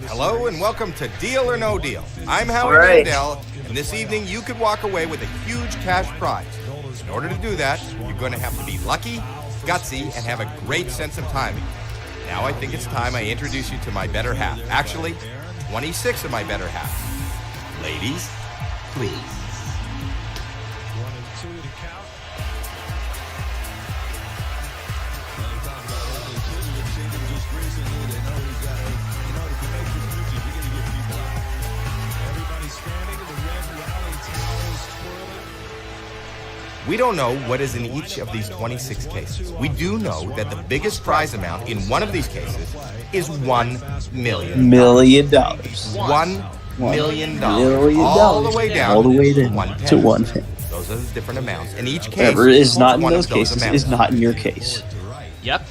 Hello and welcome to Deal or No Deal. I'm Howard Mandel, and this evening you could walk away with a huge cash prize. In order to do that, you're going to have to be lucky, gutsy, and have a great sense of timing. Now I think it's time I introduce you to my better half. Actually, 26 of my better half. Ladies, please. 1 and 2 to count. We don't know what is in each of these 26 cases. We do know that the biggest prize amount in one of these cases is $1 million. $1 million. $1 million. All the way down all the way to to one penny. Those are the different amounts. In each case, whatever is not in one those of those cases amounts. is not in your case. Yep.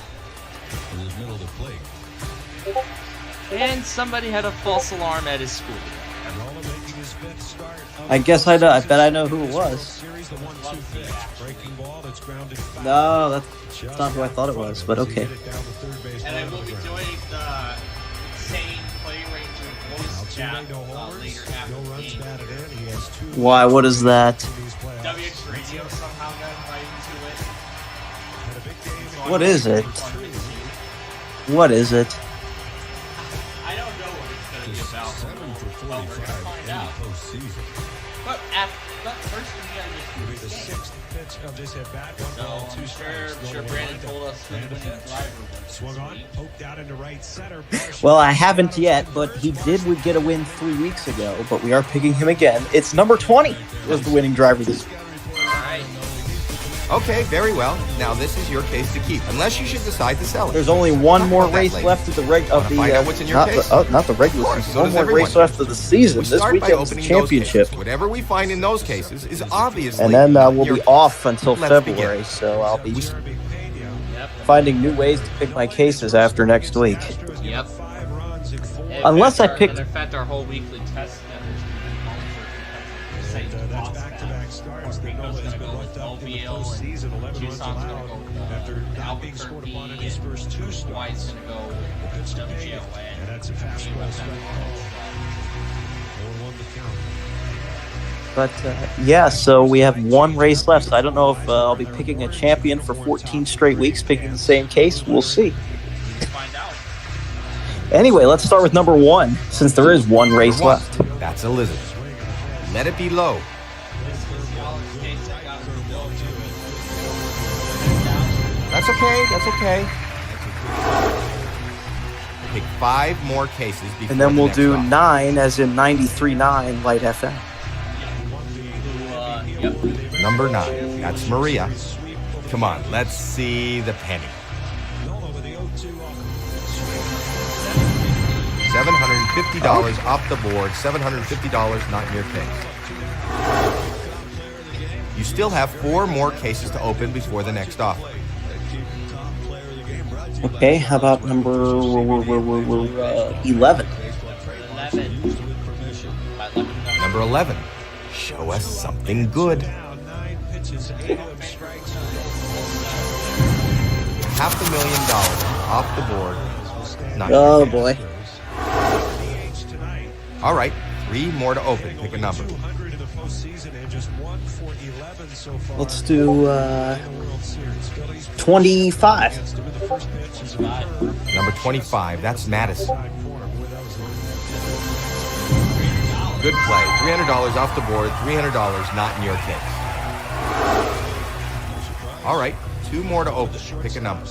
And somebody had a false alarm at his school. I guess I know. I bet I know who it was. No, that's not who I thought it was, but okay. And I will be joining the insane play ranger voice chat later after the game. Why? What is that? WX Radio somehow got invited to it. What is it? What is it? I don't know what it's going to be about. Well, we're going to find out. But first we got to get the sixth pitch of this at bat. I'm sure Brandon told us who the winning driver was. Swung on, poked out into right center. Well, I haven't yet, but he did get a win 3 weeks ago, but we are picking him again. It's number 20 was the winning driver this week. Okay, very well. Now this is your case to keep, unless you should decide to sell it. There's only one more race left of the find out what's in your case? not the regular season. So One does more everyone. race left of the season. We This start by weekend is the opening those championship, cases. Whatever we find in those cases is obviously and then we'll your be case. off until Let's February. begin. So I'll be finding new ways to pick my cases after next week. Yep. Unless I pick- In fact, our whole weekly test Back-to-back starts. Rico's going to go with Mobile, and Tucson's going to go with Albuquerque, and White's going to go with WGOA. And that's a fastball strike. 0-1 to count. But yeah, so we have one race left. So I don't know if I'll be picking a champion for 14 straight weeks, picking the same case. We'll see. Find out. Anyway, let's start with number 1, since there is one race Number one. left. That's Elizabeth. Let it be low. That's okay. That's okay. Pick 5 more cases before And then the we'll next do stop. 9 as in 93.9 Light FM. Number 9. That's Maria. Come on, let's see the penny. $750 off the board. $750 not in your case. You still have 4 more cases to open before the next offer. Okay, how about number 11? Number 11. Show us something good. $500,000 off the board. Not in your Oh case. boy. All right, 3 more to open. Pick a number. Let's do 25. Number 25, that's Madison. Good play. $300 off the board, $300 not in your case. All right, 2 more to open. Pick a number.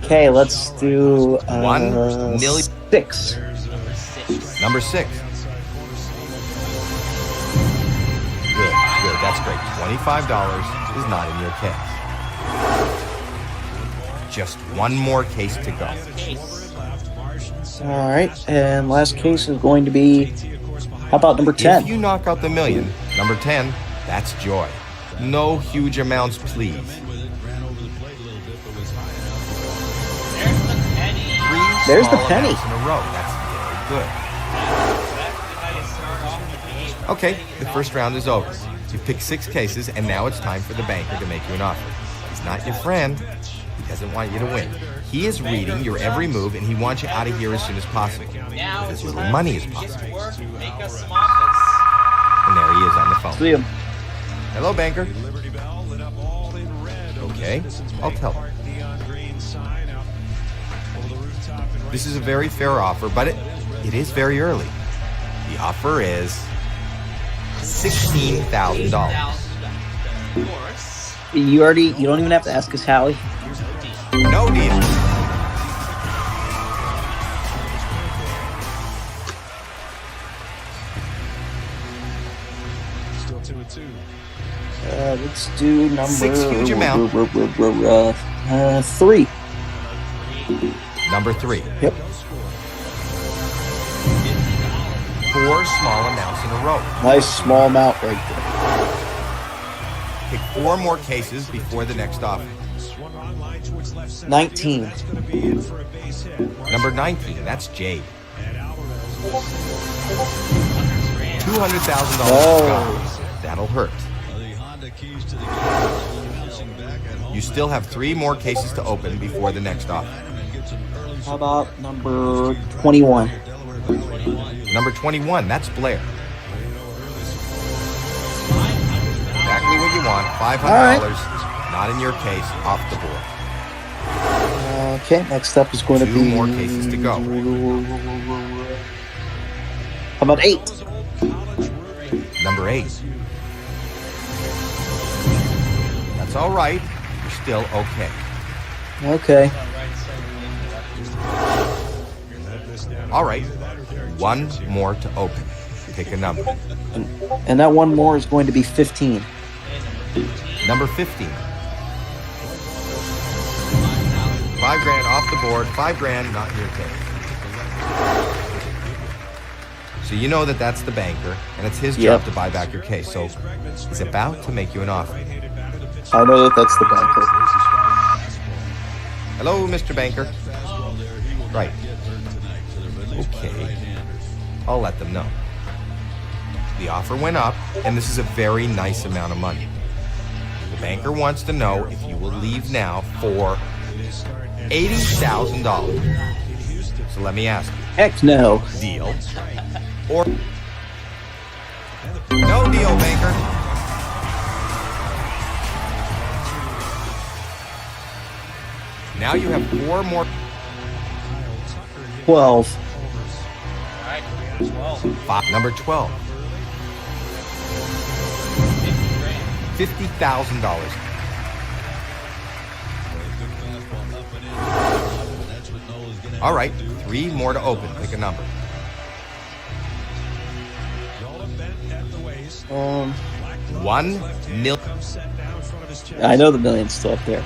Okay, let's do 1 million. 6. Number 6. Good. That's straight $25 is not in your case. Just one more case to go. All right, and last case is going to be, how about number 10? If you knock out the million, number 10, that's joy. No huge amounts, please. There's the penny. There's the Small penny. amounts in a row. That's very good. Okay, the first round is over. You picked 6 cases, and now it's time for the banker to make you an offer. He's not your friend. He doesn't want you to win. He is reading your every move, and he wants you out of here as soon as possible. Now With it's as little time money to as get to possible. work, make us some office. And there he is on the phone. See him. Hello, banker. Liberty Bell lit up all in red. Okay, I'll tell him. Neon green sign out over the rooftop and right. This is a very fair offer, but it is very early. The offer is $16,000. Of course. You don't even have to ask us, Hallie. No deal. Still 2-2. Let's do number 6 huge amount. 3. Number 3. Yep. 4 small amounts in a row. Nice small amount right there. Pick 4 more cases before the next offer. Swung on line towards left center. 19. That's going to be in for a base hit. Number 19, that's Jade. And Alvarez. $200,000 Oh. Scott. That'll hurt. You still have 3 more cases to open before the next offer. How about number 21? Number 21, that's Blair. Exactly what you want, $500. Not in your case, off the board. Okay, next up is going to 2 be... more cases to go. How about 8? Number 8. That's all right. You're still okay. Okay. All right. 1 more to open. Pick a number. And that one more is going to be 15. Number 15. $5,000 off the board. $5,000 not in your case. So you know that that's the banker, and it's his job Yep. to buy back your case. So he's about to make you an offer. I know that that's the banker. Hello, Mr. Banker. Right. Okay. I'll let them know. The offer went up, and this is a very nice amount of money. The banker wants to know if you will leave now for $80,000. So let me ask you, Heck no. deal or no deal, banker? Now you have 4 more. 12. Alright, 12. Number 12. $50,000. All right, 3 more to open. Pick a number. $1 million. I know the million's still up there.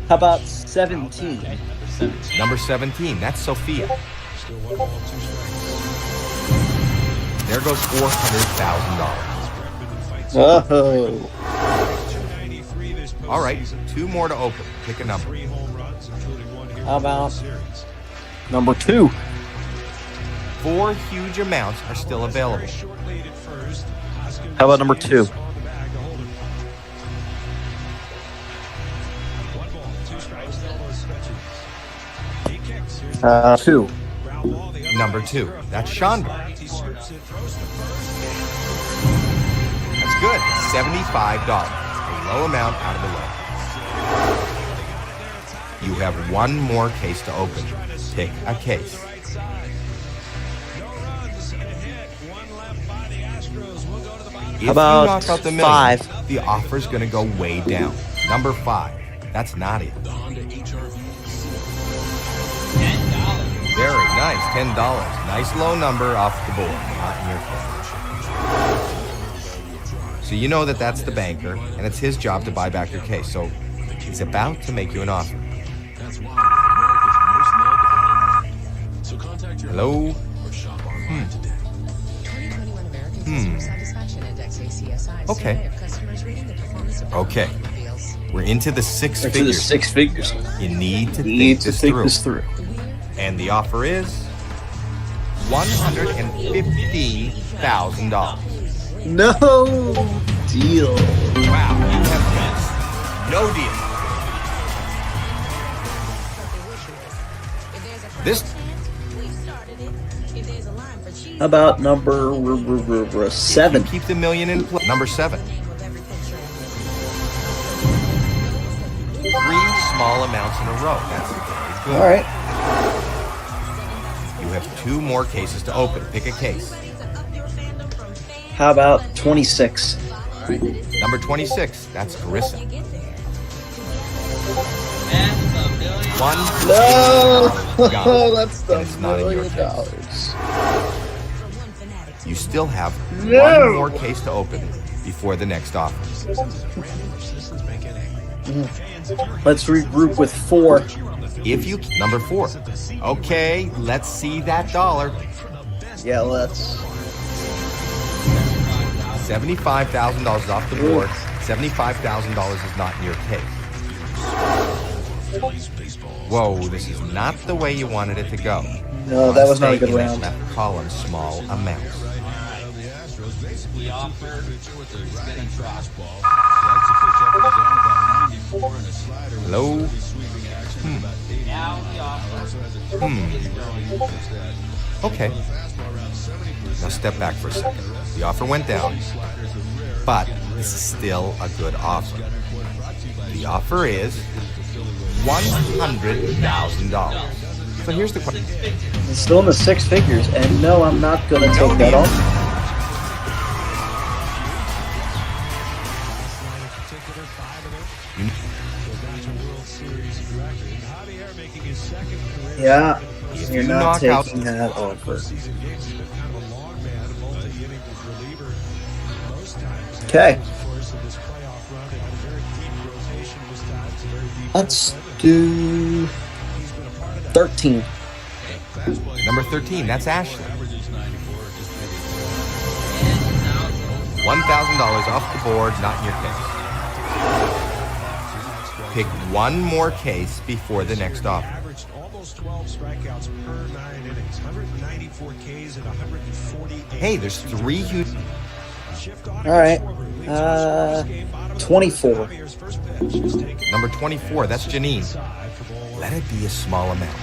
How about 17? Number 17. That's Sophia. There goes $400,000. Oh. All right, 2 more to open. Pick a number. How about number 2? 4 huge amounts are still available. How about number 2? 2. Number 2. That's Chandra. That's good. $75. A low amount out of the way. You have 1 more case to open. Pick a case. If How about you knock out the million, 5? the offer's going to go way down. Number 5. That's Nadia. Very nice. $10. Nice low number off the board. Not in your case. So you know that that's the banker, and it's his job to buy back your case. So he's about to make you an offer. Hello? Okay. Okay. We're into the six figures. You need to think this through. And the offer is $115,000. No deal. Wow, you have missed. No deal. This. How about number 7? Keep the million in play. Number 7. 3 small amounts in a row. That's very good. All right. You have 2 more cases to open. Pick a case. How about 26? Number 26. That's Carissa. $1 No, gone. that's the It's not in your $1 case. million. You still have 1 more case to open before the next offer. Let's regroup with 4. If you number 4. Okay, let's see that dollar. Yeah, let's. $75,000 is off the board. $75,000 is not in your case. Whoa, this is not the way you wanted it to go. No, that was not a Stay good in that round. left column, small amounts. The offer spinning drop. Hello? Now the offer. Okay. Now step back for a second. The offer went down, but this is still a good offer. The offer is $100,000. So here's the question. It's still in the 6 figures, and no, I'm not going to take that off. Yeah, If you're you not knock out- taking that offer. Okay. Let's do 13. Number 13, that's Ashley. $1,000 off the board, not in your case. Pick 1 more case before the next offer. Averaged almost 12 strikeouts per 9 innings, 194 Ks and 148. Hey, there's 3 huge. All right. 24. Number 24, that's Janine. Let it be a small amount.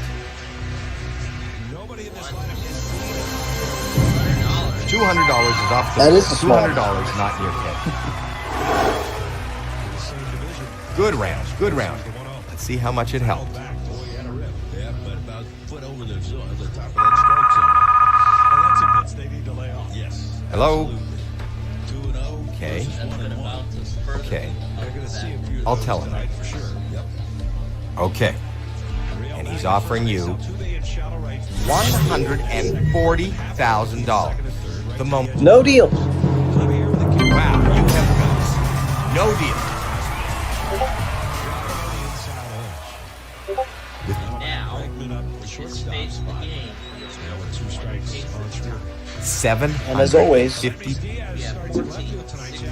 $200 is off the That board. is a small $200 not in your case. Good round, good round. Let's see how much it helped. Hello? Okay. Okay. I'll tell him. Okay. And he's offering you $140,000. The moment. No deal. Wow, you have missed. No deal. Now, his face in the game. 7. And as always, 50. Yeah, 14, 18,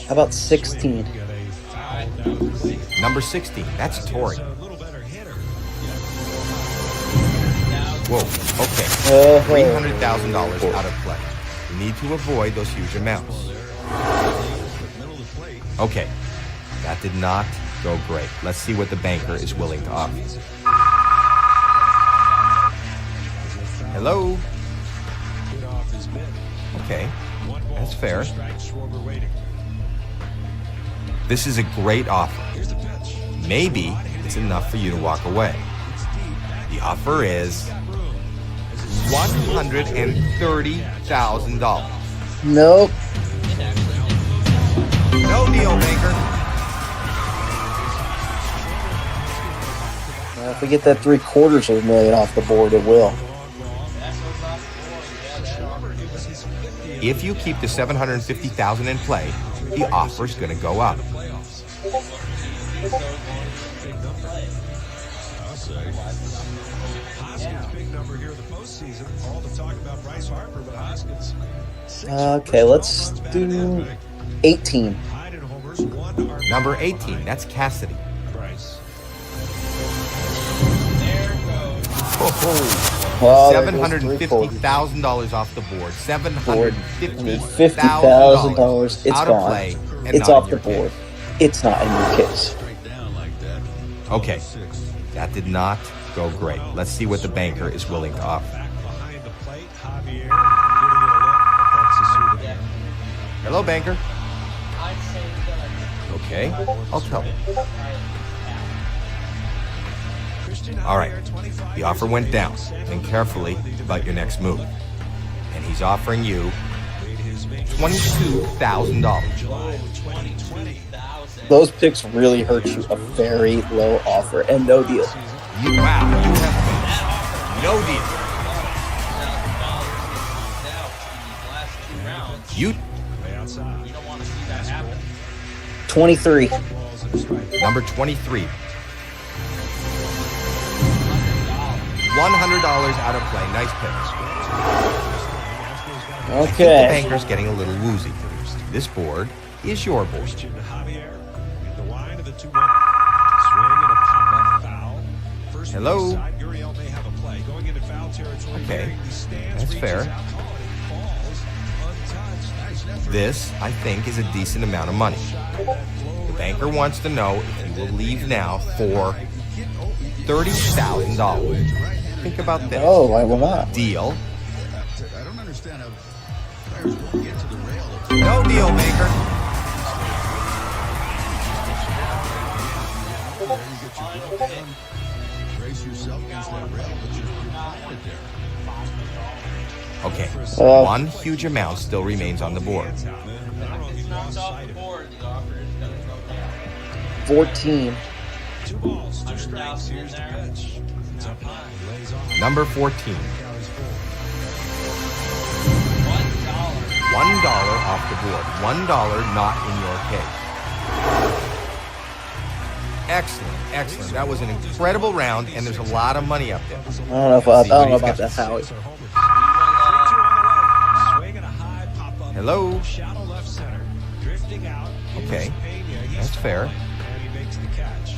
how about 16? Number 16, that's Tori. Whoa, okay. $300,000 out of play. You need to avoid those huge amounts. Okay, that did not go great. Let's see what the banker is willing to offer. Hello? Okay, that's fair. This is a great offer. Maybe it's enough for you to walk away. The offer is $130,000. Nope. No deal, banker. If we get that $750,000 off the board, it will. If you keep the $750,000 in play, the offer's going to go up. Hoskins' big number here in the postseason. All the talk about Bryce Harper, but Hoskins. Okay, let's do 18. Tied in homers, 1 RBI. Number 18, that's Cassidy. Bryce. Oh, there goes $750,000 off the board. $50,000. It's out gone. of play. And It's not off in the your board. case. It's not in your case. Okay, that did not go great. Let's see what the banker is willing to offer. Back behind the plate, Javier giving it a look, but that's the souvenir. Hello, banker. I'd say that. Okay, I'll tell him. Christian All right, Javier, 25 the offer years went of down. age, Think carefully about your next move. And he's offering you made his major $22,000. July of 2020. Those picks really hurt you. A very low offer and no deal. Wow, you have no deal. You Way outside. You don't want to see that happen. 23. Balls and a strike. number 23. $100 out of play. Nice pick. The Okay. banker's getting a little woozy. This board is your board. Christian Javier in the line of the 2-1. Swing and a pop-up foul. First Hello? base side, Gurriel may have a play. Going into foul territory. Okay, nearing the stands, that's reaches fair. out, caught, it falls untouched. Nice effort. This, I think, is a decent amount of money. The banker wants to know if you will leave now for $30,000. Think about this. Oh, I will not. Deal. I don't understand how players won't get to the rail. No deal, banker. Brace yourself against that rail, but just put it there. Okay, Uh, one huge amount still remains on the board. If it's knocked off the board, the offer is going to go down. 14. 2 balls, 2 strikes. 100,000 in Here's the there. pitch. It's up high. Lays off. Number 14. Count is full. $1 off the board. $1 not in your case. Excellent, excellent. That was an incredible round, and there's a lot of money up there. I don't know about that, Howie. 3-2 on the way. Swing and a high pop-up. Hello? Shallow left center. Drifting out. Okay, Pena. He's that's fair. fine, and he makes the catch.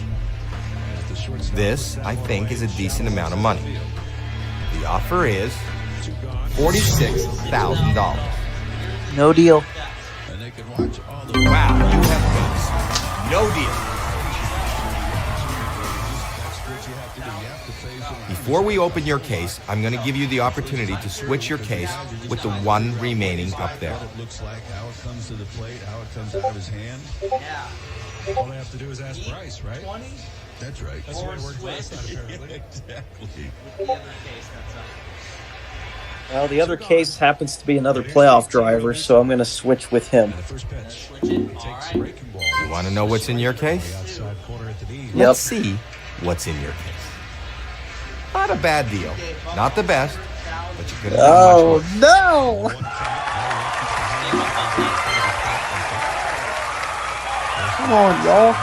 At the shortstop, This, I think, is a decent amount of money. The offer is 2 gone. $46,000. No deal. And they can watch all the Wow, you have wins. No deal. That's what you have to do. You have to face it. Before we open your case, I'm going to give you the opportunity to switch your case with the one remaining up there. What it looks like, how it comes to the plate, how it comes out of his hand. Yeah. All they have to do is ask Bryce, right? 20 That's right. That's the way it worked last time, apparently. Exactly. with the other case. That's up. Well, the other case happens to be another playoff driver, so I'm going to switch with him. And the first pitch. Switch it. All Takes right. the breaking ball. You want to know what's in your case? Outside corner at the knee. Yep. Let's see what's in your case. Not a bad deal. Not the best, but you could have done much Oh, worse. no! Come on, y'all.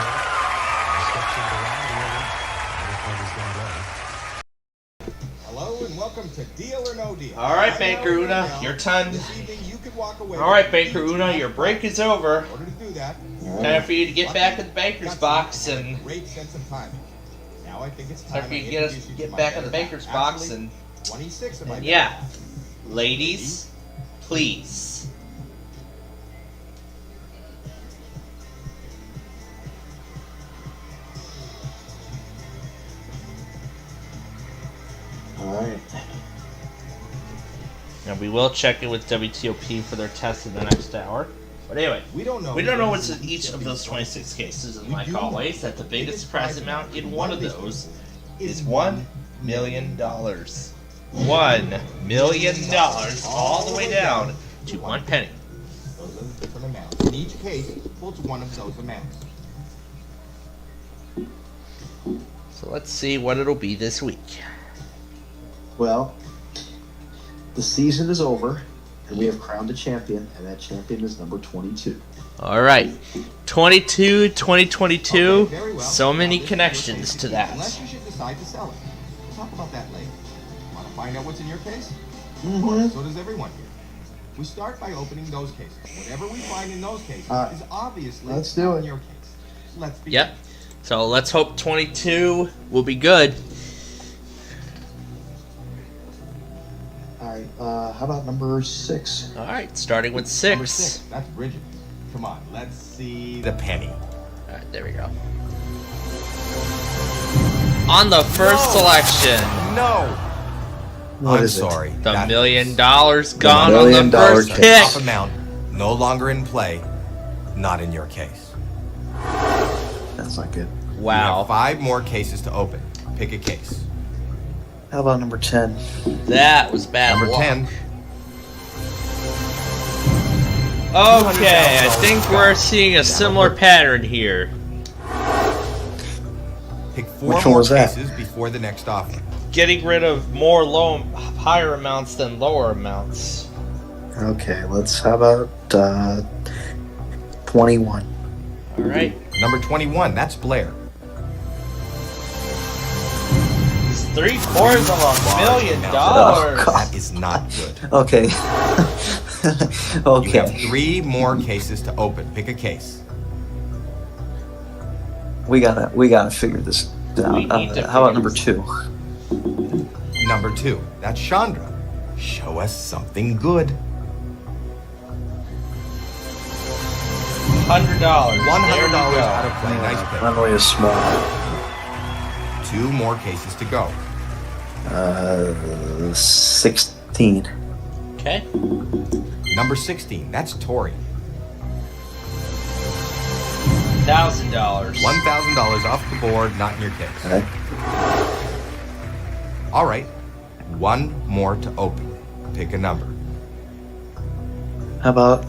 Hello and welcome to Deal or No Deal. All right, I'm Banker Howard Una, Mandel. your turn. This evening you could walk away. All right, Banker Una, your break is over. In order to do that, Time for you to get back in the banker's box and great sense of timing. Now I think it's time time for you I to introduce you to get my back in the better banker's half. box Actually, and 26 of my yeah, ladies, please. All right. And we will check in with WTOP for their test in the next hour. But anyway, We don't know. we don't know what's in each of those 26 cases, and like always, that the biggest prize amount in one of those is $1 million. $1 million all the way down to 1 penny. Those are the different amounts. And each case holds one of those amounts. So let's see what it'll be this week. Well, the season is over, and we have crowned a champion, and that champion is number 22. All right. 22, 2022. Okay, very well. So many Now, this connections is to your case, that. Unless you should decide to sell it. We'll talk about that later. Want to find out what's in your case? Mm-hmm. Of course, so does everyone here. We start by opening those cases. Whatever we find in those cases is obviously let's do not it. in your case. Let's begin. Yep. So let's hope 22 will be good. All right, how about number 6? All right, starting with Number 6. 6. That's Bridget. Come on, let's see the penny. All right, there we go. On the first selection, No. What I'm is it? sorry. the That $1 million gone on the $1 million first case. pick. top amount, no longer in play. Not in your case. That's not good. You Wow. have 5 more cases to open. Pick a case. How about number 10? That was bad Number luck. 10. Okay, I think we're seeing a similar pattern here. Pick 4 Which one more was that? cases before the next offer. Getting rid of more higher amounts than lower amounts. Okay, how about 21? All right. Number 21. That's Blair. It's 3/4 of $1 million. Oh, God. That is not good. Okay. You have Okay. 3 more cases to open. Pick a case. We gotta figure this out. We need to How about figure number this 2? Number 2. That's Chandra. Show us something good. $100. $100 out of play. Nice pick. Not really a small. 2 more cases to go. 16. Okay. Number 16. That's Tori. $1,000. $1,000 off the board. Not in your case. Okay. All right. 1 more to open. Pick a number. How about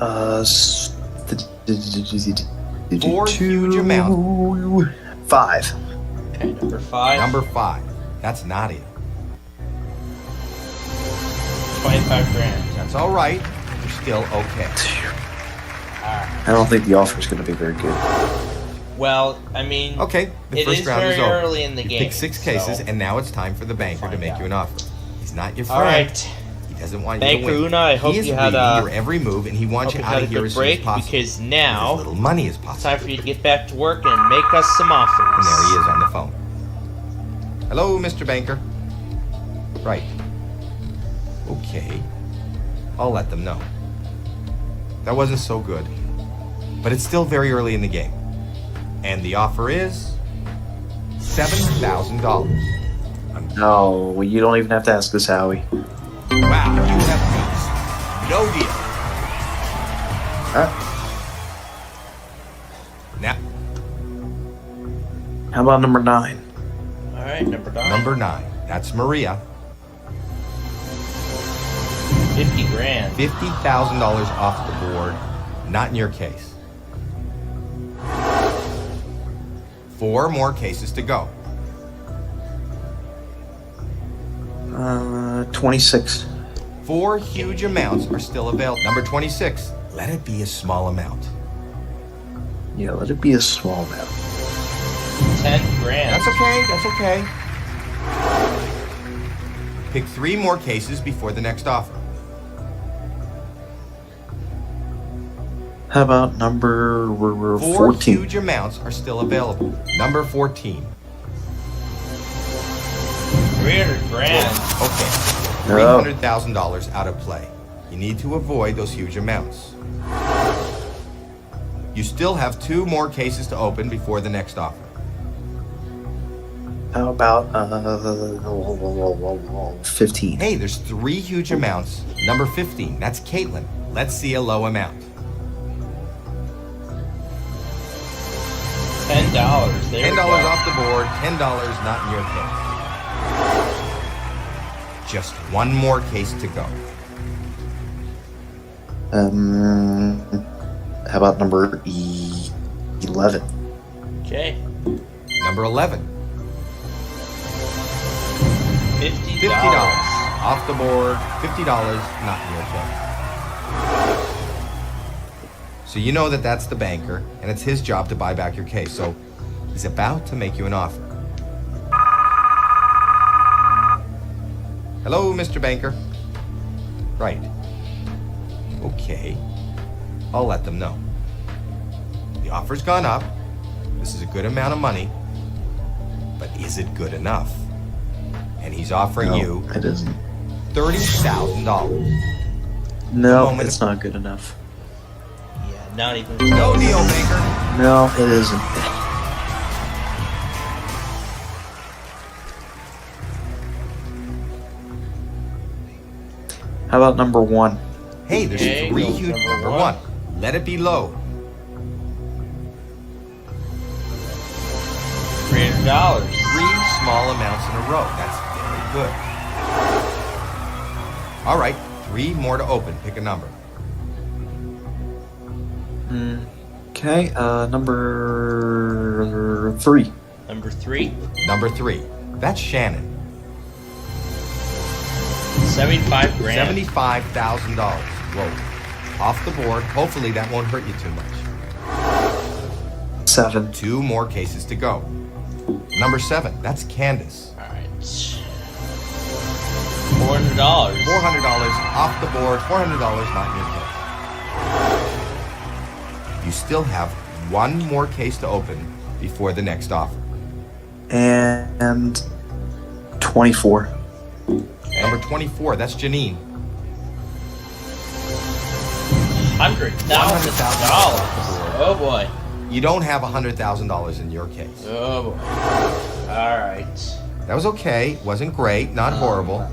4 huge amount. 5. Okay, number 5. Number 5. That's Nadia. 25 grand. That's all right. You're still okay. I don't think the offer is going to be very good. Well, I mean, Okay. The it first is round very is over. early in the You game. picked 6 cases, so- and now it's time for the banker to Find make out. you an offer. He's not your friend. All right. He doesn't want you Banker to win. Una, I hope he is you had reading a- your every move, and he wants Hope you you out had a of here good as soon as break possible. because With now as little money as it's possible. time for you to get back to work and make us some offers. And there he is on the phone. Hello, Mr. Banker. Right. Okay. I'll let them know. That wasn't so good. But it's still very early in the game. And the offer is $7,000. No, you don't even have to ask this, Howie. Wow, you have beats. No deal. Now, How about number 9? All right, number 9. number 9. That's Maria. 50 grand. $50,000 off the board. Not in your case. 4 more cases to go. 26. 4 huge amounts are still available. Number 26. Let it be a small amount. Yeah, let it be a small amount. 10 grand. That's okay. That's okay. Pick 3 more cases before the next offer. How about number 4 14? huge amounts are still available. Number 14. 300 grand. Okay. No. $300,000 out of play. You need to avoid those huge amounts. You still have 2 more cases to open before the next offer. How about 15? Hey, there's 3 huge amounts. Number 15. That's Caitlin. Let's see a low amount. $10. There $10 we go. off the board. $10 not in your case. Just 1 more case to go. How about number 11? Okay. Number 11. $50. $50. Off the board, $50, not in your case. So you know that that's the banker, and it's his job to buy back your case. So he's about to make you an offer. Hello, Mr. Banker. Right. Okay. I'll let them know. The offer's gone up. This is a good amount of money. But is it good enough? And he's offering you it isn't. $30,000. No, it's not good enough. Yeah, not even No close. deal, Banker. No, it isn't. How about number 1? Hey, there's Okay, 3 go huge. number Number one. 1. Let it be low. $300. 3 small amounts in a row. That's very good. All right, 3 more to open. Pick a number. Okay, number 3. Number 3. Number 3. That's Shannon. 75 grand. $75,000. Whoa. Off the board. Hopefully that won't hurt you too much. 7. 2 more cases to go. Number 7. That's Candace. Alright. $400. $400 off the board. $400 not in your case. You still have 1 more case to open before the next offer. And 24. Number 24. That's Janine. $100,000. Oh boy. You don't have $100,000 in your case. Oh boy. Alright. That was okay. Wasn't great. Not horrible.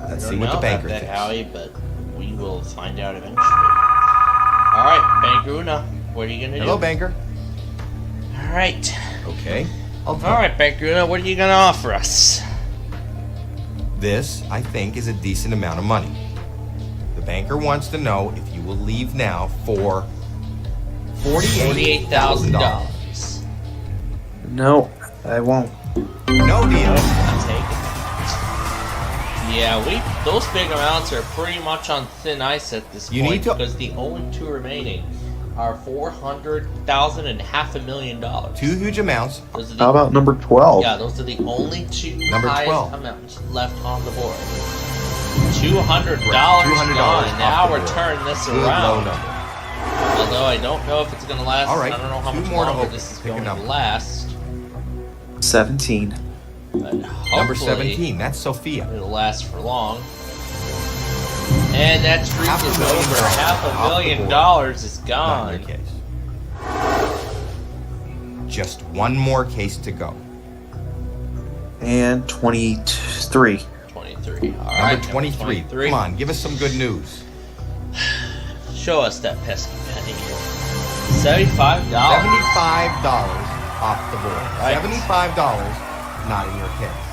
Let's see what the banker that, thinks. Howie, but we will find out eventually. Alright, Banker Una, what are you gonna Hello, do? banker. Alright. Okay. I'll tell. Alright, Banker Una, what are you gonna offer us? This, I think, is a decent amount of money. The banker wants to know if you will leave now for $48,000. No, I won't. No deal. I'll take it. Yeah, those big amounts are pretty much on thin ice at this You point need to- because the only 2 remaining are $400,000 and $500,000. 2 huge amounts. Those are How the, about number 12? yeah, those are the only 2 Number highest 12. amounts left on the board. $200 $200 gone. off Now the we're board. turning this Good low around. number. Although I don't know if it's going to last. All right, I don't know how 2 much more to longer open. this is Pick a going to number. last. 17. But Number hopefully 17. That's Sophia. it'll last for long. And that streak $500,000 is over. off the $500,000 is Not gone. in your case. Just 1 more case to go. And 23. 23. All Number right, 23. Come on, give us some good news. Show us that pesky penny. $75. $75 off the board. Right. $75 not in your case.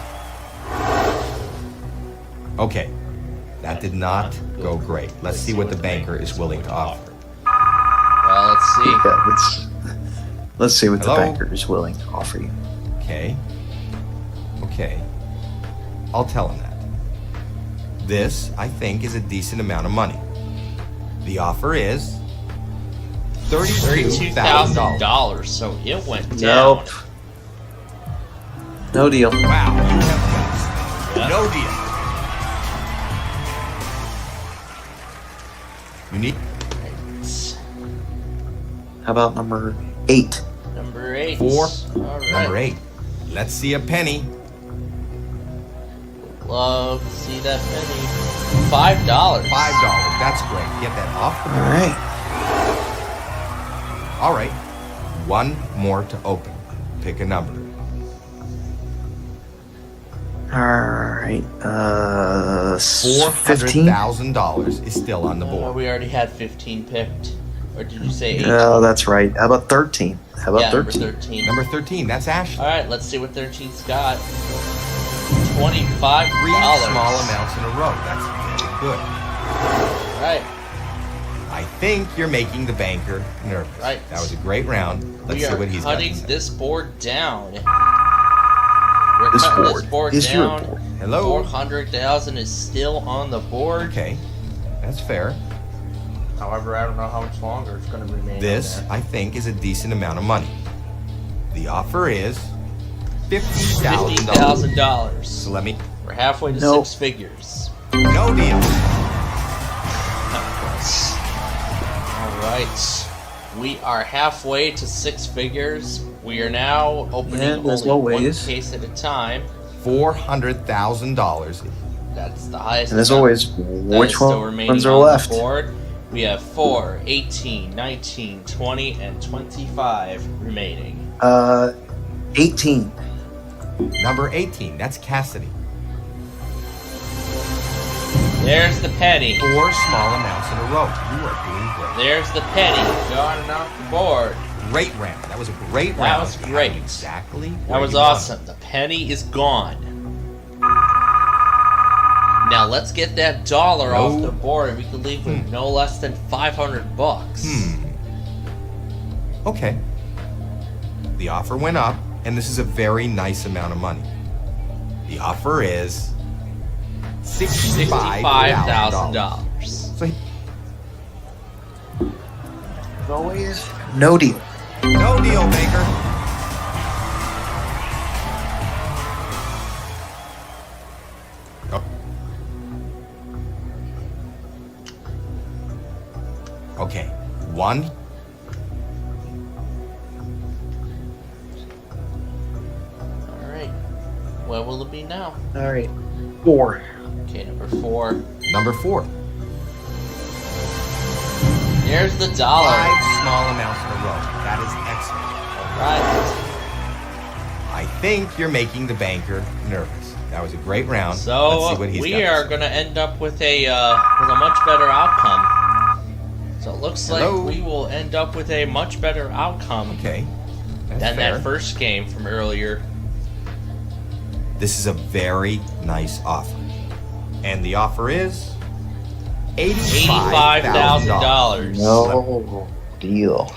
Okay, that did not go great. Let's see what the banker is willing to offer. Well, let's see. Yeah, let's see what Hello? the banker is willing to offer you. Okay. I'll tell him that. This, I think, is a decent amount of money. The offer is $32,000. $32,000. So it went down. Nope. No deal. Wow, you have guts. Yeah. No deal. You need How about number 8? Number 8. 4. All right. Number 8. Let's see a penny. Love to see that penny. $5. $5. That's great. Get that off the All board. right. All right. 1 more to open. Pick a number. All right. 15. $400,000 is still on the board. We already had 15 picked. Or did you say 8? Oh, that's right. How about 13? How about yeah, 13? number 13. Number 13. That's Ashley. Alright, let's see what 13's got. $25. 3 small amounts in a row. That's very good. Right. I think you're making the banker nervous. Right. That was a great round. Let's We see are what he's got to cutting say. this board down. We're This cutting board this board is your down board. Hello? 400,000 is still on the board. Okay, that's fair. However, I don't know how much longer it's going to remain. This, on there. I think, is a decent amount of money. The offer is $50,000. $50,000. So let me... We're halfway to Nope. 6 figures. No deal. All right. We are halfway to 6 figures. We are now opening And as only one always- case at a time. $400,000. That's the highest. And as amount always, that which is still remaining ones are on left? the board. We have 4, 18, 19, 20, and 25 remaining. 18. Number 18, that's Cassidy. There's the penny. 4 small amounts in a row. You are doing great. There's the penny. Gone off the board. Great round. That was a great That round. was You had great. Exactly. That where was you wanted. awesome. The penny is gone. Now let's get that dollar off the board, and we can leave with no less than $500. Okay. The offer went up, and this is a very nice amount of money. The offer is $65,000. $65,000. So, As always, no deal. no deal, Baker. Oh. Okay, 1. All right. What will it be now? All right. 4. Okay, number 4. Number 4. There's the dollar. 5 small amounts in a row. That is excellent. All right. I think you're making the banker nervous. That was a great round. Let's So see what he's we got to are say. going to end up with a much better outcome. So it looks Hello? like we will end up with a much better outcome Okay, that's than fair. that first game from earlier. This is a very nice offer. And the offer is $85,000. $85,000. No deal.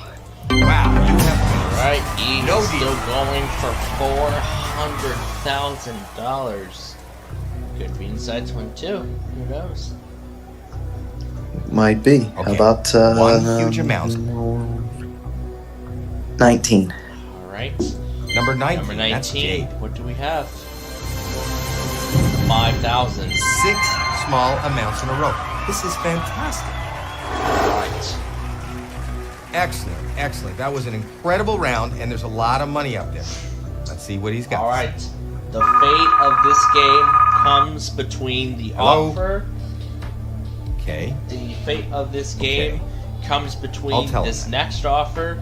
Wow, you have Right, E No is deal. still going for $400,000. Could be inside 22. Who knows? Might be. How Okay. about One huge amount. 19. All right. number 19. Number That's 19. Jade. What do we have? 5,000. 6 small amounts in a row. This is fantastic. Right. Excellent, excellent. That was an incredible round, and there's a lot of money up there. Let's see what he's got. All right. The fate of this game comes between the Hello? offer. Okay, The fate of this game comes I'll between tell him this that. next offer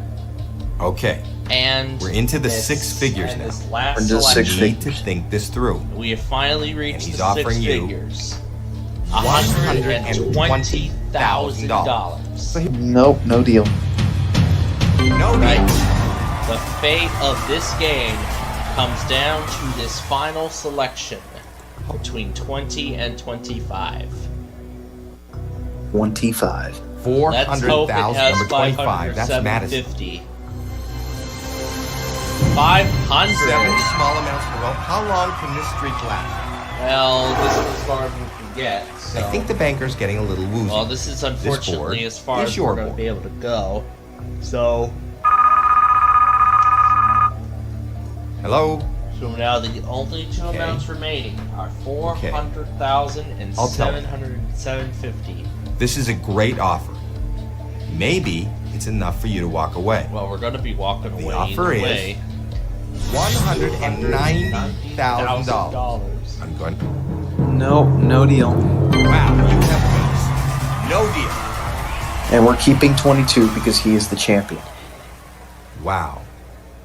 okay. and We're into the this- 6 figures and now. This last We're into selection. six You need to think this through. We have finally reached he's the 6 offering you figures. $120,000. $120,000. So he- Nope, no deal. no Right. deal. The fate of this game comes down to this final selection between 20 and 25. 25. Let's hope it 400,000. has Number 25. That's Madison. 750. 500. 7 small amounts in a row. How long can this streak last? Well, this is as far as we can get. So. I think the banker's getting a little woozy. Well, this is unfortunately board as far is as your we're going to board. be able to go. So, Hello? so now the only 2 Okay. amounts remaining are 400,000 and I'll tell him. 750. This is a great offer. Maybe it's enough for you to walk away. Well, we're going to be walking The away offer either is way. $190,000. I'm going. Nope, no deal. Wow, you have wins. No deal. And we're keeping 22 because he is the champion. Wow.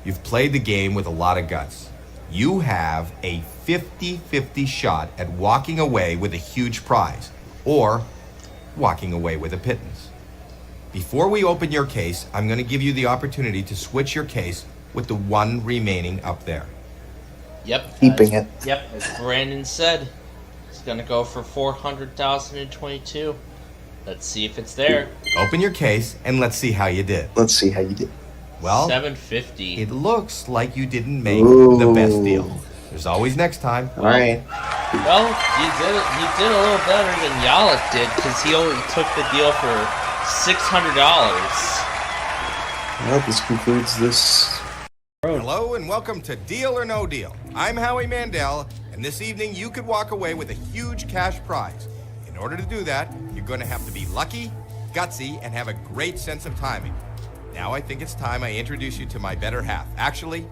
You've played the game with a lot of guts. You have a 50-50 shot at walking away with a huge prize or walking away with a pittance. Before we open your case, I'm going to give you the opportunity to switch your case with the one remaining up there. Yep. Keeping it. Yep, as Brandon said, it's going to go for 400,022. Let's see if it's there. Open your case and let's see how you did. Let's see how you did. Well, 750. it looks like you didn't make the best Ooh. deal. There's always next time. All right. Well, you did a little better than Yalik did because he only took the deal for $600. Well, this concludes this. Hello and welcome to Deal or No Deal. I'm Howie Mandel, and this evening you could walk away with a huge cash prize. In order to do that, you're going to have to be lucky, gutsy, and have a great sense of timing. Now I think it's time I introduce you to my better half. Actually,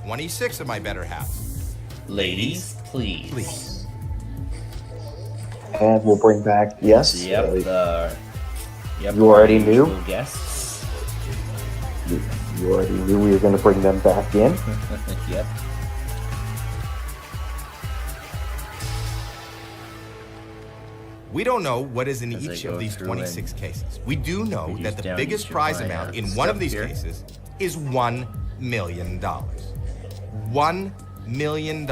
26 of my better halves. Ladies, please. And we'll bring back, yes. Yep. You already knew? Guests. You already knew we were going to bring them back in. Yep. We don't know what is in As each I of go these through 26 cases. We do know reduce that the down biggest each of prize my, amount in one stuff of these here. cases is $1 million. $1 million,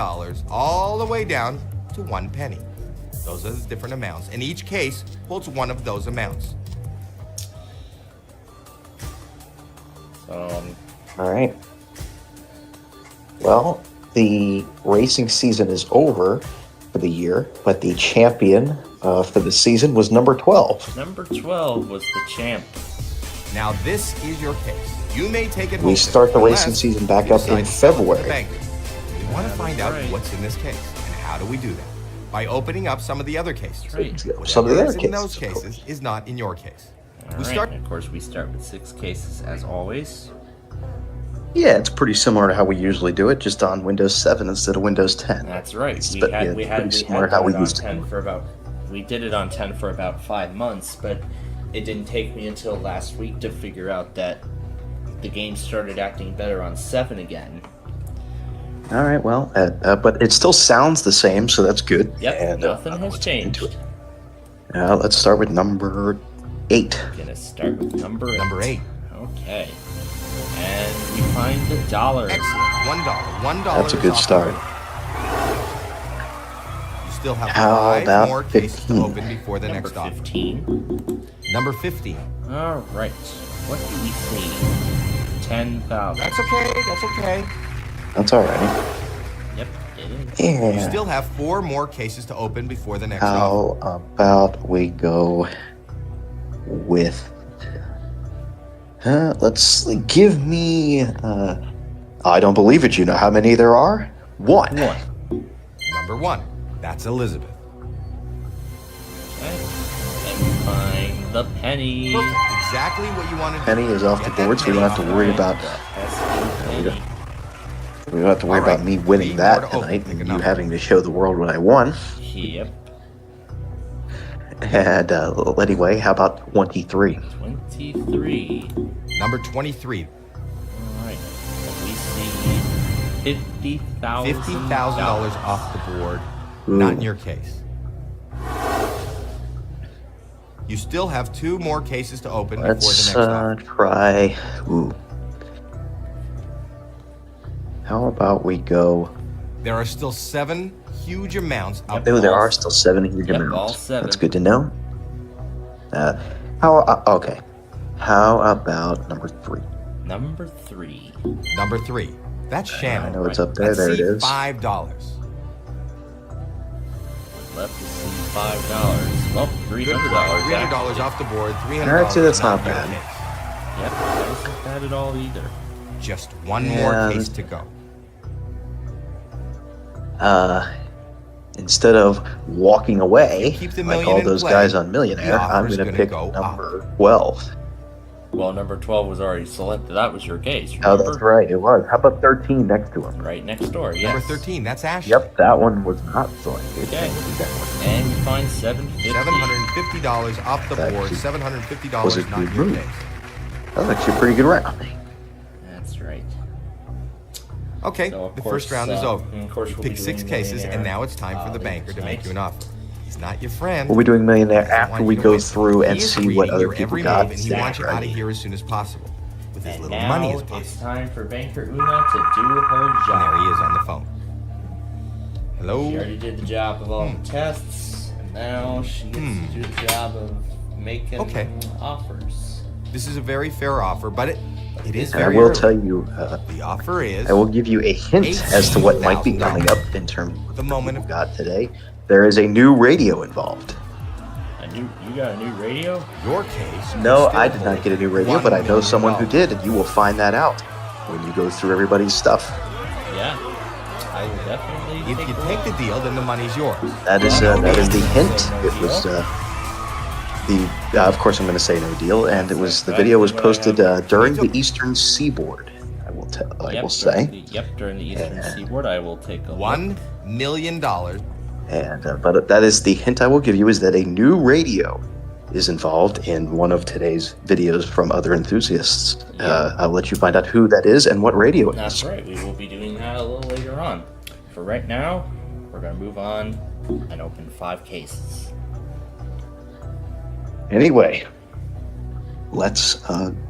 all the way down to 1 penny. Those are the different amounts, and each case holds one of those amounts. All right. Well, the racing season is over for the year, but the champion for the season was number 12. Number 12 was the champ. Now this is your case. You may take it home. We start the unless racing season back you up decide in to sell it to the February. banker. We want to find out right. what's in this case, and how do we do that? By opening up some of the other cases. Right. Some of the Whatever other is in those cases, of cases is not in your case. All We right. start. And of course, we start with 6 cases as always. Yeah, it's pretty similar to how we usually do it, just on Windows 7 instead of Windows 10. That's right. It's We pretty had similar done how we it on used to 10 do it. for about. We did it on 10 for about 5 months, but it didn't take me until last week to figure out that the game started acting better on 7 again. All right, well, but it still sounds the same, so that's good. Yep, And, nothing has let's get into changed. it. Let's start with number 8. Gonna start with number 8. Number 8. Okay. And we find the dollar. Excellent. $1. $1 That's a is good off the start. board. You still have How 5 about more cases to 15? open before the Number next offer. 15. Number 15. All right. What do we see? 10,000. That's okay. That's okay. That's all right. Yep, it is. You Yeah. still have 4 more cases to open before the next offer. How about we go with... let's give me... I don't believe it. You know how many there are? 1. Number 1. That's Elizabeth. Okay. And we find the penny. Perfect. Exactly what you wanted to Penny is off the Get that board, so we penny don't have to off. worry about... Penny. We don't have to worry All right. about me winning 3 that more to open. tonight Pick and a you number. having to show the world what I won. Yep. And anyway, how about 23? 23. Number 23. All right. And we see $50,000. $50,000 off the board. Ooh. Not in your case. You still have 2 more cases to open before the Let's next offer. try... Ooh. How about we go... There are still 7 huge amounts up. Oh, there are still 7 huge Yep, amounts. all 7. That's good to know. Okay. How about number 3? Number 3. Number 3. That's Shannon. I know it's right. up there. Let's There it see is. $5. Left to see $5. Well, $300. Good price. $300 actually. off the board. $300. I'd say that's not in your bad. case. Yep, that isn't bad at all either. Just 1 Yeah, more case this- to go. Instead of walking away, Keep the like million all in those play, guys on Millionaire, the I'm offer's going to gonna pick go number 12. Well, number 12 was already selected. That was your case, Oh, remember? that's right, it was. How about 13 next to him? Right next door, yes. Number 13. That's Ashley. Yep, that one was not selected. Okay. That one. And you find $750. $750 off the That board. was $750 a not good your move. case. That was actually a pretty good round. That's right. Okay, So, of the course, first round is over. and of course You we'll be picked 6 doing cases, and Millionaire, now it's time for the banker to make tonight. you an offer. He's not your friend. We'll be doing Millionaire He doesn't after want we you to go win. through and He is see what reading other your people every got. move, and he wants you out of here as soon as possible, with as And little now money as it's possible. time for Banker Una to do her And job. there he is on the phone. She Hello. already did the job of all the tests, and now she gets to do the job of making Okay. offers. This is a very fair offer, but it is And I very will early. tell you, The offer is I will give you a hint as to what might be coming up in terms of The what moment we of- got today. There is a new radio involved. You got a new radio? Your case. No, still I did not get a new radio, $1 but I know someone who million. did, and you will find that out when you go through everybody's stuff. Yeah. I will definitely If you take the deal, then the money's yours. That is the hint. It was of course I'm going to say no deal, and it was the video was posted during the Eastern Seaboard. I will say. During the Eastern Seaboard, I will take a look. $1 million. And but that is the hint I will give you, is that a new radio is involved in one of today's videos from other enthusiasts. I'll let you find out who that is and what radio it is. That's right. We will be doing that a little later on. For right now, we're going to move on and open 5 cases. Anyway, let's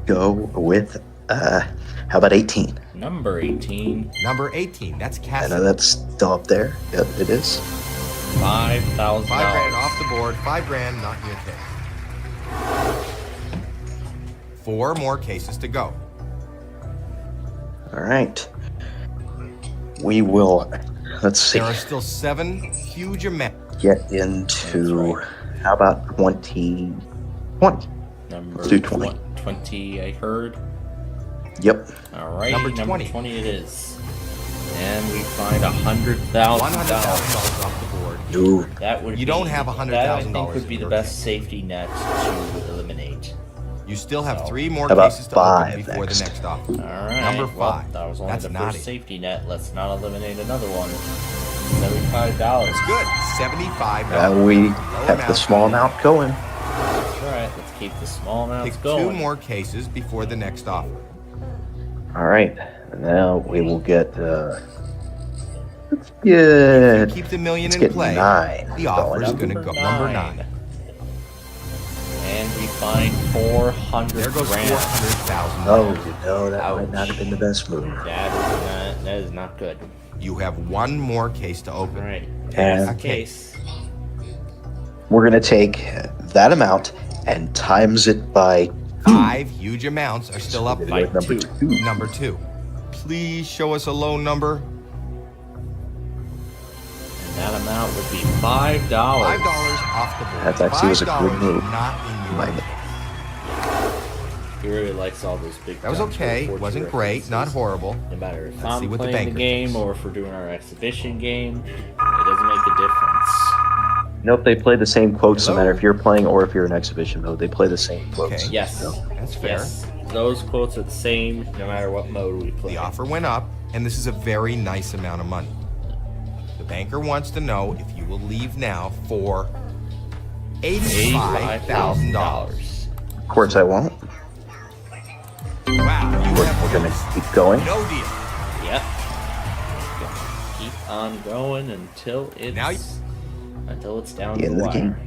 go with how about 18? Number 18. Number 18. That's I Cassie. know that's still up there. Yep, it is. $5,000. $5,000 off the board. $5,000 not in your case. 4 more cases to go. All right. We will. Let's see. There are still 7 huge amounts. Get into how about 20? Number Let's do 20. 20, I heard. Yep. All right. Number Number 20. 20 it is. And we find $100,000. $100,000 off the board. Ooh. That would You be, don't have $100,000 That I think would be in the your best case. safety net to eliminate. You still have 3 more How about cases to 5 open before next? the next offer. All right. Number well, 5. that was only That's the naughty. first safety net. Let's not eliminate another one. $75. It's good. $75. We Low have the amount. small amount going. That's right. Let's keep the small amounts Pick going. 2 more cases before the next offer. All right. Now we will get. Let's If you get. keep the million Let's in get play, 9 the offer is going. going to go. Number 9. And we find 400 There goes grand. $400,000. Oh, no, that might not have been the best move. That is not good. You have 1 more case to All open. right. And A Case. we're going to take that amount and times it by 5 huge amounts are still up. By number 2. 2. Number 2. Please show us a low number. And that amount would be $5. $5 off the board. That actually was a good $5 move. Not in your Mine. He really likes all those big. That was guns okay. for Wasn't 40 great. Not references. horrible. No matter if Let's see I'm what the playing the banker game thinks. or if we're doing our exhibition game, it doesn't make a difference. Nope, they play the same quotes no Hello? matter if you're playing or if you're in exhibition mode. They play the same quotes. Okay. Yes. That's fair. Yes. Those quotes are the same no matter what mode we play. The offer went up, and this is a very nice amount of money. The banker wants to know if you will leave now for $85,000. Of course I won't. Wow, you We're have going to keep going. no deal. Yep. Keep on going until it's Now down The to end the of the game. wire.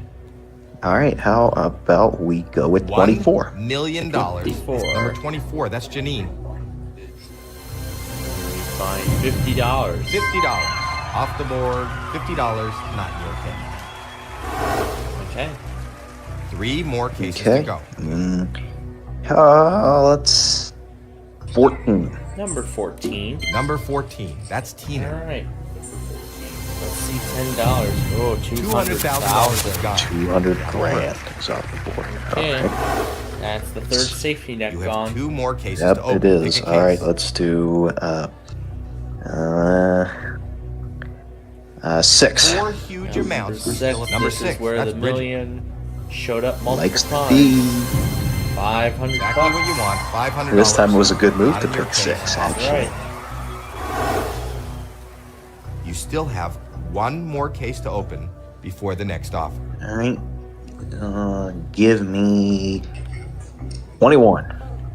All right, how about we go with 24? $1 million. 24. Number 24, that's Janine. We find $50. $50 off the board. $50 not in your case. Okay. 3 more cases Okay. to go. Let's 14. Number 14. Number 14, that's All Tina. right. Let's see, $10. Oh, $200,000 is gone. 200 grand is off the board. Okay. Okay. That's the third safety net You have gone. 2 more cases Yep, to open. it is. Pick a All right, case. let's do 6. 4 huge amounts. are still up. Number Number 6, six is where that's the Bridget. million showed up multiple Likes to times. be. 500 Exactly bucks. what you want. $500. This time it was a good move Not to in your pick case. 6, Off. actually. Right. You still have 1 more case to open before the next offer. All right. Give me 21.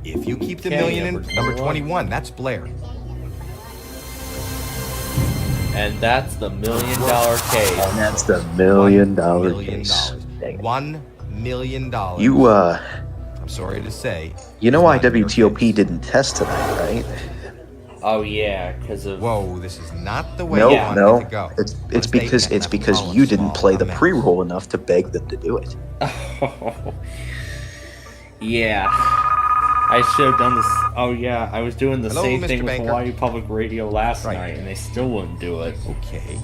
If you keep the Okay, million in number number 21. 21, that's Blair. And that's the $1 million case. And that's the $1 million $1 million. case. Dang it. $1 million. You, I'm sorry to say. you know why it's not in your WTOP case. didn't test tonight, right? Oh yeah, because of Whoa, this is not the way No, you wanted no. it to go. It's Let's because take it's that because small you didn't play the amount. pre-roll enough to beg them to do it. yeah. I should have done this. Oh yeah, I was doing the Hello, same Mr. thing with Banker. Hawaii Public Radio last Right. night, and they still wouldn't do it. Okay.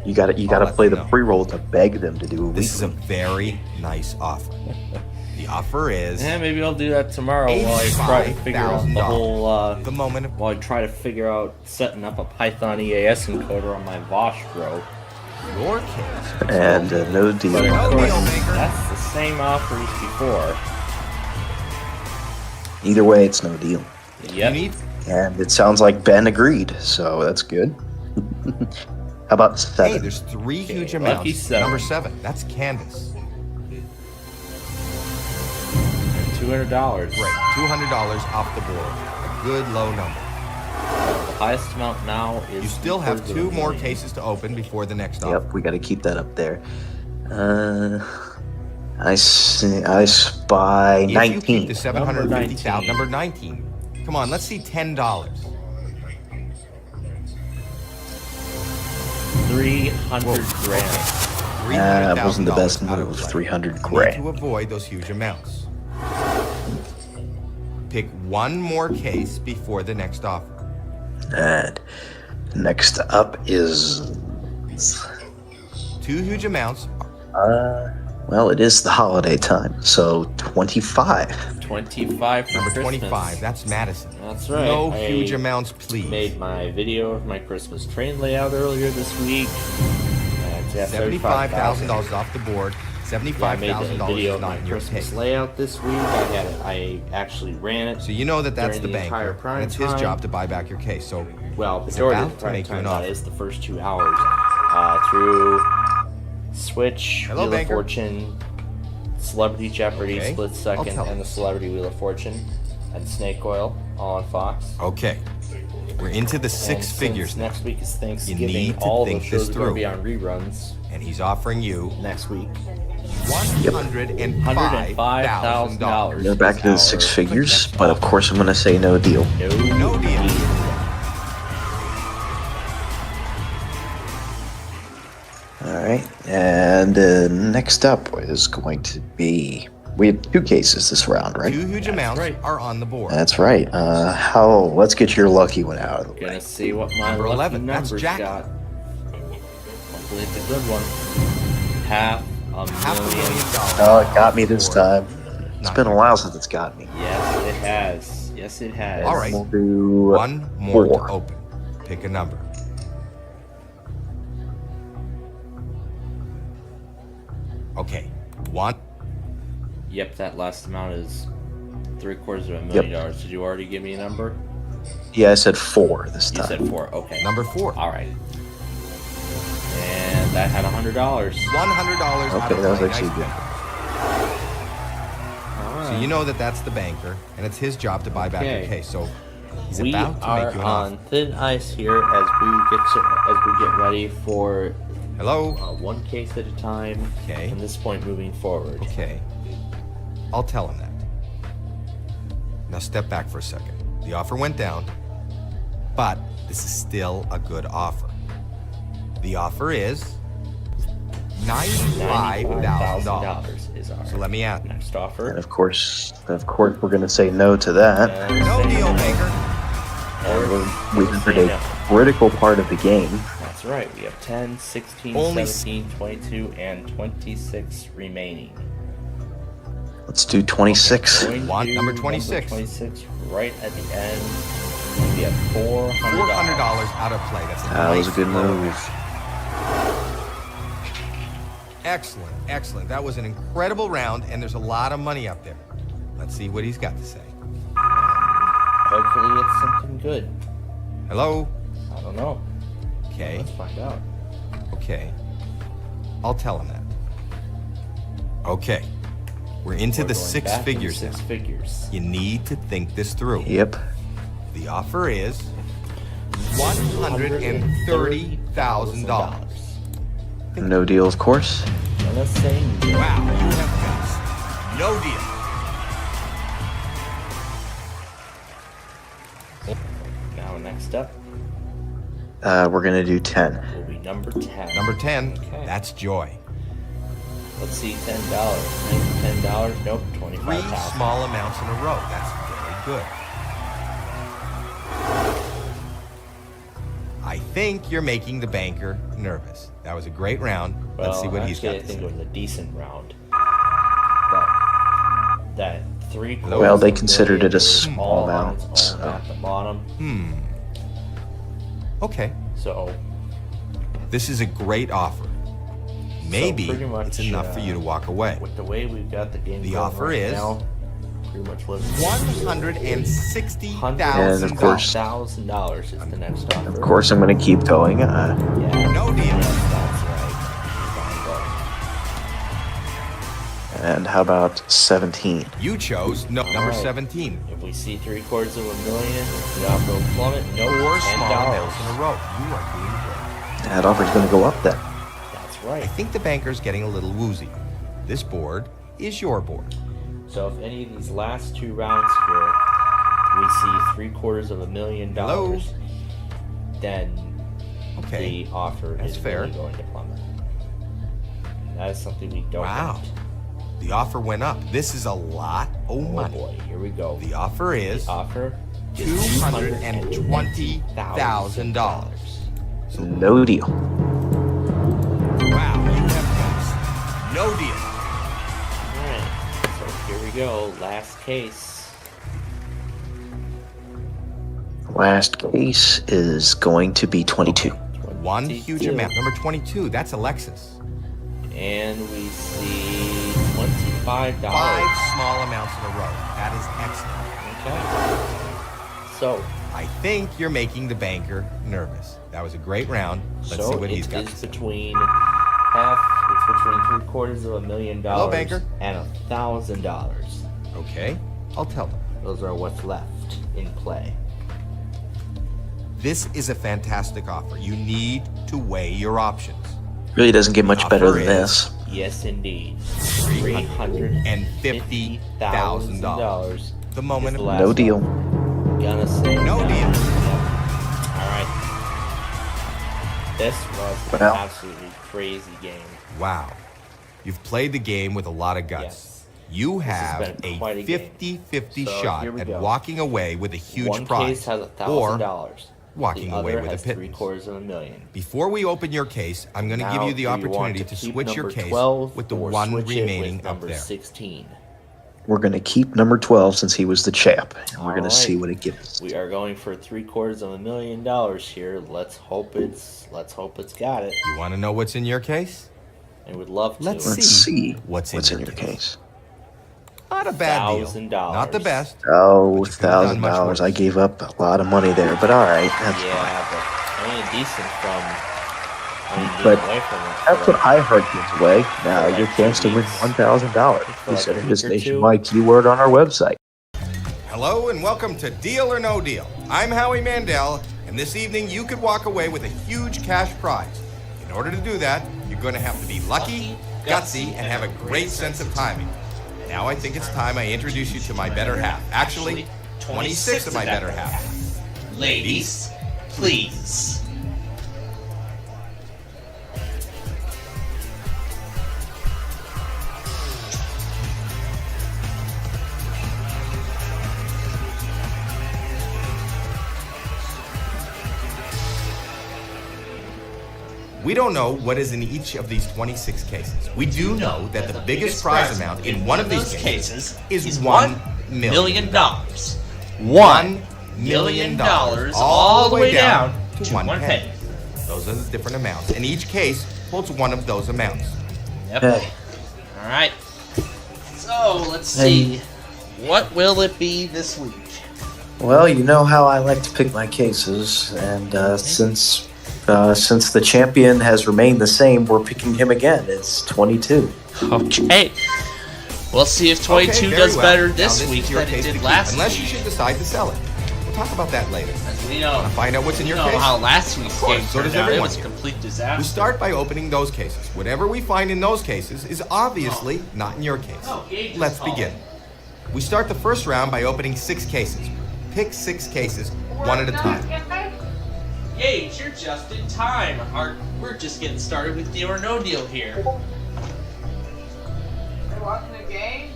You got to let play you the know. pre-roll to beg them to do a This is a weekly. very nice offer. The offer is Yeah, maybe I'll do that tomorrow while I try to figure out the whole. the moment. While I try to figure out setting up a Python EAS encoder on my Voshbro. Your case. And no deal. But of No course, deal maker. that's the same offer as before. Either way, it's no deal. Yep. You need And it sounds like Ben agreed, so that's good. How about 7? Hey, there's 3 huge lucky amounts. 7. Number 7. That's Canvas. $200. Great. $200 off the board. A good low number. The highest amount now is. You still have equal to 2 $1 more million. cases to open before the next offer. Yep, we got to keep that up there. I spy If you 19. keep the 750,000, Number number 19. Come on, let's see $10. 300 grand. That wasn't the best $300,000 out of move. play. 300 You need grand. to avoid those huge amounts. Pick 1 more case before the next offer. And next up is 2 huge amounts. well, it is the holiday time, so 25. 25 for Number Christmas. 25. That's Madison. That's right. No I huge amounts, please. Made my video of my Christmas train layout earlier this week. $75,000 off the board. I made $75,000 the video is of not my in your Christmas case. layout this week. I actually ran it. So you know that that's during the the entire banker, prime and it's his time. job to buy back your case. So Well, It's majority about of to the prime make you time, an that offer. is the first 2 hours. Through Switch, Hello, Wheel of banker. Fortune, Celebrity Jeopardy, Okay, Split I'll Second, tell and him. the Celebrity Wheel of Fortune, and Snake Oil, all on Fox. okay, we're into the And 6 since figures now, next week is Thanksgiving. need to All think those shows this are going to through. be on reruns and he's offering you next week. $105,000. We're back to the 6 Our figures, next but of course I'm going to say no deal. No deal. All right, and next up is going to be, we have 2 cases this round, right? 2 huge amounts right. are on the board. That's right. Let's get your lucky one out of the way. Gonna see what my Number lucky 11, that's numbers Jack. got. Hopefully it's a good one. $500,000. Oh, it got me this time. It's been a while since it's got me. Yes, it has. Yes, it has. All right. We'll do 1 more 4. to open. Pick a number. Okay, 1. Yep, that last amount is $750,000. Did you already give me a number? Yeah, I said 4 this You time. said 4. Okay. Number 4. All right. And that had $100. $100 out Okay, of that was play. actually Nice good. pick. All right. So you know that that's the banker, and it's his job to buy back your Okay. case. So he's We about to are make you an on offer. thin ice here as we get ready for Hello? 1 case at a time. Okay. From this point moving forward. Okay. I'll tell him that. Now step back for a second. The offer went down, but this is still a good offer. The offer is $95,000. $95,000 is our So let me add. next And offer. of course, we're going to say no to that. No deal, maker. We entered a critical part of the game. That's right. We have 10, 16, Only 17, 22, and 26 remaining. Let's do 26. Going Want to number 26. 26 right at the end. We have $400. $400 out of play. That's That was a nice good low. move. Excellent, excellent. That was an incredible round, and there's a lot of money up there. Let's see what he's got to say. Hopefully it's something good. Hello? I don't know. Okay, Let's find out. okay. I'll tell him that. Okay, we're into We're the going 6 back into figures 6 now. figures. You need to think this through. Yep. The offer is $130,000. No deal, of course. Gonna say no. Wow, you have guts. No deal. Now next up We're going to do 10. will be number 10. Number 10, Okay. that's Joy. Let's see, $10. Maybe $10. Nope, 3 $25,000. small amounts in a row. That's very good. I I think you're making the banker nervous. That was a great round. Let's see what he's got I to think say. it was a decent round. But that 3/4. Well, they considered it a small amount. All So. at the bottom. Okay. So This is a great offer. Maybe pretty much, it's enough for you to walk away. with the way we've got the game The going offer right is now, pretty much was $160,000. And of course- $100,000 is the next offer. Of course, I'm going to keep going. Yeah. No deal. Yes, that's right. And how about 17? You chose number Alright. 17. If we see $750,000, the offer will plummet. No, Four small $10. amounts in a row. You are doing great. That offer's going to go up then. That's I right. think the banker's getting a little woozy. This board is your board. So if any of these last two rounds here, we see $750,000, Hello? then Okay. the offer That's is fair. really going to plummet. That is something we don't Wow. want. The offer went up. This is a lot of Oh money. boy, here we go. The offer is The offer is $220,000. No deal. Wow, you have guts. No deal. Alright, so here we go. Last case. Last case is going to be 22. One huge 22. amount. Number 22, that's Alexis. And we see $25. 5 small amounts in a row. That is excellent. Okay. So, I think you're making the banker nervous. That was a great round. Let's see what he's got to it's say. between $750,000 Hello, banker. and $1,000. Okay, I'll tell them. Those are what's left in play. This is a fantastic offer. You need to weigh your options. Really doesn't get much better Offer than is- this. Yes, indeed. $350,000. The moment is of the last No one. deal. Gonna say No deal. All right. This was an Well. absolutely crazy game. Wow. You've played the game with a lot of guts. Yes. You has have been a quite a game. 50-50 So, shot here we at go. walking away with a huge One prize. case has or $1,000. walking the away other with a has pittance. $750,000. Before we open your case, I'm going to give Now, you the do want opportunity to keep switch your number case 12 with the or one switch it remaining with up number there. 16. We're going to keep number 12 since he was the champ. And we're going to Alright. see what it gives. We are going for $750,000 here. Let's hope it's got it. You want to know what's in your case? I would love to. Let's Let's see what's in your case. Not a bad deal. $1,000. Not the best. Oh, But you could've done much $1,000. worse. I gave up a lot of money there, but all right. That's fine. Yeah, but I mean, decent from. I mean, But getting away from it. That's what I heard gives away. Now, like your chance to 2 win weeks. $1,000. For We like said a it week is or two. nationwide keyword on our website. Hello and welcome to Deal or No Deal. I'm Howie Mandel, and this evening you could walk away with a huge cash prize. In order to do that, you're going to have to be lucky, gutsy, and have a great sense of timing. Now I think it's time I introduce you to my better half. Actually, 26 of my better half. Ladies, please. We don't know what is in each of these 26 cases. We do know that the biggest prize amount in one of these cases is $1 million. $1 million all the way down to 1 penny. Those are the different amounts, and each case holds one of those amounts. Yep. Hey. All right. So let's see. What will it be this week? Well, you know how I like to pick my cases, and since the champion has remained the same, we're picking him again. It's 22. Okay. We'll see if 22 Okay, very does well. better Now, this is week your than it case to did keep, last unless you week. should decide to sell it. We'll talk about that later. As we know, Find out what's in your you know case. how last week's Of course, game so turned does out. It everyone was a here. complete We disaster. start by opening those cases. Whatever we find in those cases is obviously not in your case. Oh, Gage is Let's calling. begin. We start the first round by opening 6 cases. Pick 6 cases, one at a time. Gage, you're just in time. We're just getting started with Deal or No Deal here. You're watching the game?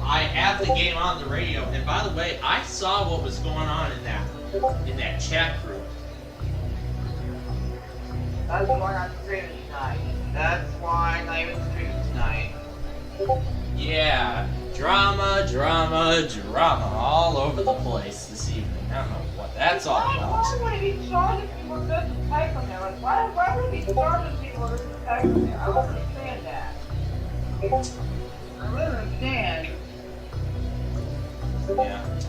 I have the game on the radio, and by the way, I saw what was going on in that chat group. That's why I'm streaming tonight. That's why I'm even streaming tonight. Yeah, drama, drama, drama all over the place this evening. I don't know what that's all about. Why would he be charging people just to type on there? Like, why would he be charging people just to type on there? I don't understand that. I don't understand. Yeah.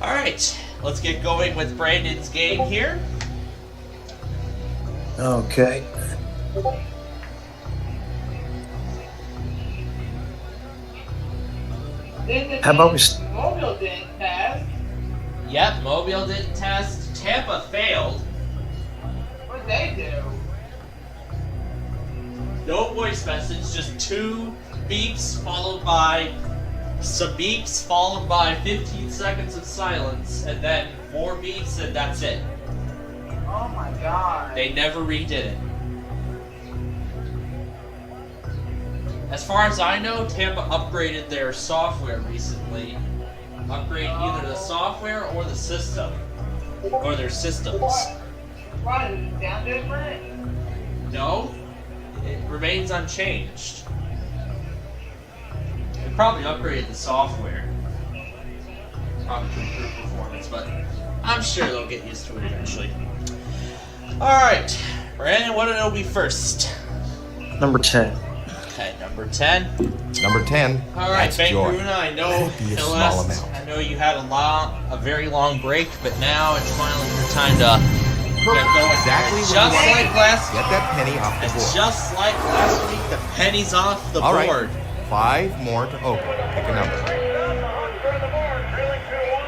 Alright, let's get going with Brandon's game here. Okay. How about we? Mobile didn't test. Yep, Mobile didn't test. Tampa failed. What'd they do? No voice message, just 2 beeps followed by some beeps followed by 15 seconds of silence, and then more beeps, and that's it. Oh my god. They never redid it. As far as I know, Tampa upgraded their software recently. Upgraded either the software or the system. Or their systems. Why, does it sound different? No, it remains unchanged. They probably upgraded the software. Probably to improve performance, but I'm sure they'll get used to it eventually. Alright, Brandon, what did it be first? Number 10. Okay, number 10. Number 10. Alright, That's joy. Bankaruna, I know Be a the small last, amount. I know you had a very long break, but now it's finally your time to get going. Exactly what Just you want. like last Get that penny off the board. Just like last week, the penny's off the All right. board. 5 more to open. Pick a number.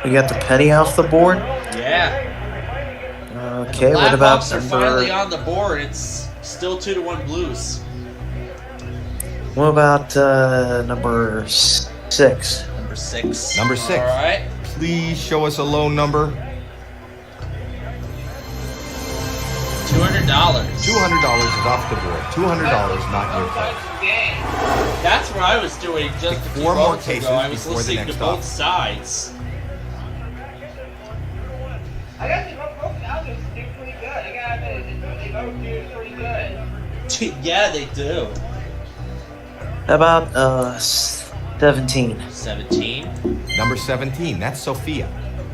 We got the penny off the board. Yeah. Okay, what about Blackhawks are finally number? on the board. It's still 2-1 Blues. What about number 6? Number 6. Number 6. All right. Please show us a low number. $200. $200 is off the board. $200 not in your case. That's what I was doing just Pick a few 4 more moments cases ago. I was before the listening to next both offer. sides. I guess they both sound pretty good. I gotta admit, they both do pretty good. Yeah, they do. How about 17? 17. Number 17. That's Sophia.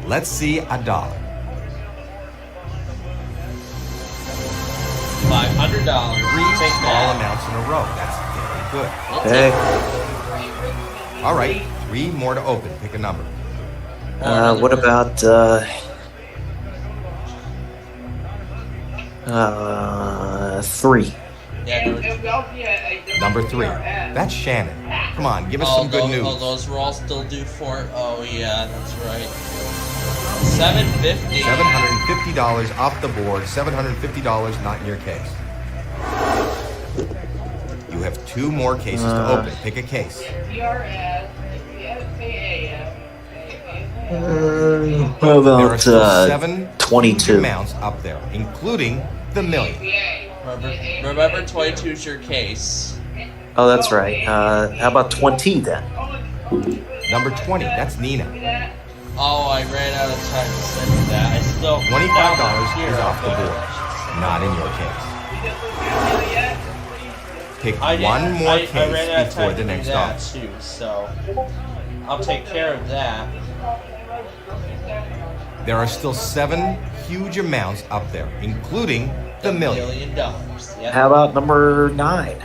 Let's see $1. $500. Three small amounts in a row. That's very good. Hey, All right. 3 more to open. Pick a number. what about 3? Yeah, there was- Number 3. That's Shannon. Come on, give us some good news. Oh, those were all still due for. Oh yeah, that's right. $750. $750 off the board. $750 not in your case. You have 2 more cases to open. Pick a case. How There are about still 7 22? amounts up there, including the million. Remember 22 is your case. Oh, that's right. How about 20 then? Number 20. That's Nina. Oh, I ran out of time to send that. I still $25 here, is off the but- board. Not in your case. Pick I did- 1 more I case ran out of before time the to next do that offer. too, so I'll take care of that. There are still 7 huge amounts up there, including the million. $1 million. Yep. How about number 9?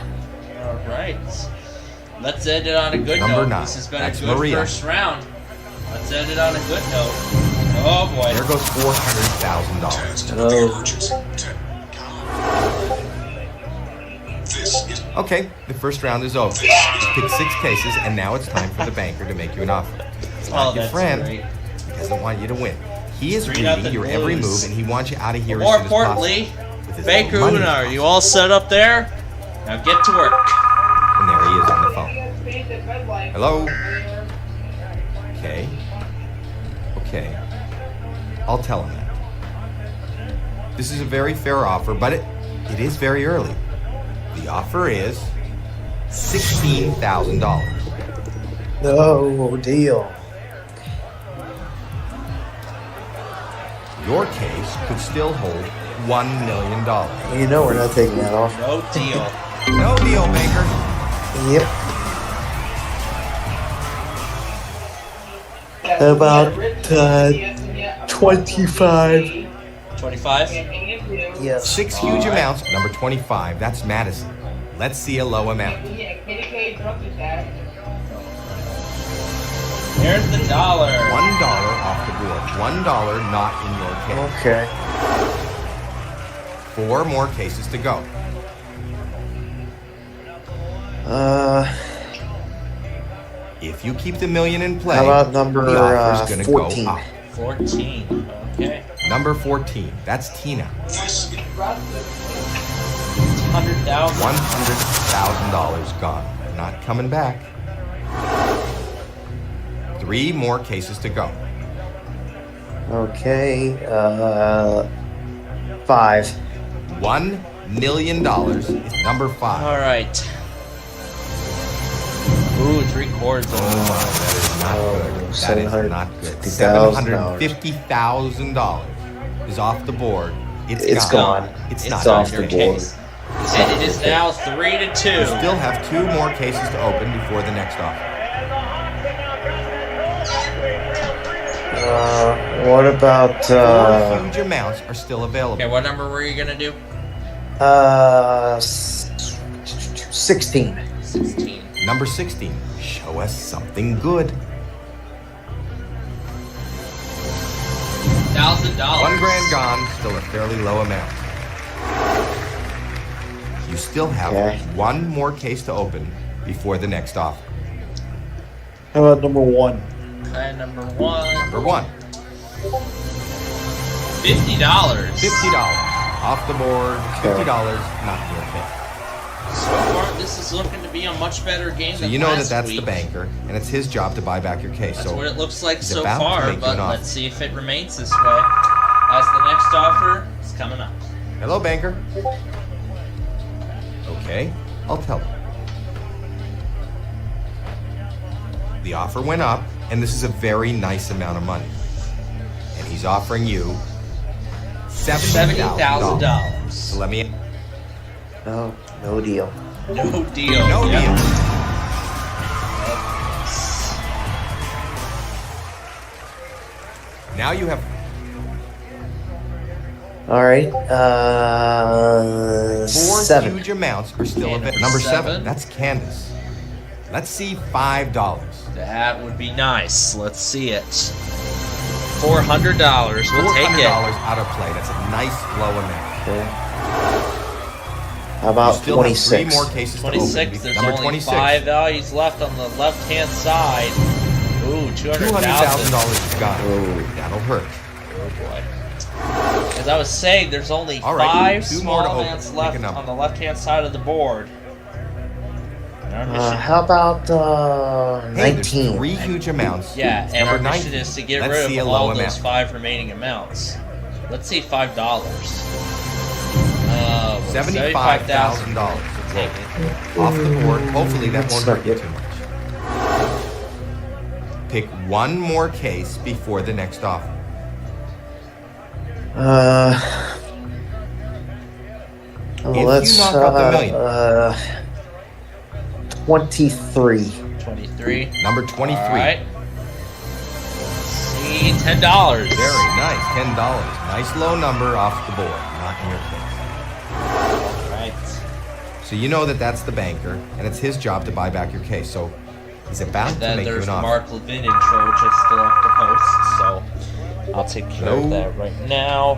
All right. Let's end it on a good Number note. 9. This has been That's a good Maria. first round. Let's end it on a good note. Oh boy. There goes $400,000. Oh, Okay, the first round is over. Pick 6 cases, and now it's time for the banker to make you an offer. It's not your that's friend. great. He doesn't want you to win. He is 3-0 reading your every Blues. move, and he wants you out of here More as soon as possible. importantly, With as Baker little money Una, as are you possible. all set up there? Now get to work. And there he is on the phone. Hello? Okay. Okay. I'll tell him that. This is a very fair offer, but it is very early. The offer is $16,000. no deal. Your case could still hold $1 million. You know we're not taking that off. No deal. No deal, Baker. Yep. How about 25? 25? Yes. 6 huge amounts. Number 25, that's Madison. Let's see a low amount. Here's the dollar. $1 off the board. $1 not in your case. Okay. 4 more cases to go. If you keep the million in play, How about number the offer's gonna 14? go up. 14. Okay. Number 14, that's Tina. $100,000. $100,000 gone. Not coming back. 3 more cases to go. Okay. 5. $1 million is number 5. All right. Ooh, 3/4. Oh my, that is not good. That is not good. $750,000 is off the board. It's gone. It's It's not off on your the board. case. And it is now 3-2. You still have 2 more cases to open before the next offer. What about 4 huge amounts are still available. Okay, what number were you gonna do? 16? 16. Number 16, show us something good. $1,000. $1,000 gone, still a fairly low amount. You still have Okay. 1 more case to open before the next offer. How about number 1? Okay, number 1. Number 1, $50. $50 off the board. Okay. $50 not in your case. So far, this is looking to be a much better game So than you know last that's week. the banker, and it's his job to buy back your case. That's So what it looks like he's so about to far, make you but an offer. let's see if it remains this way. As the next offer is coming up. Hello, banker. Okay, I'll tell him. The offer went up, and this is a very nice amount of money. And he's offering you $70,000. So let me. No, no deal. No deal. No Yep. deal. Now you have All right. 4 7. huge amounts are still Okay, available. number Number 7, seven. that's Candace. Let's see $5. That would be nice. Let's see it. $400. We'll take $400 it. out of play. That's a nice low amount. Okay. How You about still have 26? 3 more cases to 26. open. There's Number only 26. 5 values left on the left-hand side. Ooh, $200,000. $200,000 is gone. Oh. That'll hurt. Oh boy. As I was saying, there's only All right, 5 2 more to small open. amounts Pick a left number. on the left-hand side of the board. And our mission, How about Hey, there's 19? 3 huge amounts. yeah, It's and our number mission 19. is to get Let's rid see of a all low those amount. 5 remaining amounts. Let's see $5. $75,000. Take it. Off the board. Hopefully that won't That's hurt you not too much. Pick 1 more case before the next offer. Let's you knock out the million. 23. 23. Number 23. All right. See, $10. Very nice. $10. Nice low number off the board. Not in your case. All right. So you know that that's the banker, and it's his job to buy back your case. So he's about to Then make you there's an the offer. Mark Levin intro, which I still have to post, so I'll take care of that right now.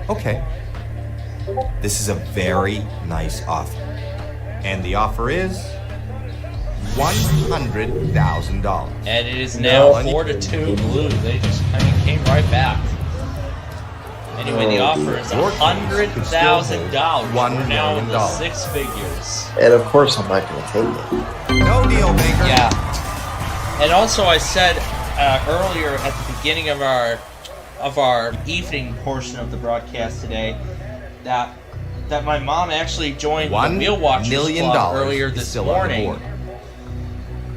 Okay. This is a very nice offer. And the offer is $100,000. And it is now No. 4-2 Blue. They just kind of came right back. Anyway, the offer is Your case could still hold $100,000. $1 We're now in million. the 6 figures. And of course, I'm not going to take it. No deal, banker. Yeah. And also, I said earlier at the beginning of our evening portion of the broadcast today that my mom actually joined the $1 Wheel Watchers million Club earlier is this still on the morning. board.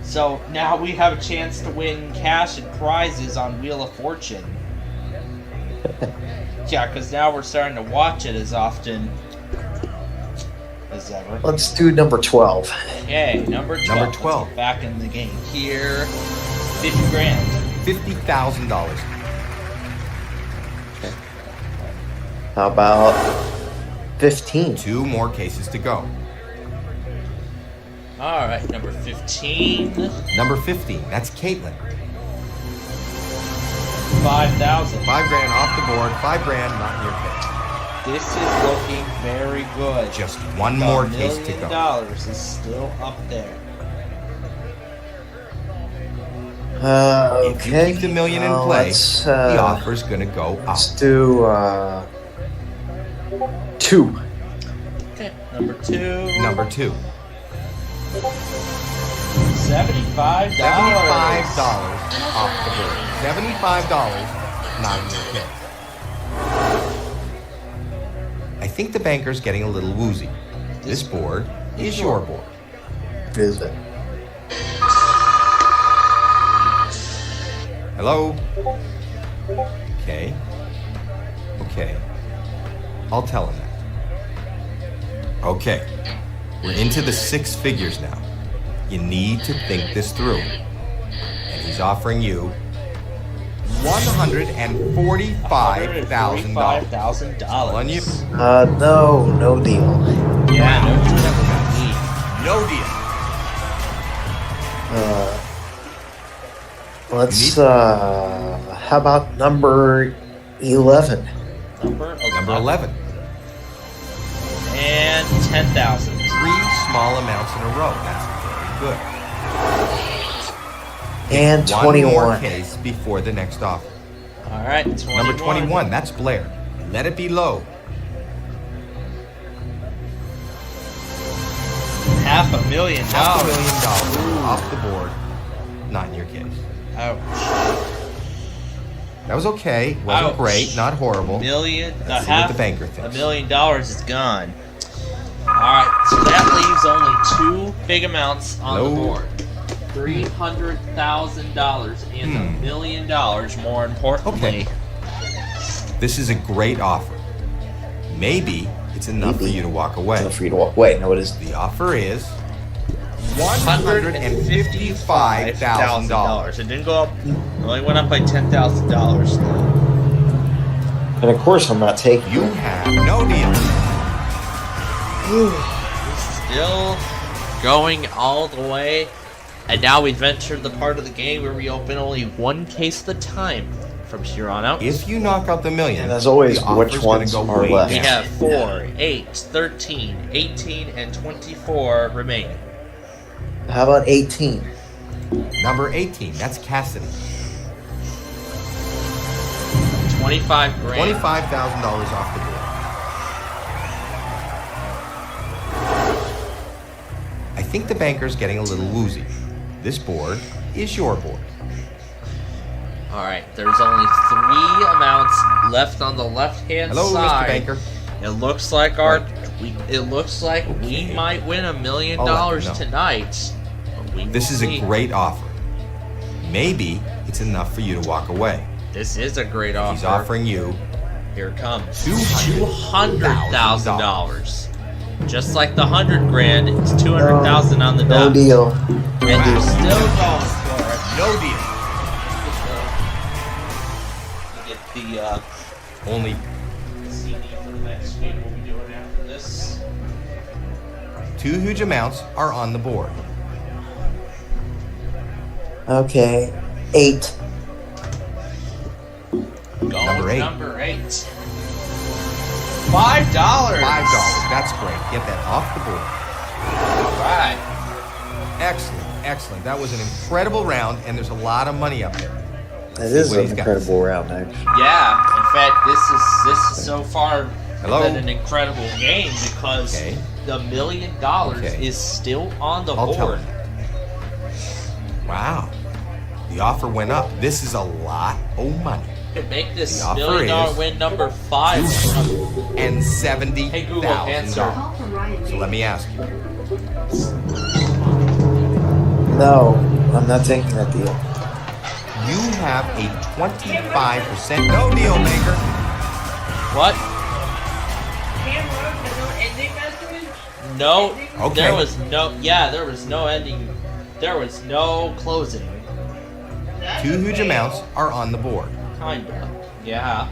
So now we have a chance to win cash and prizes on Wheel of Fortune. Yeah, because now we're starting to watch it as often as ever. Let's do number 12. Okay, number 12. Number Let's 12. get back in the game here. 50 grand. $50,000. How about 15? 2 more cases to go. All right, number 15. Number 15, that's Caitlin. 5,000. $5 grand off the board, $5 grand, not in your case. This is looking very good. Just one more $1 case to million go. is still up there. If you Okay. keep the million in play, Let's, the offer's gonna go up. let's do 2. Okay, number 2. Number 2, $75. $75 off the board. $75, not in your case. I think the banker's getting a little woozy. This board is your board. Is it? Hello? Okay. Okay. I'll tell him that. Okay. We're into the 6 figures now. You need to think this through. And he's offering you $145,000. $145,000. On you. No deal. Yeah, No deal. Let's, how about number 11? Number 11. Number 11. And 10,000. 3 small amounts in a row. That's very good. And One 21. more case before the next offer. All right, 21. Number 21, that's Blair. Let it be low. $500,000. $500,000 off the board. Not in your case. Ouch. That was okay. Wasn't Ouch. great. Not horrible. Million. Let's see what the banker thinks. $1 million is gone. All right, so that leaves only 2 big amounts on the board. $300,000 and $1 million. More importantly, This is a great offer. Maybe it's enough for you to walk away. Enough for you to walk away. No, it is. The offer is $155,000. It didn't go up. It only went up by $10,000. And of course, I'm not taking You it. have no deal. Still going all the way. And now we've entered the part of the game where we open only 1 case at a time from here on out. If you knock out the million, And as always, the offer's which gonna ones go are way left? We down. have 4, 8, 13, 18, and 24 remaining. How about 18? Number 18, that's Cassidy. 25 grand. $25,000 off the board. I think the banker's getting a little woozy. This board is your board. All right, there's only 3 amounts left on the left-hand Hello, side. Mr. Banker. It looks like we might win $1 million I'll let you know. tonight. But we This will is a see. great offer. Maybe it's enough for you to walk away. This is a great offer. He's offering you Here it comes. $200,000. Just like the 100 grand, it's 200,000 on the No dot. deal. And you're still going for it. no deal. You get the Only CD for the next week. We'll be doing after this. 2 huge amounts are on the board. Okay. 8. Going Number 8. Number 8. $5. $5. That's great. Get that off the board. All right. Excellent. Excellent. That was an incredible round, and there's a lot of money up there. That is what an he's got. incredible round, actually. Yeah. In fact, this is so far Hello? been an incredible game because Okay. the $1 million Okay. is still on the I'll tell board. him. Wow. The offer went up. This is a lot of money. Could make this The offer $1 million is win number 5. And Hey, Google, answer. $70,000. So let me ask you. No, I'm not taking that deal. You have a 25% no deal maker. What? Camera, no ending message? No. Okay. There was no. Yeah, there was no ending. There was no closing. Two huge amounts are on the board. Kinda. Yeah.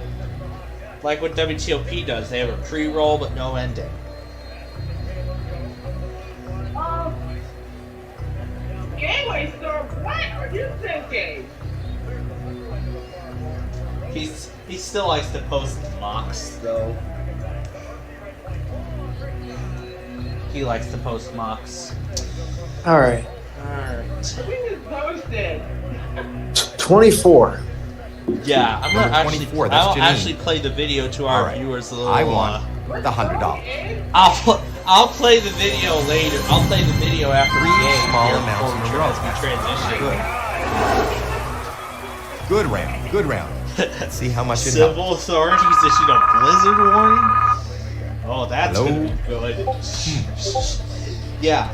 Like what WTOP does, they have a pre-roll but no ending. Gateway store, what are you thinking? He still likes to post mocks though. He likes to post mocks. All right. Alright. We just posted. 24. Yeah, I'm gonna Number actually. 24, that's I'll Janine. actually play the video to our Alright. viewers a little. I want the $100. I'll play the video later. I'll play the video after the 3 game. small here amounts before in a we row. transition. Good round. Good round. Let's see how much it helps. Civil authorities issued a blizzard warning. Oh, that's Hello? gonna be good. Yeah,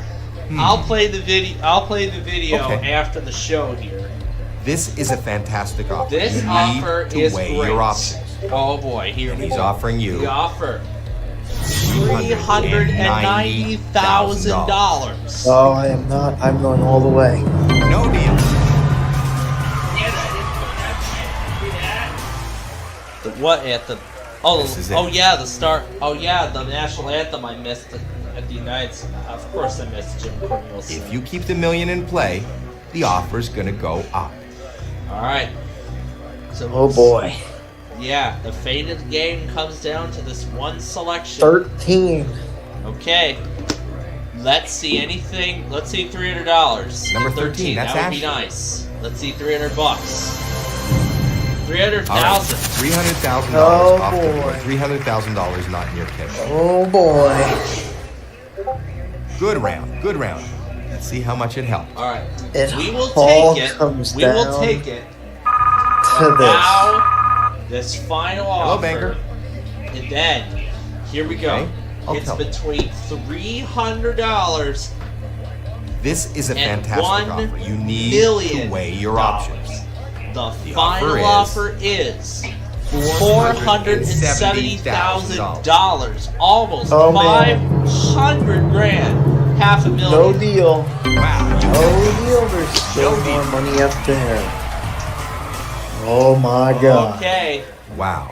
I'll play the video. Okay. After the show here. This is a fantastic offer. This you offer need to is weigh great. your options. Oh boy, here And we he's go. offering you The offer. $390,000. Oh, I am not. I'm going all the way. No deal. What at the? Oh, This is it. oh yeah, the start. Oh yeah, the national anthem I missed at the United States. Of course, I missed Jim Cornelison. If you keep the million in play, the offer's gonna go up. All right. So. Oh boy. Yeah, the fate of the game comes down to this one selection. 13. Okay. Let's see anything. Let's see $300. Number 13, that's That would be Ashley. nice. Let's see $300. 300,000. All right, $300,000 Oh, off the board. boy. $300,000 not in your case. Oh boy. Good round. Good round. Let's see how much it helped. All right. It We will all take it. comes We will down take it. to this. Now, this final Hello, offer. banker. And then, here we go. Okay, I'll It's tell. between $300 This is a and fantastic $1 offer. You need million to weigh your options. The The final offer offer is $470,000, almost Oh, man. 500 grand, half a No million. deal. Wow. No deal. There's still No deal. more money up there. Oh my god. Okay, Wow.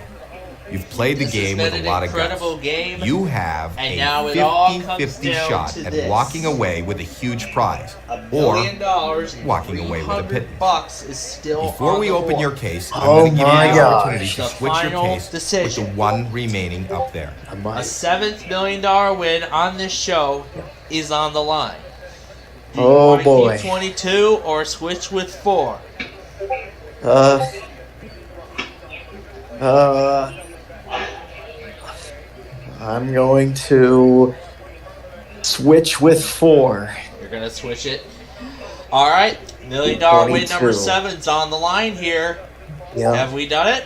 You've played the this game has with been a lot an of incredible guts. game. You have And a now it all comes 50-50 down shot to at this. walking away with a huge prize. $1 Or million and walking away with a pittance. $300 is still before on we the open board. your case, I'm Oh going to give you my the gosh. opportunity to The switch your final case decision. with the one remaining up there. I A might. $7 million win on this show is on the line. Do you Oh, wanna boy. keep 22 or switch with 4? I'm going to switch with 4. You're gonna switch it. All right, $1 million win number 22. 7's on the line here. Yeah. Have we done it?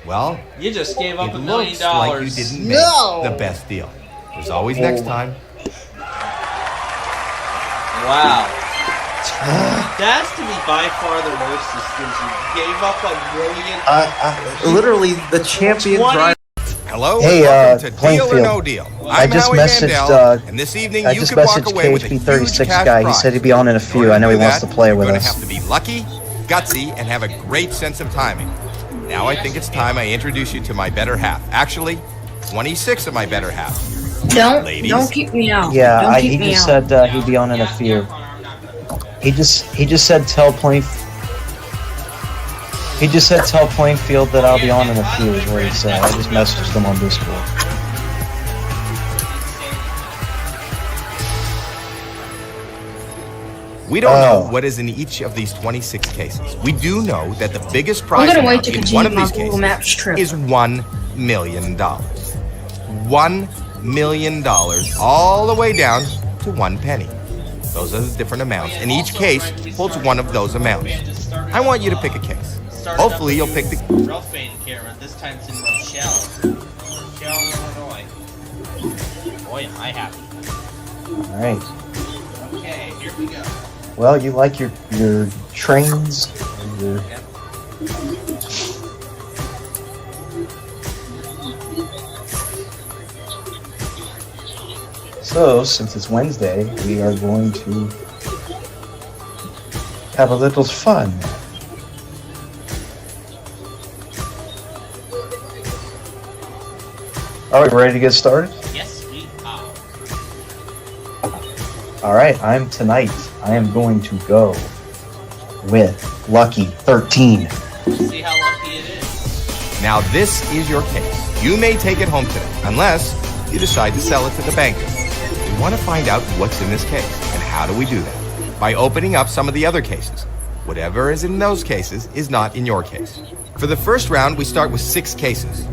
Well, You just gave up it $1 million. looks like you didn't make No. the best deal. There's always next time. Wow. That's to be by far the worst decision. Gave up $1 million. Literally, the champion 20 driver. Hello, Hey, and welcome to Deal or Plainfield. No Deal. I I'm just Howie messaged, Mandel, and this evening I you just could walk messaged away with a huge KHP36 cash guy. He prize. said he'd be on in a few. order I know he do wants that, to play you're with gonna us. have to be lucky, gutsy, and have a great sense of timing. Now I think it's time I introduce you to my better half. Actually, 26 of my better half. Ladies. Don't keep me out. Yeah, don't keep he me just out. said he'd be on in a few. He just said tell Plainfield. He just said tell Plainfield that I'll be on in a few. Is what he said. I just messaged him on Discord. We don't know what is in each of these 26 cases. We do know that the biggest prize gonna wait amount to in one continue of my these Google Maps cases trip. is $1 million. $1 million, all the way down to 1 penny. Those are the different amounts, and each case holds one of those amounts. I want you to pick a case. Hopefully you'll pick the... Ralph Bain camera. This time it's in Rochelle, Illinois. Boy, am I happy. All right. Okay, here we go. Well, you like your trains? Your... So, since it's Wednesday, we are going to have a little fun. Are we ready to get started? Yes, we are. Alright, I am going to go with Lucky 13. See how lucky it is. Now this is your case. You may take it home today, unless you decide to sell it to the banker. We want to find out what's in this case, and how do we do that? By opening up some of the other cases. Whatever is in those cases is not in your case. For the first round, we start with 6 cases.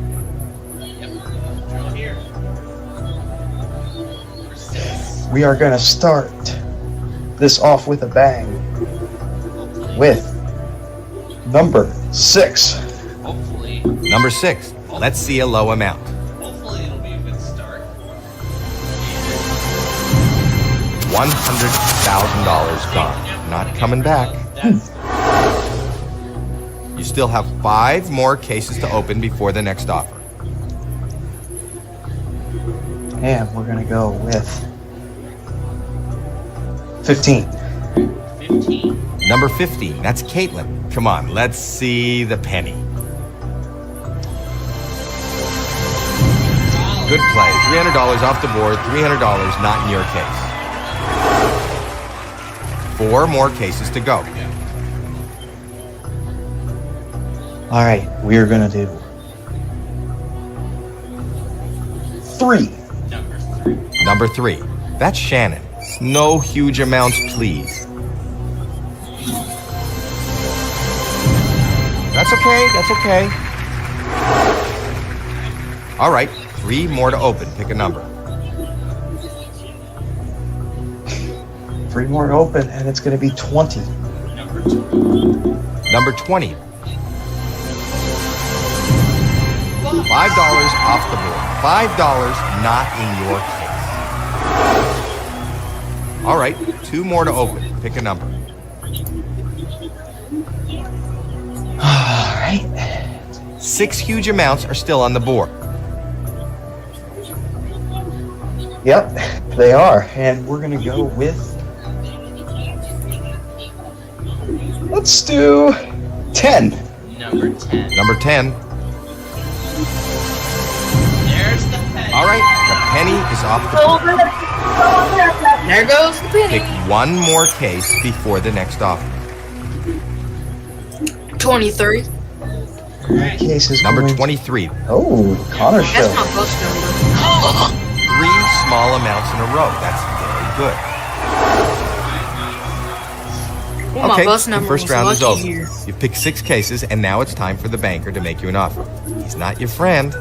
Drill here. Number 6. We are going to start this off with a bang with number 6. Hopefully. Number 6. Let's see a low amount. Hopefully it'll be a good start. $100,000 gone. Not coming back. You still have 5 more cases to open before the next offer. And we're going to go with 15. 15. Number 15. That's Caitlin. Come on, let's see the penny. Good play. $300 off the board. $300 not in your case. 4 more cases to go. Alright, we are going to do 3. Number 3. That's Shannon. No huge amounts, please. That's okay. That's okay. All right. 3 more to open. Pick a number. 3 more to open, and it's going to be 20. Number 20. $5 off the board. $5 not in your case. All right. 2 more to open. Pick a number. All right. 6 huge amounts are still on the board. Yep, they are. And we're going to go with... Let's do 10. Number 10. Number 10. There's the penny. All right. The penny is off the board. There goes the penny. Pick 1 more case before the next offer. 23. That case is Number going 23. Oh, Connor That's show. my bus number. 3 small amounts in a row. That's very good. Well, my Okay, bus the number first was round is lucky over. here. You've picked 6 cases, and now it's time for the banker to make you an offer. He's not your friend.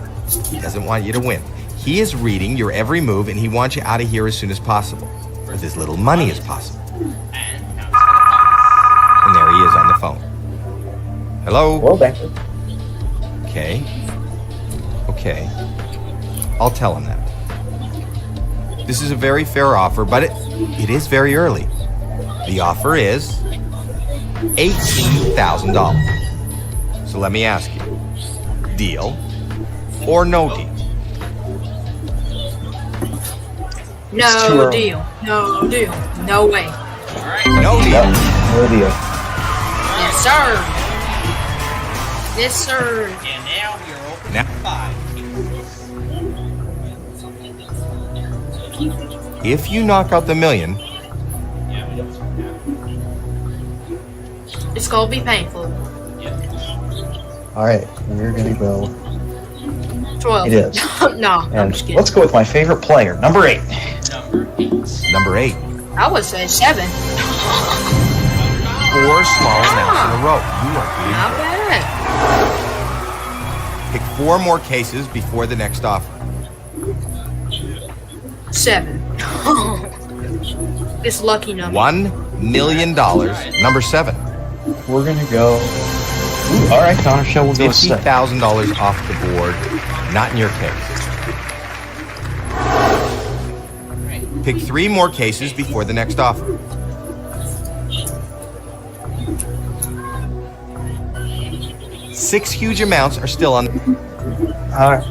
He doesn't want you to win. He is reading your every move, and he wants you out of here as soon as possible, with as little money as possible. And there he is on the phone. Hello? Well, banker. Okay. Okay. I'll tell him that. This is a very fair offer, but it is very early. The offer is $18,000. So let me ask you, deal or no deal? It's too No early. deal. No deal. No way. No deal. Yep, no deal. Yes, sir. Yes, sir. And now you're open Now- for 5. If you knock out the million, Yeah, we don't. It's gonna be painful. All right, we're going to go. 12. It is. No, I'm And just kidding. let's go with my favorite player, number 8. Number 8. number 8. I would say 7. 4 small amounts in a row. You are Not doing bad. good. Pick 4 more cases before the next offer. 7. It's lucky number. $1 million. Number 7. We're going to go. Ooh, all right, Connor show. We'll go with 7. $50,000 off the board. Not in your case. Pick 3 more cases before the next offer. 6 huge amounts are still on. All right.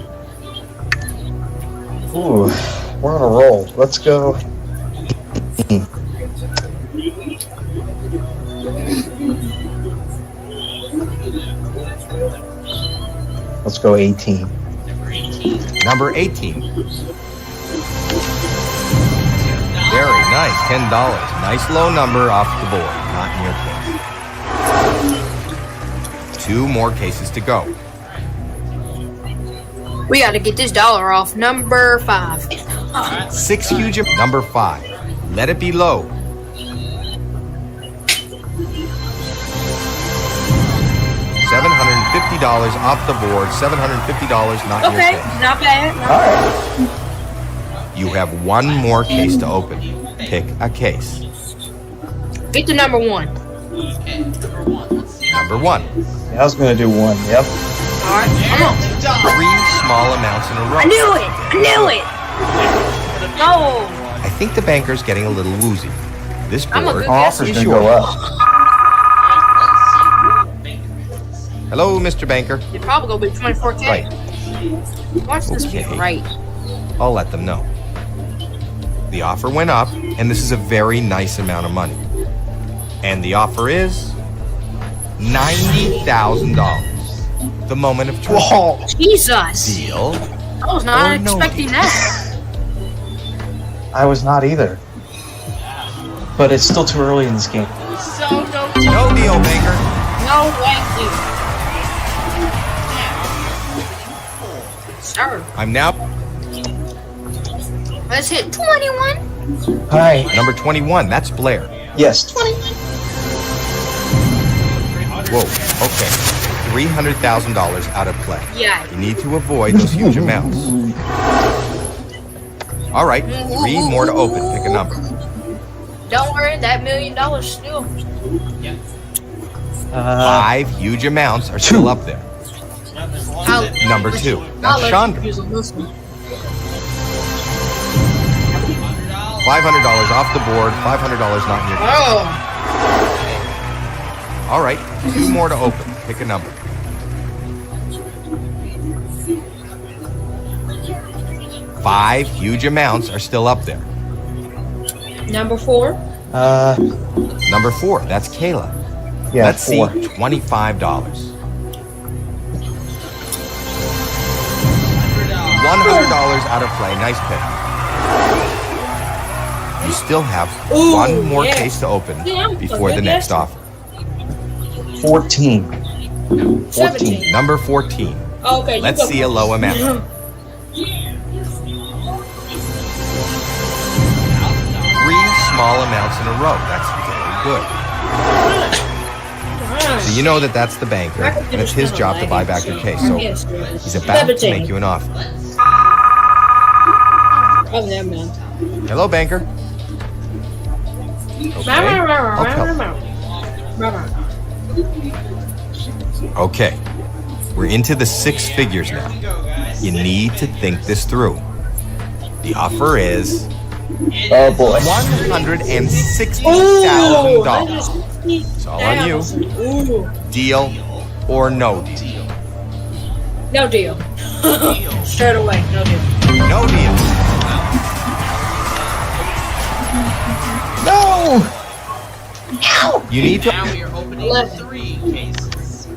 Ooh. We're on a roll. Let's go. Let's go 18. Number 18. Very nice, $10. Nice low number off the board, not in your case. 2 more cases to go. We gotta get this dollar off. Number 5. 6 huge. Number 5. Let it be low. $750 off the board. $750 not in your Okay, case. not bad. All right. You have 1 more case to open. Pick a case. Get to number 1. Number 1. Yeah, I was gonna do 1. Yep. Alright, come on. 3 small amounts in a row. I knew it! I knew it! No! I think the banker's getting a little woozy. This I'm a board good Offer's is gonna yours. go up. Hello, Mr. Banker. It's probably gonna be 24K. Right. Watch this Okay. be right. I'll let them know. The offer went up, and this is a very nice amount of money. And the offer is $90,000. The moment of truth. Whoa! Jesus! Deal. I was not or no expecting deal? that. I was not either. But it's still too early in this game. No deal, Banker. No way, Sir, I'm now let's hit 21. Hi. number 21. That's Blair. Yes. 21. Whoa. Okay. $300,000 out of play. Yeah. You need to avoid those huge amounts. All right. 3 more to open. Pick a number. Don't worry, that $1 million still. 5 huge amounts are still up there. Number 2. That's Chandra. $500 off the board. $500 not in your case. Oh, All right. 2 more to open. Pick a number. 5 huge amounts are still up there. number 4. Number 4. That's Kayla. Yeah, Let's 4. see. $25. $100 out of play. Nice pick. You still have Ooh, 1 more yeah. case to open Yeah, I'm before the fucking next guessing. offer. 14. 17. Number 14. Oh, okay, Let's see a low amount. 3 small amounts in a row. That's very good. So you know that that's the banker, and it's his job to buy back your case. So he's about to make you an offer. Oh, never mind. Hello, banker. Okay. Okay. We're into the 6 figures now. You need to think this through. The offer is Oh boy. $160,000. It's all on you. Ooh, Deal or no deal? no deal. Straight away, no deal. No deal. No! You need to. Now we are opening 11. 3 cases.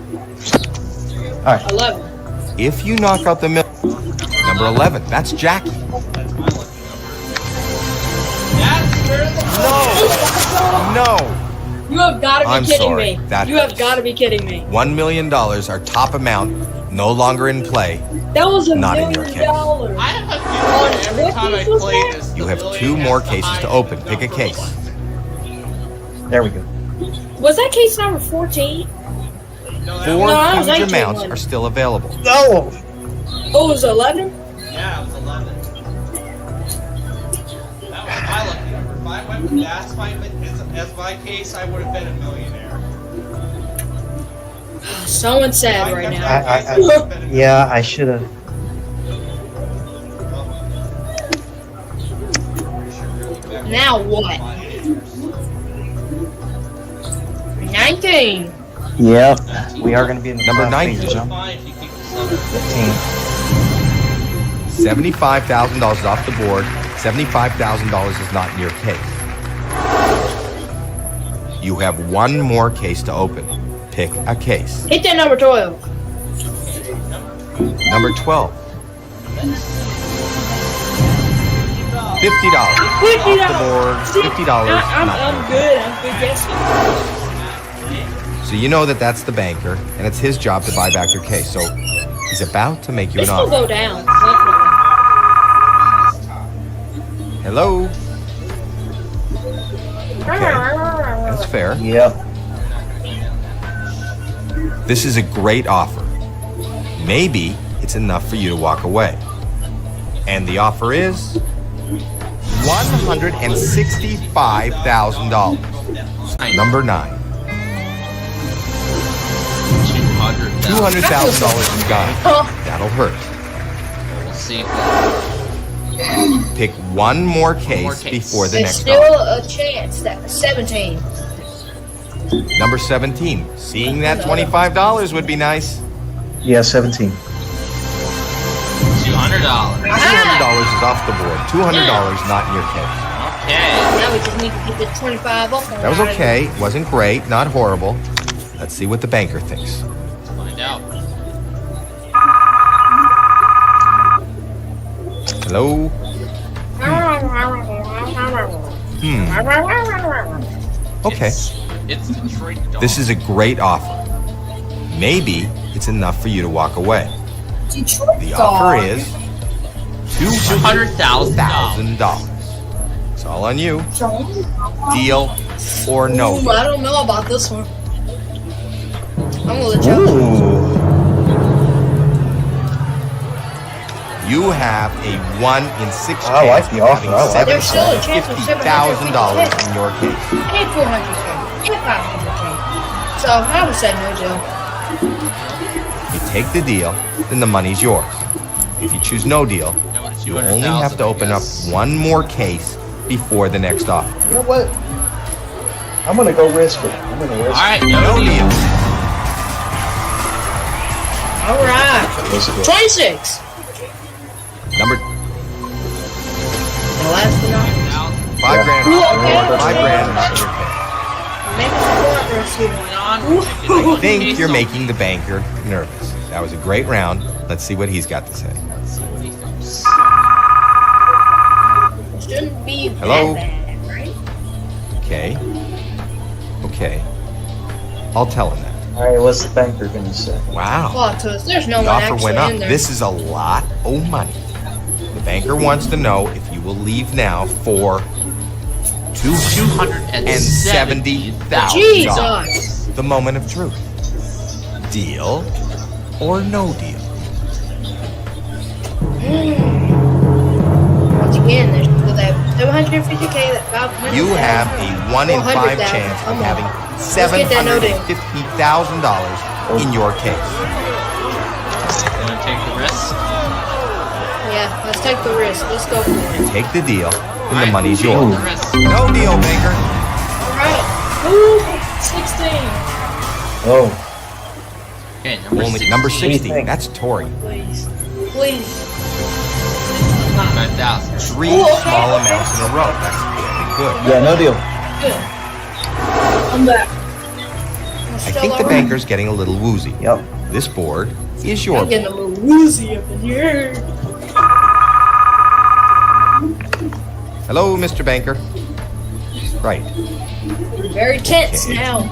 11. If you knock out the middle, number 11. That's Jackie. That's my lucky number. That's where the No. You have got to be I'm kidding sorry, me. that You have hurts. got to be kidding me. $1 million, our top amount, no longer in play. That was $1 Not in your million. case. I have a feeling every time I play this, You have 2 more cases to open. Pick a case. There we go. Was that case number 14? 4 that was huge 18 amounts one. are still available. No! Oh, it was 11? Yeah, it was 11. That was my lucky number. If I went with that as my case, I would have been a millionaire. Someone's sad right now. Yeah, I should have. Now what? 19. Yep. We are going to be in the Number top 19. figures, huh? Fine if you keep the 7. 15. $75,000 off the board. $75,000 is not in your case. You have one more case to open. Pick a case. Hit that number 12. Number 12. $50. $50. Off the board. $50. I'm good. I'm good guessing. So you know that that's the banker, and it's his job to buy back your case. So he's about to make you This an will offer. go down. Definitely. Hello? Okay. That's fair. Yep. This is a great offer. Maybe it's enough for you to walk away. And the offer is $165,000. Number 9. $200,000 is gone. That'll hurt. We'll see. Pick one more case before the There's next still offer. a chance that 17. Number 17. Seeing that $25 would be nice. Yeah, 17. $200. $200 is off the board. $200 not in your case. Okay. Now we just need to get the 25 off. That was okay. It wasn't great. Not horrible. Let's see what the banker thinks. Let's find out. Hello? Okay. It's Detroit dog. This is a great offer. Maybe it's enough for you to walk away. The offer is $200,000. It's all on you. Deal or no deal. I don't know about this one. I'm gonna let you. Ooh. You have a 1 in 6 chance I like the of offer. I like having There's still a chance of $750,000 in your case. And 400K. And 500K. So I would say no deal. You take the deal, then the money's yours. If you choose no deal, you only have to open up one more case before the next offer. You know what? I'm gonna go risk it. I'm gonna risk Alright, No no deal. deal. All right. it. Risk it. 26. Number The last one off. $5 grand. Ooh, okay. $5 grand not in your case. Make us progress here. I think you're making the banker nervous. That was a great round. Let's see what he's got to say. Shouldn't be Hello? that bad, right? Okay. Okay. I'll tell him that. Alright, what's the banker gonna say? Wow. Plot twist. There's no The one offer actually went up. in there. This is a lot of money. The banker wants to know if you will leave now for $270,000. Jesus. The moment of truth. Deal or no deal? Once again, there's still that 750K, that 500K. You have a 1 in 5 400,000. chance of Come on. having Let's get that no deal. $750,000 in your case. Gonna take the risk. Yeah, let's take the risk. Let's go for it. Take the deal, and the Alright, money's take yours. the risk. No deal, banker. Alright. Ooh, 16. Oh, Okay, number Only 16. number What do you 16. think? That's Tori. Please. Please. 5,000. 3 Ooh, okay, small okay. amounts in a row. That's very good. yeah, no deal. Good. I'm back. I think the banker's getting a little woozy. Yep. This board is your I'm getting board. a little woozy up in here. Hello, Mr. Banker. Right. Very tense Okay. now.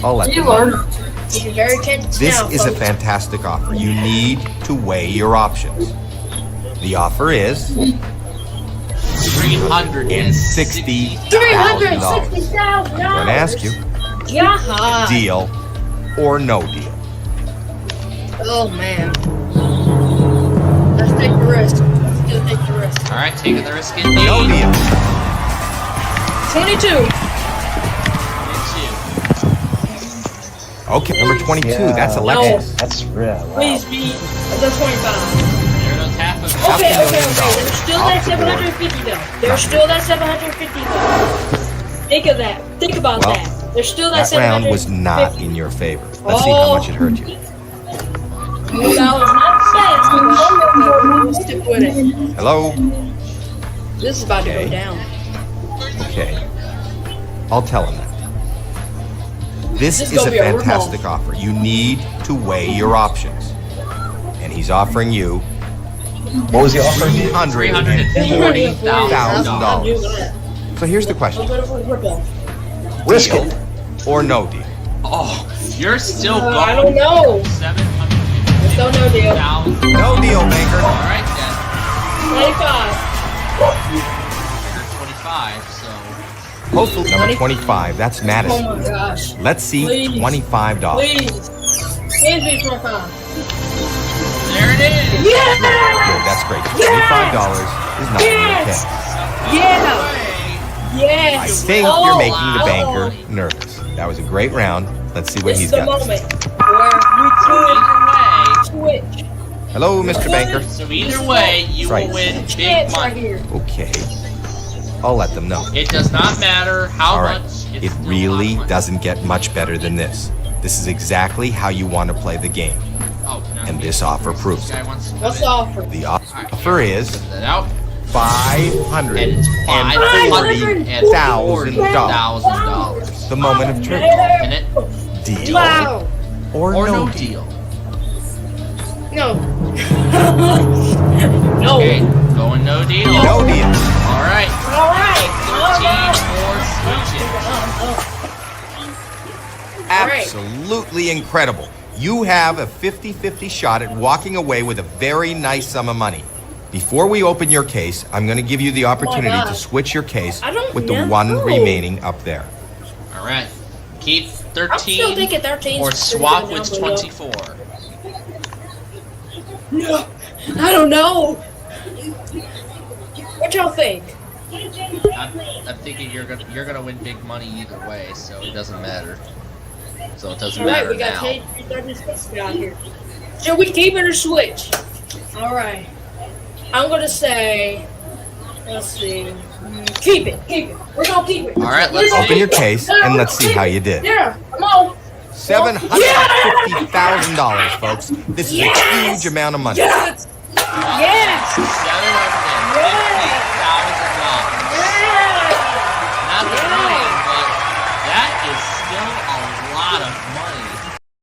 I'll let you know. You're very tense This now. is a folks. fantastic offer. You need to weigh your options. The offer is $360,000. $360,000. I'm going to ask you, Yaha. deal or no deal? Oh man. Let's take the risk. Let's still take the risk. Alright, taking the risk indeed. No deal. 22. Okay, number 22. Yeah. That's Alexis. That's real. Wow. Please be the 25. There goes half of it. Okay, $500,000 There's still off that the board. 750 though. There's still that 750 though. Think of that. Think about Well, that. There's still that That round 750. was not in your favor. Let's see how much it hurt you. $1 not bad. We'll stick with it. Hello? This is about to go down. Okay. I'll tell him that. This This is is a gonna be a fantastic offer. You need to weigh your options. And he's offering you What was the offer? $340,000. So here's the question. Risk Deal it. or no deal? Oh, you're still going. I don't know. Let's go no deal. $750,000. No deal, banker. All right then. 25. 25. So Hopefully, number 25. That's Oh Madison. my gosh. Let's see Please. $25. Please. Give me 25. there it is. Yeah! Good, that's great. $25 is not in your Yes! case. Yeah! Yes! I think Oh, you're making the wow. banker nervous. That was a great round. Let's see what This he's is the got. moment where we could switch. Hello, Mr. Banker. So either way, you Right. will win big Chance right money. here. Okay. I'll let them know. It does not matter how All right. much. It really doesn't get much better than this. This is exactly how you want to play the game. Oh, no. And this offer proves This it. guy wants to What's come the in. offer? The offer is Put that out. $540,000. The moment of truth. And it Deal Wow. or or no no deal? deal. No. No. Okay, going no deal. No deal. All right. All right. 13 more switches. Absolutely incredible. You have a 50-50 shot at walking away with a very nice sum of money. Before we open your case, I'm going to give you the opportunity to gosh. switch your case I don't with the know. one remaining up there. All right. Keep I'm still 13 thinking 13. or swap with 24. No. I don't know. What y'all think? I'm thinking you're gonna win big money either way, so it doesn't matter. So it doesn't All right, matter we got now. 36 out here. Should we keep it or switch? All right. I'm gonna say. Let's see. Keep it. Keep it. We're gonna keep it. All right, let's Open see. your case and let's see how you did. Yeah. Come on. $750,000, folks. This is a huge amount of money. Yes. Yes. $750,000. Not the million, but that is still a lot of money.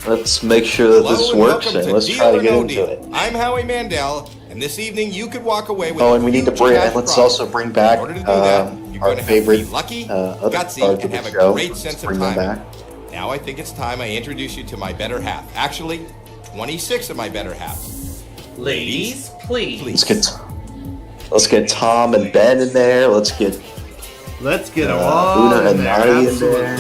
Let's make sure that this Hello and works, welcome and to let's Deal try to or get No into Deal. it. I'm Howie Mandel, and this evening you could walk away with Oh, and we need to huge bring, cash and let's prize. also bring back In order to do that, you're our going to have to favorite be lucky, other gutsy, part of and the have a show. great Let's sense of bring them timing. back. Now I think it's time I introduce you to my better half. Actually, 26 of my better half. Ladies, please. Let's get Tom and Ben in there. Let's get Let's get Una and Nadi in there.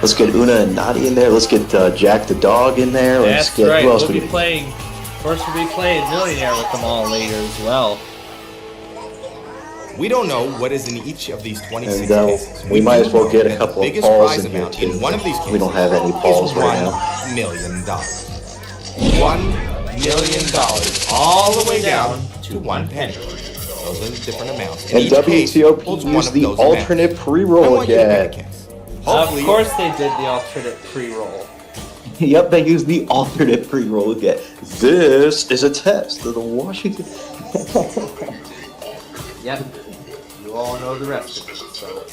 Let's get Una and Nadi in there. Let's get Jack the dog in there. Let's That's get right. who else We'll we be get? playing. Of course, we'll be playing Millionaire with them all later as well. We don't know what is in each of these 26 And cases. we might do as well know get a that couple the of biggest balls prize in here amount too. in one of these cases We don't have any balls is right now. $1 million. $1 million, all the way down to 1 penny. Those are the different amounts. And each case WTOP holds one used of the those alternate amounts. I pre-roll want you to pick a again. case. Of Hopefully, course, they did the alternate pre-roll. Yep, they used the alternate pre-roll again. This is a test of the Washington. Yep. You all know the rest of it. So.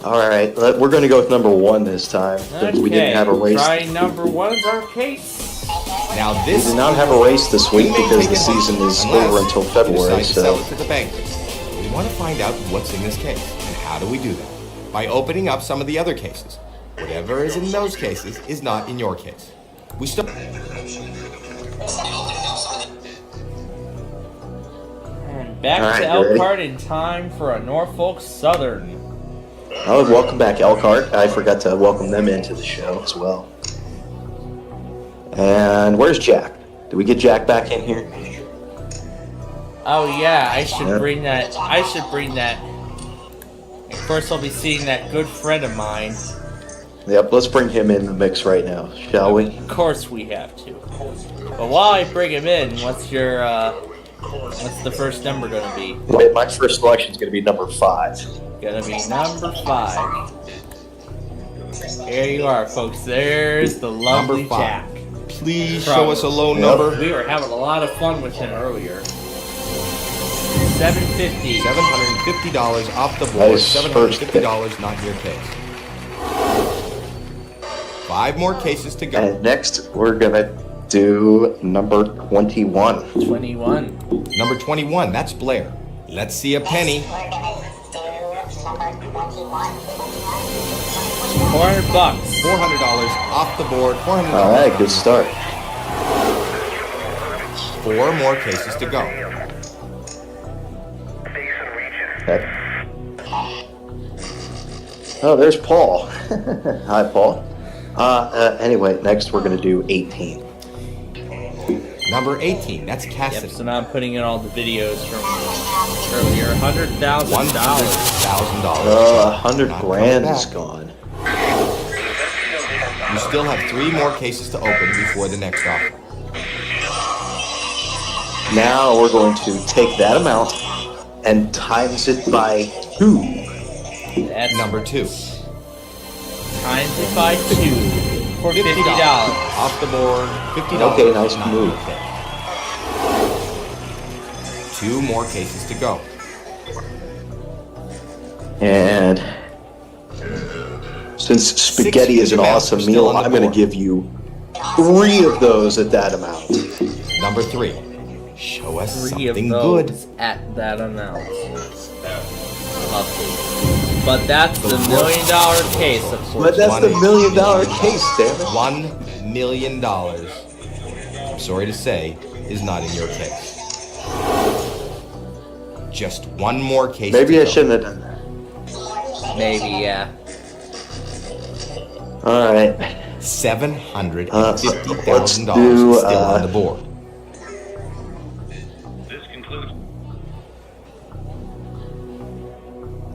All right, we're going to go with number 1 this time. Since we didn't have a race. Try number 1's our case. now We this did not have a race this week we may because take the it season is unless over until you February. decide to sell So it to the banker. We want to find out what's in this case, and how do we do that? By opening up some of the other cases. Whatever is in those cases is not in your case. We still. And back All right, to you ready? Elkhart in time for a Norfolk Southern. oh, welcome back, Elkhart. I forgot to welcome them into the show as well. And where's Jack? Did we get Jack back in here? Oh yeah, I should Yeah. bring that. I should bring that. Of course, I'll be seeing that good friend of mine. Yep, let's bring him in the mix right now, shall we? Of course, we have to. But while I bring him in, what's the first number gonna be? Wait, my first selection is going to be number 5. Gonna be number 5. Here you are, folks. There's the lovely Number 5. Jack. Please show us a low Yep. number. We were having a lot of fun with him earlier. $750. $750 off the That board. is first $750 not in your case. 5 more cases to go. And next, we're gonna do number 21. 21. Number 21, that's Blair. Let's see a penny. $400. $400 off the board. $400. All right, good start. 4 more cases to go. Oh, there's Paul. Hi, Paul. Anyway, next we're gonna do 18. Number 18, that's Cassidy. Yep, so now I'm putting in all the videos from earlier. $100,000. $100,000. 100 grand is gone. You still have 3 more cases to open before the next offer. Now we're going to take that amount and times it by 2. That's Number 2, times it by 2 for $50. off the board. $50. Okay, nice not move. okay. 2 more cases to go. And since spaghetti is an awesome still meal, on the I'm going to board. give you 3 of those at that amount. Number 3, show us 3 of something those good. at that amount. Lovely. But that's the $1 million case, of course. But that's the $1 million case, damn it. $1 million, I'm sorry to say, is not in your case. Just 1 more case. Maybe to I go. shouldn't have done that. Maybe, yeah. All right. $750,000 let's do, still on the board. This concludes.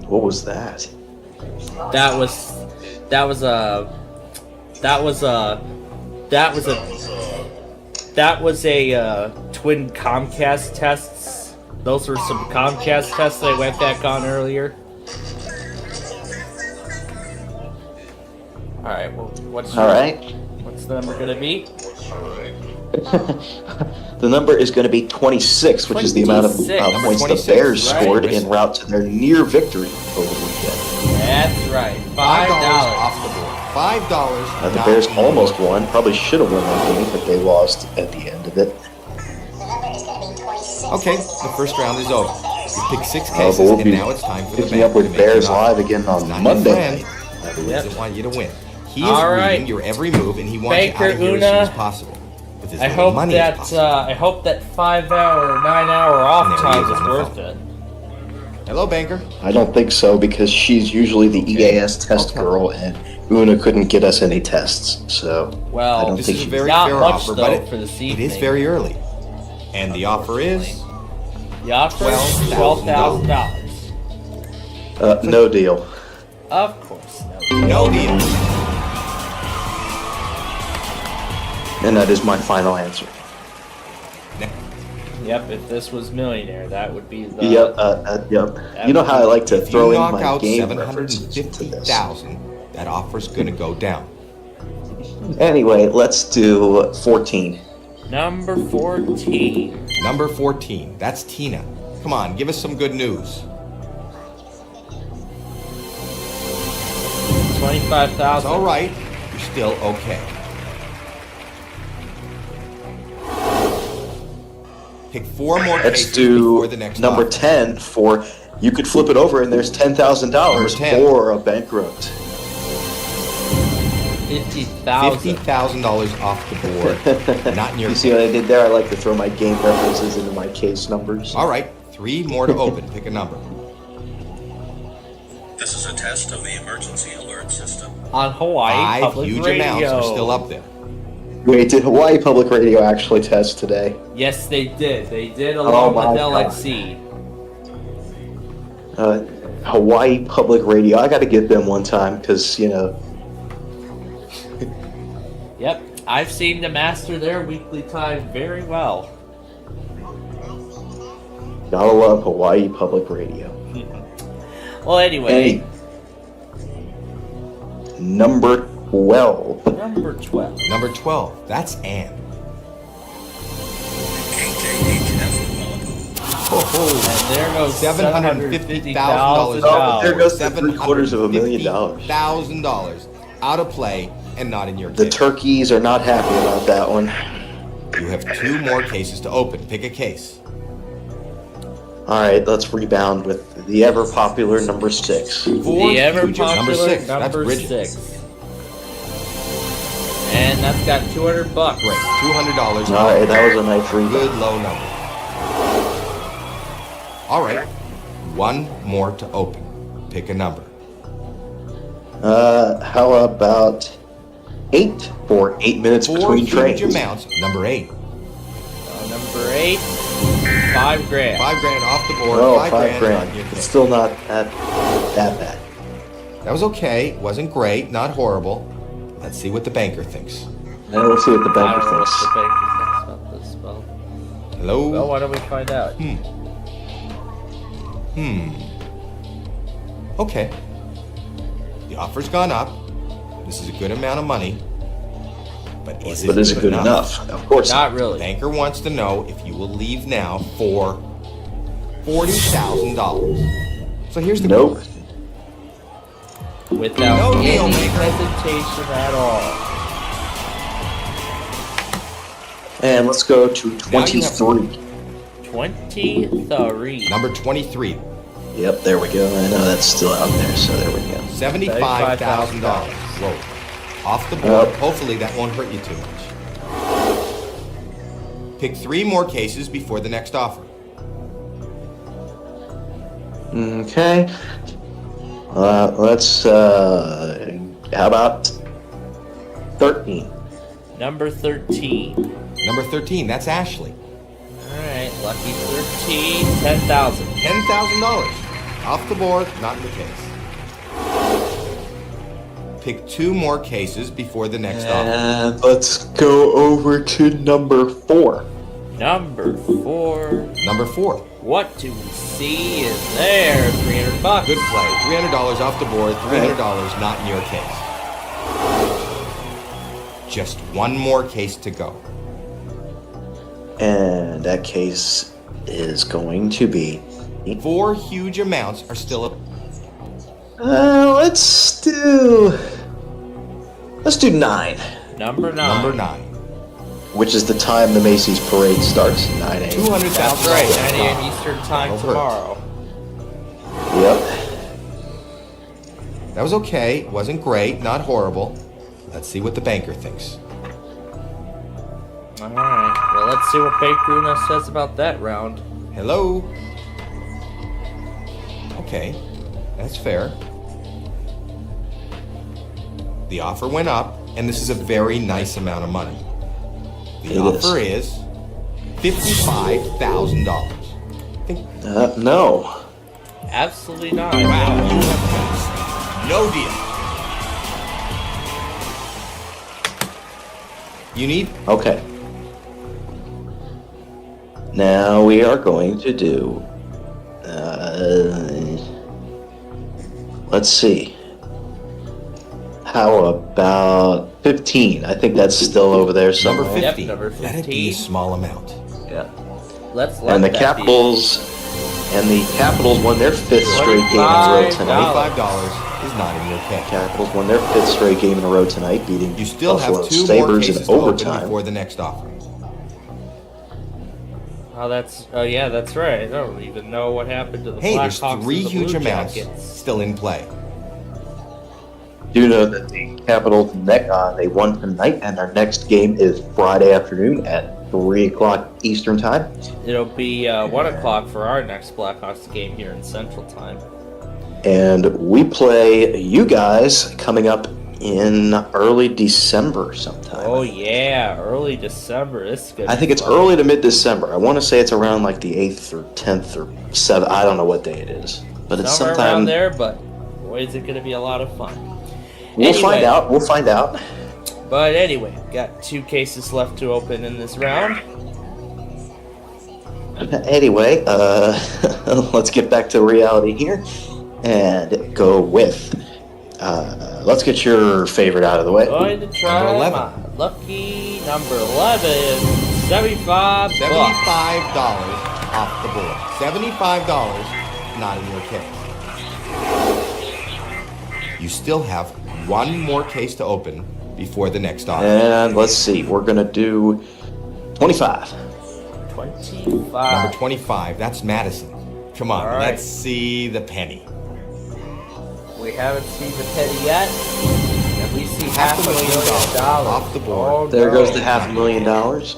What was that? That was a twin Comcast tests. Those were some Comcast tests that I went back on earlier. All right. Well, what's the number gonna be? The number is going to be 26, which is the amount of 26. points the 26, Bears right. scored en route to their near victory over the weekend. That's right. $5 $5. off the board. $5. The not Bears in almost won. Probably should have won that game, but they lost at the end of it. Okay, the first round is over. You picked 6 But cases, we'll and be now it's time for the picking up banker to with make Bears an offer. Live again on He's not Monday your friend. night. He doesn't want you to win. He is All right. reading your every move, and he wants Banker you out of here as Una, soon as possible. With as I little hope money as that possible. I hope that 5-hour, 9-hour off And there he time is is on the worth phone. it. Hello, banker. I don't think so because she's usually the EAS test Okay. girl, and Una couldn't get us any tests. So I Well, don't This think is a she. very Not fair much, offer, though, but for this it is evening. very early. And the offer is the offer is $12,000. $12,000. No deal. Of course, no. no deal. And that is my final answer. Yep, if this was Millionaire, that would be the. Yep. You know how I like to If throw you in knock my out game references to this. 750,000, that offer's going to go down. Anyway, let's do 14. Number 14. Number 14, that's Tina. Come on, give us some good news. 25,000. It's all right. You're still okay. Pick 4 more Let's cases before the do next number offer. 10 for. You could flip it over, and there's $10,000 Number 10. for a bankrupt. $50,000. $50,000 off the board. Not in your You see what I did there? I like to throw my game references into my case numbers. All right, 3 more to open. Pick a number. This is a test of the emergency alert system. On Hawaii 5 Public huge Radio. amounts are still up there. Wait, did Hawaii Public Radio actually test today? Yes, they did. They did along my with God. LXC. Hawaii Public Radio. I got to get them one time because, you know. Yep, I've seen them master their weekly time very well. Gotta love Hawaii Public Radio. Well, anyway, Number 12. number 12. Number 12, that's Ann. KKHF Malibu. And there goes $750,000. Oh, there goes the $750,000. $750,000 out of play and not in your The case. turkeys are not happy about that one. You have 2 more cases to open. Pick a case. All right, let's rebound with the ever popular number 6. The ever popular Number 6. That's number Bridget. 6. And that's got $200. Great. $200. All right, that was a nice rebound. Good low number. All right. 1 more to open. Pick a number. How about 8 for 8 minutes 4 between huge trains? amounts. Number 8. Number 8, $5 grand. $5 grand off the board. Oh, 5 grand. on your It's case. still not that bad. That was okay. Wasn't great. Not horrible. Let's see what the banker thinks. Now we'll see what the I banker don't know what thinks. the banker thinks about this spell. Hello? Well, why don't we find out? Okay. The offer's gone up. This is a good amount of money. But is it good enough? Of course Not The really. banker wants to know if you will leave now for $40,000. So here's the Nope. question. Without No deal, any maker. hesitation at all. And let's go to Now you have- 23. 23. Number 23. Yep, there we go. I know that's still out there, so there we go. $75,000. Whoa. Off the board. Yep. Hopefully that won't hurt you too much. Pick 3 more cases before the next offer. Okay. Let's, how about 13? Number 13. Number 13. That's Ashley. Alright, lucky 13, 10,000. $10,000. Off the board, not in the case. Pick 2 more cases before the next offer. And let's go over to number 4. Number 4. Number 4. What do we see is there? $300. Good play. $300 off the board. $300 not in your case. Just 1 more case to go. And that case is going to be... 4 huge amounts are still up. Let's do 9, Number 9. Number 9. which is the time the Macy's parade starts, 9 a.m. $200,000. That's right, 9 a.m. Eastern time That'll hurt. tomorrow. Yep. That was okay. Wasn't great. Not horrible. Let's see what the banker thinks. Alright, well, let's see what Baker Una says about that round. Hello? Okay. That's fair. The offer went up, and this is a very nice amount of money. The offer is $55,000. No. Absolutely not. Wow, you have passed. No deal. You need Okay. Now we are going to do. Let's see. How about 15? I think that's still over there somewhere. number 50. Yep, number That'd be a 15. small amount. Yeah. Let's And the that be. Capitals won their 5th straight game in a row tonight. $25 is not in your case. Capitals won their 5th straight game in a row tonight, beating You still Buffalo have 2 more Sabres cases in to open overtime. before the next offer. Oh, yeah, that's right. I don't even know what happened to the Hey, there's Blackhawks 3 and the huge Blue amounts Jackets. still in play. Do you know that the Capitals they won tonight, and their next game is Friday afternoon at 3 o'clock Eastern time? It'll be 1 o'clock for our next Blackhawks game here in Central Time. And we play you guys coming up in early December sometime. Oh yeah, early December. This is good. I think it's early to mid-December. I want to say it's around like the 8th or 10th or 7th. I don't know what day it is. But it's somewhere sometime... around there, but boy, is it going to be a lot of fun. We'll find out. We'll find out. But anyway, got 2 cases left to open in this round. Anyway, let's get back to reality here and go with... let's get your favorite out of the way. Going to try Number 11. my lucky number 11. $75. $75 off the board. $75, not in your case. You still have one more case to open before the next offer. And let's see, we're gonna do 25. 25. Number 25, that's Madison. Come on, All right. let's see the penny. We haven't seen the penny yet. And we see $500,000 $500,000 off the board. Oh, There no. goes the $500,000.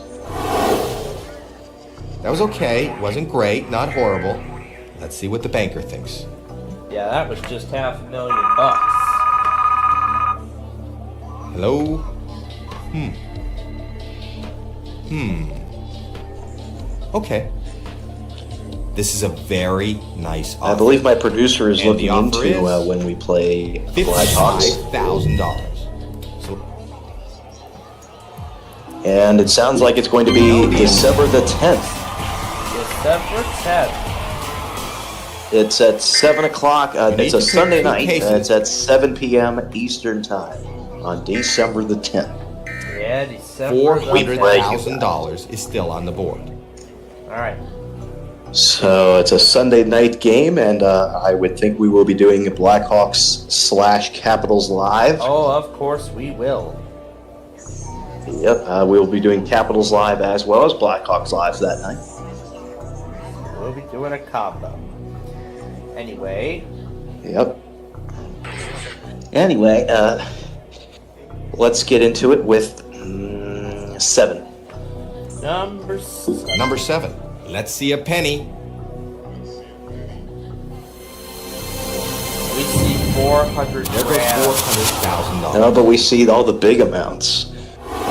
That was okay, wasn't great, not horrible. Let's see what the banker thinks. Yeah, that was just $500,000. Hello? Okay. This is a very nice offer. I believe my producer is And looking the offer into is when we play Blackhawks. $55,000. So, And it sounds like it's going to be December the 10th. December 10th. It's at 7 o'clock. need It's a to pick Sunday two night. cases. It's at 7 p.m. Eastern Time on December the 10th. Yeah, December the 10th. $400,000 is still on the board. Alright. So it's a Sunday night game, and I would think we will be doing Blackhawks / Capitals live. Oh, of course we will. Yep, we will be doing Capitals live as well as Blackhawks live that night. We'll be doing a combo. Anyway. Yep. Anyway, let's get into it with 7. Number 7. Number 7. Let's see a penny. We see 400 There goes grand. $400,000. No, but we see all the big amounts.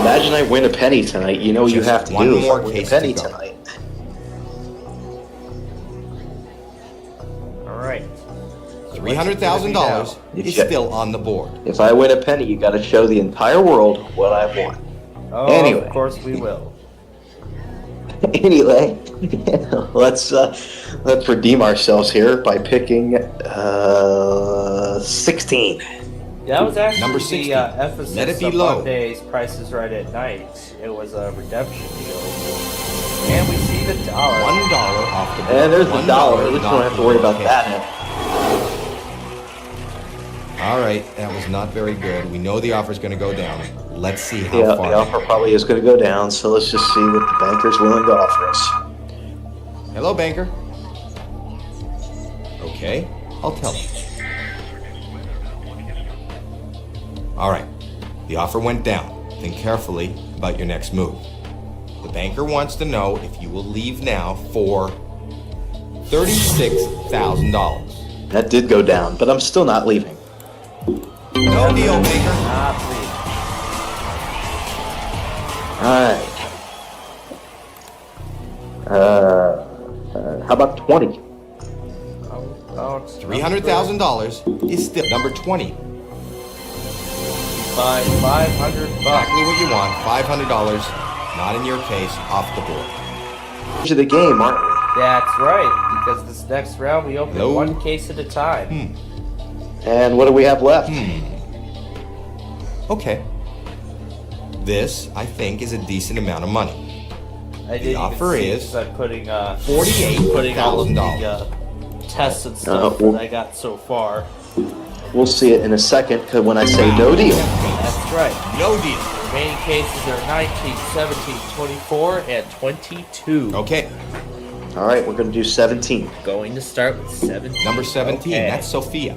Imagine I win a penny tonight. You know what you Just have to one do more if I win a case to penny go. tonight. Alright. $300,000 is Yeah. still on the board. If I win a penny, you got to show the entire world what I've won. Oh, Anyway. of course we will. Anyway, let's redeem ourselves here by picking 16. Yeah, that was actually Number the 60. emphasis Let it be of low. Monday's Price is Right at Night. It was a redemption deal. And we see the dollar. $1 off the board. And there's the $1 dollar. We not don't have to worry about okay. that now. All right, that was not very good. We know the offer's going to go down. Let's see how Yeah, far. the offer probably is going to go down, so let's just see what the banker's willing to offer us. Hello, banker. Okay, I'll tell him. All right, the offer went down. Think carefully about your next move. The banker wants to know if you will leave now for $36,000. That did go down, but I'm still not leaving. No deal, banker. Not leaving. Alright. How about 20? About $300,000 is still number 20. By $500. Exactly what you want. $500, not in your case, off the board. To the game, aren't we? That's right, because this next round we open Hello? one case at a time. And what do we have left? Okay. This, I think, is a decent amount of money. I didn't offer even see is because I'm putting all of $48,000. the tests and stuff well- that I got so far. We'll see it in a second, because when I say no deal. That's right. No deal. Remaining cases are 19, 17, 24, and 22. Okay. Alright, we're going to do 17. Going to start with 17. Number 17, Okay. that's Sophia.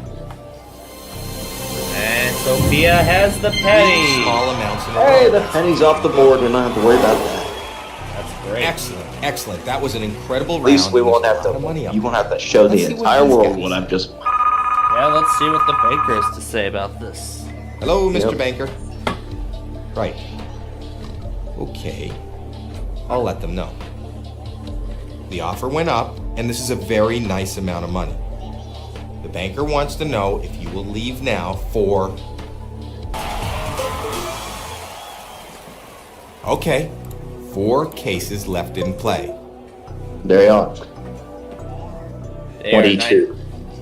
And Sophia has the penny. Small amounts in a Hey, row. the penny's off the board. We don't have to worry about that. That's great. Excellent, excellent. That was an incredible At round. least we and won't there's have a lot of money to. up You there. won't have to show Let's the see what entire these world guys- what I've just. Yeah, let's see what the banker has to say about this. Hello, Mr. Yep. Banker. Right. Okay. I'll let them know. The offer went up, and this is a very nice amount of money. The banker wants to know if you will leave now for... Okay. 4 cases left in play. There you are. They are 22.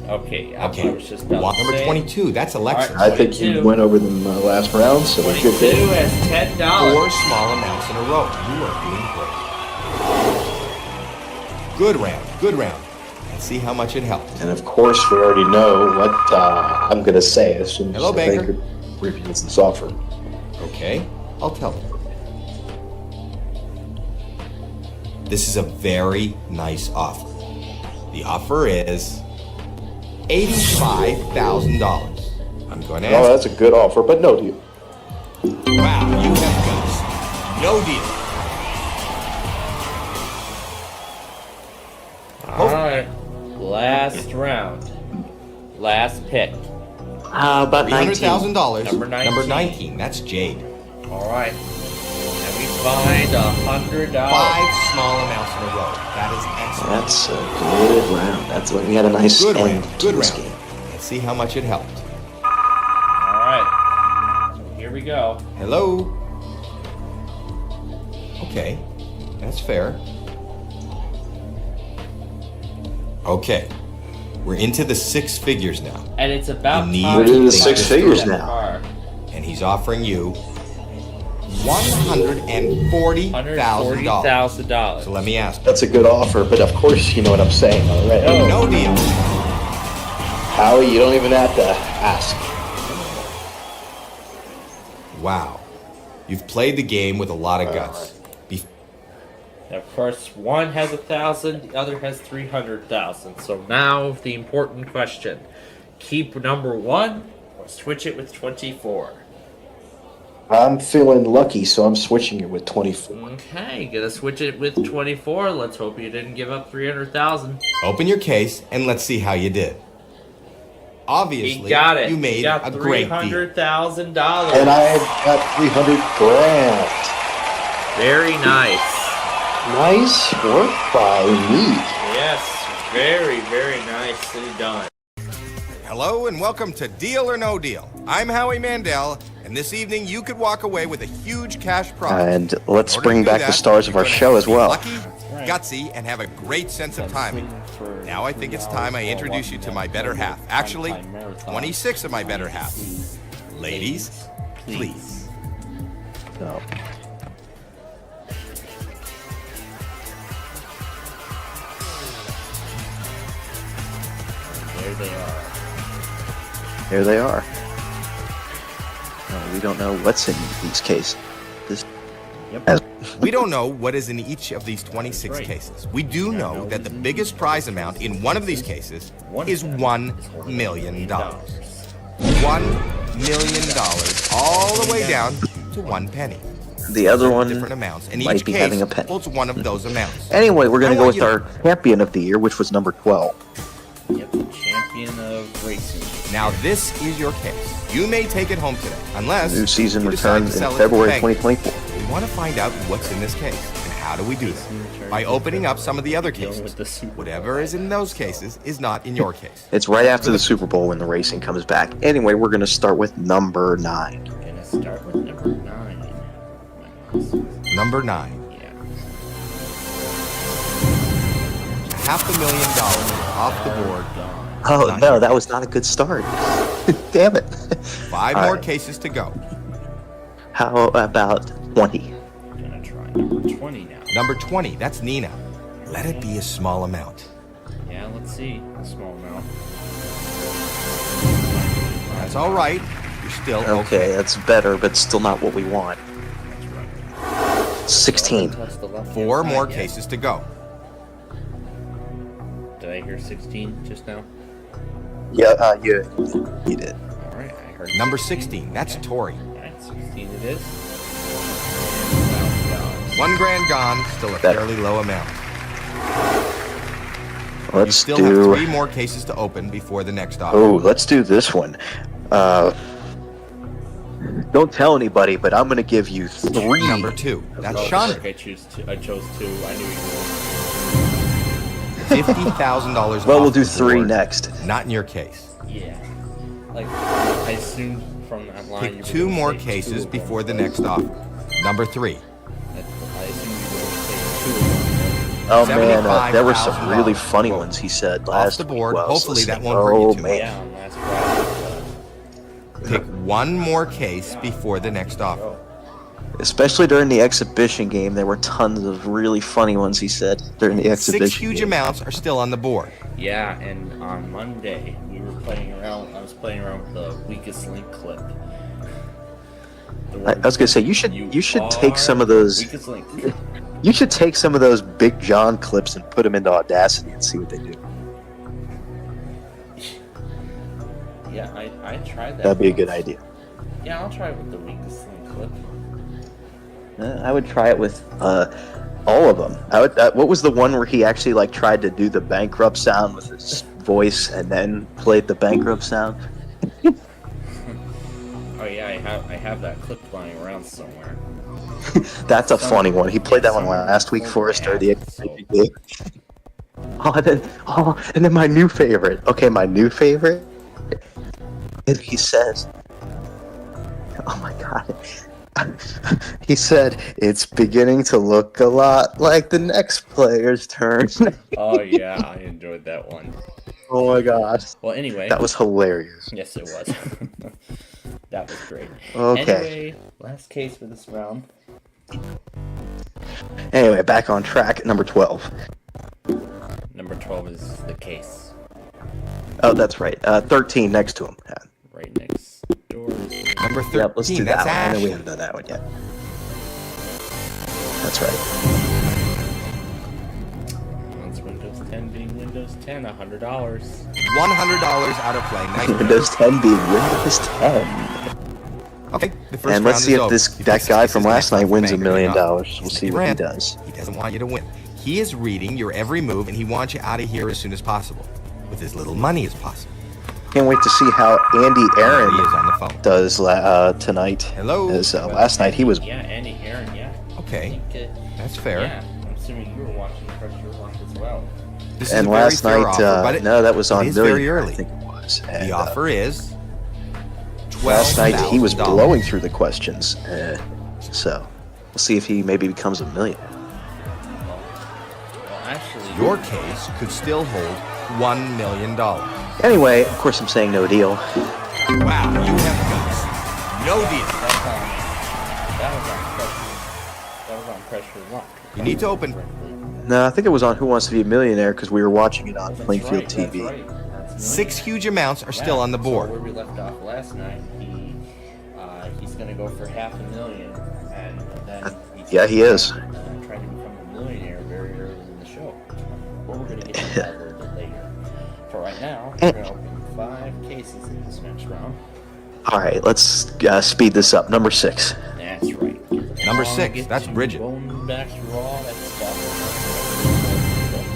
Okay, I Okay. was just about Walk to number say. 22. That's Alexa. I think you 22. went over them last round, so we're 22 good there. has $10. 4 small amounts in a row. You are doing great. Good round. Good round. and see how much it helped. And of course, we already know what I'm going to say as soon as Hello, the banker. banker reveals this offer. Okay, I'll tell you. This is a very nice offer. The offer is $85,000. I'm going to Oh, ask. that's a good offer, but no deal. Wow, you have guts. No deal. Alright. Last round. Last pick. How about $300,000. Number 19. Number 19. That's Jade. Alright. And we find $100. 5 small amounts in a row. That is excellent. That's a good round. That's when we had a nice Good end round. to Good this round. game. Let's see how much it helped. Alright. So here we go. Hello. Okay, that's fair. Okay, we're into the 6 figures now, And it's about You need time We're into to the take 6 this figures to the now. car. and he's offering you $140,000. $140,000. So let me ask you, That's a good offer, but of course you know what I'm saying already. Oh. no deal. Howie, you don't even have to ask. Wow, you've played the game with a lot of guts. Of course, one has 1,000, the other has 300,000. So now the important question: keep number 1 or switch it with 24. I'm feeling lucky, so I'm switching it with 24. Okay, gonna switch it with 24. Let's hope you didn't give up 300,000. Open your case and let's see how you did. Obviously, You got it. you made got a great deal. $300,000. And I got 300 grand. Very nice. Nice work by me. Yes, very, very nicely done. Hello and welcome to Deal or No Deal. I'm Howie Mandel, and this evening you could walk away with a huge cash prize. And let's In order bring to do back the that, stars of you're our gonna show have as to be well. Lucky, gutsy, and have a great sense of timing. Now I think it's time I introduce you to my better half. Actually, 26 of my better half. Ladies, please. So, There they are. there they are. No, we don't know what's in these cases. This, as We don't know what is in each of these 26 cases. We do know that the biggest prize amount in one of these cases is $1 million. $1 million, all the way down to 1 penny. the other one Different amounts, and might each be case having a penny. holds one of those amounts. Anyway, we're going I to go want with you our champion of the year, which was number 12. Yep, champion of racing. Now this is your case. You may take it home today, unless New season you decide returns to in sell it to February the bank. 2024. We want to find out what's in this case, and how do we do that? By opening up some of the other cases. Whatever is in those cases is not in your case. It's right after the Super Bowl when the racing comes back. Anyway, we're going to start with number 9. Gonna start with number 9. Number 9. Yeah. $500,000 off the board. Oh, Not no, your that was not a good start. Damn it. 5 All more right. cases to go. How about 20? Gonna try number 20 now. Number 20, that's Nina. Let it be a small amount. Yeah, let's see. A small amount. That's all right. You're still Okay, that's better, but still not what we want. 16. Plus the left-hand 4 side more yet. cases to go. Did I hear 16 just now? Yeah, you did. Alright, I heard Number 16, that's Tori. Alright, 16 it is. $1 grand gone, still a Better. fairly low amount. You Let's still have do. 3 more cases to open before the next offer. Oh, let's do this one. Don't tell anybody, but I'm going to give you 3. Number 2, that's Oh, Chandra. frick, I chose 2. I knew you $50,000 Well, we'll off do the 3 board. next. Not in your case. would. Yeah. Like, I assumed from that line you Pick were 2 gonna more say 2 cases of them. before the next offer. Number 3, I assumed you were going to say 2 of them. Oh man, there were some $75,000 really funny ones he said last the board. week. while I was Hopefully that listening. won't hurt you Oh too man, Yeah, on last Friday. pick 1 more case before the next offer. Especially during the exhibition game, there were tons of really funny ones he said during the exhibition 6 huge game. amounts are still on the board. Yeah, and on Monday we were playing around. I was playing around with the weakest link clip. I was gonna say you should take some of those. Weakest link. You should take some of those Big John clips and put them into Audacity and see what they do. Yeah, I tried that. That'd be a good idea. Yeah, I'll try it with the weakest link clip. I would try it with all of them. What was the one where he actually like tried to do the bankrupt sound with his voice and then played the bankrupt sound? Oh yeah, I have that clip lying around somewhere. That's a funny one. He played that one last week for us during the exhibition game. And then my new favorite. Okay, my new favorite. He says, "Oh my god." He said, "It's beginning to look a lot like the next player's turn." Oh yeah, I enjoyed that one. Oh my god. Well, anyway. That was hilarious. Yes, it was. That was great. Okay. Anyway, last case for this round. Anyway, back on track. Number 12. Number 12 is the case. Oh, that's right. 13 next to him. Right next door. Number 13. Yep, let's do that's that one. Ash. We haven't done that one yet. That's right. That's Windows 10 being Windows 10, $100. $100 out of play. Nice. Windows 10 being Windows 10. Okay, the first And round let's see is if over. that guy from last night wins $1 $1 million. We'll see what he does. He doesn't want you to win. He is reading your every move, and he wants you out of here as soon as possible, with as little money as possible. Can't wait to see how Andy Aaron He is on the phone. does tonight. Hello. As last night he was. Yeah, Andy Aaron, yeah. Okay, I think, that's fair. Yeah, I'm assuming you were watching the Pressure Rock as well. This is And a very last fair night, offer, but no, that was on it is very Millionaire, early. I think it was. And, The offer is last night he was $12,000. blowing through the questions, so we'll see if he maybe becomes a millionaire. Well, actually, Your case could still hold $1 million. Wow, Anyway, of course I'm saying no deal. you have guts. No deal. that was on Pressure Rock. You need to open. No, I think it was on Who Wants to Be a Millionaire because we were watching it on That's Plainfield right, TV. That's right. That's 6 huge amounts are still on the So board. where we left off last night, he's going to go for $500,000, and then Yeah, he is. Trying to become a millionaire very early in the show. But we're going to get to that a little bit later. For right now, we're going to open 5 cases in this next round. All right, let's speed this up. Number 6. That's right. Number I'll 6, get that's you Bridget. Bone backs raw, that stuff.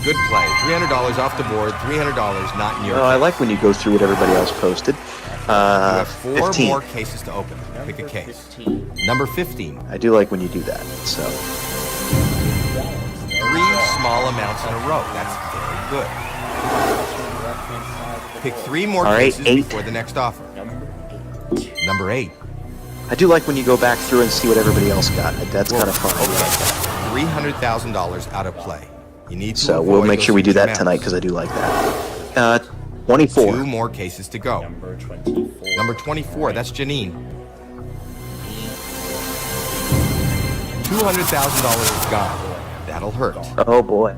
Good play. $300 off the board. $300 not in your. Oh, I like when you go through what everybody else posted. You have 4 15. more cases to open. Pick a Number case. 15. Number 15. I do like when you do that. So 3 small amounts in a row. That's very good. Pick 3 more All right, cases 8. before the next offer. Number 8. I do like when you go back through and see what everybody else got. That's kind of fun. Okay. $300,000 out of play. You need to So we'll avoid make those sure we do huge that amounts. tonight because I do like that. 24. 2 more cases to go. Number 24. Number 24. That's Janine. $200,000 is gone. That'll hurt. Oh boy.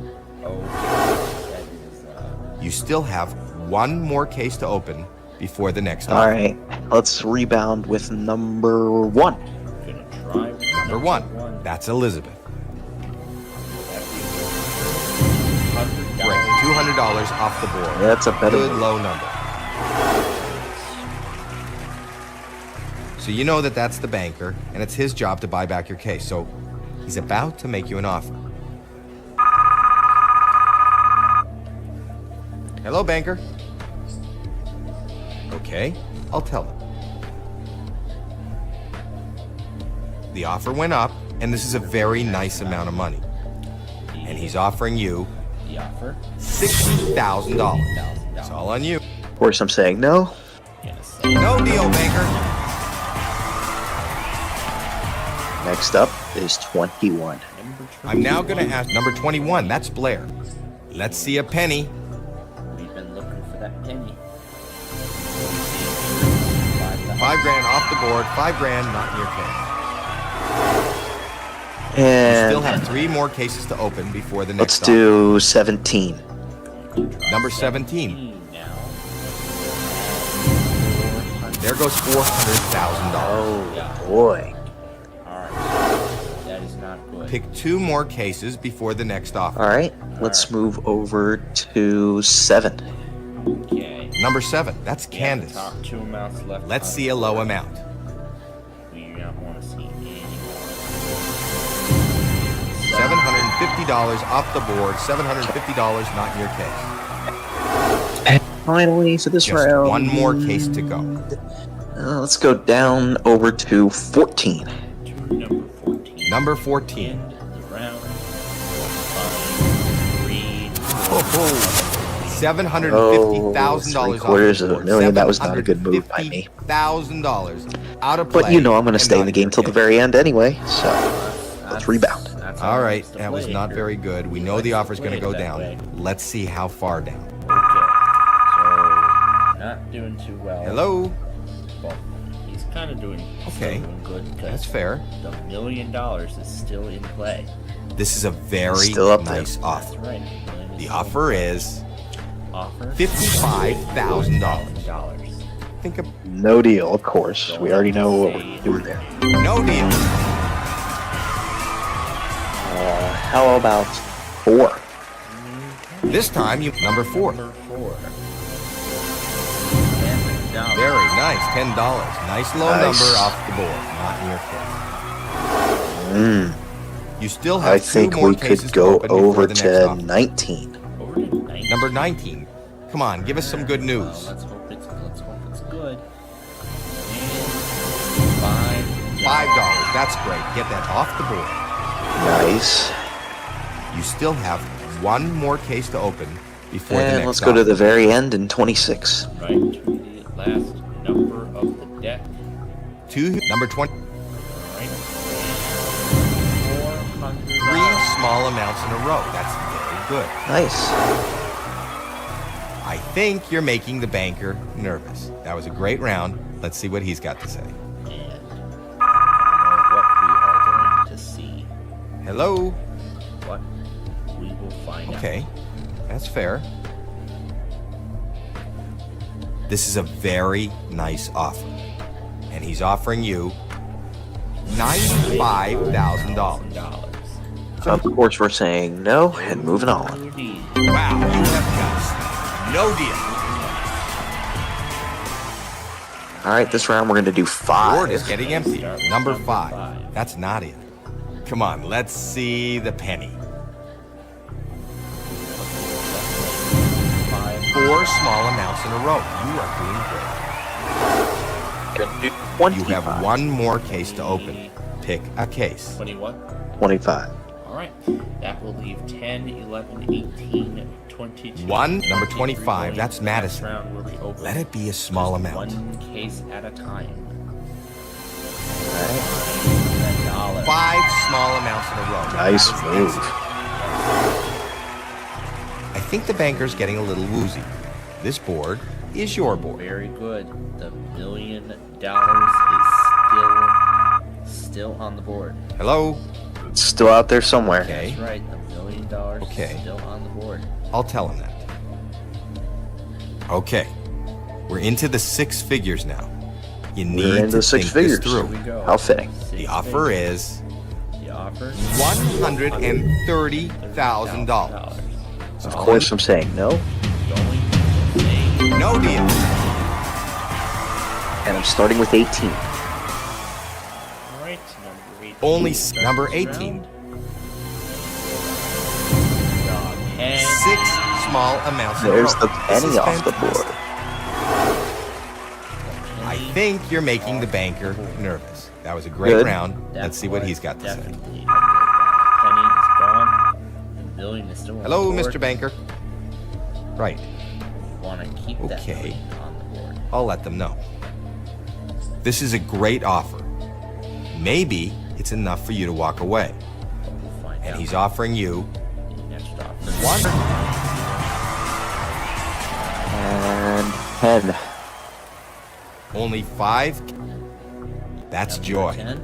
You still have 1 more case to open before the next All offer. right. Let's rebound with number 1. Gonna try with Number 1. That's Elizabeth. Great. $200 off the board. That's a better Good one. low number. So you know that that's the banker, and it's his job to buy back your case. So he's about to make you an offer. Hello, banker. Okay, I'll tell him. The offer went up, and this is a very nice amount of money. And he's offering you The offer. $60,000. It's all on you. Of course, I'm saying no. No deal, banker. Next up is 21. I'm now going to ask number 21. That's Blair. Let's see a penny. We've been looking for that penny. $5 grand off the board. $5 grand not in your case. You And still have 3 more cases to open before the let's next do 17. offer. Number 17. Now. There goes $400,000. Oh, boy. Alright. That is not good. Pick 2 more cases before the next offer. All right, let's move over to 7. Okay. Number 7. That's Yeah, Candace. the top 2 amounts left. Let's on see the a low board. amount. We do not want to see any $750 off the board. $750 not in your case. And finally, for this Just round, 1 more case to go. let's go down over to 14. to number 14. Number 14. End the round. 5, 3, $750,000 Oh, off $750,000 the of a board. million. That was not a good move by me. $750,000 out of play. But you know I'm going to and stay in not the game your till the case. very end anyway, so let's rebound. That's All how right, it's to that was play not here. very good. We know Let's the offer's going to play go it that down. way. Let's see how far down. Okay. So, not doing too well. Hello? Well, he's kind of doing, Okay. still doing good because That's fair. the $1 million is still in play. This is a very Still up there. nice That's offer. right. The offer is Offer $55,000. Think of No deal, of course. We already know what we're doing there. no deal. How about 4? This time, you number 4. Number 4. Very nice, $10. Nice low Nice. number off the board, not in your case. You still have I 2 think more we cases could to go open before over the next to offer. 19. Over to 9. Number 19. Come on, give us some good news. Let's hope it's good. And $5. That's great. Get that off the board. Nice. You still have 1 more case to open before the And next let's go to offer. the very end in 26. right to the last number of the deck. Number 20. Right. 3 small amounts in a row. That's very good. Nice. I think you're making the banker nervous. That was a great round. Let's see what he's got to say. And I know what we are going to see. Hello? What we will find Okay, that's fair. This is a very nice offer. And he's offering you $95,000. Of course, we're saying no and moving on. Indeed. Wow, you have guts. No deal. All right, this round we're going to do Board is 5. getting empty. Number 5. That's Nadia. Come on, let's see the penny. 4 small amounts in a row. You are doing great. Gonna do 25. You have 1 more case to open. Pick a case. 21. 25. All right. That will leave 10, 11, 18, 22. 1, number 23 25. going That's to the next Madison. round where we open Let it be a small just amount. 1 case at a time. Alright. $1. 5 small amounts in a row. Nice That is move. excellent. I think the banker's getting a little woozy. This board is your board. Very good. The $1 million is still on the board. Hello? It's still out there somewhere. Okay, That's right. The $1 million Okay. is still on the board. I'll tell him that. Okay, we're into the 6 figures now. You need We're into to 6 think this figures. Here we through. go. How fitting. The offer is The offer $130,000. Of course, I'm saying no, going to say No deal. and I'm starting with 18. all right. Number 18. Only starts number this 18. round. And 6 small amounts in a There's row. the This penny is off the fantastic. board. I think you're making the banker nervous. That was a great Good. round. that Let's see what was he's got to say. definitely a good round. Penny is gone. The $1 million is still on Hello, the board. Mr. Banker. Right. Want to keep that Okay. $1 million on the board. I'll let them know. This is a great offer. Maybe it's enough for you to walk away. But we'll find And out he's offering you in the next offer. 1. And 10. Only 5. That's Number joy. 10,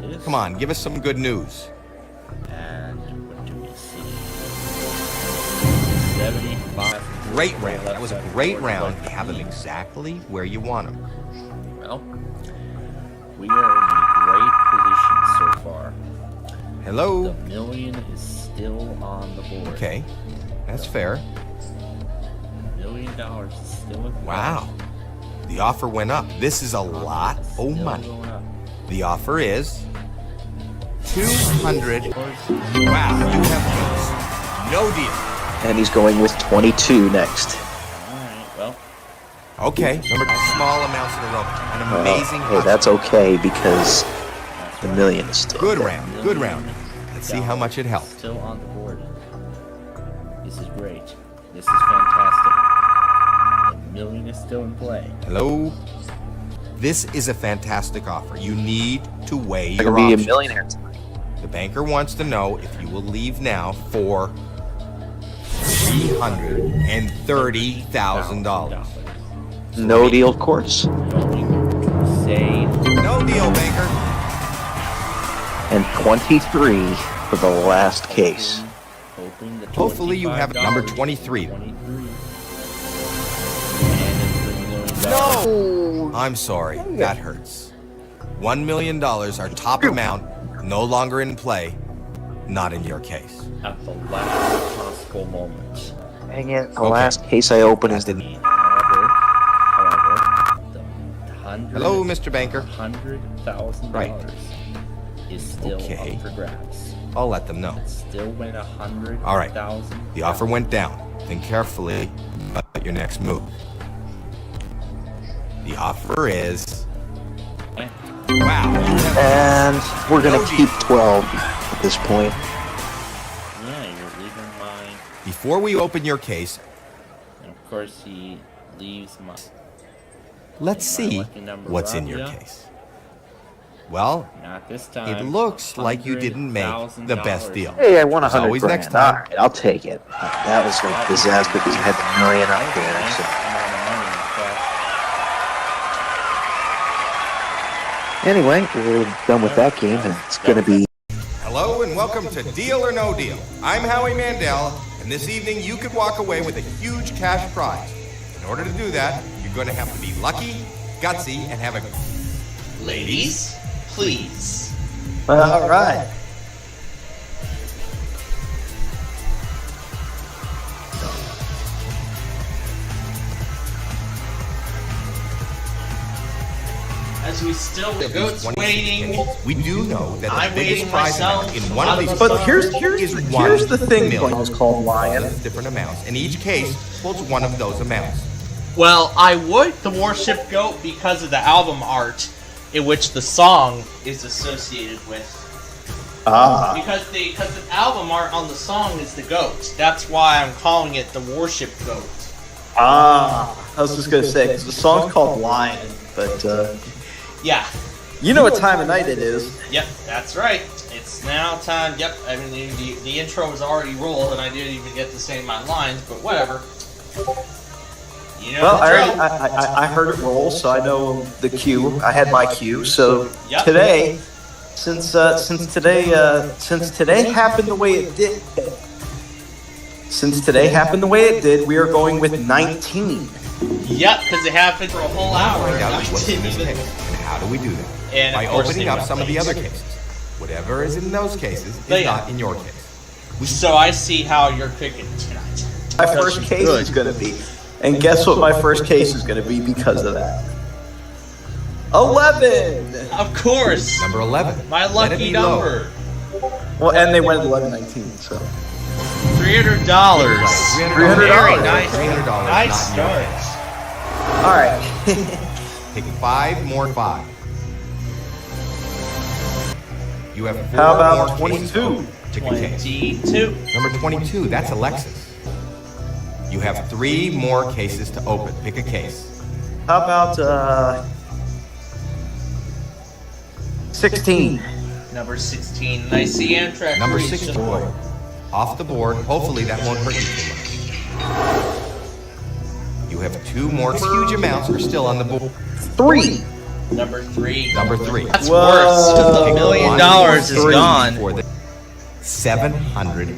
it is. Come on, give us some good news. And what do we see? 75. Great round. That was a great round. You have them exactly where you want them. Well, we are in a great position so far. Hello? The million is still on the board. Okay, that's fair. $1 million is still in play. Wow. The offer went up. This is a lot of Still money. going up. The offer is 200. Wow, you have those. No deal. And he's going with 22 next. Alright, well, Okay, number small amounts in a row. An amazing. Hey, that's okay because the million is still Good there. round. Good round. Let's see how much it helped. still on the board. This is great. This is fantastic. The million is still in play. Hello? This is a fantastic offer. You need to weigh I'm your gonna be a options. millionaire tonight. The banker wants to know if you will leave now for $330,000. No deal, of course. Going to say No deal, banker. And 23 for the last case. hoping the Hopefully you have number 23. 23. And it's the $1 million. No! I'm sorry. That hurts. $1 million, our top amount, no longer in play. Not in your case. At the last possible moment. Dang it. The last case I open is the... However, the Hello, Mr. Banker. $100,000 Right. is still Okay. up for grabs. I'll let them know. Still win $100,000. All right. The offer went down. Think carefully about your next move. The offer is... Wow. And we're going to keep 12 at this point. Yeah, you're leaving my. Before we open your case, And of course, he leaves my. let's My see lucky number what's in robbed your ya? case. Well, Not this time. it looks like you didn't make the best $100,000. deal. Hey, I won As 100 always grand. next time. All right, I'll take it. That was a disaster because I had the million up there. Nice So. amount of money, in fact. Anyway, we're done with that game, and it's going to be... Hello and welcome to Deal or No Deal. I'm Howie Mandel, and this evening you could walk away with a huge cash prize. In order to do that, you're going to have to be lucky, gutsy, and have a... Ladies, please. All right. As we still, the goat's waiting. We do know that the I'm biggest waiting prize myself. amount in one of these But here's is the thing, million. it's called Lion. Different amounts, and each case holds one of those amounts. Well, I would the Warship Goat because of the album art in which the song is associated with. Because the album art on the song is the goat. That's why I'm calling it the Warship Goat. I was just gonna say, 'cause the song's called Lion, but Yeah. you know what time of night it is. Yep, that's right. It's now time. Yep, I mean the intro was already rolled, and I didn't even get to say my lines, but whatever. You know Well, the drill. I heard it roll, so I know the cue. I had my cue. So Yep. today, since today happened the way it did, we are going with 19. Yep, because it happened for a whole hour. Find and out I what's in didn't this even- case, and how do we do that? And By of course opening they up got some of the things. other cases. Whatever is in those cases is But yeah. not in your case. So I see how you're picking tonight. My first case is going to be, and guess what my first case is going to be because of that? 11. Of course, Number 11. my Let it lucky be low. number. Well, and they went 11-19. So $300. $300. Very nice. $300. Nice not in your start. case. all right. Take 5 more 5. You have 4 How about more cases 22? open. Pick a case. 22. Number 22, that's Alexis. You have 3 more cases to open. Pick a case. How about 16? Number 16. I see Amtrak. Number reached 16. the board. Off the board. Hopefully that won't hurt you too much. You have 2 more. Huge amounts are still on the board. 3. Number 3. Number 3. That's worse. $1 million is gone. For the 700.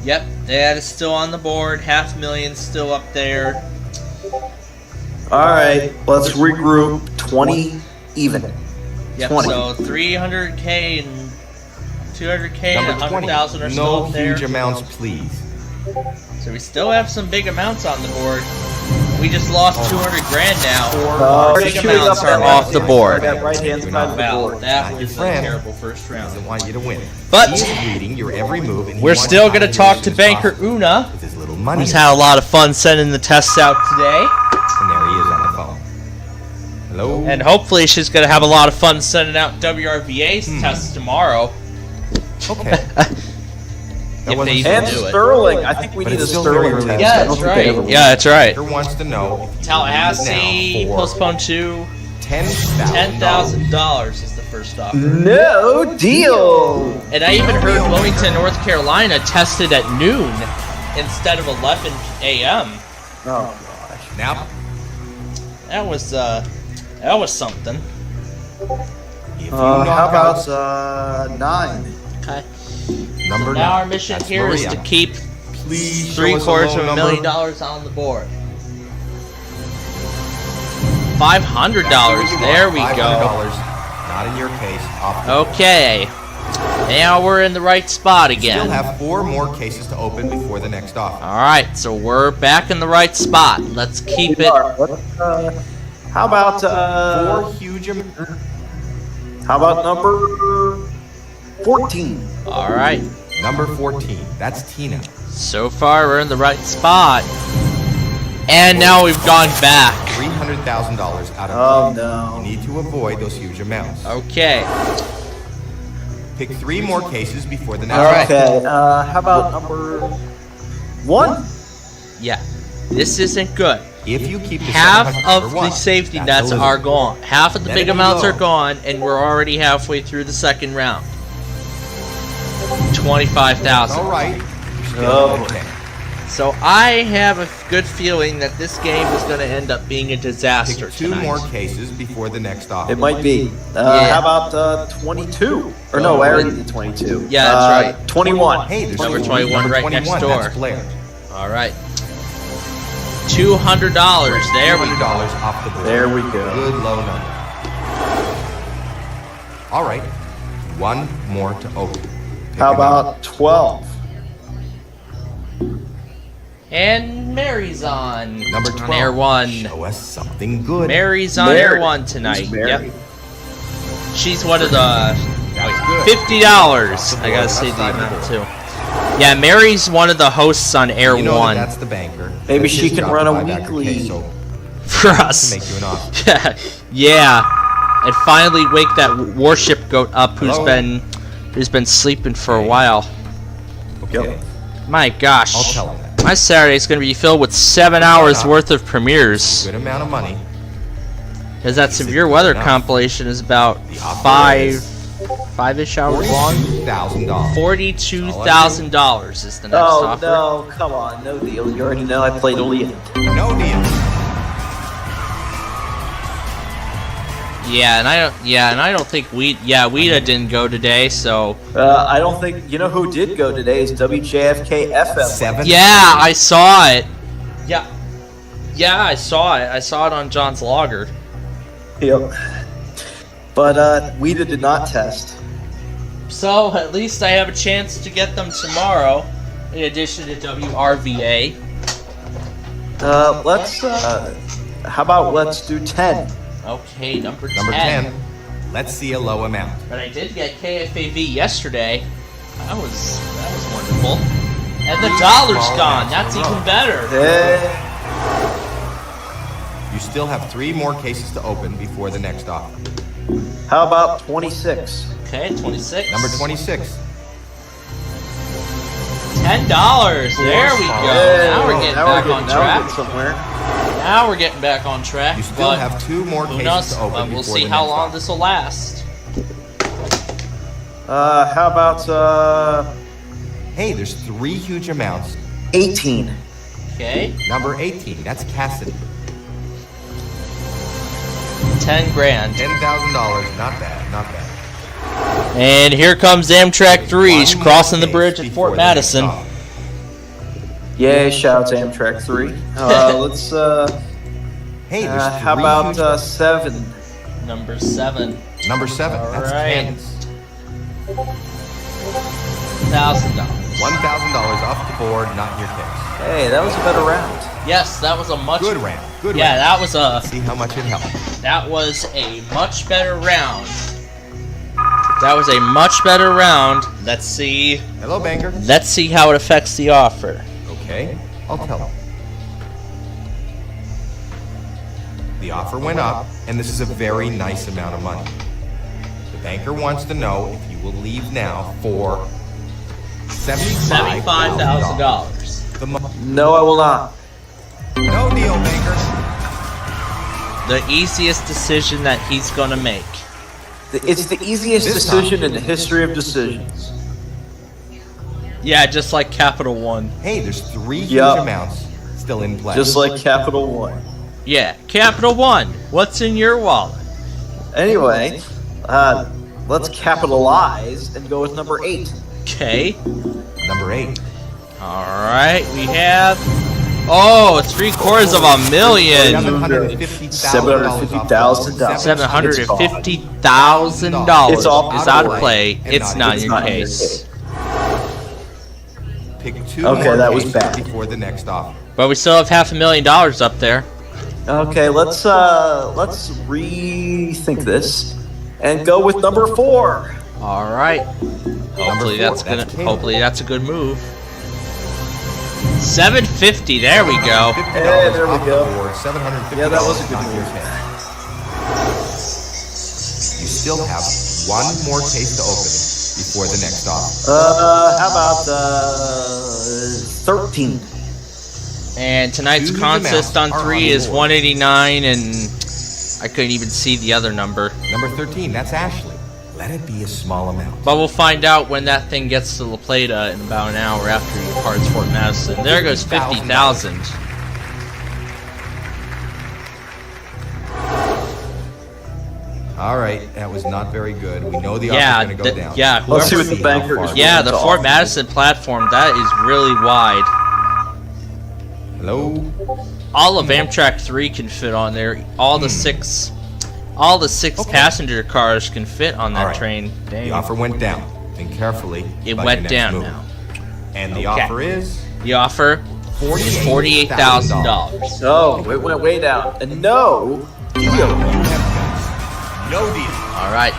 Yep, that is still on the board. $500,000 still up there. Alright, let's regroup. 20 even. Yep, 20. so 300K and 200K and Number 20. 100,000 are still No up there. huge amounts, please. So we still have some big amounts on the board. We just lost 200 grand now. Big amounts are off the board. That right hand side of the Well, board. that Not was your friend. a terrible first round. Doesn't want you to win. But he is reading your every move, and he we're wants still you going to out talk of to here as soon as Banker possible Una, with his little money. who's had a lot of fun sending the tests out today. And there he is on the phone. Hello. And hopefully she's going to have a lot of fun sending out WRVA's tests tomorrow. Okay. If they even And do it. Sterling. I think we But need a it's still very Sterling early. test. Yeah, I don't that's think they ever right. will. Yeah, that's right. Banker wants to know if you Tallahassee, now for postponed to $10,000 is the first offer. No deal. And I even heard Wilmington, North Carolina tested at noon instead of 11 a.m. Oh gosh. Now, That was something. if you How knock out about 9? Okay. number Now 9, our mission that's here is Maria. to keep Please show us a $750,000 low number. on the board. $500. There we $500, go. not in your case. Off the board. Okay. Now we're in the right spot You again. still have 4 more cases to open before the next offer. Alright, so we're back in the right spot. Let's keep it. How about 4 huge how about number 14? Alright. Number 14. That's Tina. So far we're in the right spot. And now we've gone back. $300,000 out of Oh money. no. You need to avoid those huge amounts. Okay. Pick 3 more cases before the next Alright. Okay. How about number 1? Yeah. This isn't good. If you keep the Half 700 of for the one, safety that's nets a are lose. gone. Half of the Let big it amounts go. are gone, and we're already halfway through the second round. 25,000. All right. Oh. Okay. So I have a good feeling that this game is going to end up being a disaster Pick 2 tonight. more cases before the next offer. It might be. Yeah. How about 22? Or no, I already did 22. Yeah, that's right. 21. Hey, there's Number 21 21 right next door. That's Blair. All right. $200. There we $200 go. off the board. There we go. Good low number. All right. 1 more to open. Pick How a number. about 12? And Mary's on. Number On 12? Air 1. Show us something good. Mary's on Mary. Air 1 tonight. Who's Mary? Yep. She's one of the That's good. $50. I gotta say the amount too. Yeah, Mary's one of the hosts on Air You know 1 that that's the banker. Maybe It's she his can job run to a buy back her weekly. case, so for to us. make you an offer. Yeah, and finally wake that warship goat up who's Hello? been sleeping for a while. Okay. My gosh. I'll tell him that. My Saturday's gonna be filled with 7 hours worth of premieres. Good amount of money. Because that severe weather enough. compilation is about The offer is 5-ish hours long. $42,000. $42,000 is the next Oh, offer. no. Come on. No deal. You already know I played Olean. No deal. Yeah, and I don't think Weta didn't go today, so I don't think. You know who did go today is WJFK FM. 7. yeah, I saw it. Yeah, I saw it. I saw it on John's logger. Yep. But Weta did not test. So at least I have a chance to get them tomorrow, in addition to WRVA. Let's. How about let's do 10? Okay, number 10. Number 10. Let's see a low amount. But I did get KFAV yesterday. That was wonderful. And the dollar's gone. That's even better. You still have 3 more cases to open before the next offer. How about 26? Okay, 26. Number 26. $10. There we go. Now we're getting back on track. Somewhere. Now we're getting back on track. You still but have 2 more who cases knows? to open But before we'll see the how next long offer. this will last. How about Hey, there's 3 huge amounts. 18? Okay. Number 18. That's Cassidy. 10 grand. $10,000. Not bad. Not bad. And here comes Amtrak 3's One crossing the more bridge case at before Fort the next Madison. stop. Yay, shouts Amtrak 3. Let's, Hey, there's how three about, huge- 7? Number 7. Number 7. All That's right. tens. $1,000. $1,000 off the board, not your picks. Hey, that was a better round. Yes, that was a much Good round. Good Yeah, round. that was a See how much it helped. that was a much better round. That was a much better round. Let's see. Hello, banker. Let's see how it affects the offer. Okay, I'll tell him. The offer went up, and this is a very nice amount of money. The banker wants to know if you will leave now for $75,000. No, I will not. No deal, banker. The easiest decision that he's gonna make. It's the easiest This decision time. in the history of decisions. Yeah, just like Capital One. Hey, there's 3 huge Yup. amounts still in play. Just like Capital One. Yeah, Capital One. What's in your wallet? Anyway, let's capitalize and go with number 8. Okay. Number 8. All right, we have. Oh, $750,000. $750,000. $750,000 It's all is out of play. It's not in your case. Pick 2 Okay, more that was cases bad. before the next offer. But we still have $500,000 up there. Okay, let's rethink this and go with number 4. All right. Hopefully 4, that's gonna. that's king. Hopefully that's a good move. $750. There we go. Hey, there we off the go. board, $750. Yeah, that was a good not move. your pick. You still have one more case to open before the next offer. How about 13? And tonight's Huge consist on amounts are 3 on is board. 189, and I couldn't even see the other number. Number 13, that's Ashley. Let it be a small amount. But we'll find out when that thing gets to La Plata in about an hour after he departs Fort Madison. There goes 50,000. All right, that was not very good. We know the Yeah, offer's going to go down. yeah. Let's see Whoever, what the banker is yeah, willing the to Fort offer. Madison platform, that is really wide. Hello? All of Amtrak 3 can fit on there. All the six passenger cars can fit on that All right. train. The Dang. offer went down. Think carefully. It about went your next down move. now. And the Okay. offer is The offer is $48,000. Oh, it went way down. And no deal. no deal. All right.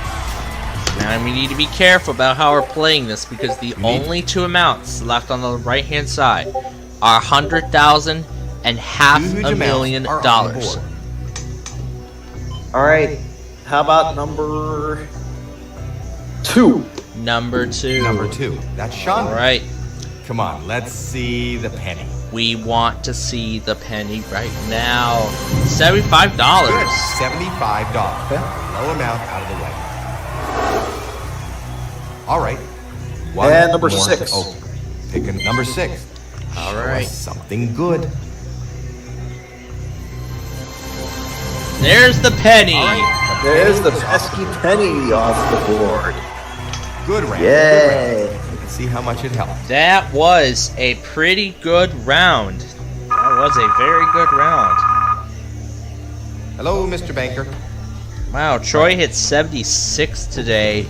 Now we need to be careful about how we're playing this because the only 2 amounts left on the right-hand side are $100,000 and Huge $500,000. amounts are on board. All right. How about number 2? Number 2. Number 2, that's Sean. All right. Come on, let's see the penny. We want to see the penny right now. $75. Good, $75. Low amount out of the way. All right. One And number more 6. to open. Pick a number 6. All Show right. us something good. There's the penny. All right. There's the pesky penny off the board. Good round. Yay. Good round. Let's see how much it helped. That was a pretty good round. That was a very good round. Hello, Mr. Banker. Wow, Troy hit 76 today.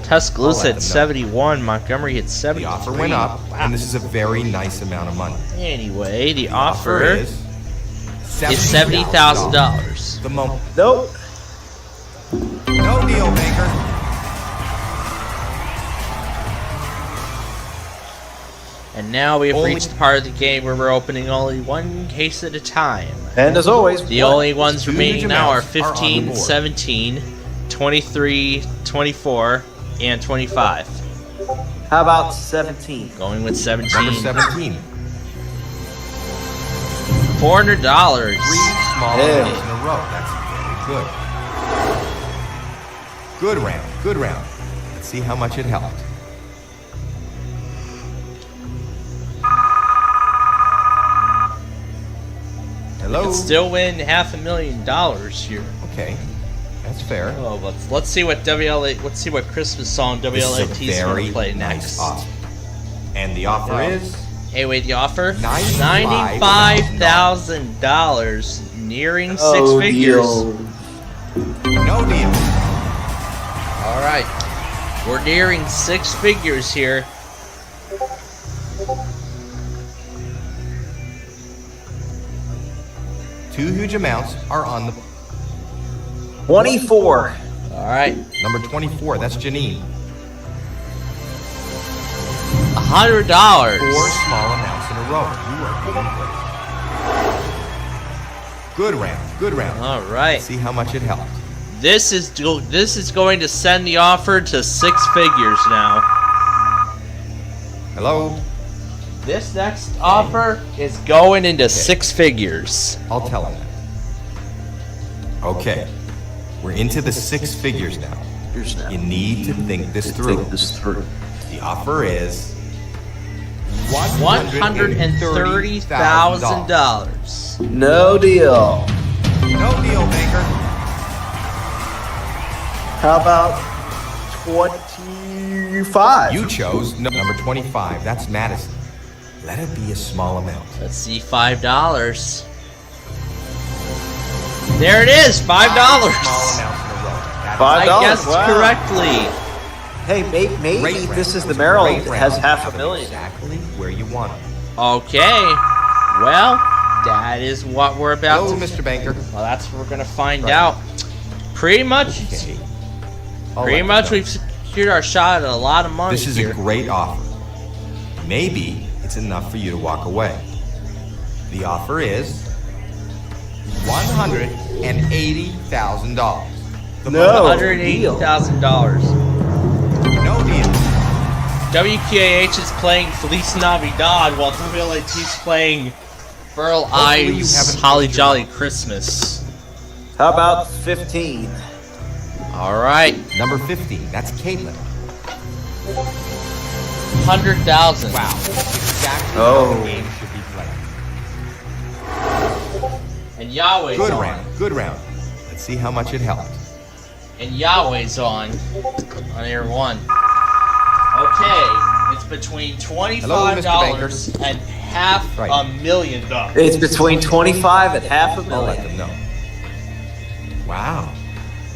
Tuscaloosa I'll let hit them know. 71. Montgomery hit The 73. offer went up, Wow. and this is a very nice amount of money. Anyway, the Offer offer is is $70,000. The moment. Nope. No deal, Banker. And now we have Only- reached the part of the game where we're opening only 1 case at a time. And as always, The only ones 2 remaining huge now are amounts are on the 15, board. 17, 23, 24, and 25. how about 17? Going with 17. Number 17. $400. 3 small Yeah. rounds in a row. That's very good. Good round. Good round. Let's see how much it helped. Hello. Could still win $500,000 here. Okay. That's fair. Oh, let's see what let's see what Christmas song WLAT is going to play next. Offer. And the offer is. Hey, wait, the offer? $95,000, nearing six figures. No deal. All right, we're nearing six figures here. Two huge amounts are on the 24. All right. Number 24, that's Janine. $100. 4 small amounts in a row. You are doing great. Good round. Good round. All right. See how much it helped. This is going to send the offer to 6 figures now. Hello? This next offer is going into 6 figures. I'll tell him that. Okay. We're into the 6 figures now. You need to think this through. The offer is $130,000. No deal. No deal, Baker. How about 25? You chose number 25. That's Madison. Let it be a small amount. Let's see, $5. There it is, $5. Small amounts in a row. $5. I guessed correctly. Hey, maybe this is the Maryland that has $500,000. Exactly where you want it. Okay. Well, that is what we're about Hello, to... Mr. Banker. Well, that's what we're going to find out. Pretty much... Okay. We've secured our shot at a lot of money This is here. a great offer. Maybe it's enough for you to walk away. The offer is $180,000. No. $180,000. No deal. WQAH is playing Feliz Navidad while WLAT is playing Burl Ives Holly Jolly Christmas. How about 15? All right. Number 15. That's Caitlin. 100,000. Wow. Exactly Oh. how the game should be played. And Yahweh's Good on. round. Good round. Let's see how much it helped. And Yahweh's on air 1. Okay, it's between $25 and $500,000. It's between 25 and I'll let $500,000. them know. Wow.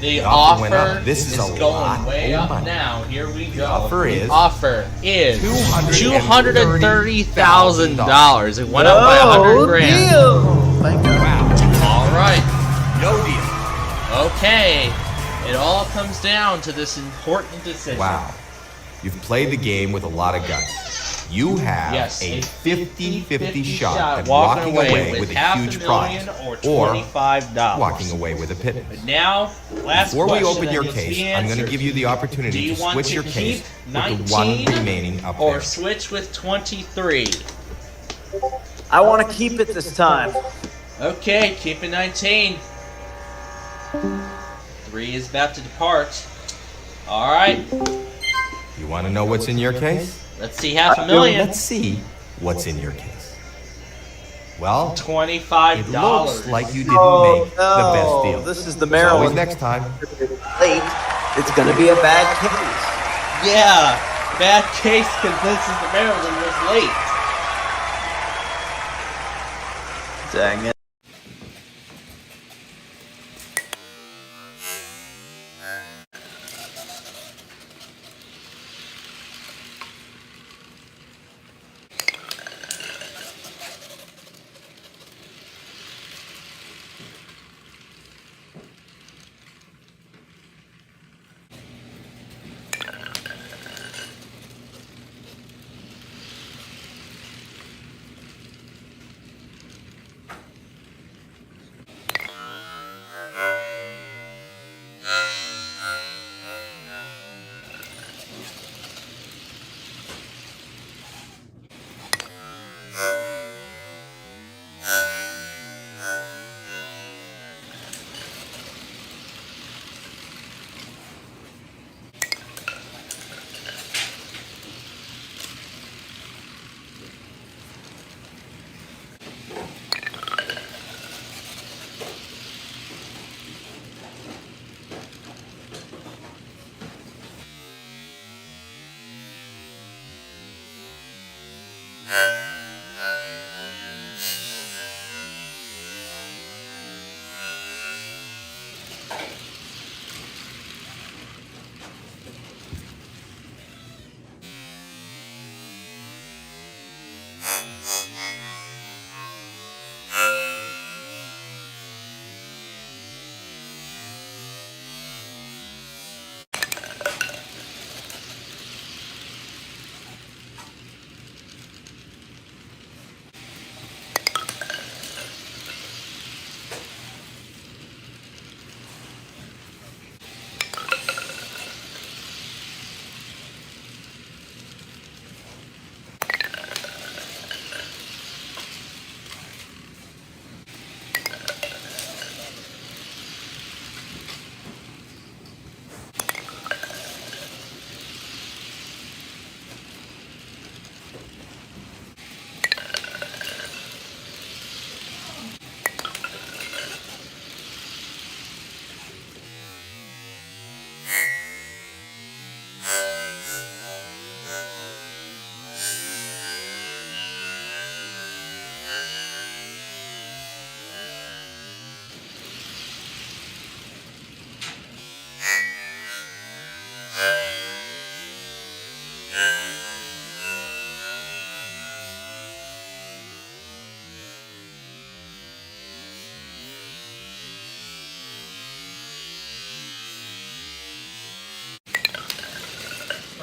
The offer went offer up. This is a going lot way of up money. now. Here we go. offer The is offer is $230,000. $230,000. It went up by $100,000. Deal. Thank God. Wow. All right. No deal. Okay. It all comes down to this important decision. Wow. You've played the game with a lot of guts. You have a 50-50 shot at walking away with a huge prize, or $25. walking away with a pittance. But now, last Before we question, open your and it's case, the I'm going to answer. give you the Do opportunity you to want switch to your case keep with the one 19 remaining up or there. switch with 23? I want to keep it this time. Okay, keep it 19. 3 is about to depart. All right, You want to know what's in your case? let's see $500,000. Let's see what's in your case. Well, $25. it looks like you didn't make the best deal. This is the As always, Maryland. next time. Late. It's going to be a bad case. Yeah, bad case because this is the Maryland was late. Dang it. As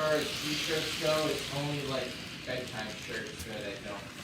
far as t-shirts go, it's only like bedtime shirts that I don't.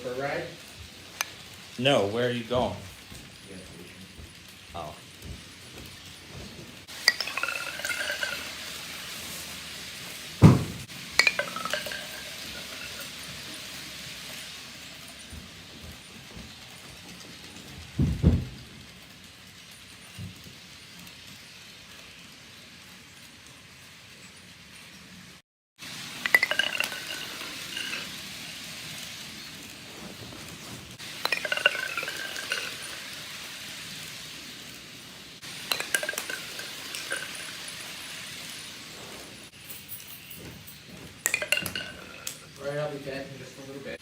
for a ride? No, where are you going? Oh. Right, I'll be back in just a little bit.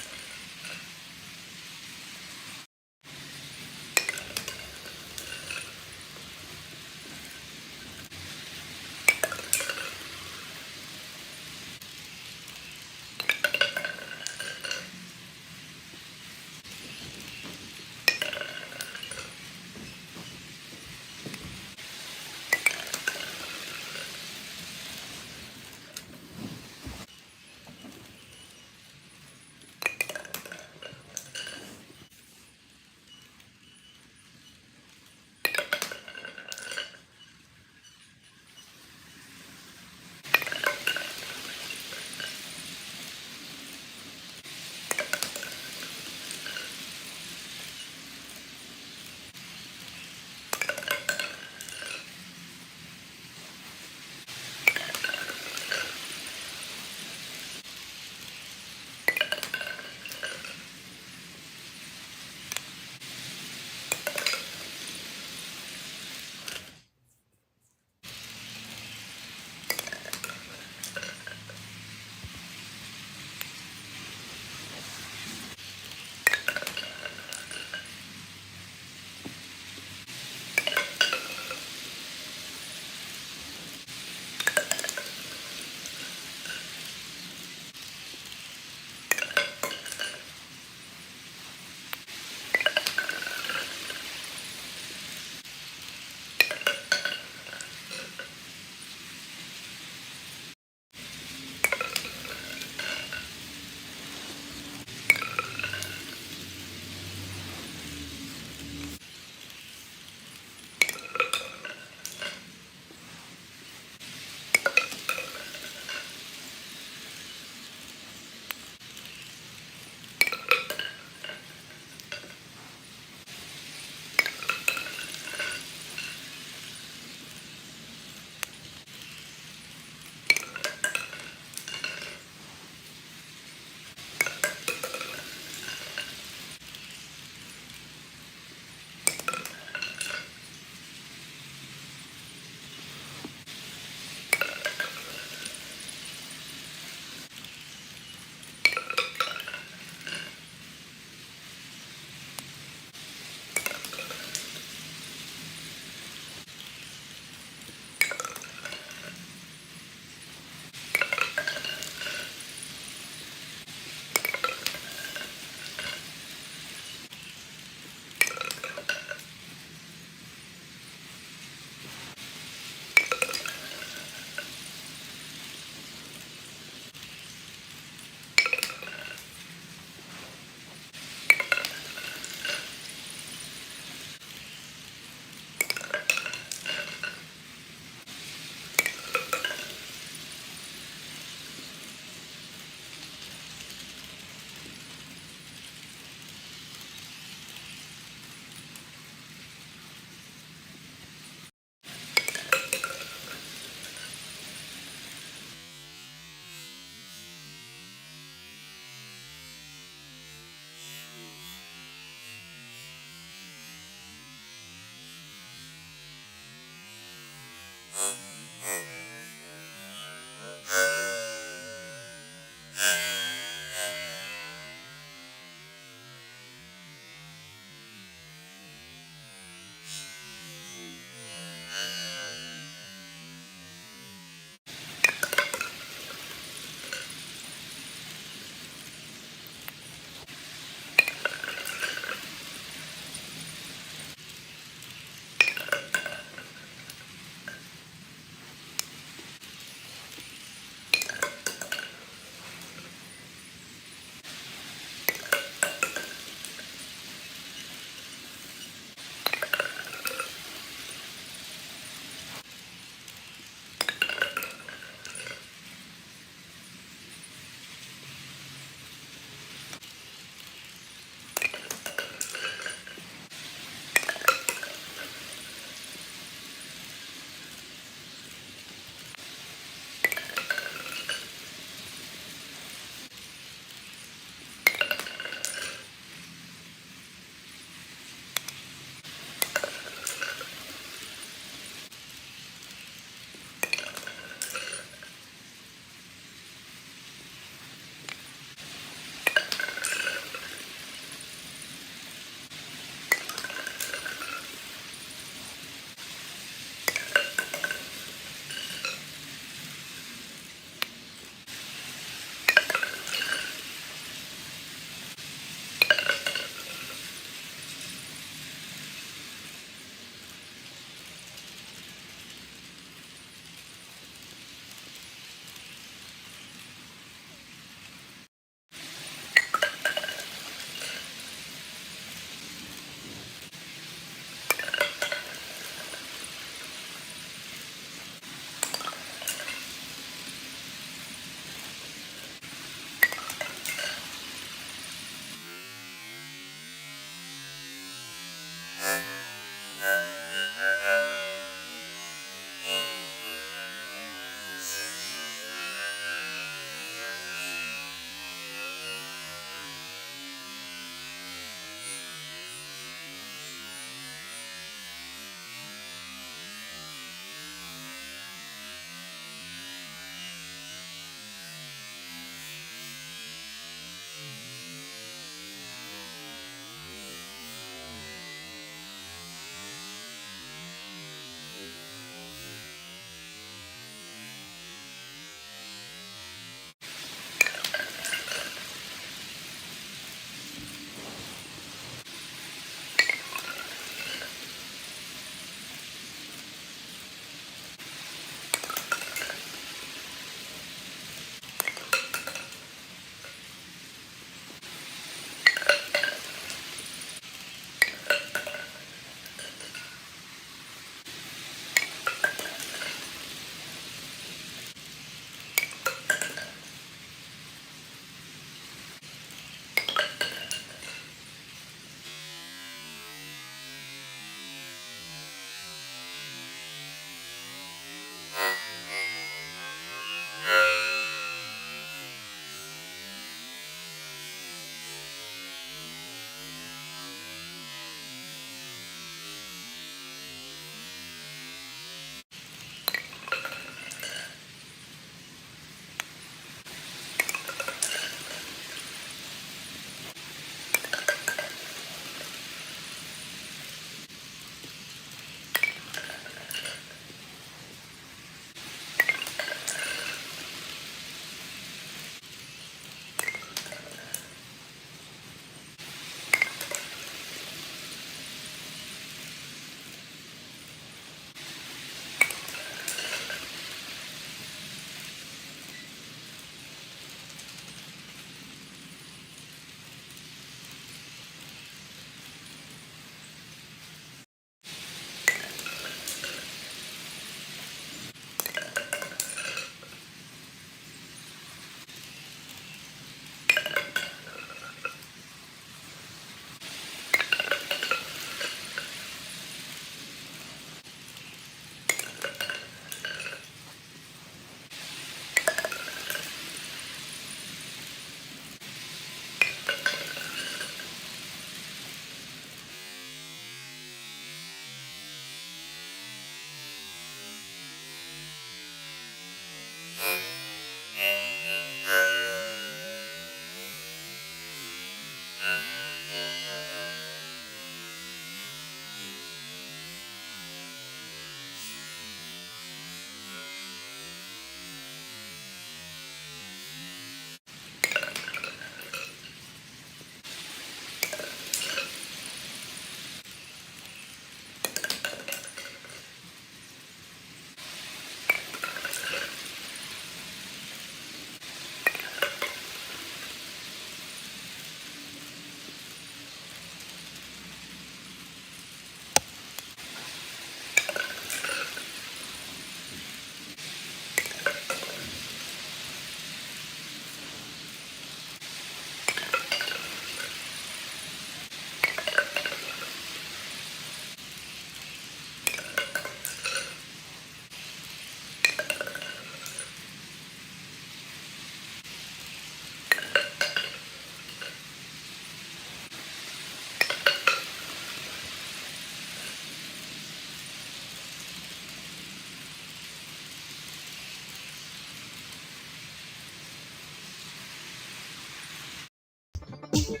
It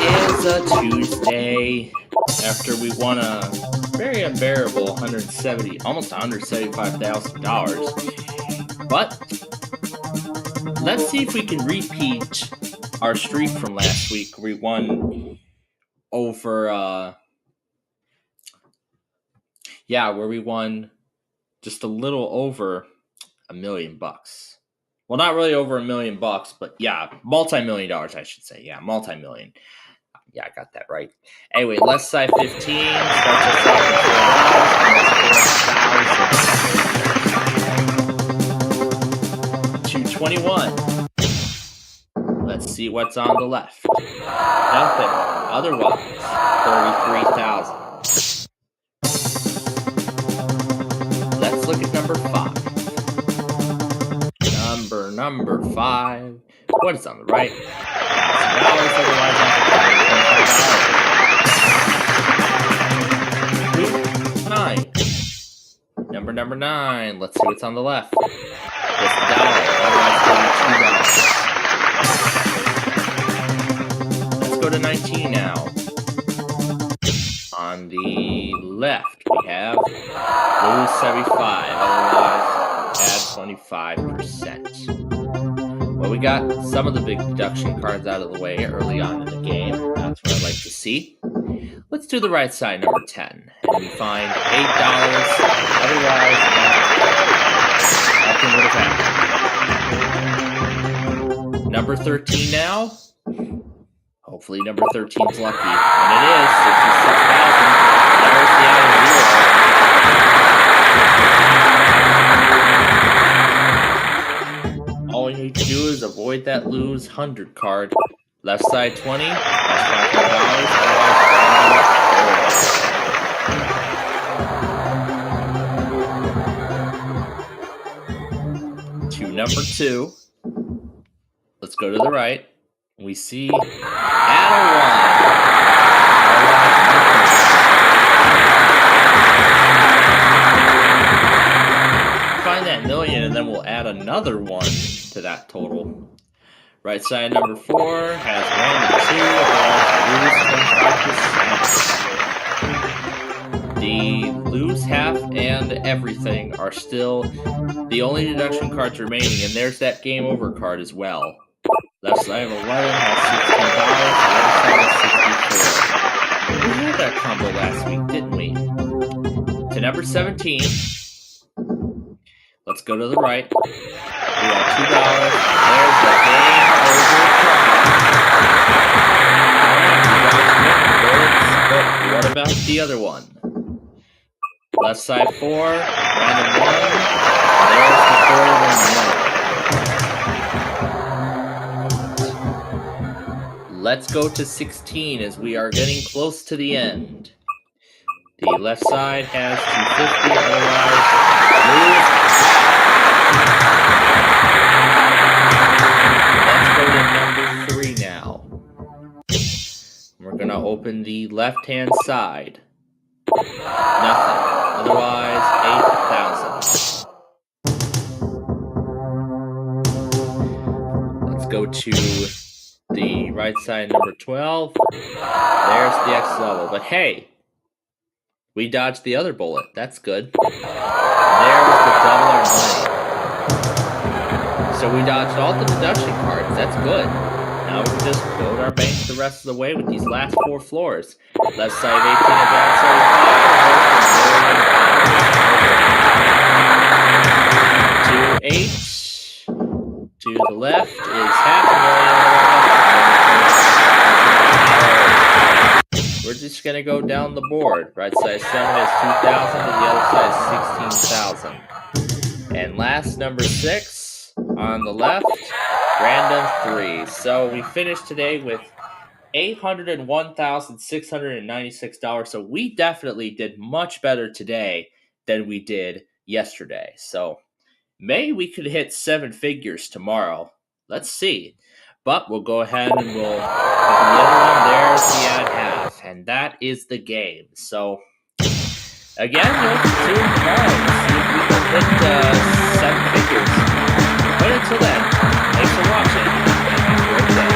is a Tuesday after we won a very unbearable almost $175,000. But let's see if we can repeat our streak from last week. We won over, where we won just a little over $1 million. Well, not really over $1 million, but yeah, multi-million dollars, I should say. Yeah, multi-million. Yeah, I got that right. Anyway, left side 15 starts us off with 4,000. 221. Let's see what's on the left. Nothing. Otherwise, 33,000. Let's look at number 5. Number 5. What is on the right? $9. Number 9. Let's see what's on the left. Just $1. Otherwise, $2. Let's go to 19 now. On the left, we have lose 75. Otherwise, add 25%. Well, we got some of the big deduction cards out of the way early on in the game. That's what I'd like to see. Let's do the right side, number 10. And we find $8. Otherwise, nothing would have happened. Number 13 now. Hopefully number 13's lucky. And it is 66,000. There's the out of zero. All you need to do is avoid that lose 100 card. Left side 20, that's $500. To number 2. Let's go to the right. We see add a 1. Find that million and then we'll add another 1 to that total. Right side number 4 has 1 and 2. The lose half and everything are still the only deduction cards remaining, and there's that game over card as well. Left side of 11 has $16. The other side is 64. We had that combo last week, didn't we? To number 17. Let's go to the right. We have $2. There's the game over card. What about the other one? Left side 4, random 1. There's the 4 1. Let's go to 16 as we are getting close to the end. The left side has 250, otherwise lose. Let's go to number 3 now. We're gonna open the left-hand side. Nothing. Otherwise, 8,000. Let's go to the right side, number 12. There's the X level. But hey, we dodged the other bullet. That's good. There's the double our money. So we dodged all the deduction cards. That's good. Now we can just build our bank the rest of the way with these last 4 floors. Left side 18 is outside 5. To 8. To the left is $500,000. We're just going to go down the board. Right side 7 is 2,000 and the other side is 16,000. And last, number 6 on the left, random 3. So we finished today with $801,696. So we definitely did much better today than we did yesterday. So maybe we could hit 7 figures tomorrow. Let's see. But we'll go ahead and we'll open the other one. There's the add half. And that is the game. So Again, we'll tune in tomorrow and see if we can hit 7 figures. But until then, thanks for watching, and have a great day.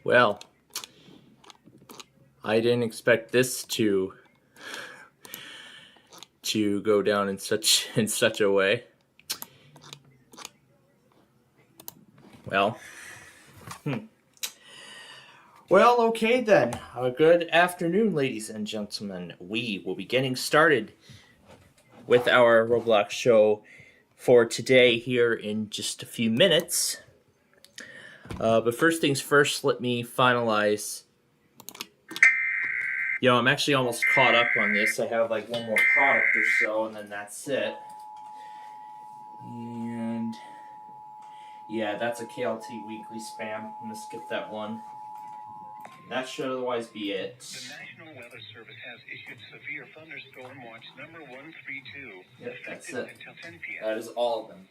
Well, I didn't expect this to go down in such a way. Well, well, okay then. Good afternoon, ladies and gentlemen. We will be getting started with our Roblox show for today here in just a few minutes. But first things first, let me finalize. You know, I'm actually almost caught up on this. I have like one more product or so, and then that's it. And yeah, that's a KLT weekly spam. I'm gonna skip that one. That should otherwise be it. The National Weather Service has issued severe thunderstorm watch number 132. Yep, that's it. Until 10 p.m. That is all of them.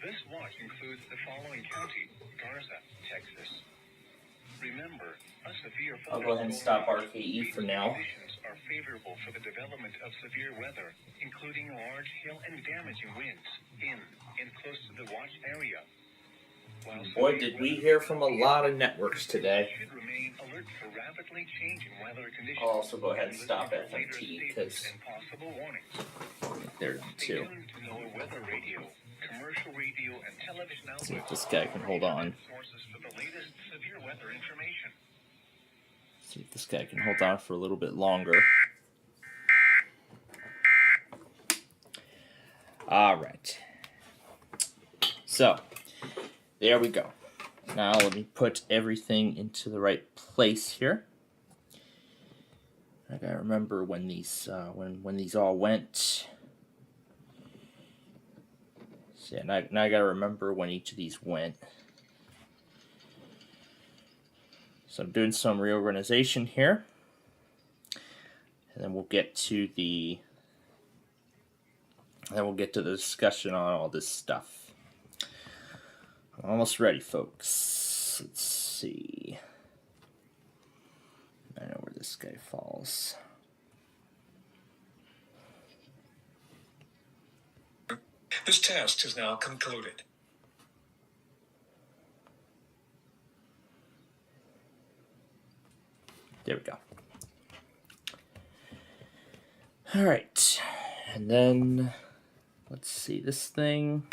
This watch includes the following county: Garza, Texas. Remember, a severe I'll go ahead and stop RKE for now. Conditions are favorable for the development of severe weather, including large hail and damaging winds in and close to the watch area. Boy, did we hear from a lot of networks today. Should remain alert for rapidly changing weather conditions. I'll also go ahead and stop FMT because they're too. To NOAA weather radio, commercial radio, and television outlets. See if this guy can hold on. Sources for the latest severe weather information. See if this guy can hold on for a little bit longer. All right. So, there we go. Now let me put everything into the right place here. I gotta remember when these when these all went. So yeah, now I gotta remember when each of these went. So I'm doing some reorganization here, and then we'll get to the discussion on all this stuff. I'm almost ready, folks. Let's see. I know where this guy falls. This test is now concluded. There we go. All right. And then, let's see, this thing.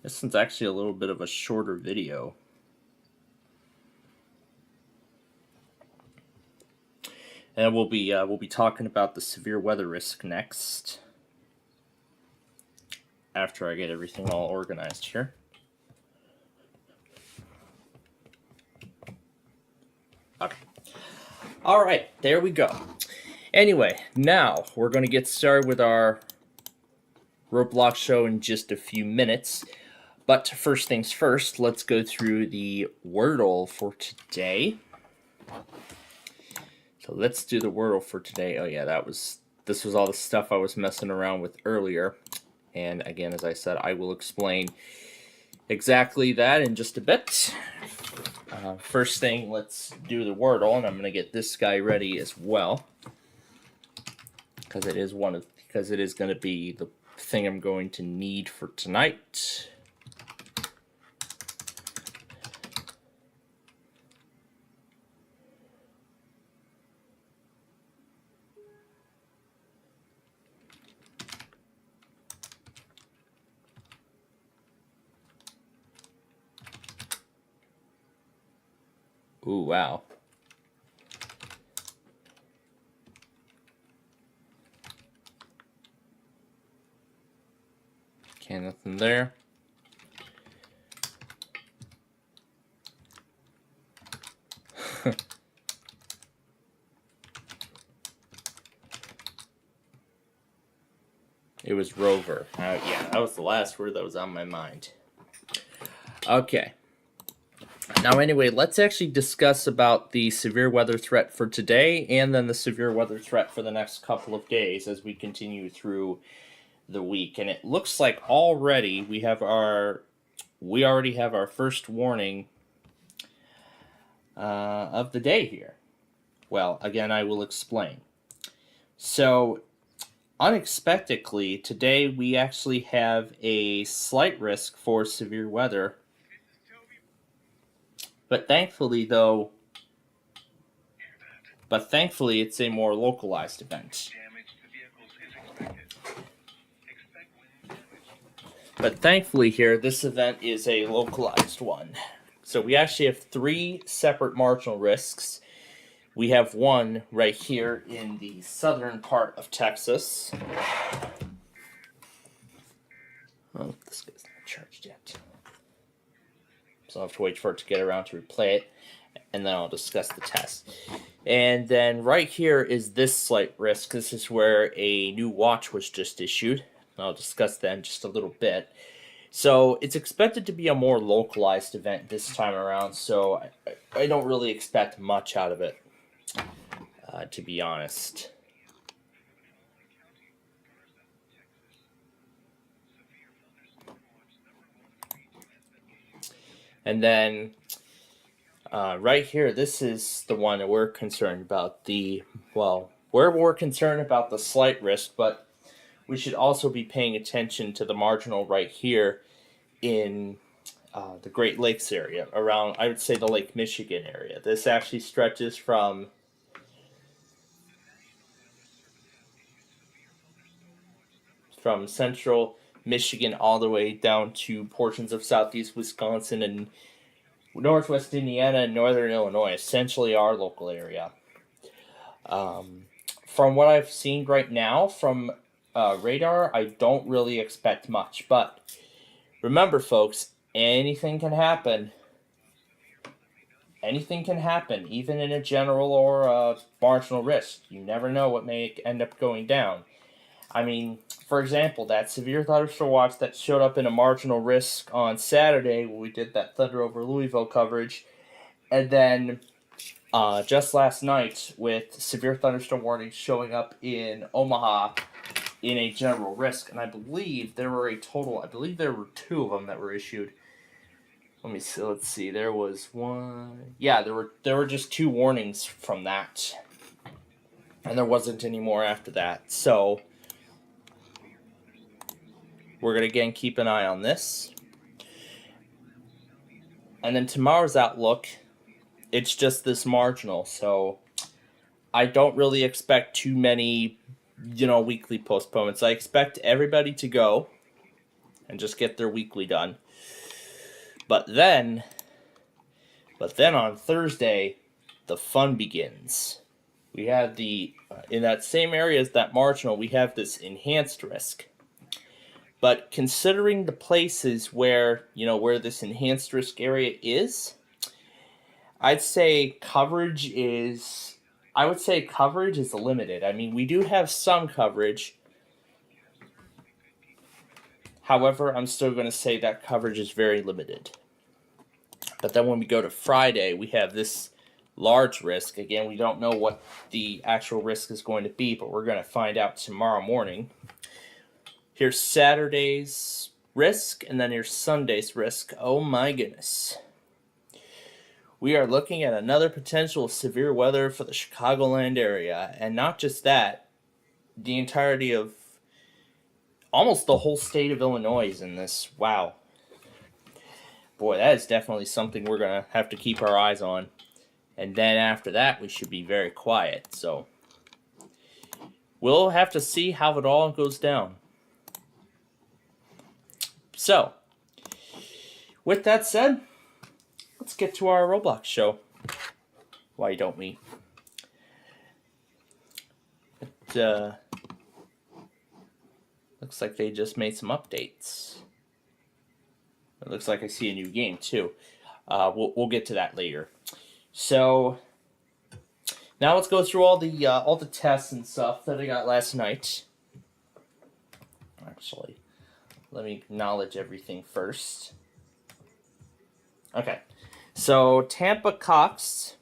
This one's actually a little bit of a shorter video. And we'll be talking about the severe weather risk next, after I get everything all organized here. Okay. All right, there we go. Anyway, now we're going to get started with our Roblox show in just a few minutes. But first things first, let's go through the Wordle for today. So let's do the Wordle for today. Oh yeah, this was all the stuff I was messing around with earlier. And again, as I said, I will explain exactly that in just a bit. First thing, let's do the Wordle, and I'm going to get this guy ready as well, because it is going to be the thing I'm going to need for tonight. Ooh, wow. Okay, nothing there. It was rover. Yeah, that was the last word that was on my mind. Okay. Now anyway, let's actually discuss about the severe weather threat for today and then the severe weather threat for the next couple of days as we continue through the week. And it looks like already we already have our first warning of the day here. Well, again, I will explain. So, unexpectedly, today we actually have a slight risk for severe weather But thankfully, it's a more localized event. But thankfully here, this event is a localized one. So we actually have 3 separate marginal risks. We have one right here in the southern part of Texas. Oh, this guy's not charged yet. So I'll have to wait for it to get around to replay it, and then I'll discuss the test. And then right here is this slight risk. This is where a new watch was just issued. I'll discuss that in just a little bit. So it's expected to be a more localized event this time around, so I don't really expect much out of it, to be honest. And then right here, this is the one that we're concerned about. We're more concerned about the slight risk, but we should also be paying attention to the marginal right here in the Great Lakes area, around, I would say, the Lake Michigan area. This actually stretches from central Michigan all the way down to portions of southeast Wisconsin and northwest Indiana and northern Illinois, essentially our local area. From what I've seen right now from radar, I don't really expect much, but remember, folks, anything can happen. Anything can happen, even in a general or a marginal risk. You never know what may end up going down. I mean, for example, that severe thunderstorm watch that showed up in a marginal risk on Saturday when we did that Thunder over Louisville coverage, and then just last night with severe thunderstorm warnings showing up in Omaha in a general risk, and I believe there were 2 of them that were issued. Let's see. There was one. Yeah, there were just 2 warnings from that, and there wasn't any more after that. So we're gonna again keep an eye on this, and then tomorrow's outlook. It's just this marginal, so I don't really expect too many, weekly postponements. I expect everybody to go and just get their weekly done. But then on Thursday, the fun begins. We have in that same area as that marginal, we have this enhanced risk. But considering the places where this enhanced risk area is, I'd say coverage is limited. I mean, we do have some coverage. However, I'm still going to say that coverage is very limited. But then when we go to Friday, we have this large risk. Again, we don't know what the actual risk is going to be, but we're going to find out tomorrow morning. Here's Saturday's risk, and then here's Sunday's risk. Oh my goodness. We are looking at another potential severe weather for the Chicagoland area. And not just that, the entirety of almost the whole state of Illinois is in this. Wow. Boy, that is definitely something we're going to have to keep our eyes on. And then after that, we should be very quiet. So we'll have to see how it all goes down. So, with that said, let's get to our Roblox show. Why don't we? Looks like they just made some updates. It looks like I see a new game too. We'll get to that later. So now let's go through all the tests and stuff that I got last night. Actually, let me acknowledge everything first. Okay, so Tampa Cox.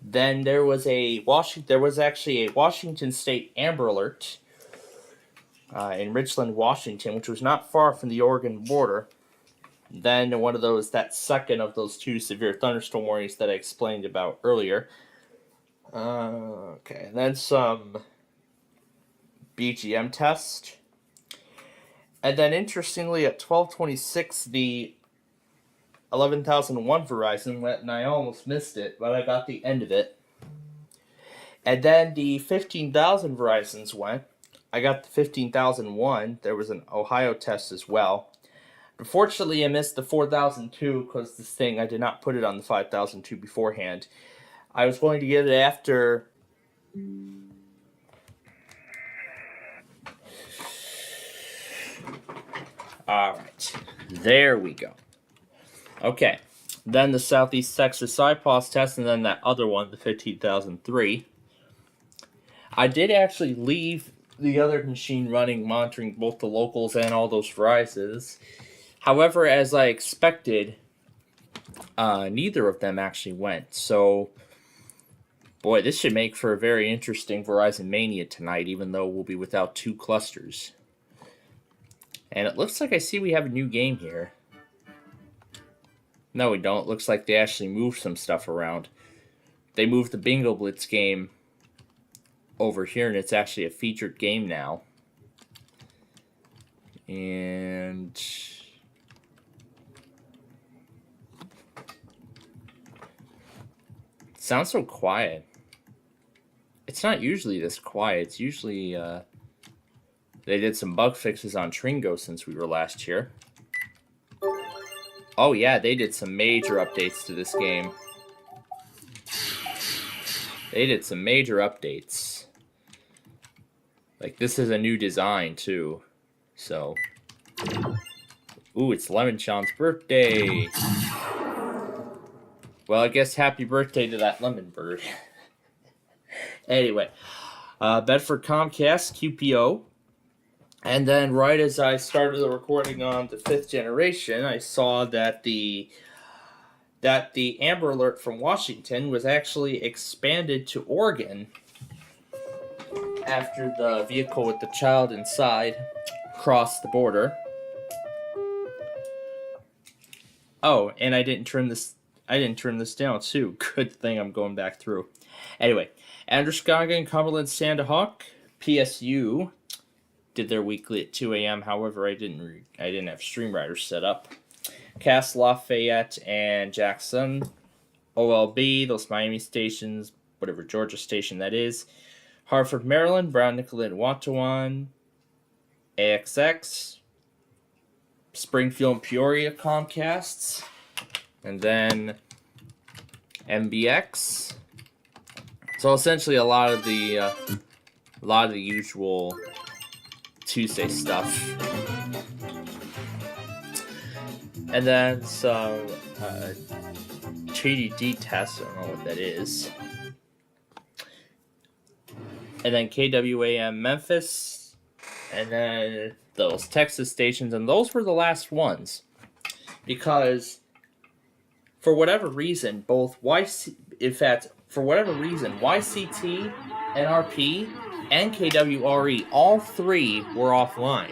Then there was actually a Washington State Amber Alert in Richland, Washington, which was not far from the Oregon border. Then that second of those 2 severe thunderstorm warnings that I explained about earlier. Okay, and then some BGM test. And then interestingly at 12:26, the 11,001 Verizon went, and I almost missed it, but I got the end of it. And then the 15,000 Verizons went. I got the 15,001. There was an Ohio test as well. Unfortunately, I missed the 4,002 because this thing, I did not put it on the 5,002 beforehand. I was going to get it after... Alright, there we go. Okay, then the Southeast Texas SIPOS test, and then that other one, the 15,003. I did actually leave the other machine running, monitoring both the locals and all those Verizons. However, as I expected, neither of them actually went. So, boy, this should make for a very interesting Verizon Mania tonight, even though we'll be without 2 clusters. And it looks like I see we have a new game here. No, we don't. It looks like they actually moved some stuff around. They moved the Bingo Blitz game over here, and it's actually a featured game now. And... it sounds so quiet. It's not usually this quiet. It's usually, they did some bug fixes on Tringo since we were last here. Oh yeah, they did some major updates to this game. They did some major updates. Like, this is a new design, too. So. Ooh, it's Lemon Sean's birthday. Well, I guess happy birthday to that lemon bird. Anyway. Bedford Comcast, QPO. And then right as I started the recording on the 5th generation, I saw that the Amber Alert from Washington was actually expanded to Oregon after the vehicle with the child inside crossed the border. Oh, and I didn't turn this down too. Good thing I'm going back through. Anyway, Androscoggin, Cumberland, Sandahawk, PSU did their weekly at 2 a.m. However, I didn't have Streamriders set up. Cass, Lafayette, and Jackson. OLB, those Miami stations, whatever Georgia station that is. Hartford, Maryland, Brown, Nicollet, Wattawan. AXX. Springfield and Peoria Comcasts. And then MBX. So essentially a lot of the usual Tuesday stuff. And then some TDD tests, I don't know what that is. And then KWAM Memphis. And then those Texas stations. And those were the last ones. Because for whatever reason, YCT, NRP, and KWRE, all 3 were offline.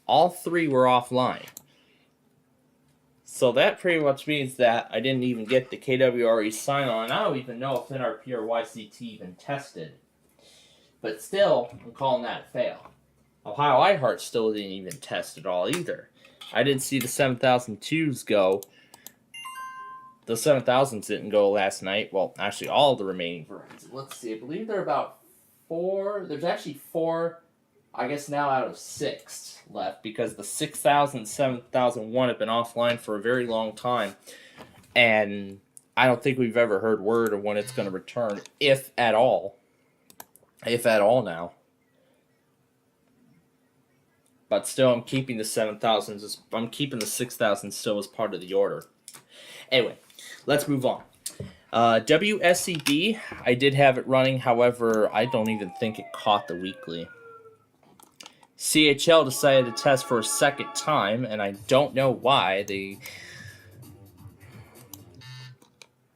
All 3 were offline. So that pretty much means that I didn't even get the KWRE sign-on. I don't even know if NRP or YCT even tested. But still, I'm calling that a fail. Ohio iHeart still didn't even test at all either. I didn't see the 7002s go. The 7000s didn't go last night. Well, actually, all the remaining Verizon. Let's see. I believe there are about 4. There's actually 4, I guess now out of 6 left. Because the 6000, 7001 have been offline for a very long time. And I don't think we've ever heard word of when it's going to return. If at all. If at all now. But still, I'm keeping the 7000s. I'm keeping the 6000 still as part of the order. Anyway, let's move on. WSEB, I did have it running. However, I don't even think it caught the weekly. CHL decided to test for a second time, and I don't know why.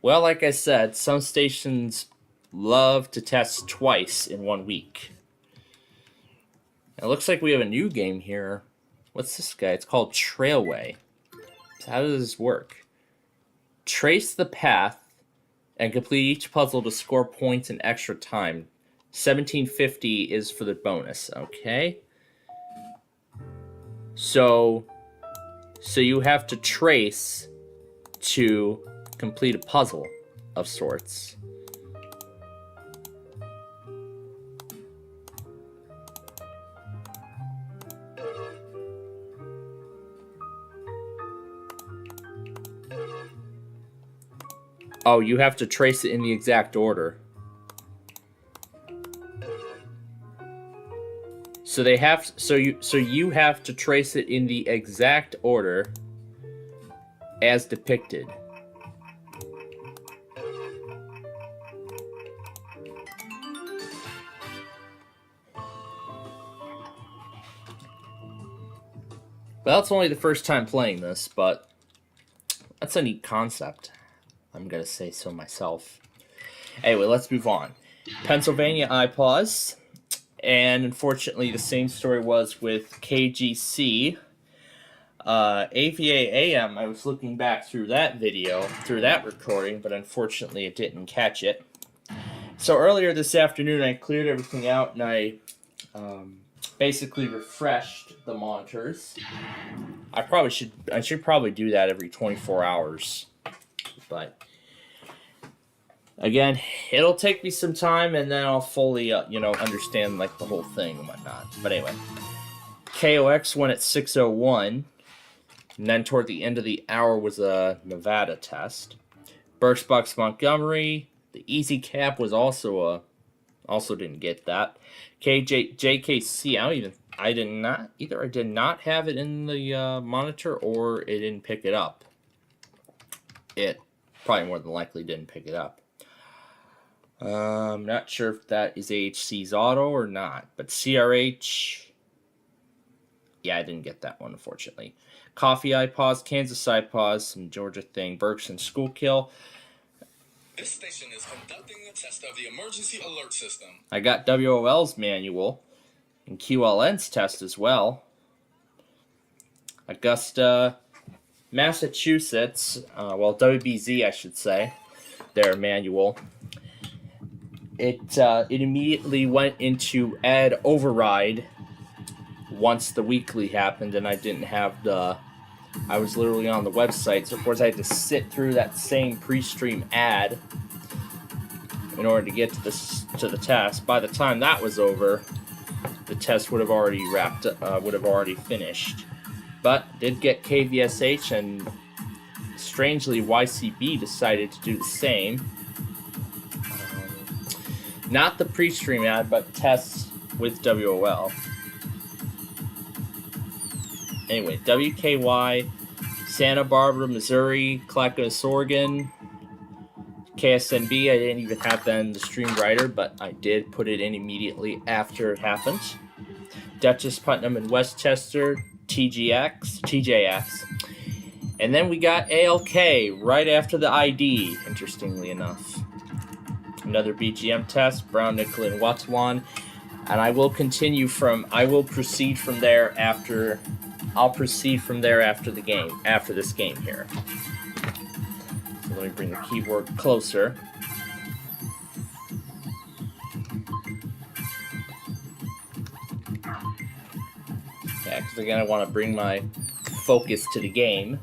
Well, like I said, some stations love to test twice in 1 week. It looks like we have a new game here. What's this guy? It's called Trailway. So how does this work? Trace the path and complete each puzzle to score points in extra time. 1750 is for the bonus. Okay. So So you have to trace to complete a puzzle of sorts. Oh, you have to trace it in the exact order. So they have you have to trace it in the exact order as depicted. Well, that's only the first time playing this, but that's a neat concept. I'm gonna say so myself. Anyway, let's move on. Pennsylvania iPause. And unfortunately, the same story was with KGC. AVA AM, I was looking back through that video, through that recording, but unfortunately it didn't catch it. So earlier this afternoon, I cleared everything out and I basically refreshed the monitors. I should probably do that every 24 hours. But again, it'll take me some time, and then I'll fully, understand like the whole thing and whatnot. But anyway, KOX went at 601, and then toward the end of the hour was a Nevada test. Birchbox Montgomery, the Easy Cap was also didn't get that. JKC, I did not have it in the monitor, or it didn't pick it up. It probably more than likely didn't pick it up. I'm not sure if that is AHC's auto or not, but CRH, yeah, I didn't get that one, unfortunately. Coffee iPause, Kansas iPause, some Georgia thing, Berkson School Kill. This station is conducting a test of the emergency alert system. I got WOL's manual and QLN's test as well. Augusta, Massachusetts, WBZ, I should say, their manual. It immediately went into add override once the weekly happened, and I didn't have I was literally on the website, so of course I had to sit through that same pre-stream ad in order to get to the test. By the time that was over, the test would have already finished. But did get KVSH, and strangely YCB decided to do the same. Not the pre-stream ad, but tests with WOL. Anyway, WKY, Santa Barbara, Missouri, Clackamas, Oregon, KSNB. I didn't even have that in the stream writer, but I did put it in immediately after it happened. Dutchess, Putnam, and Westchester, TJX. And then we got ALK right after the ID, interestingly enough. Another BGM test, Brown, Nickel, and Watawan. And I will proceed from there after the game, after this game here. So let me bring the keyboard closer. Yeah, because again, I want to bring my focus to the game.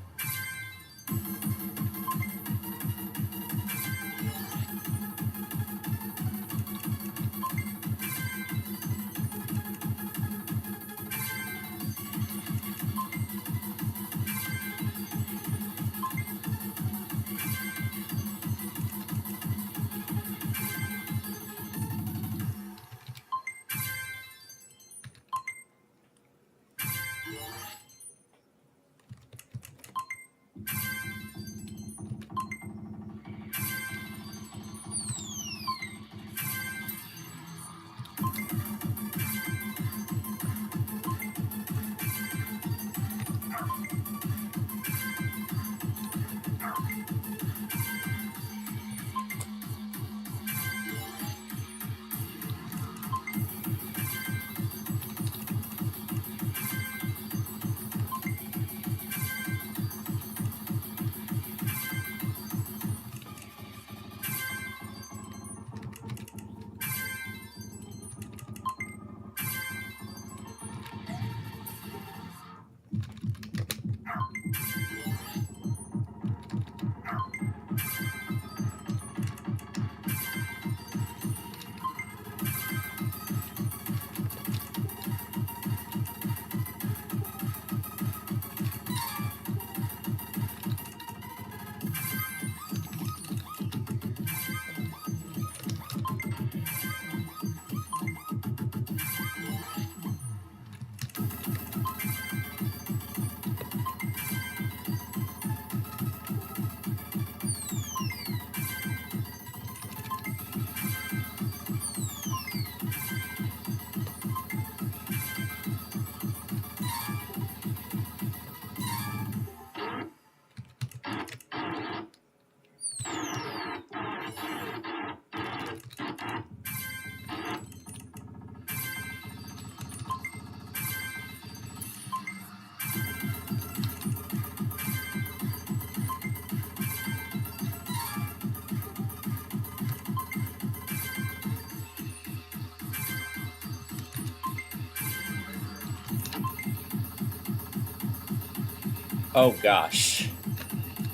Oh gosh.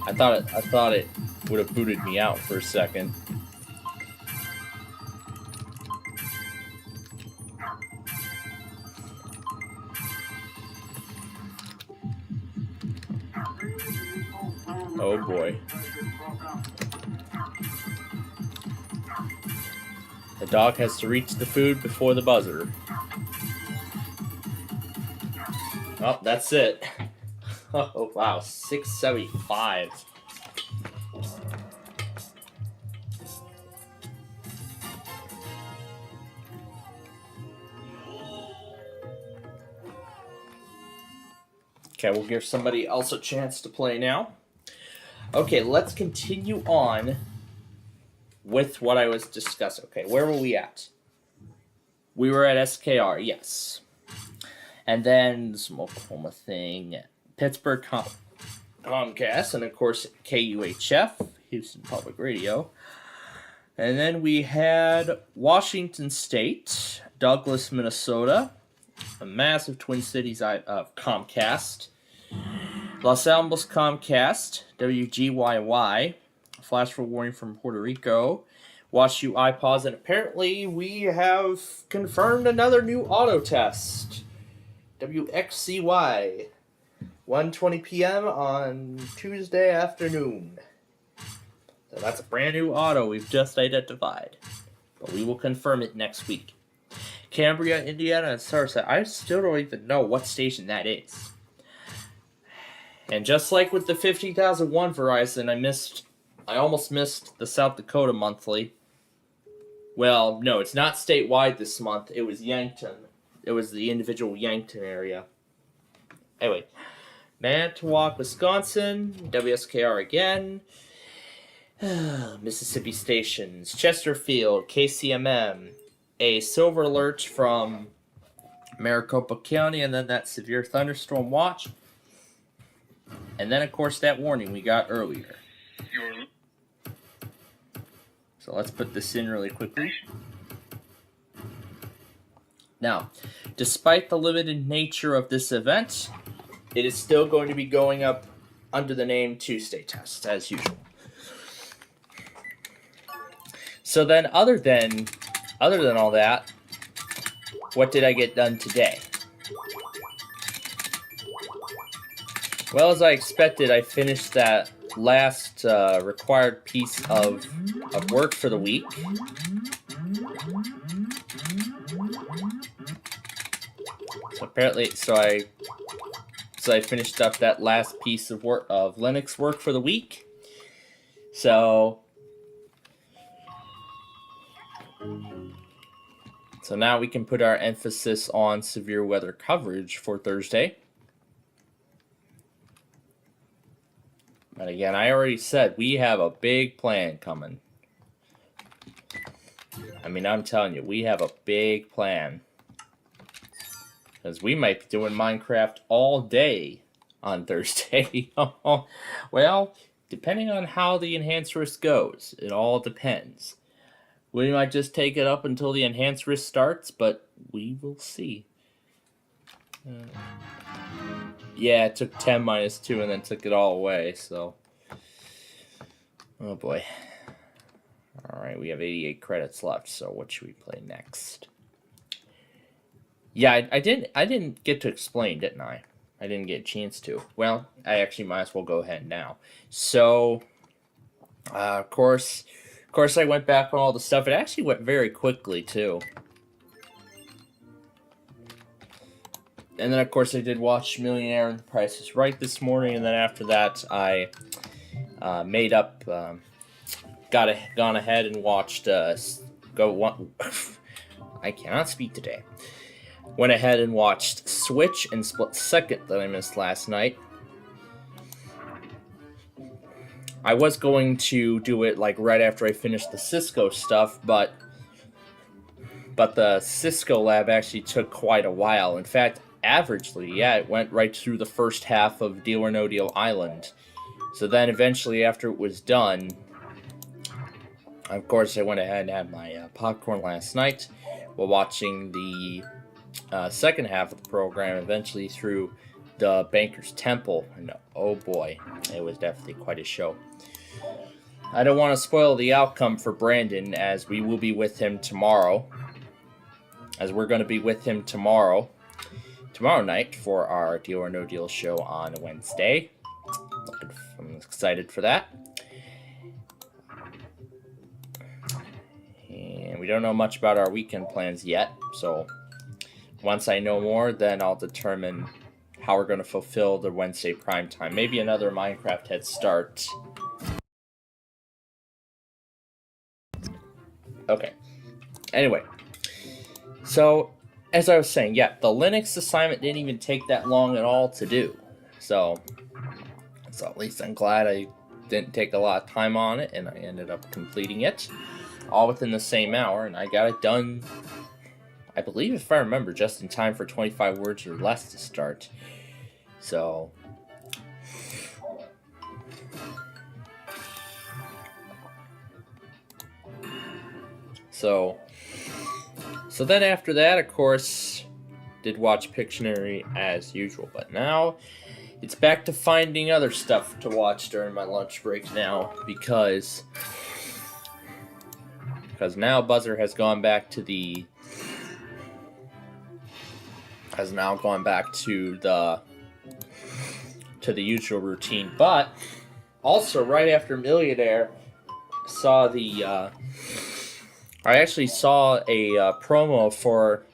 I thought it would have booted me out for a second. Oh boy. The dog has to reach the food before the buzzer. Oh, that's it. Oh, wow. 675. Okay, we'll give somebody else a chance to play now. Okay, let's continue on with what I was discussing. Okay, where were we at? We were at SKR, yes. And then some Oklahoma thing, Pittsburgh Comcast, and of course KUHF, Houston Public Radio. And then we had Washington State, Douglas, Minnesota, a massive Twin Cities of Comcast, Los Alamos Comcast, WGYY, Flash for Warning from Puerto Rico, Watch You iPause, and apparently we have confirmed another new auto test. WXCY, 1:20 p.m. on Tuesday afternoon. So that's a brand new auto we've just identified. But we will confirm it next week. Cambria, Indiana, and Somerset. I still don't even know what station that is. And just like with the 50,001 Verizon, I almost missed the South Dakota monthly. Well, no, it's not statewide this month. It was Yankton. It was the individual Yankton area. Anyway, Manitowoc, Wisconsin, WSKR again, Mississippi stations, Chesterfield, KCMM, a silver alert from Maricopa County, and then that severe thunderstorm watch. And then, of course, that warning we got earlier. So let's put this in really quickly. Now, despite the limited nature of this event, it is still going to be going up under the name Tuesday Test, as usual. So then, other than all that, what did I get done today? Well, as I expected, I finished that last required piece of work for the week. So apparently, so I finished up that last piece of work of Linux work for the week. So now we can put our emphasis on severe weather coverage for Thursday. But again, I already said we have a big plan coming. I mean, I'm telling you, we have a big plan. Because we might be doing Minecraft all day on Thursday. Well, depending on how the enhanced risk goes, it all depends. We might just take it up until the enhanced risk starts, but we will see. Yeah, it took 10 minus 2 and then took it all away, so. Oh boy. Alright, we have 88 credits left, so what should we play next? Yeah, I didn't get to explain, didn't I? I didn't get a chance to. Well, I actually might as well go ahead now. So, of course I went back on all the stuff. It actually went very quickly, too. And then, of course, I did watch Millionaire and the Price is Right this morning, and then after that, I gone ahead and watched, I cannot speak today. Went ahead and watched Switch and Split Second that I missed last night. I was going to do it, like, right after I finished the Cisco stuff, but the Cisco lab actually took quite a while. In fact, averagely, yeah, it went right through the first half of Deal or No Deal Island. So then eventually, after it was done, of course, I went ahead and had my popcorn last night while watching the second half of the program, eventually through the Banker's Temple, and oh boy, it was definitely quite a show. I don't want to spoil the outcome for Brandon, as we will be with him tomorrow. As we're going to be with him tomorrow night for our Deal or No Deal show on Wednesday. I'm excited for that. And we don't know much about our weekend plans yet, so once I know more, then I'll determine how we're going to fulfill the Wednesday prime time. Maybe another Minecraft head start. Okay. Anyway. So, as I was saying, yeah, the Linux assignment didn't even take that long at all to do. So at least I'm glad I didn't take a lot of time on it, and I ended up completing it all within the same hour, and I got it done, I believe, if I remember, just in time for 25 words or less to start. So then after that, of course, did watch Pictionary as usual, but now it's back to finding other stuff to watch during my lunch break now, because now Buzzer has gone back to the usual routine. But also right after Millionaire, I actually saw a promo for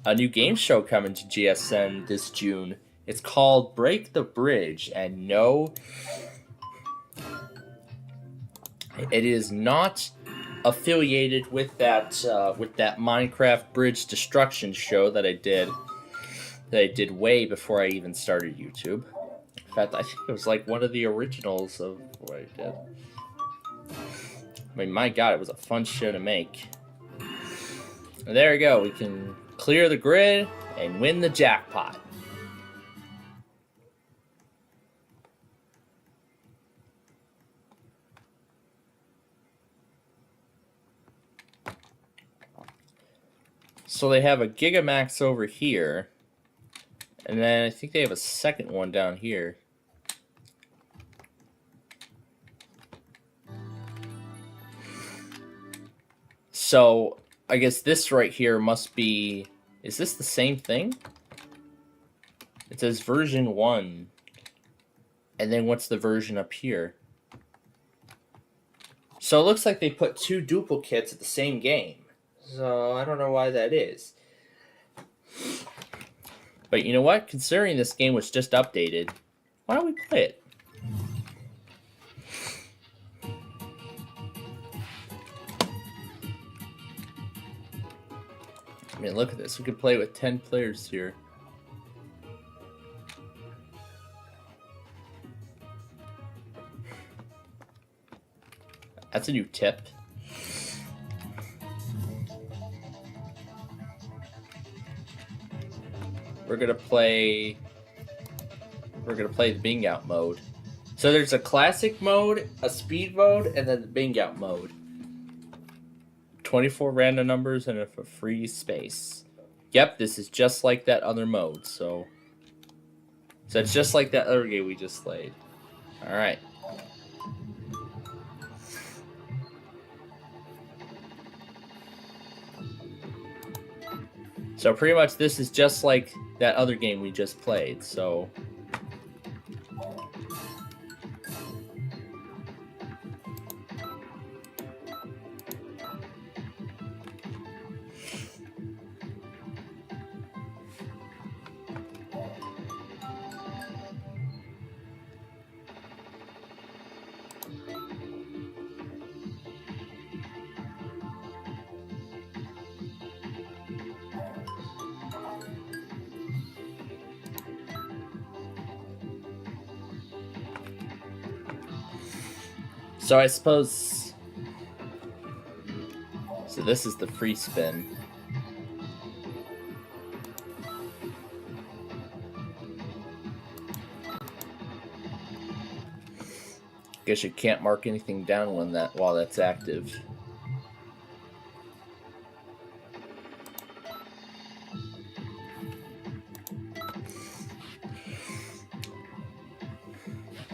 a new game show coming to GSN this June. It's called Break the Bridge, and no, it is not affiliated with that Minecraft Bridge Destruction show that I did way before I even started YouTube. In fact, I think it was like one of the originals of what I did. I mean, my God, it was a fun show to make. And there we go. We can clear the grid and win the jackpot. So they have a Gigamax over here. And then I think they have a second one down here. So I guess this right here must be... Is this the same thing? It says version 1. And then what's the version up here? So it looks like they put two duplicates at the same game. So I don't know why that is. But you know what? Considering this game was just updated, why don't we play it? I mean, look at this. We could play with 10 players here. That's a new tip. We're gonna play the Bing Out mode. So there's a classic mode, a speed mode, and then the Bing Out mode. 24 random numbers and a free space. Yep, this is just like that other mode. So it's just like that other game we just played. All right. So pretty much this is just like that other game we just played, so... So I suppose... So this is the free spin. Guess you can't mark anything down while that's active.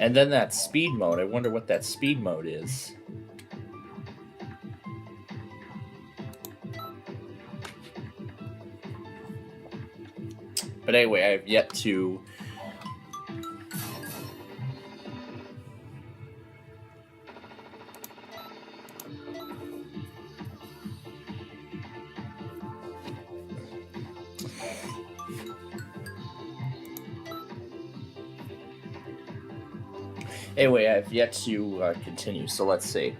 And then that speed mode. I wonder what that speed mode is. But anyway, I have yet to... Anyway, I have yet to continue, so let's see.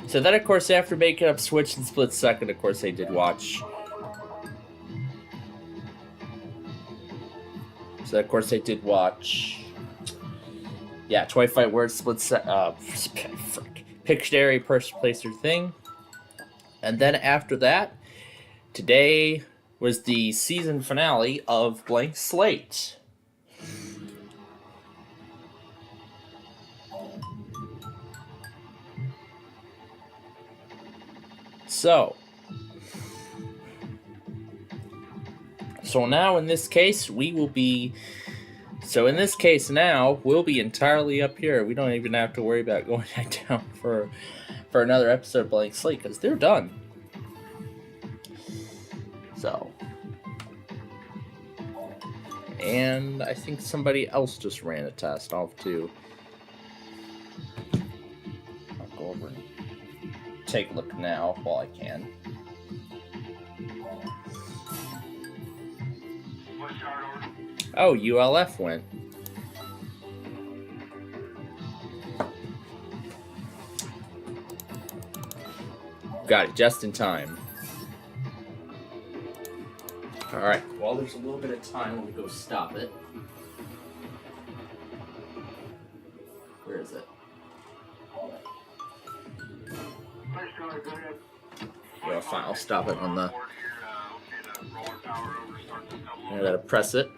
So then, of course, after making up Switch and Split Second, of course, I did watch... So, of course, I did watch... Yeah, 25 Words Split Second... Pictionary Person Placer thing. And then after that, today was the season finale of Blank Slate. So now in this case, we will be... So in this case now, we'll be entirely up here. We don't even have to worry about going down for another episode of Blank Slate, because they're done. So. And I think somebody else just ran a test. I'll have to... I'll go over and take a look now while I can. Oh, ULF went. Got it, just in time. Alright, well, there's a little bit of time. Let me go stop it. Where is it? Yeah, fine, I'll stop it on the... I gotta press it.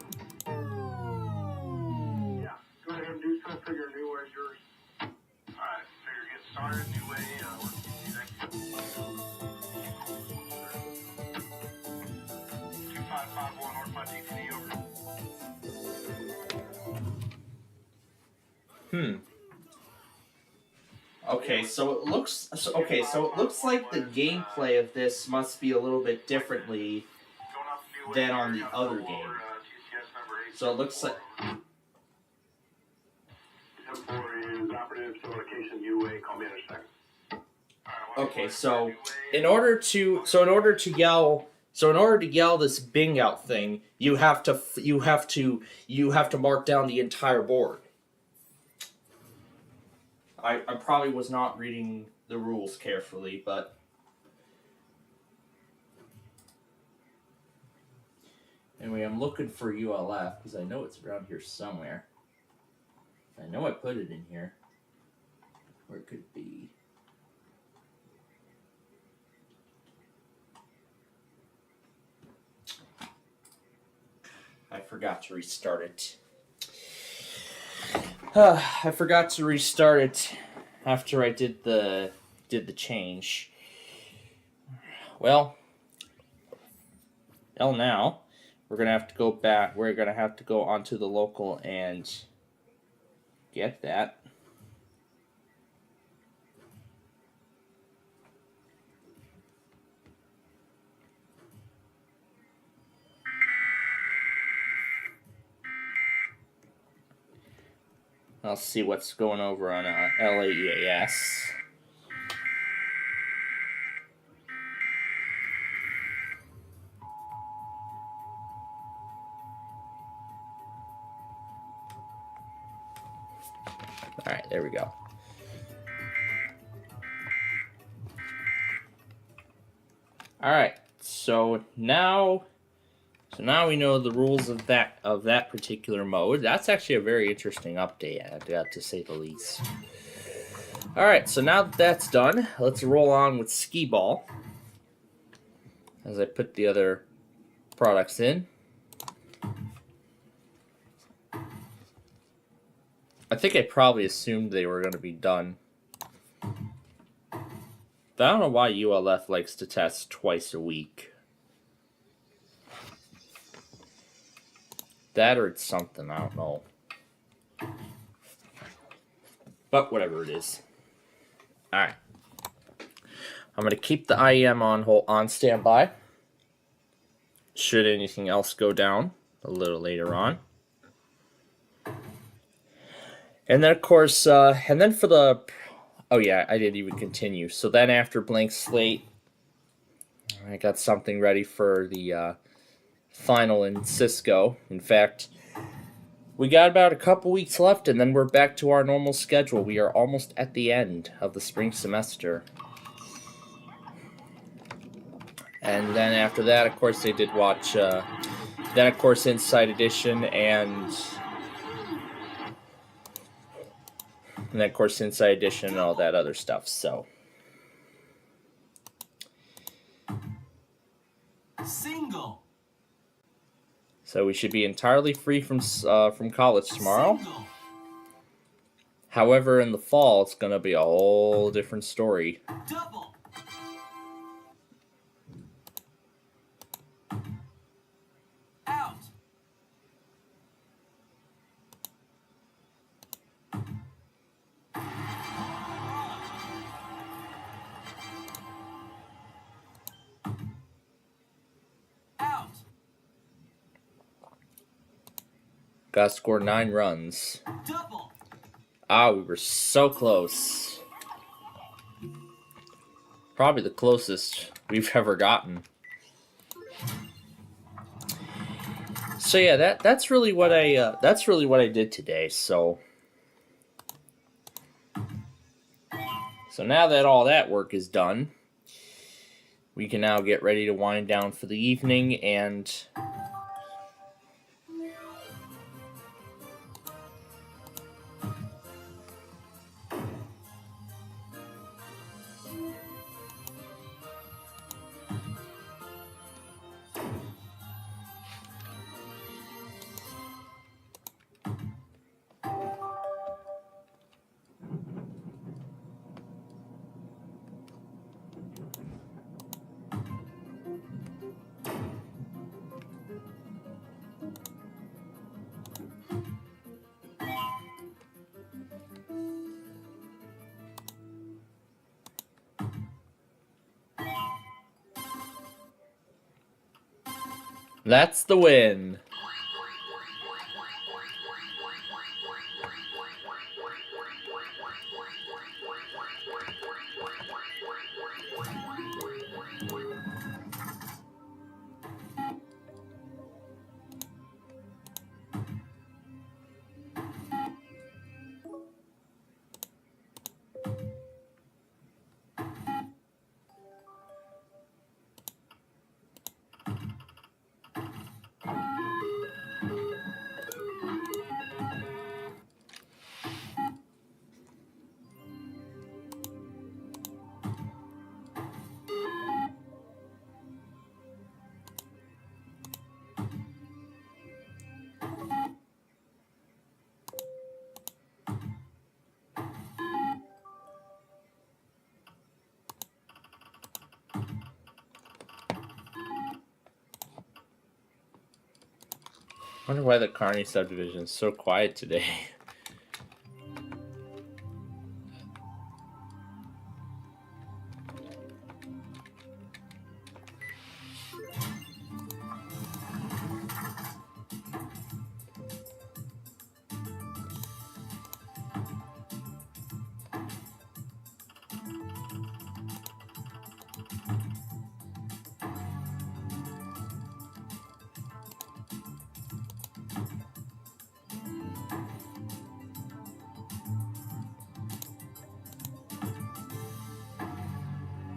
Okay, so it looks like the gameplay of this must be a little bit differently than on the other game. So it looks like okay, so in order to yell this Bing out thing, you have to mark down the entire board. I probably was not reading the rules carefully, but anyway, I'm looking for ULF because I know it's around here somewhere. I know I put it in here. Where it could be. I forgot to restart it. I forgot to restart it after I did the change. Well, now we're gonna have to go back. We're gonna have to go onto the local and get that. I'll see what's going over on LAEAS. All right, there we go. All right, so now we know the rules of that particular mode. That's actually a very interesting update, I've got to say the least. All right, so now that that's done, let's roll on with Skee Ball as I put the other products in. I think I probably assumed they were going to be done. But I don't know why ULF likes to test twice a week. That or it's something, I don't know. But whatever it is. Alright. I'm going to keep the IEM on standby. Should anything else go down a little later on. And then, of course, and then for the... Oh, yeah, I didn't even continue. So then after Blank Slate, I got something ready for the final in Cisco. In fact, we got about a couple weeks left, and then we're back to our normal schedule. We are almost at the end of the spring semester. And then after that, of course, they did watch... then, of course, Inside Edition and then, of course, Inside Edition and all that other stuff, so... Single. So we should be entirely free from college tomorrow. Single. However, in the fall, it's going to be a whole different story. Double. Out. Out. Got to score 9 runs. Double. Ah, we were so close. Probably the closest we've ever gotten. So yeah, that's really what I did today. So now that all that work is done, we can now get ready to wind down for the evening and that's the win. I wonder why the Kearney subdivision is so quiet today.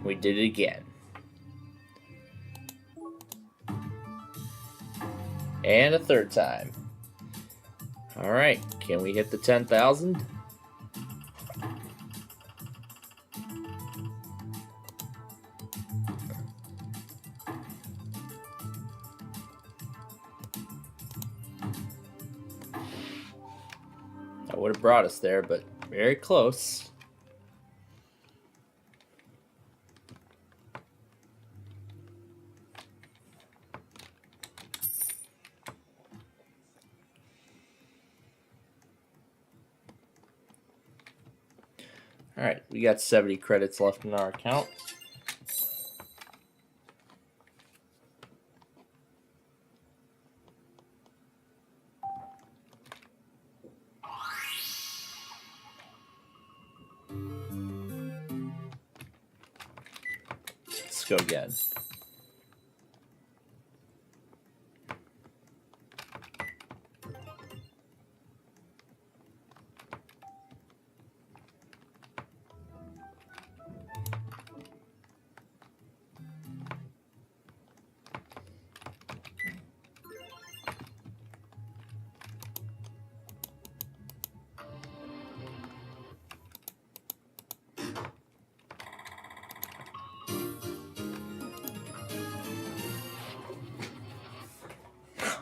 We did it again. And a third time. Alright, can we hit the 10,000? That would have brought us there, but very close. Alright, we got 70 credits left in our account. Let's go again.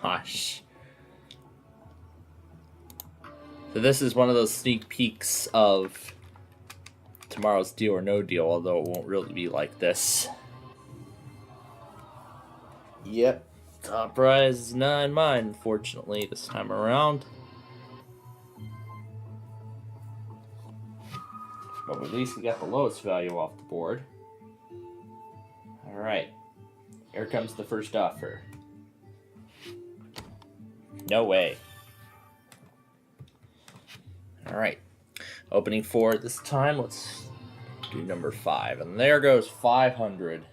Gosh. So this is one of those sneak peeks of tomorrow's Deal or No Deal, although it won't really be like this. Yep. Top prize is not mine, unfortunately, this time around. But at least we got the lowest value off the board. Alright. Here comes the first offer. No way. Alright. Opening 4 this time. Let's do number 5. And there goes 500.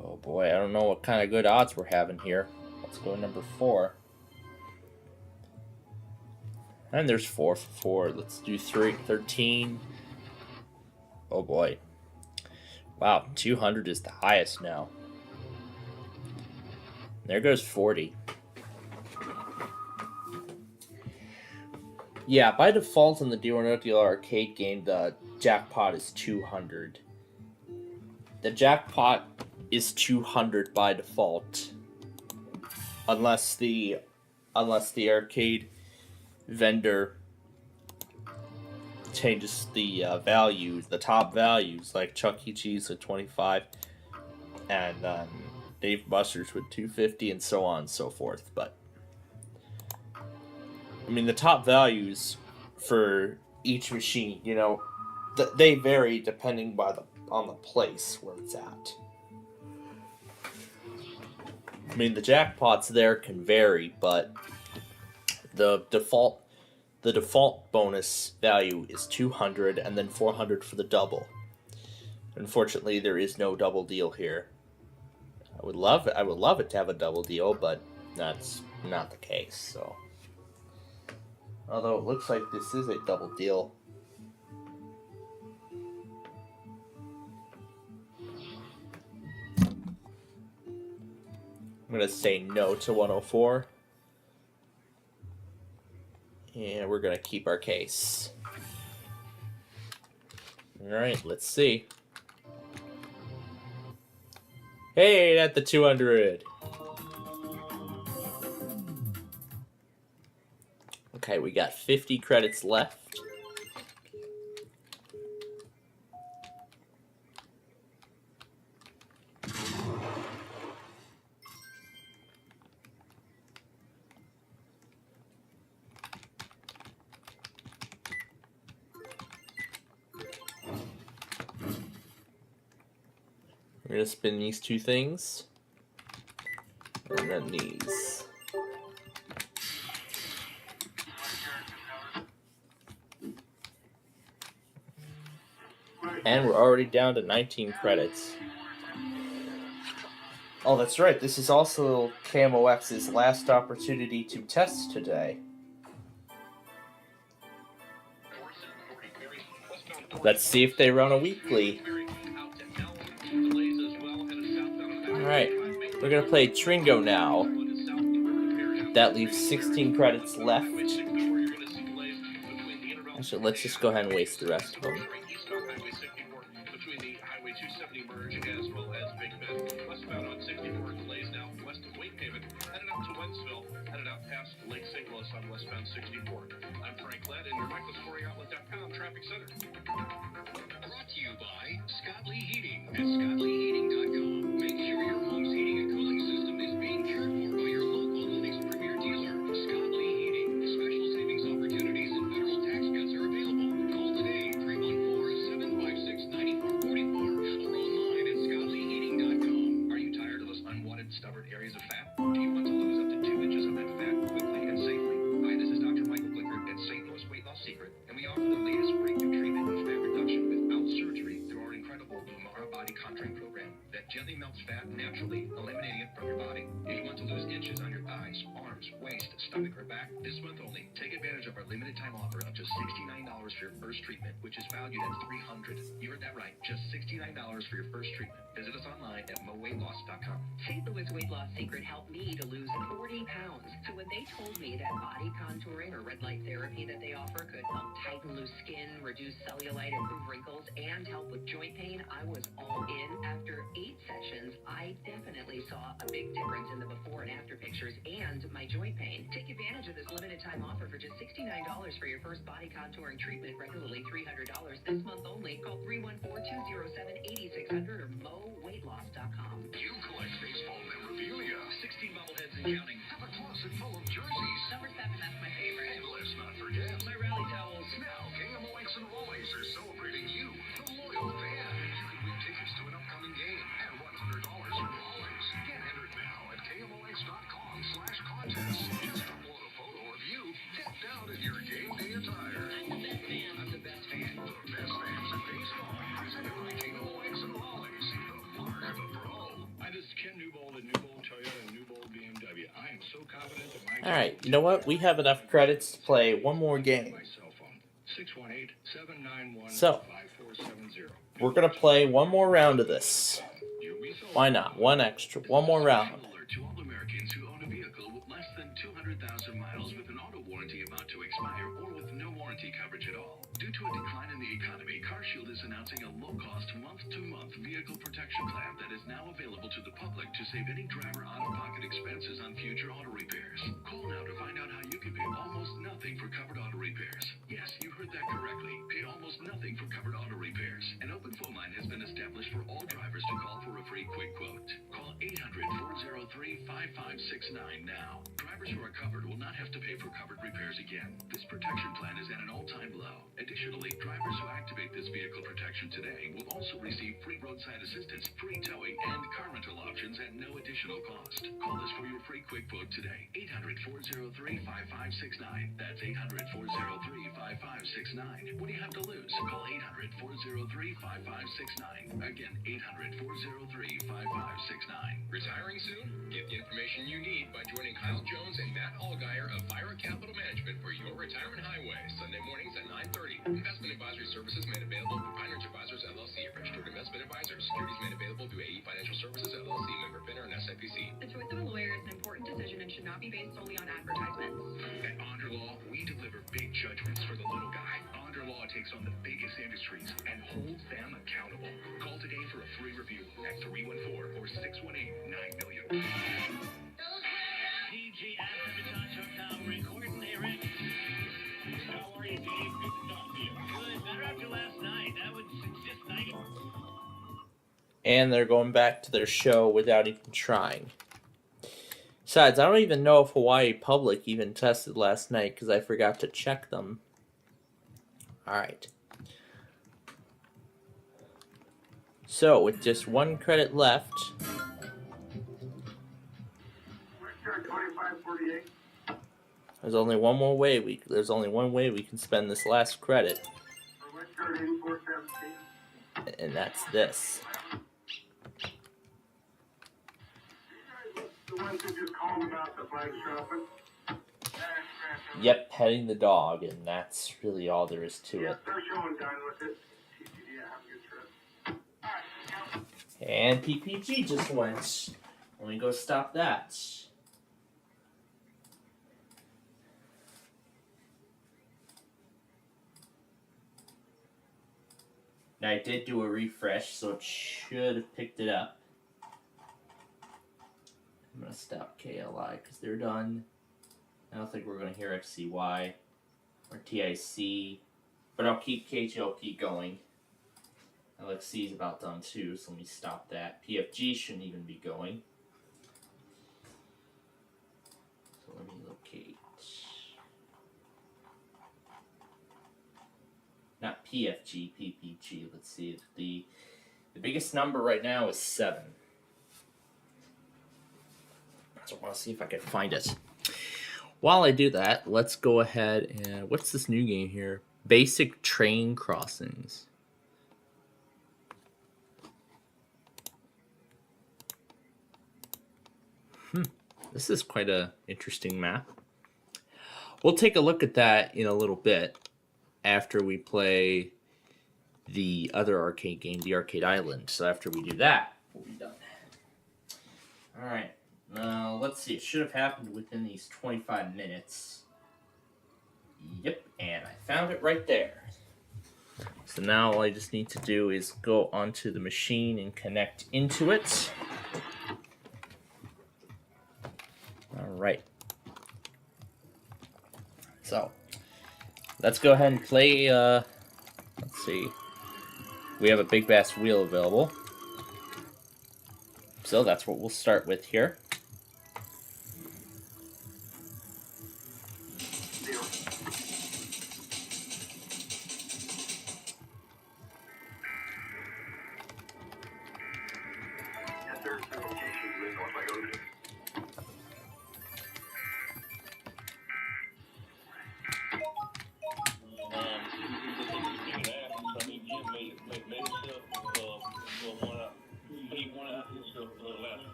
Oh boy, I don't know what kind of good odds we're having here. Let's go number 4. And there's 4 for 4. Let's do 13. Oh boy. Wow, 200 is the highest now. There goes 40. Yeah, by default in the Deal or No Deal arcade game, the jackpot is 200. The jackpot is 200 by default, unless the arcade vendor changes the values, the top values, like Chuck E. Cheese at 25, and Dave Buster's with 250, and so on and so forth. But I mean, the top values for each machine, you know, they vary depending on the place where it's at. I mean, the jackpots there can vary, but the default bonus value is 200, and then 400 for the double. Unfortunately, there is no double deal here. I would love it to have a double deal, but that's not the case. So, although it looks like this is a double deal. I'm going to say no to 104. And we're going to keep our case. Alright, let's see. Hey, at the 200. Okay, we got 50 credits left. We're going to spin these two things, and then these. And we're already down to 19 credits. Oh, that's right. This is also Camo X's last opportunity to test today. Let's see if they run a weekly. Alright, we're going to play Tringo now. That leaves 16 credits left. Actually, let's just go ahead and waste the rest of them. I'm Frank Led in your MichaelScoreOutlet.com Traffic Center. Brought to you by Scott Lee Heating at ScottLeeHeating.com. Make sure your home's heating and cooling system is being cared for by your local Linux Premier dealer. Scott Lee Heating. Special savings opportunities and federal tax cuts are available. Call today gently melts fat naturally, eliminating it from your body. If you want to lose inches on your thighs, arms, waist, stomach, or back, this month only, take advantage of our limited time offer of just $69 for your first treatment, which is valued at $300. You heard that right, just $69 for your first treatment. Visit us online at moweightloss.com. St. Louis weight loss secret helped me to lose 40 pounds. So when they told me that body contouring or red light therapy that they offer could help tighten loose skin, reduce cellulite, improve wrinkles, and help with joint pain, I was all in. After 8 sessions, I definitely saw a big difference in the before and after pictures and my joint pain. Take advantage of this limited time offer for just $69 for your first body contouring treatment, regularly $300 this month only. Call 314-207-8600 or moweightloss.com. You collect baseball memorabilia, 16 bobbleheads and counting. Have a closet full of jerseys. Number 7, that's my favorite. And let's not forget my rally towels. Now, KMOX and Rollies are celebrating you, the loyal fan. You could win tickets to an upcoming game and $100 for Rollies. Get entered now at KMOX.com/contest. Just upload a photo of you decked out in your game day attire. I'm the best fan. The best fans in baseball. Presented by KMOX and Rollies. The mark of a pro. Hi, this is Ken Newbold at Newbold Toyota and Newbold BMW. I am so confident that my... All right, you know what? We have enough credits to play one more game. 618-791-5470. So, we're going to play one more round of this. Why not? One more round. To all Americans who own a vehicle with less than 200,000 miles with an auto warranty about to expire or with no warranty coverage at all. Due to a decline in the economy, CarShield is announcing a low-cost month-to-month vehicle protection plan that is now available to the public to save any driver out-of-pocket expenses on future auto repairs. Call now to find out how you can pay almost nothing for covered auto repairs. Yes, you heard that correctly. Pay almost nothing for covered auto repairs. An open phone line has been established for all drivers to call for a free quick quote. Call 800-403-5569 now. Drivers who are covered will not have to pay for covered repairs again. This protection plan is at an all-time low. Additionally, drivers who activate this vehicle protection today will also receive free roadside assistance, free towing, and car rental options at no additional cost. Call us for your free quick quote today. 800-403-5569. That's 800-403-5569. What do you have to lose? Call 800-403-5569. Again, 800-403-5569. Retiring soon? Get the information you need by joining Kyle Jones and Matt Allgaier of Fire Capital Management for your retirement highway. Sunday mornings at 9:30. Investment advisory services made available through Pine Ridge Advisors LLC, a registered investment advisor. Securities made available through AE Financial Services LLC, member FINRA and SIPC. The choice of a lawyer is an important decision and should not be based solely on advertisements. At Onder Law, we deliver big judgments for the little guy. Onder Law takes on the biggest industries and holds them accountable. Call today for a free review at 314 or 618-9 million. DJ Advertising recording there, Rick. How are you, Dave? Good to talk to you. Good. Better after last night. That would suggest 90. And they're going back to their show without even trying. Besides, I don't even know if Hawaii Public even tested last night because I forgot to check them. Alright. So, with just one credit left. There's only one more way there's only one way we can spend this last credit. And that's this. Yep, petting the dog, and that's really all there is to it. And PPG just went. Let me go stop that. Now I did do a refresh, so it should have picked it up. I'm going to stop KLI because they're done. I don't think we're going to hear XCY or TIC, but I'll keep KTLP going. LXC is about done too, so let me stop that. PFG shouldn't even be going. So let me locate. Not PFG, PPG. Let's see. The biggest number right now is 7. So I want to see if I can find it. While I do that, let's go ahead and... What's this new game here? Basic Train Crossings. This is quite a interesting map. We'll take a look at that in a little bit after we play the other arcade game, the Arcade Island. So after we do that, we'll be done. All right. Now, let's see. It should have happened within these 25 minutes. Yep, and I found it right there. So now all I just need to do is go onto the machine and connect into it. All right. So, let's go ahead and play, let's see. We have a Big Bass wheel available. So that's what we'll start with here.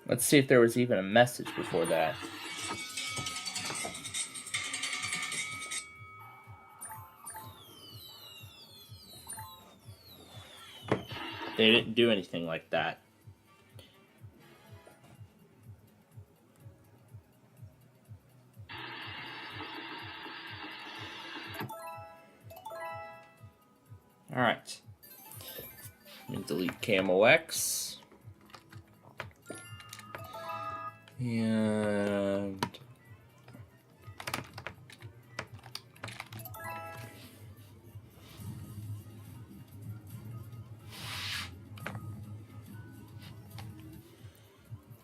Let's see if there was even a message before that. They didn't do anything like that. Alright. Let me delete Camo X. And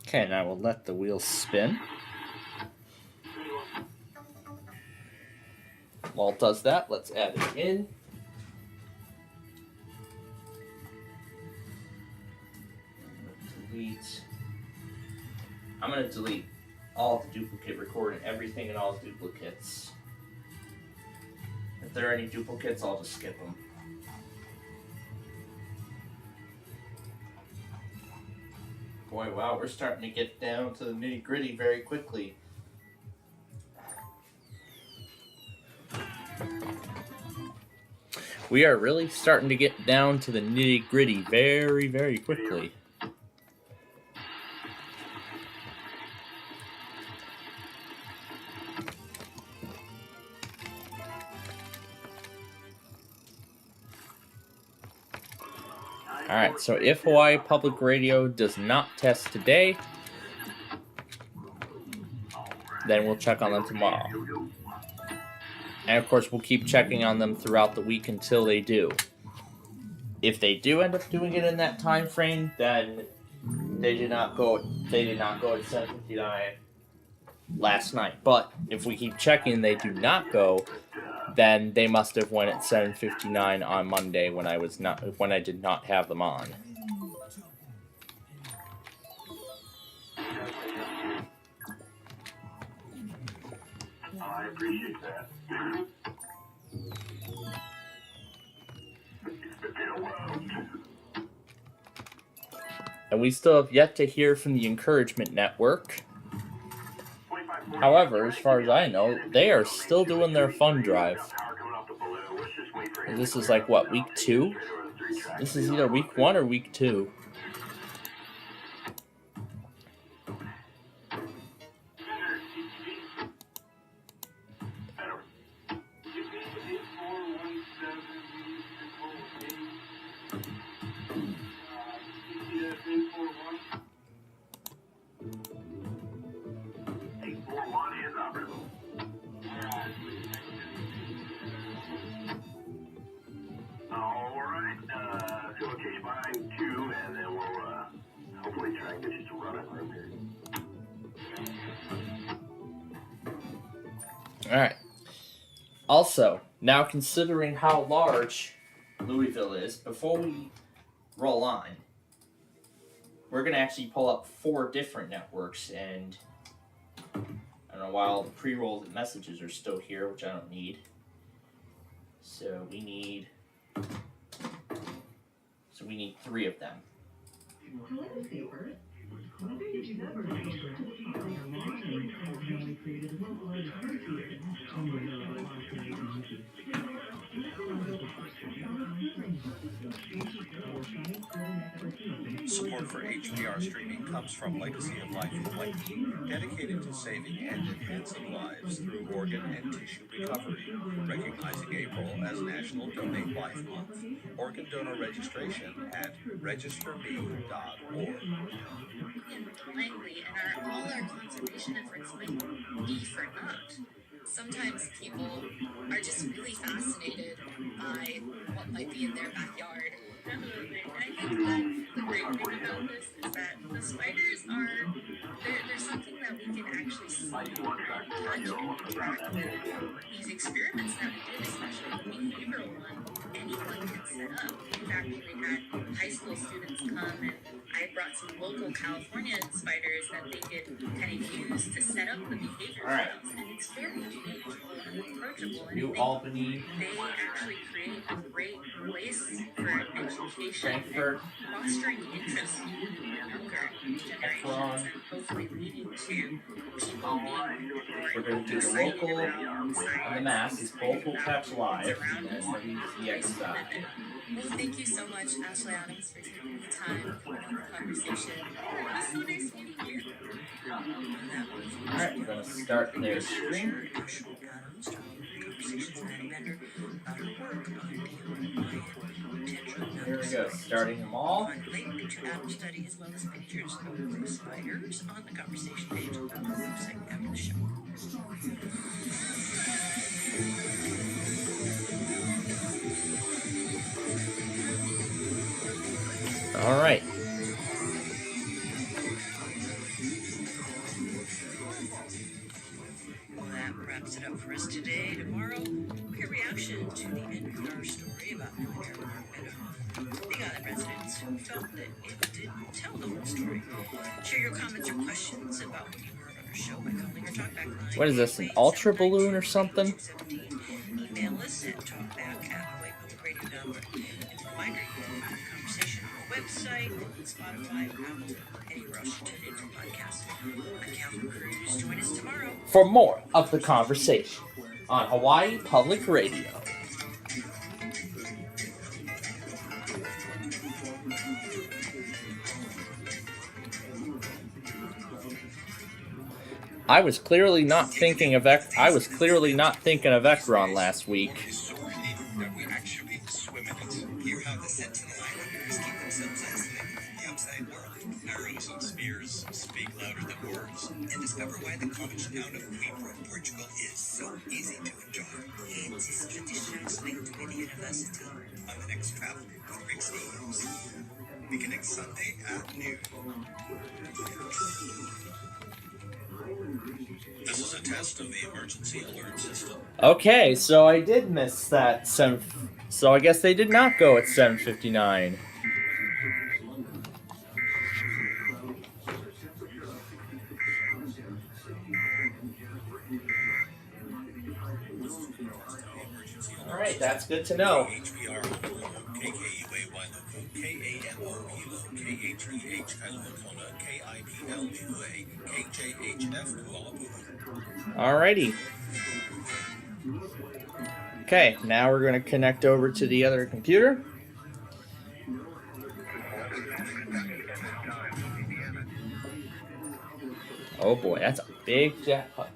okay, now we'll let the wheel spin. While it does that, let's add it in. Delete. I'm going to delete all the duplicate recording, everything in all the duplicates. If there are any duplicates, I'll just skip them. Boy, wow, we're starting to get down to the nitty-gritty very quickly. We are really starting to get down to the nitty-gritty very, very quickly. Alright, so if Hawaii Public Radio does not test today, then we'll check on them tomorrow. And of course, we'll keep checking on them throughout the week until they do. If they do end up doing it in that time frame, then they did not go to 7:59 last night. But if we keep checking and they do not go, then they must have went at 7:59 on Monday when I did not have them on. I appreciate that. And we still have yet to hear from the Encouragement Network. However, as far as I know, they are still doing their fund drive. And this is like, what, week 2? This is either week 1 or week 2. Alright. Also, now considering how large Louisville is, before we roll on, we're going to actually pull up 4 different networks, and I don't know why all the pre-rolled messages are still here, which I don't need. So we need 3 of them. Support for HPR streaming comes from Legacy of Life Play, dedicated to saving and enhancing lives through organ and tissue recovery, recognizing April as National Donate Life Month. Organ donor registration at registerme.org. Langley, and all our conservation efforts might be for naught. Sometimes people are just really fascinated by what might be in their backyard. Definitely. And I think that the great thing about this is that the spiders are, there's something that we can actually see, touch, and interact with. These experiments that we did, especially the behavioral one, anyone can set up. In fact, we had high school students come, and I brought some local California spiders that they could kind of use to set up the behavior files. And it's very approachable. And New Albany. they actually create a great place for education and fostering interest in younger generations and hopefully leading to people being more. We're going to do the local and the mass is both will catch live and the XI. Well, thank you so much, Ashley Adams, for taking the time for the conversation. It was so nice meeting you. Alright, we're going to start their stream. Here we go, starting them all. Study as well as pictures of the spiders on the conversation page of the website after the show. Alright. Well, that wraps it up for us today. Tomorrow, we'll hear reaction to the NPR story about Manager Mark Meadow. The other residents who felt that it didn't tell the whole story. Share your comments or questions about what you heard on our show by calling our talkback line. What is this, an ultra balloon or something? Email us at talkback@hawaiipublicradio.org. And a reminder, you can have a conversation on our website, Spotify, Apple, anywhere else you tune in for podcasts. I'm Calvin Cruz. Join us tomorrow. For more of the conversation on Hawaii Public Radio. I was clearly not thinking of Ekron last week. That we actually swim in it. Hear how the Sentinel Islanders keep themselves isolated from the outside world. Arrows and spears speak louder than words. And discover why the college town of Coimbra, Portugal is so easy to enjoy. It's a traditions linked with the university. On the next travel with Rick Stevens. Beginning Sunday at noon. This is a test of the emergency alert system. Okay, so I did miss that. So I guess they did not go at 7:59. Alright, that's good to know. HPR KKUAY local, KAMO KH3H Kailua KIPL Niue, KJHF Kuala Lumpur. Alrighty. Okay, now we're going to connect over to the other computer. Oh boy, that's a big jackpot.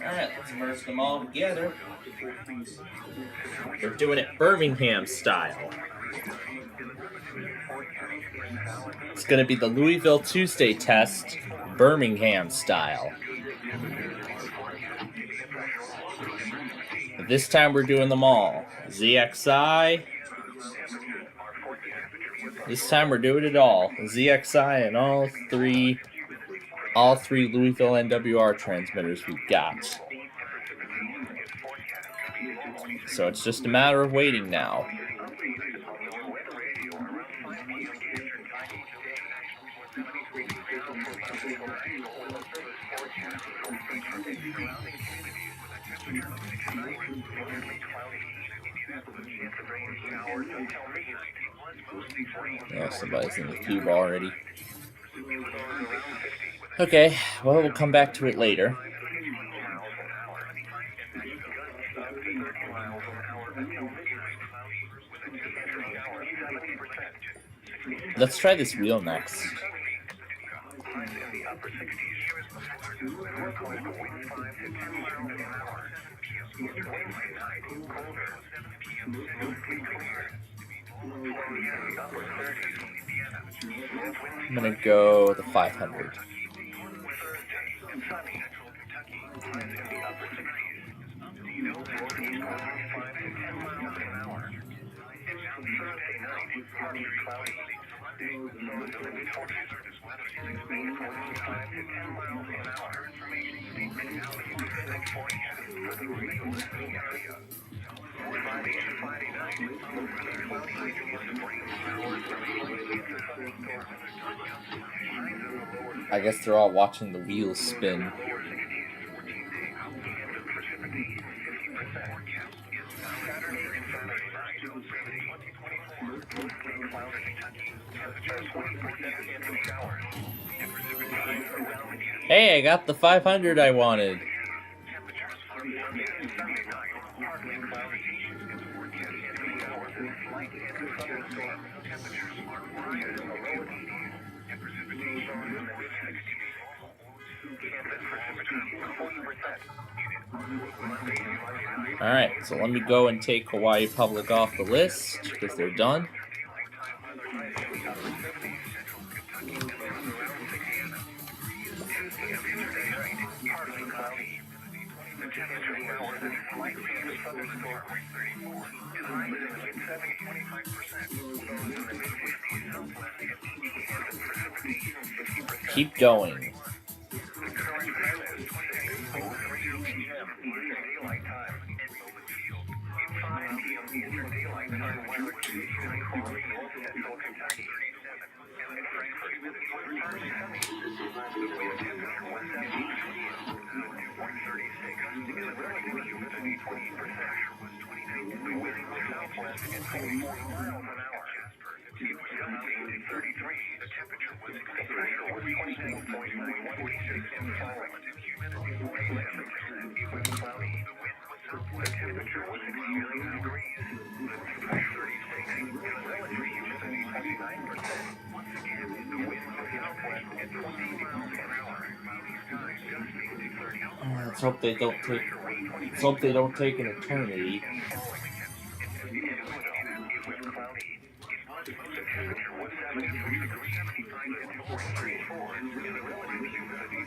Alright, let's merge them all together. We're doing it Birmingham style. It's going to be the Louisville Tuesday test, Birmingham style. But this time we're doing them all. ZXI. This time we're doing it all. ZXI and all three Louisville NWR transmitters we've got. So it's just a matter of waiting now. Oh, somebody's in the cube already. Okay, well, we'll come back to it later. Let's try this wheel next. I'm gonna go the 500. I guess they're all watching the wheels spin. Hey, I got the 500 I wanted. Alright, so let me go and take Hawaii Public off the list, because they're done. Keep going. Let's hope they don't take. Let's hope they don't take an eternity.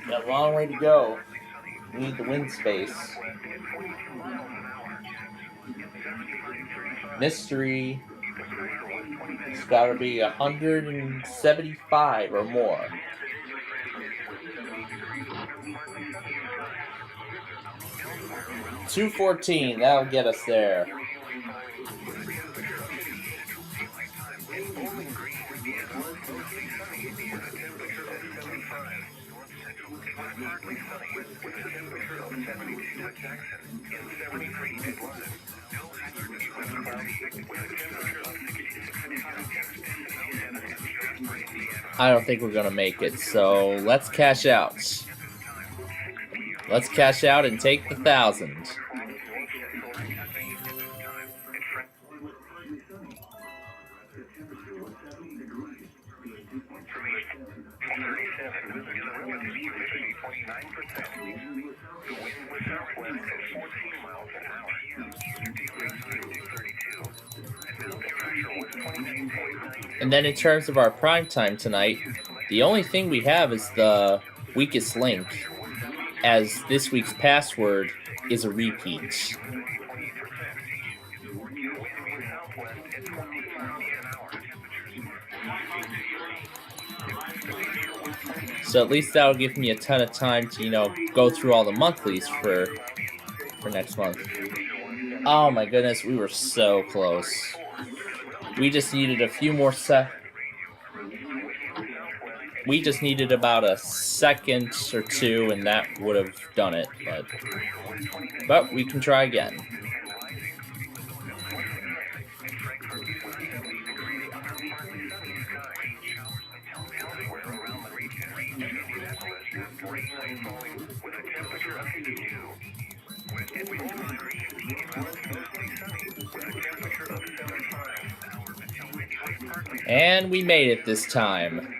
Got a long way to go. We need the wind space. Mystery. It's got to be 175 or more. $214. That'll get us there. I don't think we're gonna make it, so let's cash out. Let's cash out and take the 1,000. And then in terms of our prime time tonight, the only thing we have is the weakest link, as this week's password is a repeat. So at least that'll give me a ton of time to, you know, go through all the monthlies for next month. Oh my goodness, we were so close. We just needed a few more we just needed about a second or two, and that would have done it. But we can try again. And we made it this time.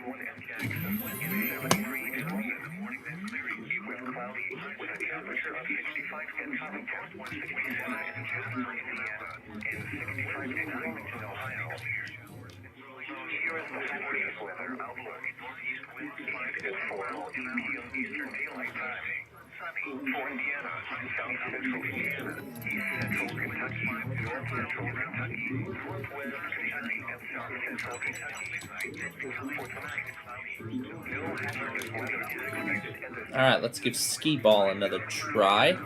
Alright, let's give skee ball another try.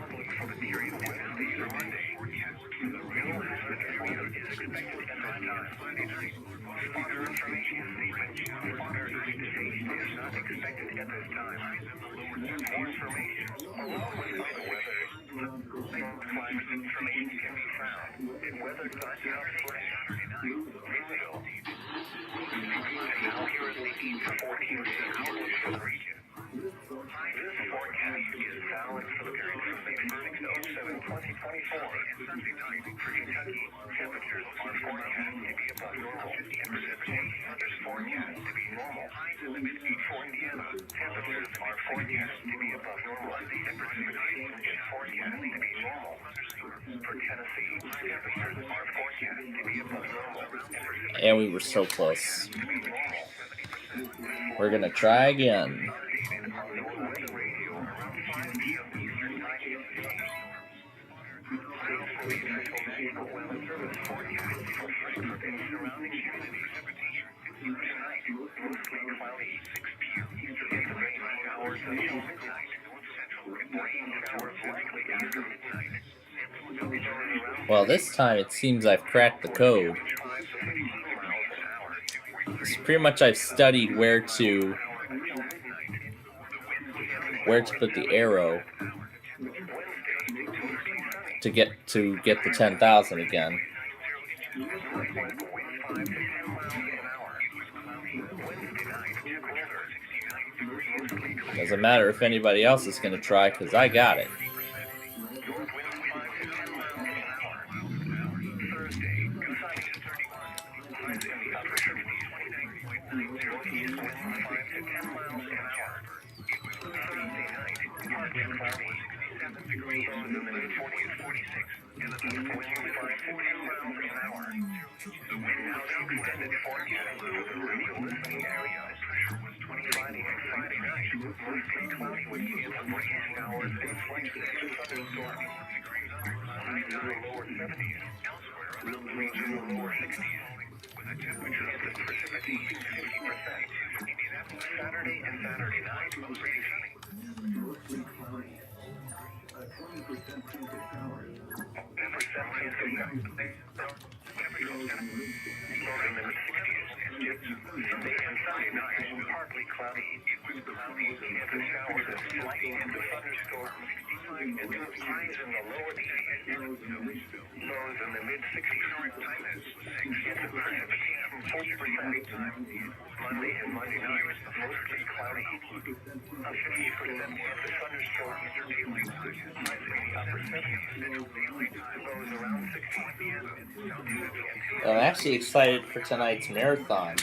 And we were so close. We're gonna try again. Well, this time it seems I've cracked the code. It's pretty much I've studied where to put the arrow to get the 10,000 again. Doesn't matter if anybody else is going to try, because I got it. I'm actually excited for tonight's marathon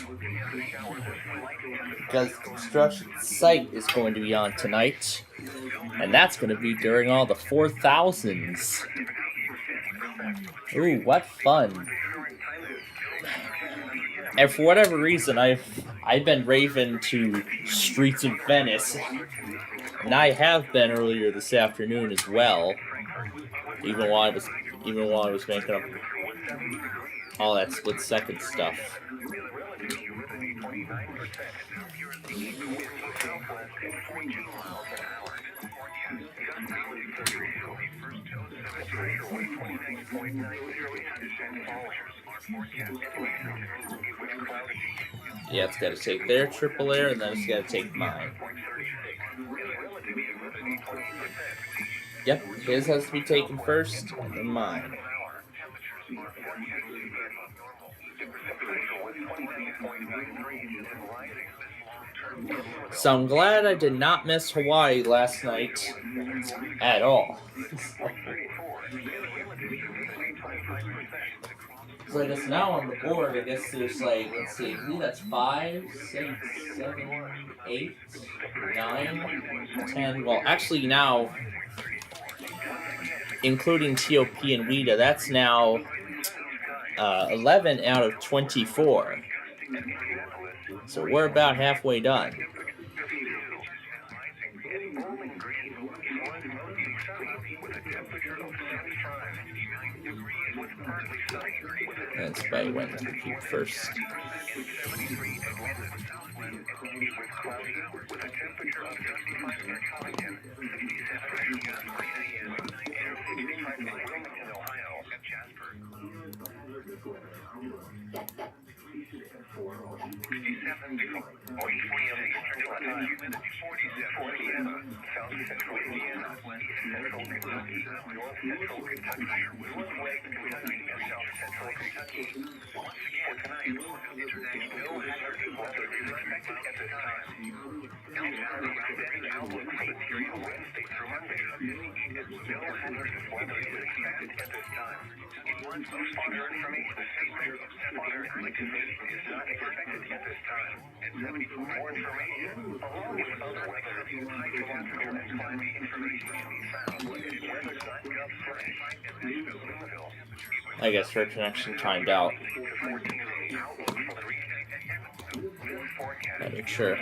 because construction site is going to be on tonight, and that's going to be during all the 4,000s. Ooh, what fun! And for whatever reason, I've been raving to Streets of Venice, and I have been earlier this afternoon as well. Even while I was making up all that split-second stuff. Yeah, it's got to take their triple air, and then it's got to take mine. Yep, his has to be taken first, and then mine. So I'm glad I did not miss Hawaii last night at all. So I guess now on the board, I guess there's like, let's see, I believe that's 5, 6, 7, 8, 9, 10. Well, actually now, including TOP and WIDA, that's now 11 out of 24. So we're about halfway done. That's probably when to keep first. I guess her connection timed out. Gotta make sure.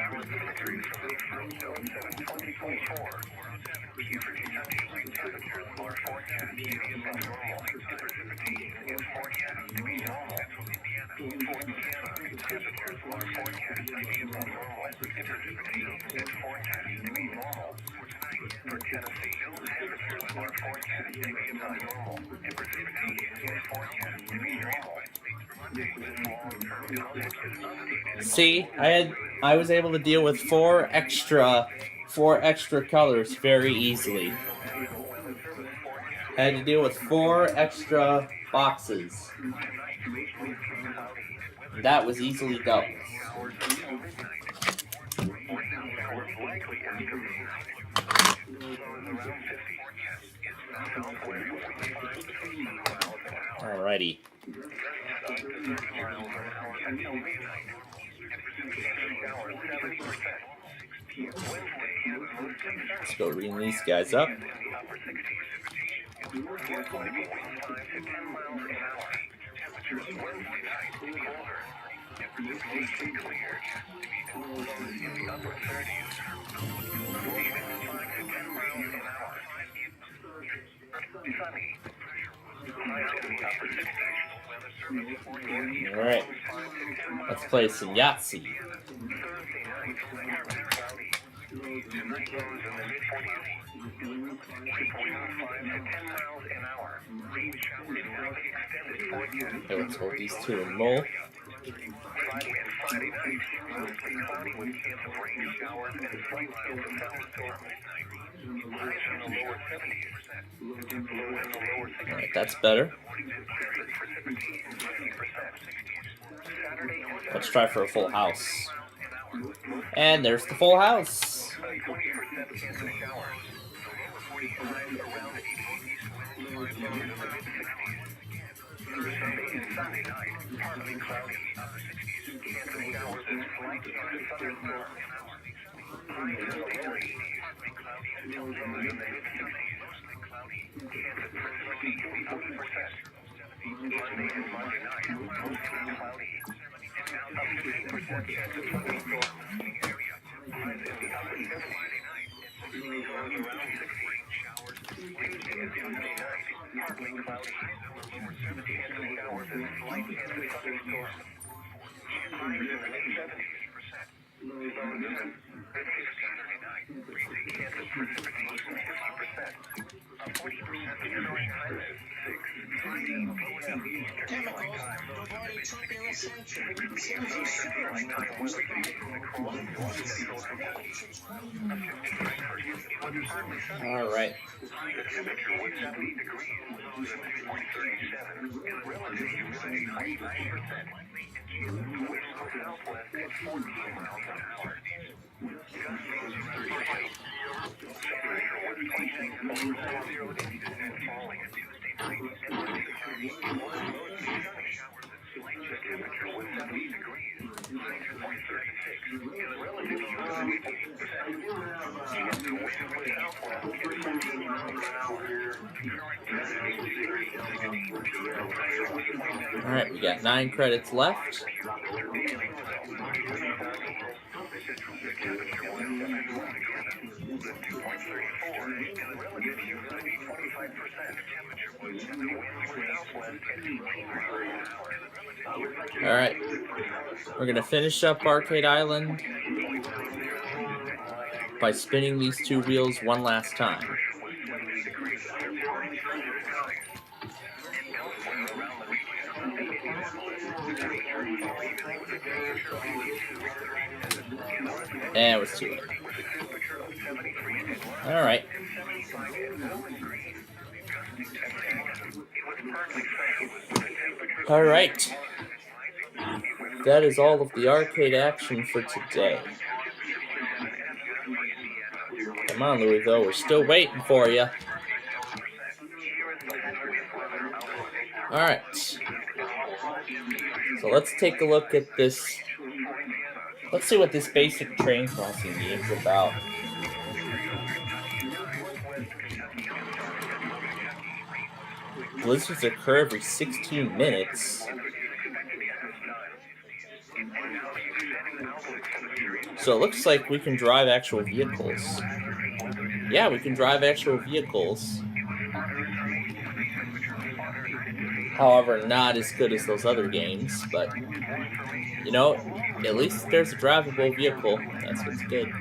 See, I was able to deal with four extra colors very easily. I had to deal with 4 extra boxes. That was easily done. Alrighty. Let's go ring these guys up. Alright, let's play some Yahtzee. Okay, let's hold these two and roll. Alright, that's better. Let's try for a full house. And there's the full house. All right. All right, we got 9 credits left. All right, we're gonna finish up Arcade Island by spinning these 2 wheels one last time. And it was too late. All right. All right. That is all of the arcade action for today. Come on, Louis, though. We're still waiting for you. All right. So let's take a look at this. Let's see what this basic train crossing game is about. Blizzards occur every 16 minutes. So it looks like we can drive actual vehicles. Yeah, we can drive actual vehicles. However, not as good as those other games, but, you know, at least there's a drivable vehicle. That's what's good.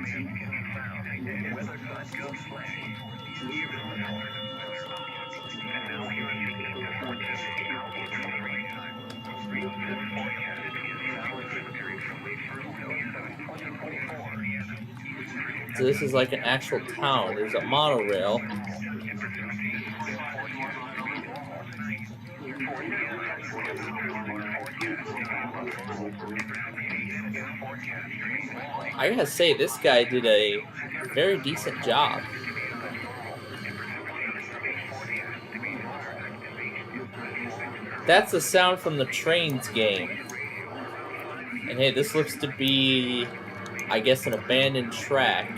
So this is like an actual town. There's a monorail. I gotta say, this guy did a very decent job. That's the sound from the Trains game. And hey, this looks to be, I guess, an abandoned track.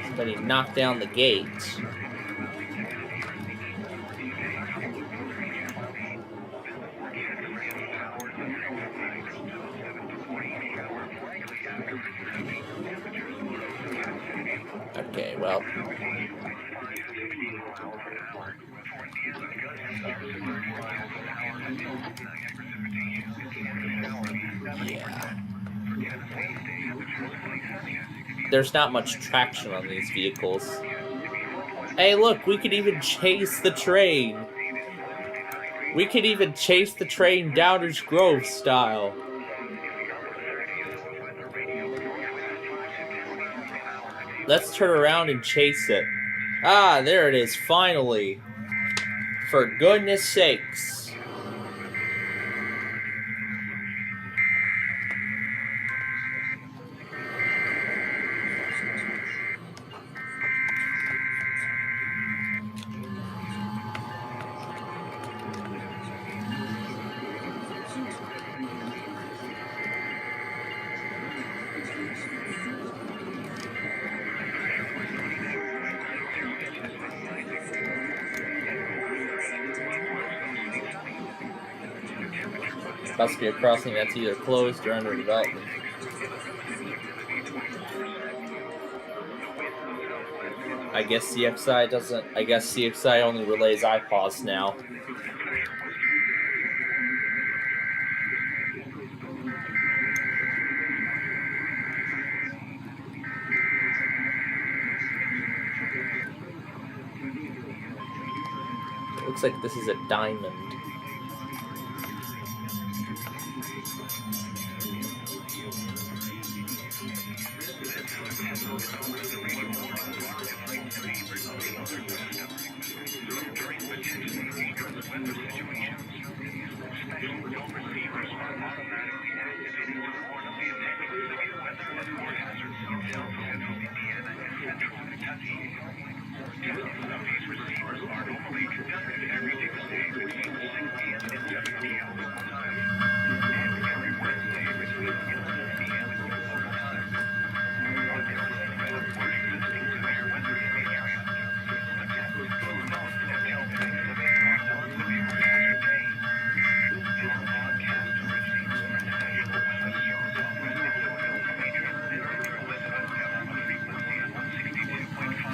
Somebody knocked down the gate. Okay, well. Yeah. There's not much traction on these vehicles. Hey, look, we could even chase the train. We could even chase the train Downers Grove style. Let's turn around and chase it. Ah, there it is, finally. For goodness sakes. Must be a crossing that's either closed or under development. I guess CXI doesn't. I guess CXI only relays iPaws now. Looks like this is a diamond.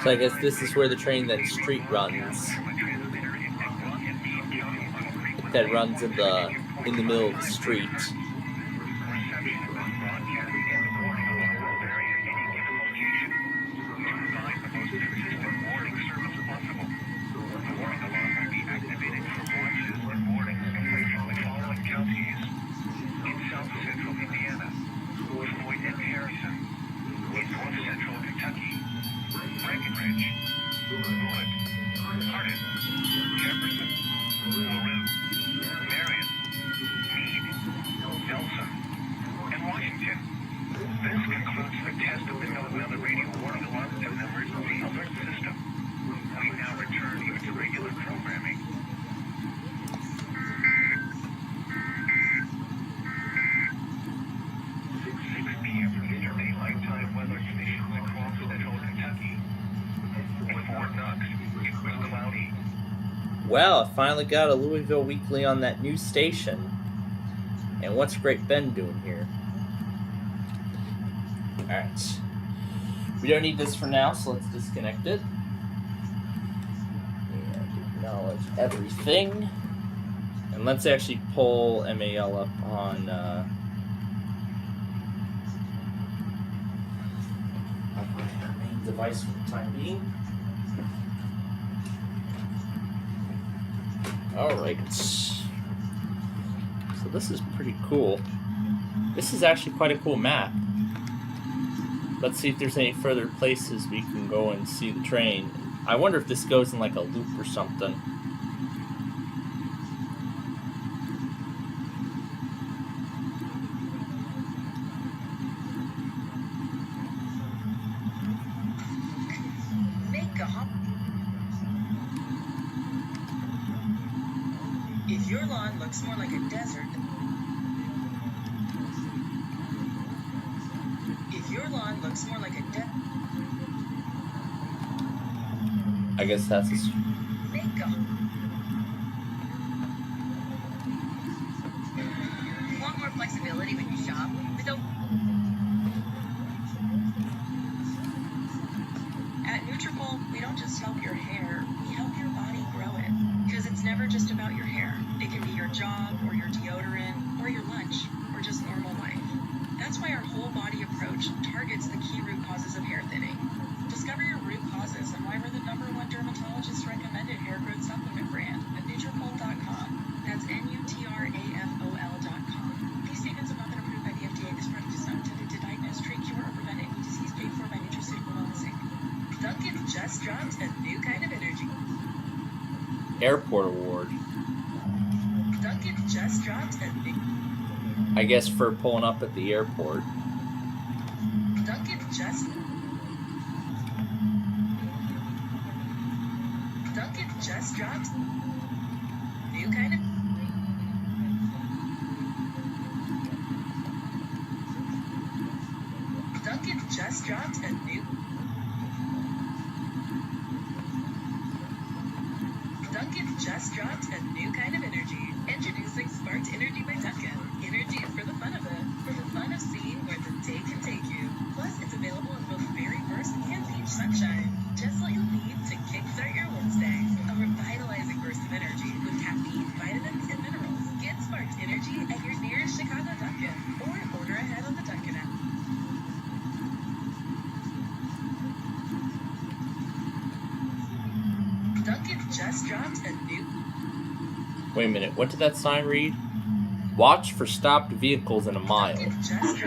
So I guess this is where the train then street runs. That runs in the middle of the street. Well, I finally got a Louisville Weekly on that new station. And what's Great Ben doing here? Alright. We don't need this for now, so let's disconnect it. And acknowledge everything. And let's actually pull MAL up on my main device for the time being. Alright, so this is pretty cool. This is actually quite a cool map. Let's see if there's any further places we can go and see the train. I wonder if this goes in like a loop or something. If your lawn looks more like a desert, I guess that's a... Want more flexibility when you shop? So at Nutripol, we don't just help your hair, we help your body grow it. Because it's never just about your hair. It can be your job, or your deodorant, or your lunch, or just normal life. That's why our whole body approach targets the key root causes of hair thinning. Discover your root causes and why we're the #1 dermatologist recommended hair growth supplement brand at Nutripol.com. That's Nutrafol.com. These statements have not been approved by the FDA. This product is not intended to diagnose, treat, cure, or prevent any disease paid for by Nutraceutical Wellness Inc. Dunkin' just dropped a new kind of energy. Airport award. Dunkin' just dropped a new... I guess for pulling up at the airport. Dunkin' just dropped new kind of... Dunkin' just dropped a new... Dunkin' just dropped a new kind of energy. Introducing Sparked Energy by Dunkin'. Energy for the fun of it. For the fun of seeing where the day can take you. Plus, it's available in both Berry Burst and Peach Sunshine. Just what you'll need to kickstart your Wednesday. A revitalizing burst of energy with caffeine, vitamins, and minerals. Get Sparked Energy at your nearest Chicago Dunkin' or order ahead on the Dunkin' app. Wait a minute, what did that sign read? Watch for stopped vehicles in a mile. Duncan just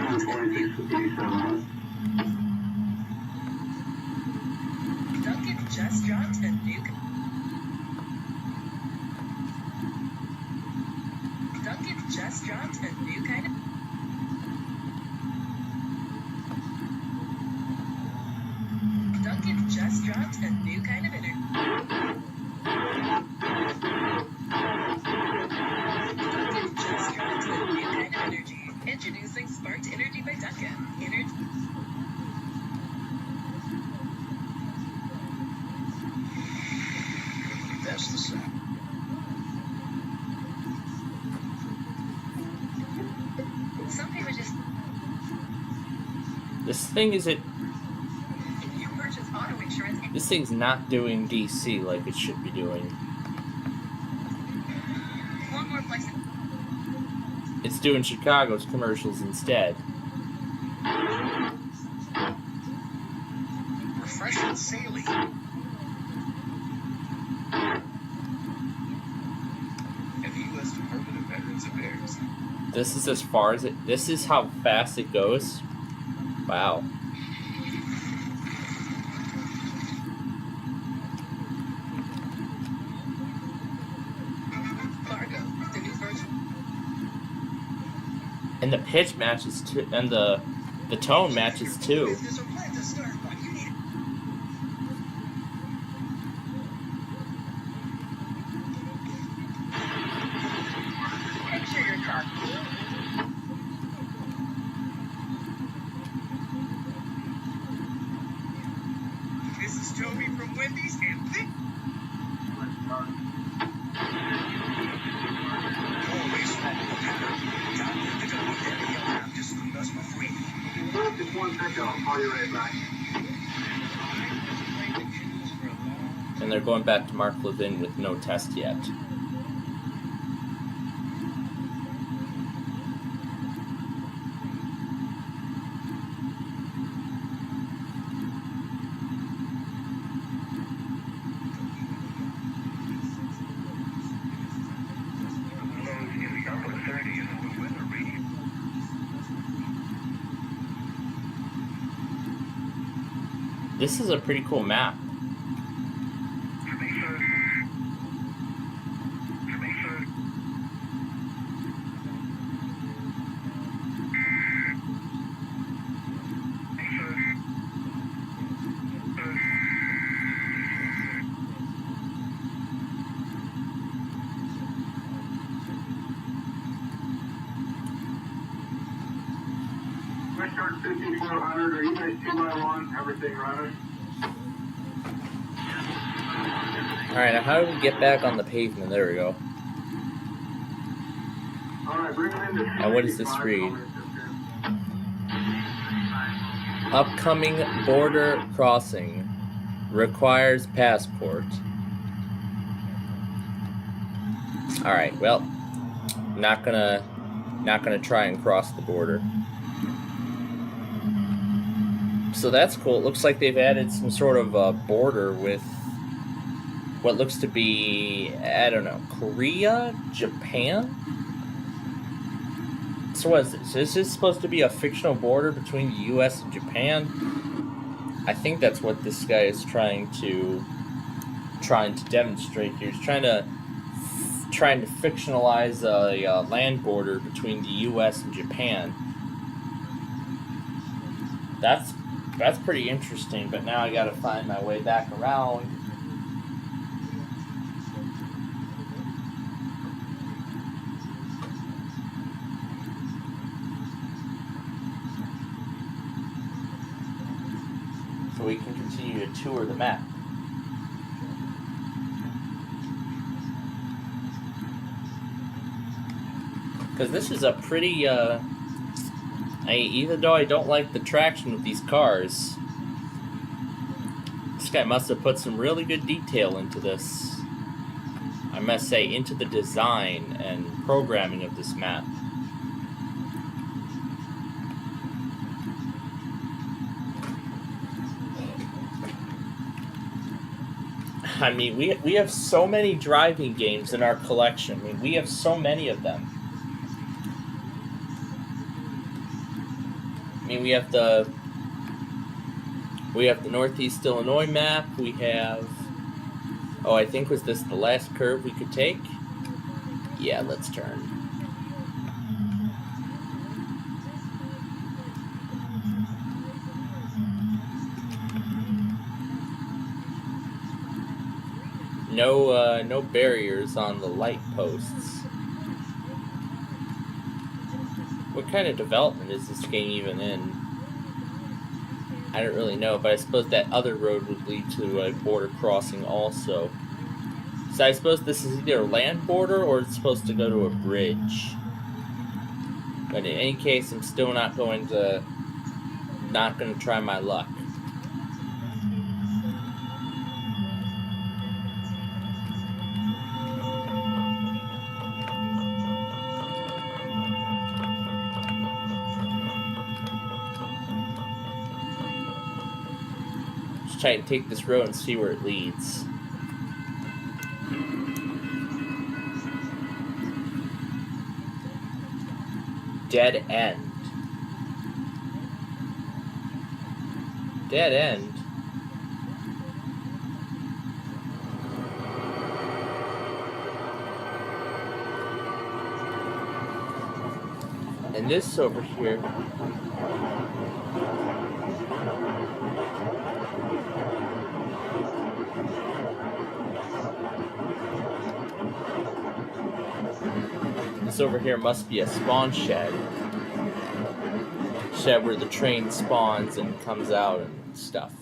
dropped a new. Duncan just dropped a new kind of. Duncan just dropped a new kind of energy. Duncan just dropped a new kind of energy. Introducing Sparked Energy by Duncan. That's the sound. Some people just. This thing isn't. If you purchase auto insurance. This thing's not doing DC like it should be doing. One more place. It's doing Chicago's commercials instead. Refreshing saline. And the U.S. Department of Veterans Affairs. This is as far as it. This is how fast it goes. Wow. Fargo, the new version. And the pitch matches too, and the tone matches too. There's a plan to start one. You need. Picture your car. This is Toby from Wendy's and this. Always follow the pattern. Download the WWL app to scoot us for free. Just one second, I'll call you right back. And they're going back to Mark Levin with no test yet. This is a pretty cool map. Richard 5400, are you guys 2x1? Everything running? Alright, how do we get back on the pavement? There we go. Alright, bring them into. And what does this read? Upcoming border crossing requires passport. Alright, well, not gonna try and cross the border. So that's cool. It looks like they've added some sort of a border with what looks to be, I don't know, Korea? Japan? So what is this? Is this supposed to be a fictional border between the US and Japan? I think that's what this guy is trying to demonstrate here. He's trying to fictionalize a land border between the US and Japan. That's pretty interesting, but now I gotta find my way back around. So we can continue to tour the map. Because this is a pretty, even though I don't like the traction with these cars, this guy must have put some really good detail into this. I must say, into the design and programming of this map. I mean, we have so many driving games in our collection. I mean, we have so many of them. I mean, we have the Northeast Illinois map. We have, oh, I think was this the last curve we could take? Yeah, let's turn. No barriers on the light posts. What kind of development is this game even in? I don't really know, but I suppose that other road would lead to a border crossing also. So I suppose this is either a land border or it's supposed to go to a bridge. But in any case, I'm still not going to try my luck. Just try and take this road and see where it leads. Dead end. Dead end. And this over here. This over here must be a spawn shed. Shed where the train spawns and comes out and stuff.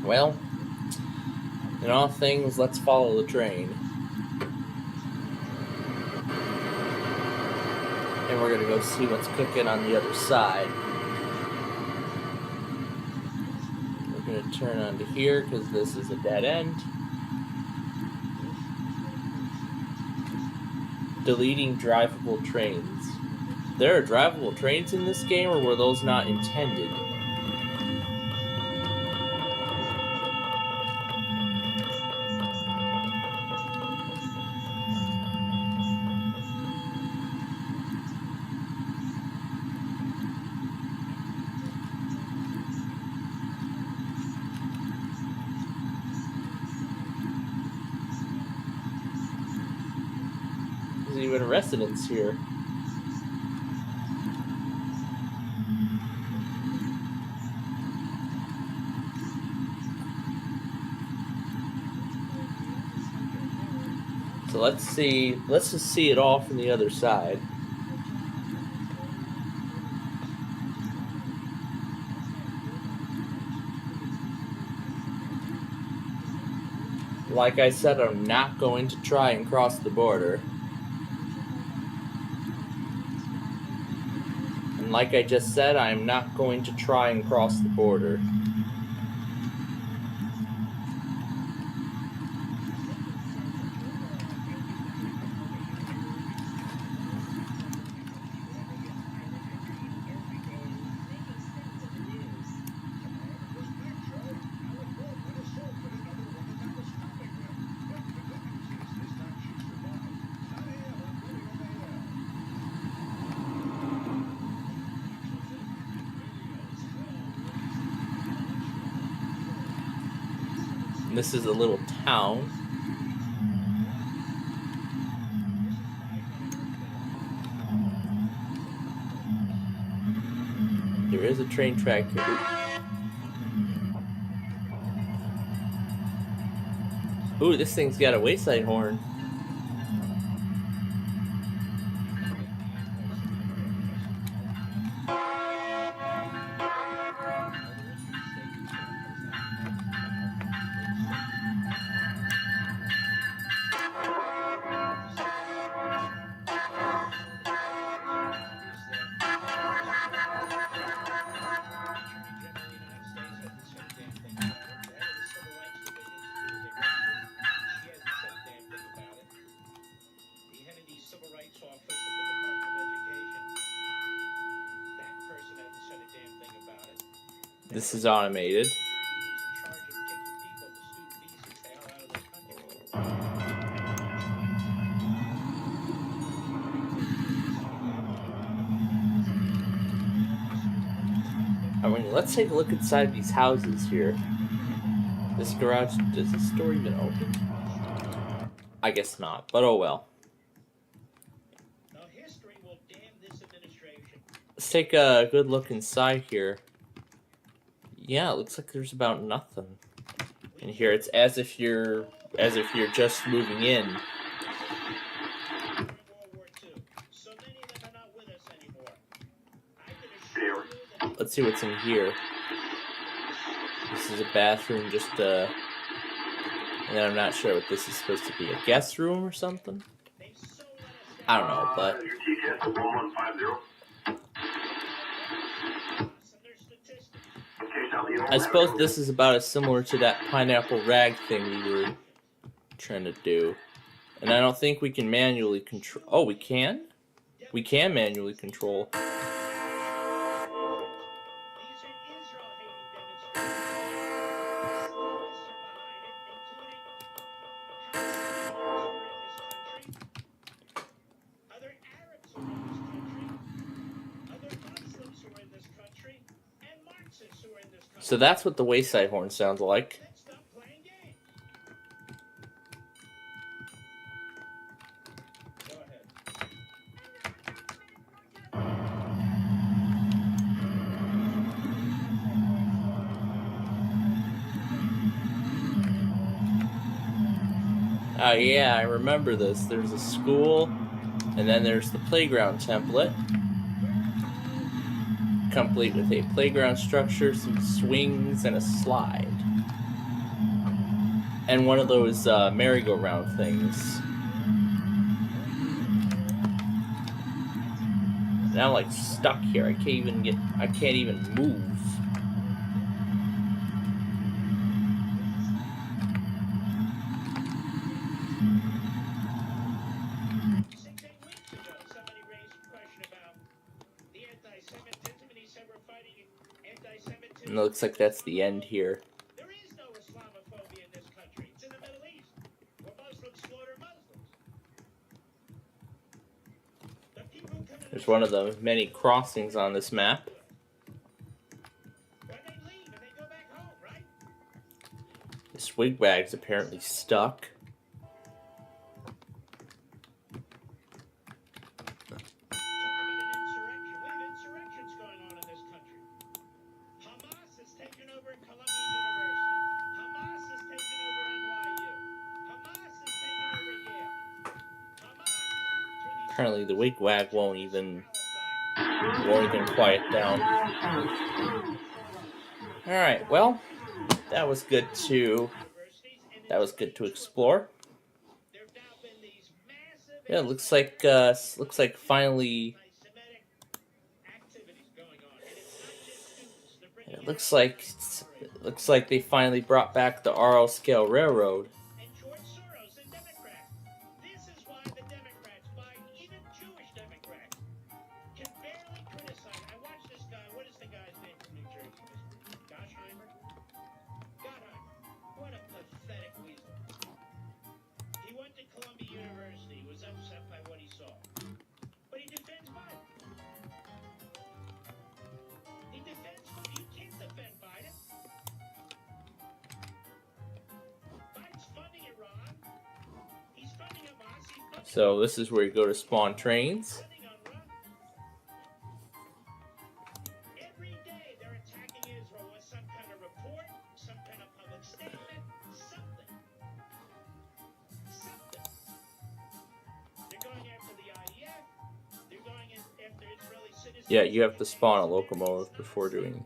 Well, in all things, let's follow the train. And we're gonna go see what's cooking on the other side. We're gonna turn onto here because this is a dead end. Deleting drivable trains. There are drivable trains in this game, or were those not intended? There's even a residence here. So let's just see it all from the other side. Like I said, I'm not going to try and cross the border. And like I just said, I'm not going to try and cross the border. This is a little town. There is a train track here. Ooh, this thing's got a wayside horn. This is automated. I mean, let's take a look inside these houses here. This garage, does this door even open? I guess not, but oh well. Let's take a good look inside here. Yeah, it looks like there's about nothing in here. It's as if you're just moving in. Let's see what's in here. This is a bathroom, just and I'm not sure what this is supposed to be. A guest room or something? I don't know, but I suppose this is about as similar to that pineapple rag thing we were trying to do. And I don't think we can manually control... Oh, we can? We can manually control. So that's what the wayside horn sounds like. Oh yeah, I remember this. There's a school, and then there's the playground template. Complete with a playground structure, some swings, and a slide. And one of those merry-go-round things. And I'm like stuck here. I can't even move. And it looks like that's the end here. There's one of the many crossings on this map. This wigwag's apparently stuck. Apparently the wigwag won't even quiet down. Alright, well, that was good to explore. Yeah, it looks like finally it looks like they finally brought back the RL scale railroad. So this is where you go to spawn trains. Yeah, you have to spawn a locomotive before doing.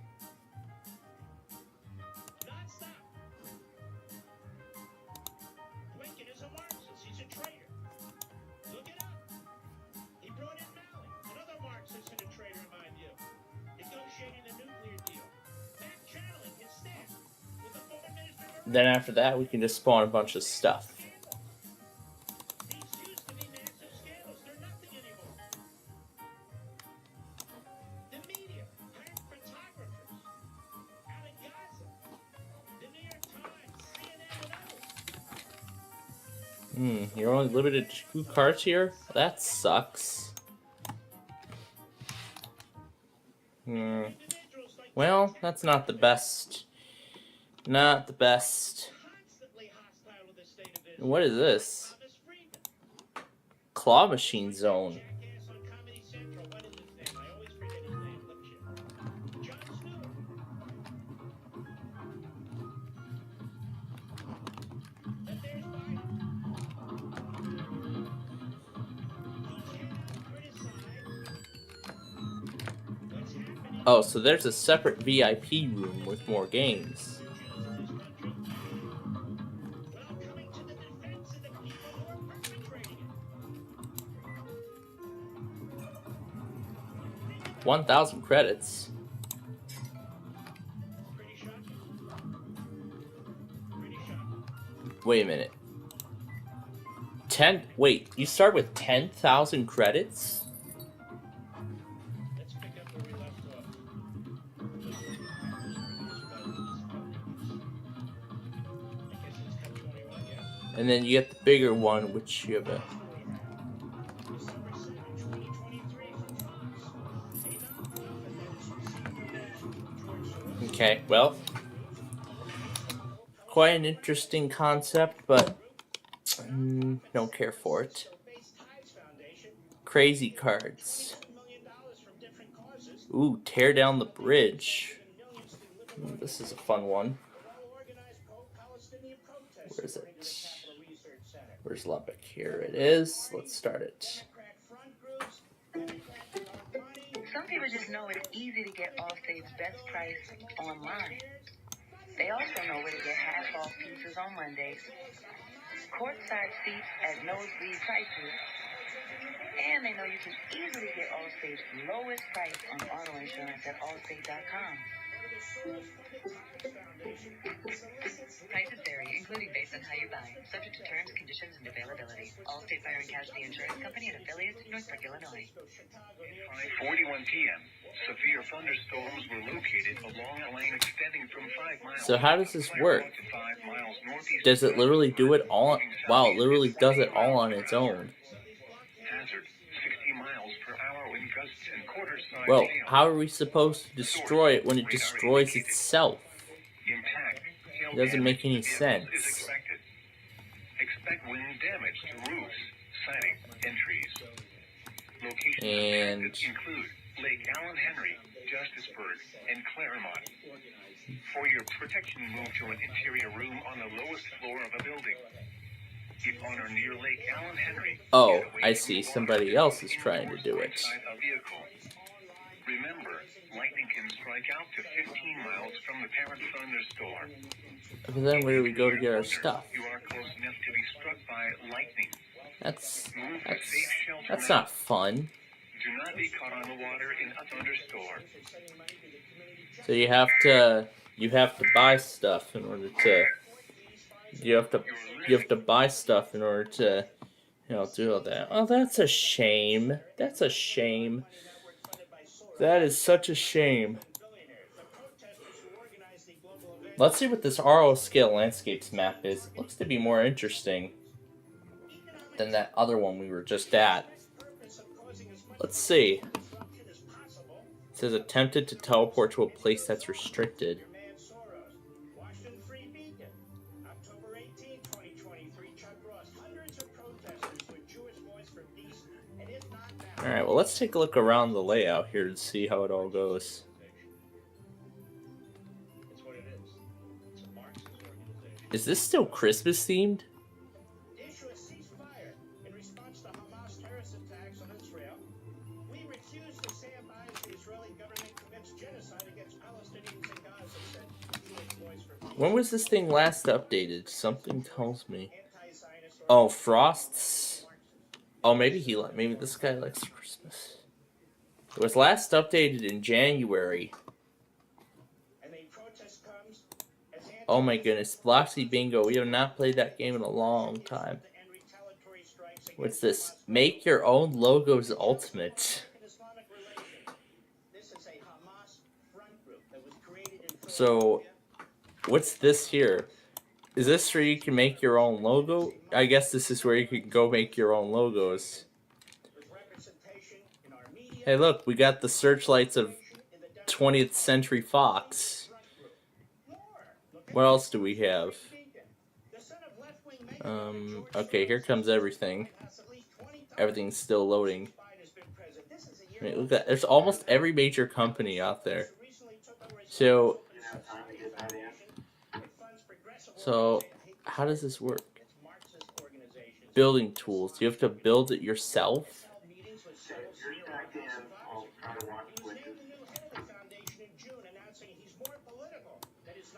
Then after that, we can just spawn a bunch of stuff. You're only limited to 2 cards here? That sucks. Well, that's not the best. Not the best. What is this? Claw Machine Zone. Oh, so there's a separate VIP room with more games. $1,000 credits. Wait a minute. Wait, you start with 10,000 credits? And then you get the bigger one, which you have a... Okay, well, quite an interesting concept, but don't care for it. Crazy cards. Ooh, tear down the bridge. This is a fun one. Where is it? Where's Lubbock? Here it is. Let's start it. Some people just know it's easy to get Allstate's best price online. They also know where to get half-off pizzas on Mondays, courtside seats at nosebleed prices, and they know you can easily get Allstate's lowest price on auto insurance at Allstate.com. Prices vary, including based on how you buy, subject to terms, conditions, and availability. Allstate Fire and Casualty Insurance Company and affiliates, Northbrook, Illinois. 5:41 p.m. Severe thunderstorms were located along a lane extending from 5 miles. So how does this work? Does it literally do it all? Wow, it literally does it all on its own. Hazard 60 miles per hour wind gusts and quarter-size Well, hail. how are we supposed to destroy it when it destroys itself? Impact. It doesn't make any sense. Is expected. Expect wind damage to roofs, siding, and trees. Locations include Lake Allen Henry, Justisburg, and Claremont. For your protection, move to an interior room on the lowest floor of a building. If on or near Lake Allen Henry, Oh, I see. Somebody else is trying to do it. a vehicle. Remember, lightning can strike out to 15 miles from the parent thunderstorm. But then where do we go to get our stuff? You are close enough to be struck by lightning. That's not fun. Do not be caught on the water in a thunderstorm. So you have to buy stuff in order to you have to buy stuff in order to do all that. Oh, that's a shame. That's a shame. That is such a shame. Let's see what this RO scale landscapes map is. It looks to be more interesting than that other one we were just at. Let's see. It says attempted to teleport to a place that's restricted. Alright, well let's take a look around the layout here to see how it all goes. Is this still Christmas themed? When was this thing last updated? Something tells me. Oh, Frost's. Oh, maybe this guy likes Christmas. It was last updated in January. Oh my goodness, Bloxy Bingo. We have not played that game in a long time. What's this? Make your own logos ultimate. So, what's this here? Is this where you can make your own logo? I guess this is where you can go make your own logos. Hey, look, we got the searchlights of 20th Century Fox. What else do we have? Okay, here comes everything. Everything's still loading. I mean, look at that. There's almost every major company out there. So how does this work? Building tools. Do you have to build it yourself?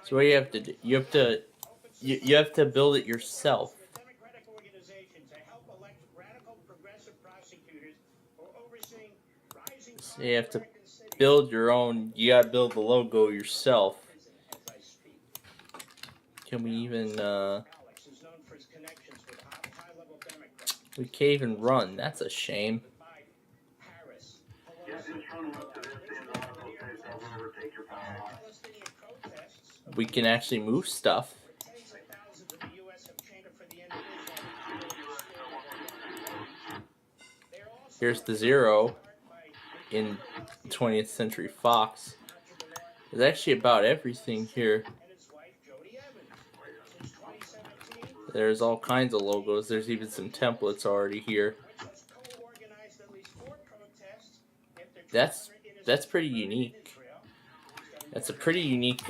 So what do you have to do? You have to build it yourself. So you have to build your own. You gotta build the logo yourself. Can we even? We can't even run. That's a shame. We can actually move stuff. Here's the 0 in 20th Century Fox. There's actually about everything here. There's all kinds of logos. There's even some templates already here. That's pretty unique. That's a pretty unique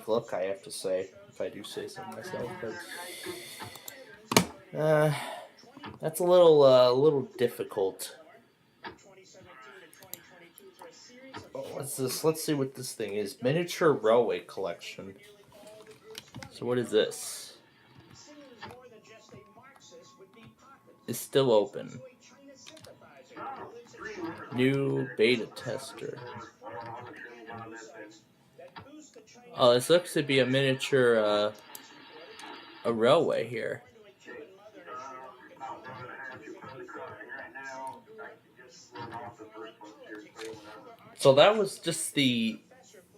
look, I have to say, if I do say so myself. But that's a little difficult. Oh, what's this? Let's see what this thing is. Miniature Railway Collection. So what is this? It's still open. New beta tester. Oh, this looks to be a miniature a railway here. So that was just the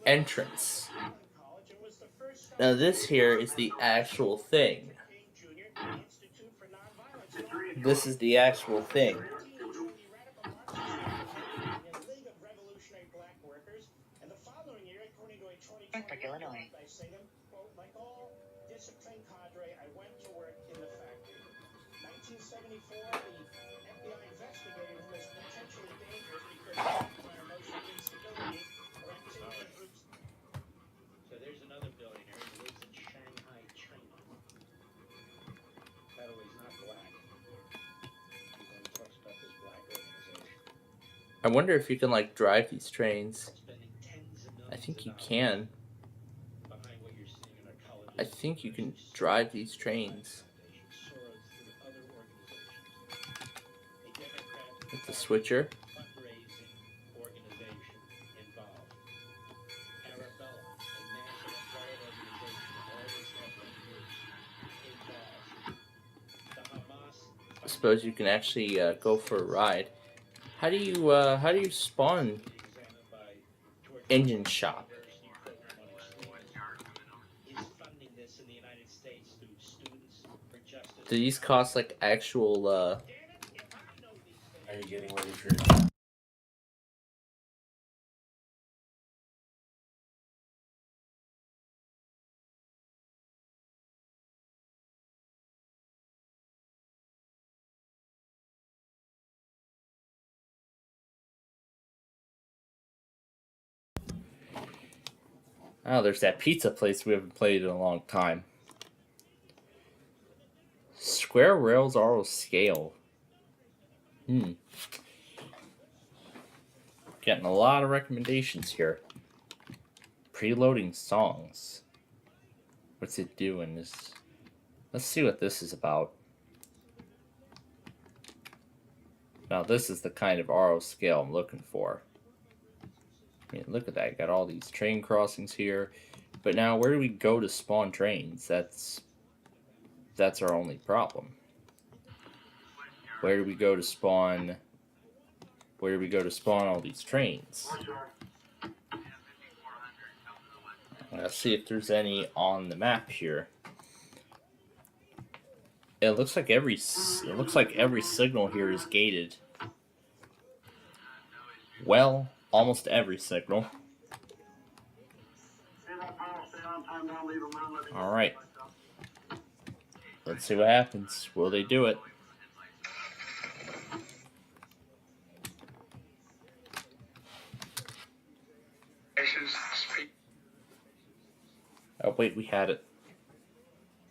entrance. Now this here is the actual thing. This is the actual thing. Illinois. Like all disciplined cadre, I went to work in the factory. 1974, the FBI investigated him as potentially dangerous because of emotional instability or activity groups. So there's another billionaire who lives in Shanghai, China. By the way, he's not black. He only talks about this black organization. I wonder if you can like drive these trains. I think you can. I think you can drive these trains. With the switcher. I suppose you can actually go for a ride. How do you spawn engine shop? Do these cost like actual Are you getting ready for Oh, there's that pizza place we haven't played in a long time. Square rails are scale. Getting a lot of recommendations here. Preloading songs. What's it doing? Let's see what this is about. Now this is the kind of RO scale I'm looking for. I mean, look at that. Got all these train crossings here. But now where do we go to spawn trains? That's our only problem. Where do we go to spawn? Where do we go to spawn all these trains? Let's see if there's any on the map here. It looks like every signal here is gated. Well, almost every signal. All right. Let's see what happens. Will they do it? Oh wait, we had it.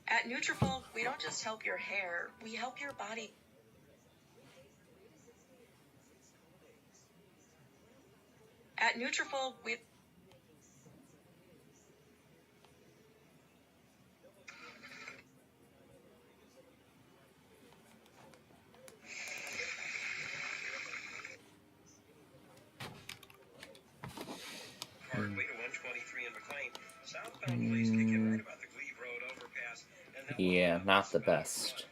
At Nutrafol, we don't just help your hair, we help your body. At Nutrafol, we... Yeah, not the best.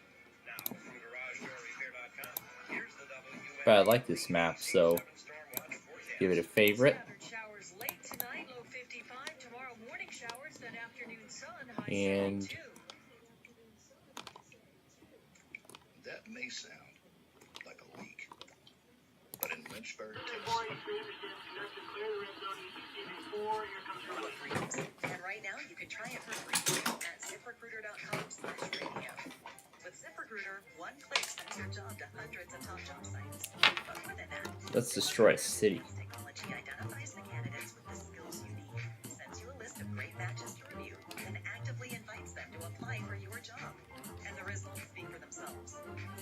But I like this map, so give it a favorite. And that may sound like a leak, but in Lynchburg, Tennessee. And right now, you can try it for free at ZipRecruiter.com/radio. With ZipRecruiter, one click sends your job to hundreds of top job sites. But more than that, let's destroy a city. technology identifies the candidates with the skills you need, sends you a list of great matches to review, and actively invites them to apply for your job. And the results speak for themselves.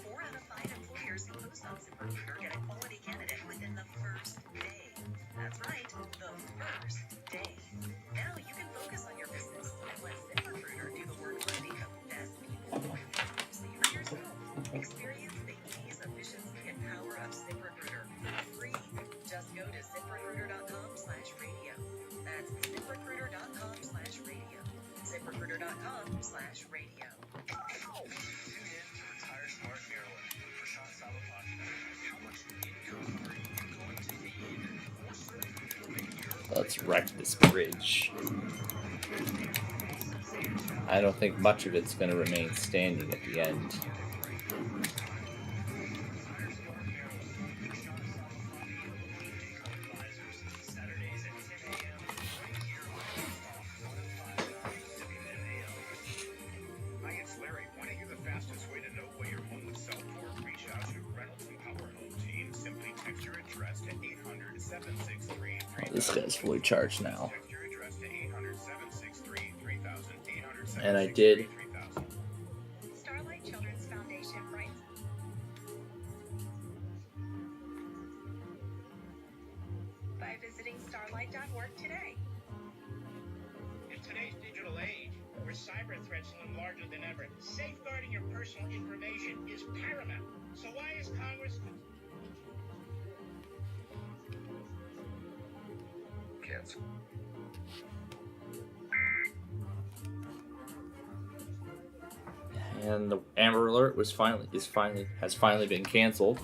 4 out of 5 employers who post on ZipRecruiter get a quality candidate within the first day. That's right, the first day. Now you can focus on your business and let ZipRecruiter do the work for the best people. See for yourself. Experience the ease, efficiency, and power of ZipRecruiter free. Just go to ZipRecruiter.com/radio. That's ZipRecruiter.com/radio. ZipRecruiter.com/radio. Let's wreck this bridge. I don't think much of it's going to remain standing at the end. This guy's fully charged now. And I did. Starlight Children's Foundation writes. By visiting starlight.org today. In today's digital age, where cyber threats loom larger than ever, safeguarding your personal information is paramount. So why is Congress... Cancel. And the Amber Alert has finally been canceled.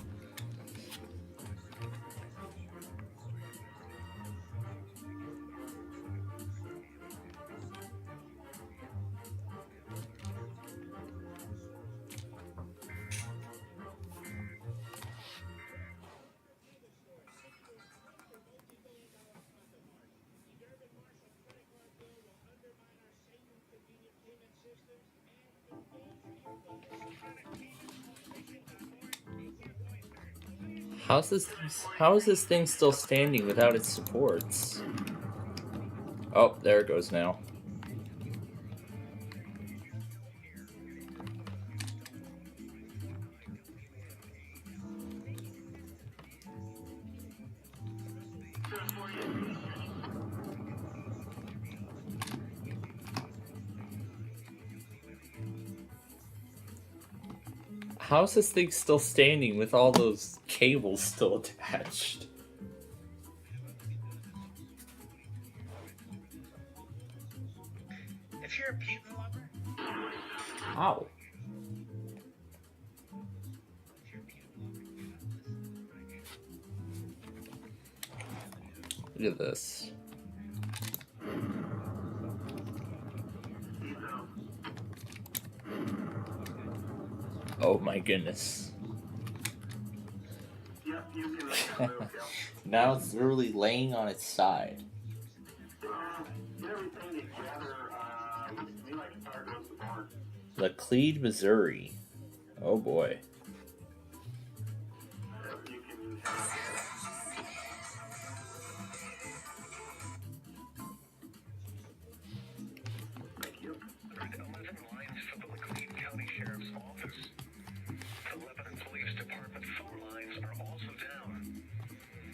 How is this thing still standing without its supports? Oh, there it goes now. How is this thing still standing with all those cables still attached? If you're a Putin lover... Ow. Look at this. Oh my goodness. Now it's literally laying on its side. Laclede, Missouri. Oh boy.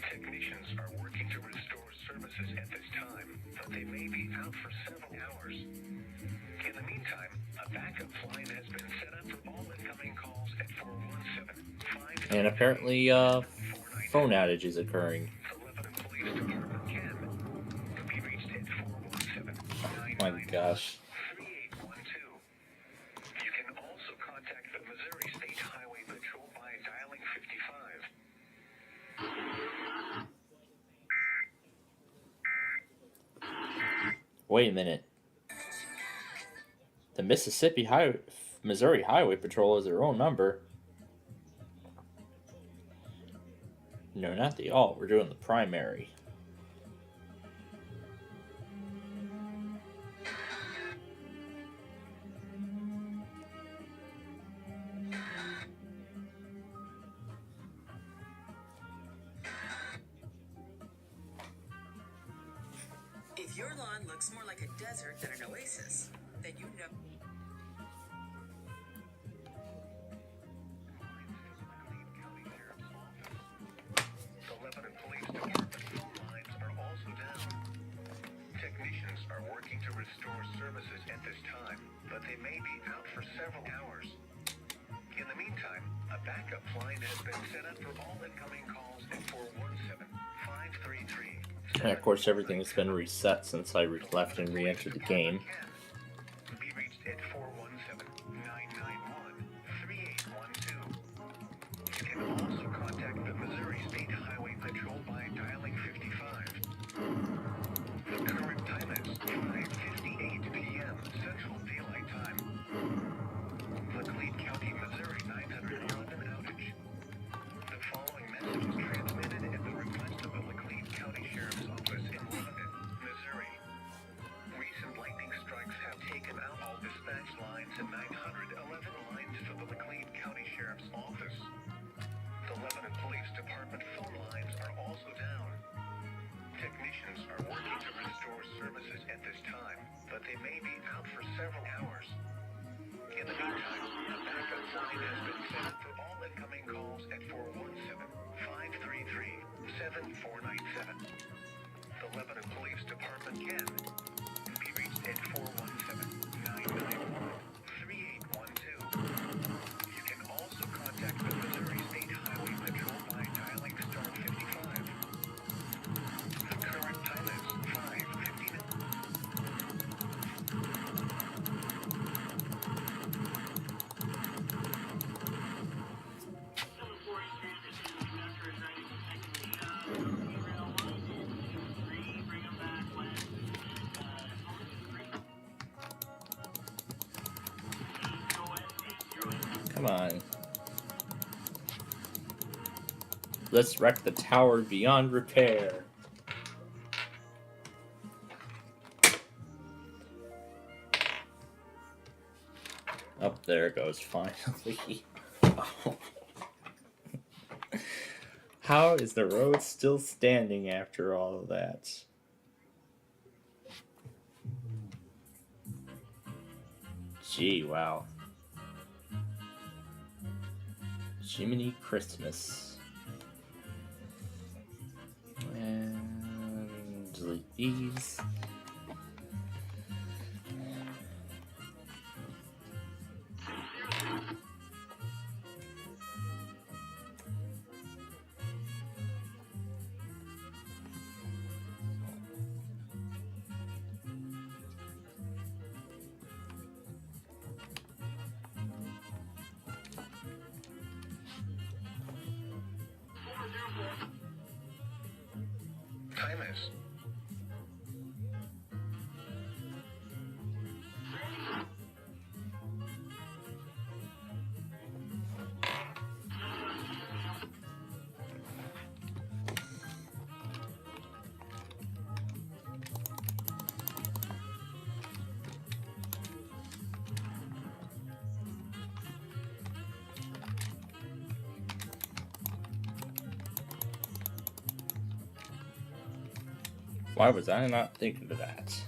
Technicians are working to restore services at this time, but they may be out for several hours. In the meantime, a backup line has been set up for all incoming calls at 417-5. And apparently, phone outage is occurring. Oh my gosh. You can also contact the Missouri State Highway Patrol by dialing 55. Wait a minute. The Missouri Highway Patrol has their own number. No, not the alt. We're doing the primary. If your lawn looks more like a desert than an oasis, then you know. The Lebanon Police Department phone lines are also down. Technicians are working to restore services at this time, but they may be out for several hours. In the meantime, a backup line has been set up for all incoming calls at 417-533. And of course, everything has been reset since I left and re-entered the game. Be reached at 417-991-3812. You can also contact the Missouri State Highway Patrol by dialing 55. The current time is 5:58 p.m. Central Daylight Time. Laclede County, Missouri 911 outage. The following message was transmitted at the request of the Laclede County Sheriff's Office in Lebanon, Missouri. Recent lightning strikes have taken out all dispatch lines and 911 lines for the Laclede County Sheriff's Office. The Lebanon Police Department phone lines are also down. Technicians are working to restore services at this time, but they may be out for several hours. In the meantime, a backup line has been set up for all incoming calls at 417-533-7497. The Lebanon Police Department can be reached at 417-991-3812. You can also contact the Missouri State Highway Patrol by dialing star 55. The current time is 5:59. Come on. Let's wreck the tower beyond repair. Up there it goes, finally. Oh. How is the road still standing after all of that? Gee, wow. Jiminy Christmas. And delete these. Time is Why was I not thinking of that?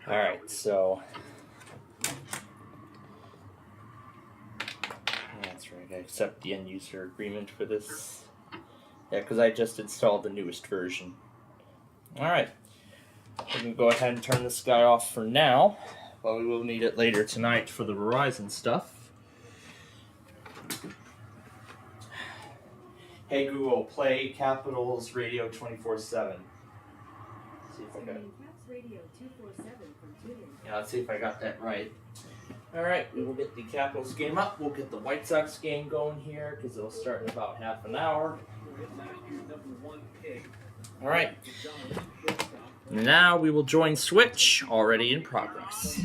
Alright, so... That's right, I accept the end user agreement for this. Yeah, because I just installed the newest version. Alright. We can go ahead and turn this guy off for now, but we will need it later tonight for the Verizon stuff. Hey Google, play Capitals Radio 24/7. See if I got it. Yeah, let's see if I got that right. Alright, we will get the Capitals game up. We'll get the White Sox game going here, because it'll start in about half an hour. Alright. Now we will join Switch, already in progress.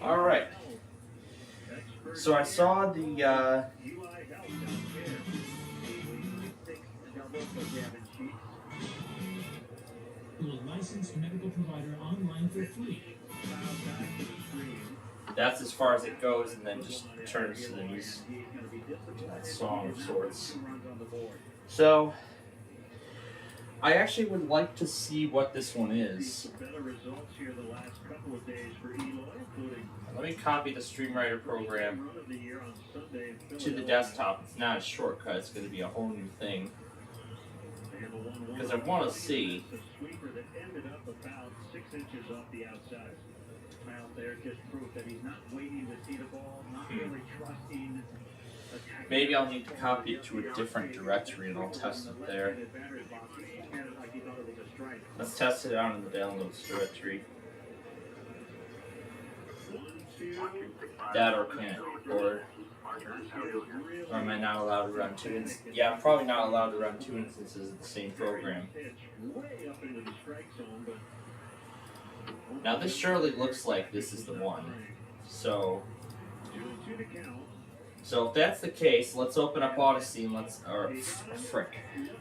All right. So I saw the. Licensed medical provider online for free. That's as far as it goes, and then just turns to these song of sorts. So I actually would like to see what this one is. Let me copy the StreamWriter program to the desktop. It's not a shortcut, it's going to be a whole new thing. Because I want to see. Maybe I'll need to copy it to a different directory and I'll test it there. Let's test it out in the downloads directory. That or can't, or am I not allowed to run two instances? Yeah, I'm probably not allowed to run two instances of the same program. Now this surely looks like this is the one. So if that's the case, let's open up Odyssey and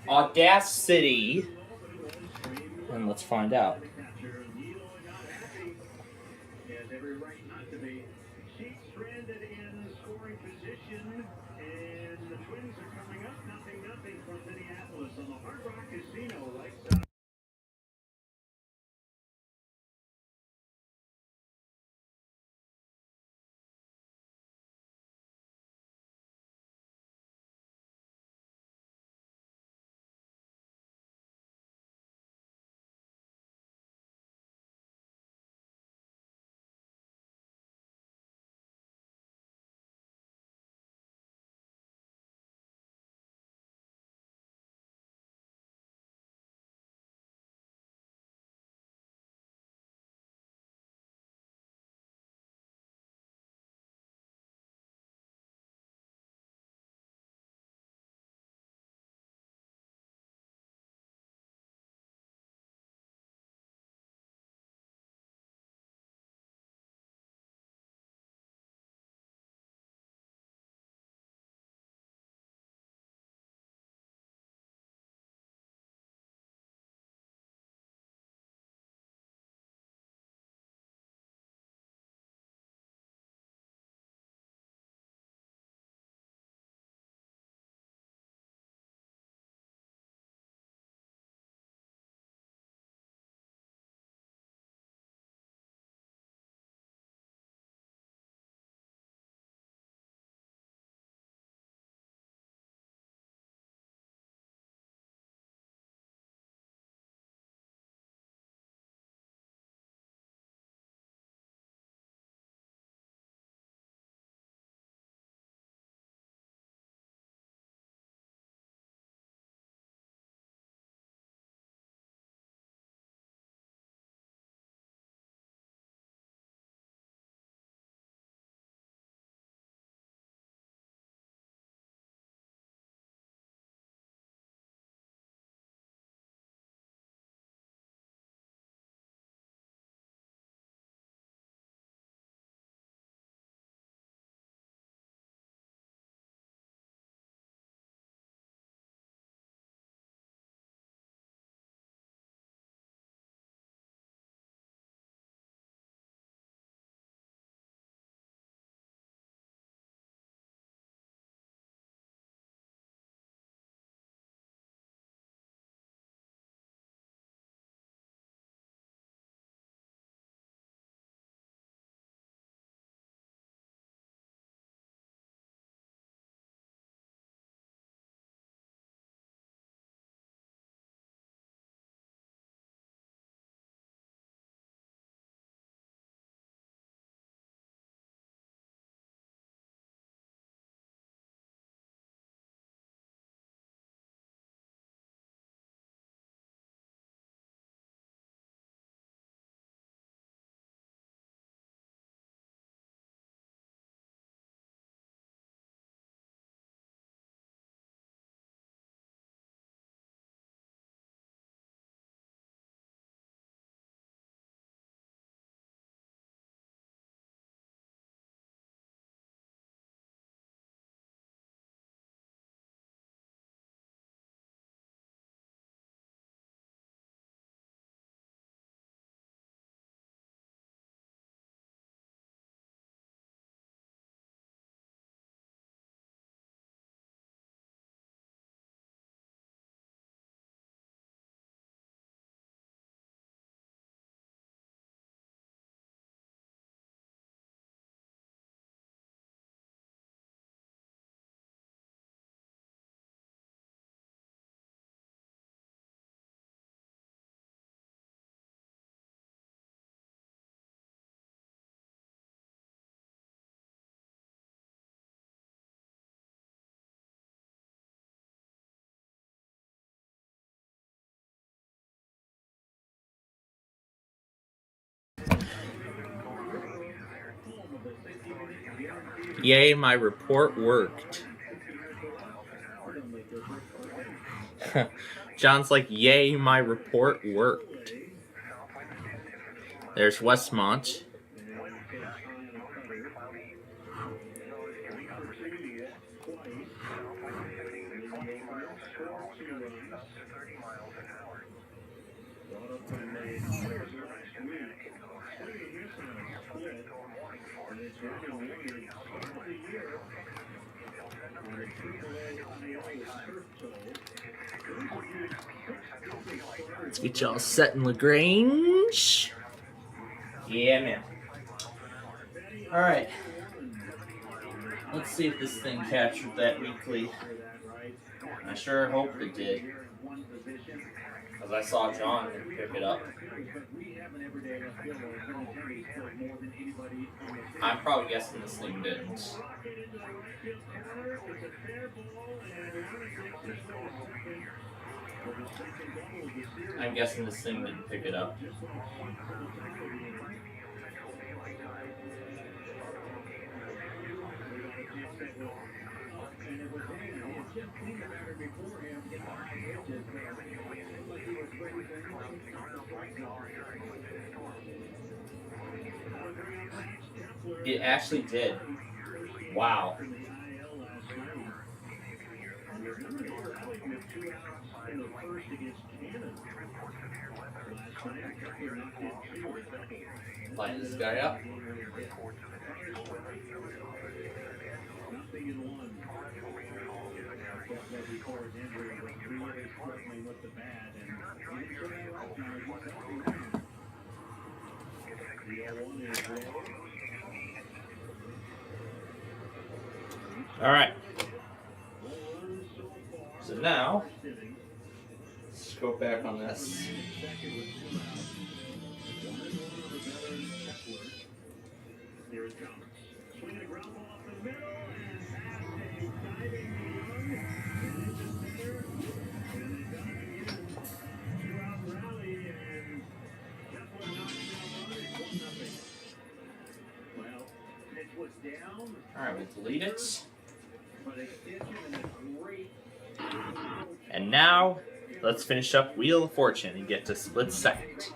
Audacity, and let's find out. Yay, my report worked. John's like, yay, my report worked. There's Westmont. Let's get y'all set in LaGrange. Yeah, man. Alright. Let's see if this thing captured that weekly. I sure hope it did. Because I saw John pick it up. I'm probably guessing this thing didn't. I'm guessing this thing didn't pick it up. It actually did. Wow. Line this guy up. All right. So now, let's go back on this. All right, we'll delete it. And now, let's finish up Wheel of Fortune and get to split second.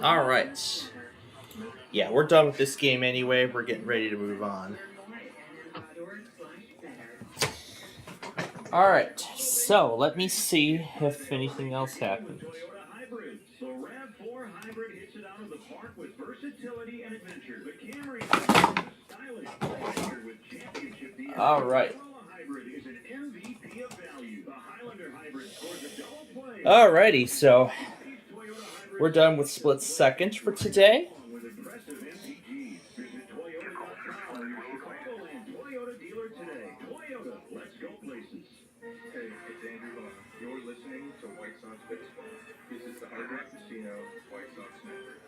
All right. Yeah, we're done with this game anyway. We're getting ready to move on. All right. So let me see if anything else happens. The RAV4 hybrid hits it out of the park with versatility and adventure. The Camry stylish pioneer with championship DNA. All right. The hybrid is an MVP of value. The Highlander hybrid scores a double play. Alrighty, so we're done with split second for today. With impressive MPGs. Visit Toyota.com or your Chicagoland Toyota dealer today. Toyota, let's go places. Hey, it's Andrew Vaughn. You're listening to White Sox Baseball. This is the Hard Rock Casino White Sox Network.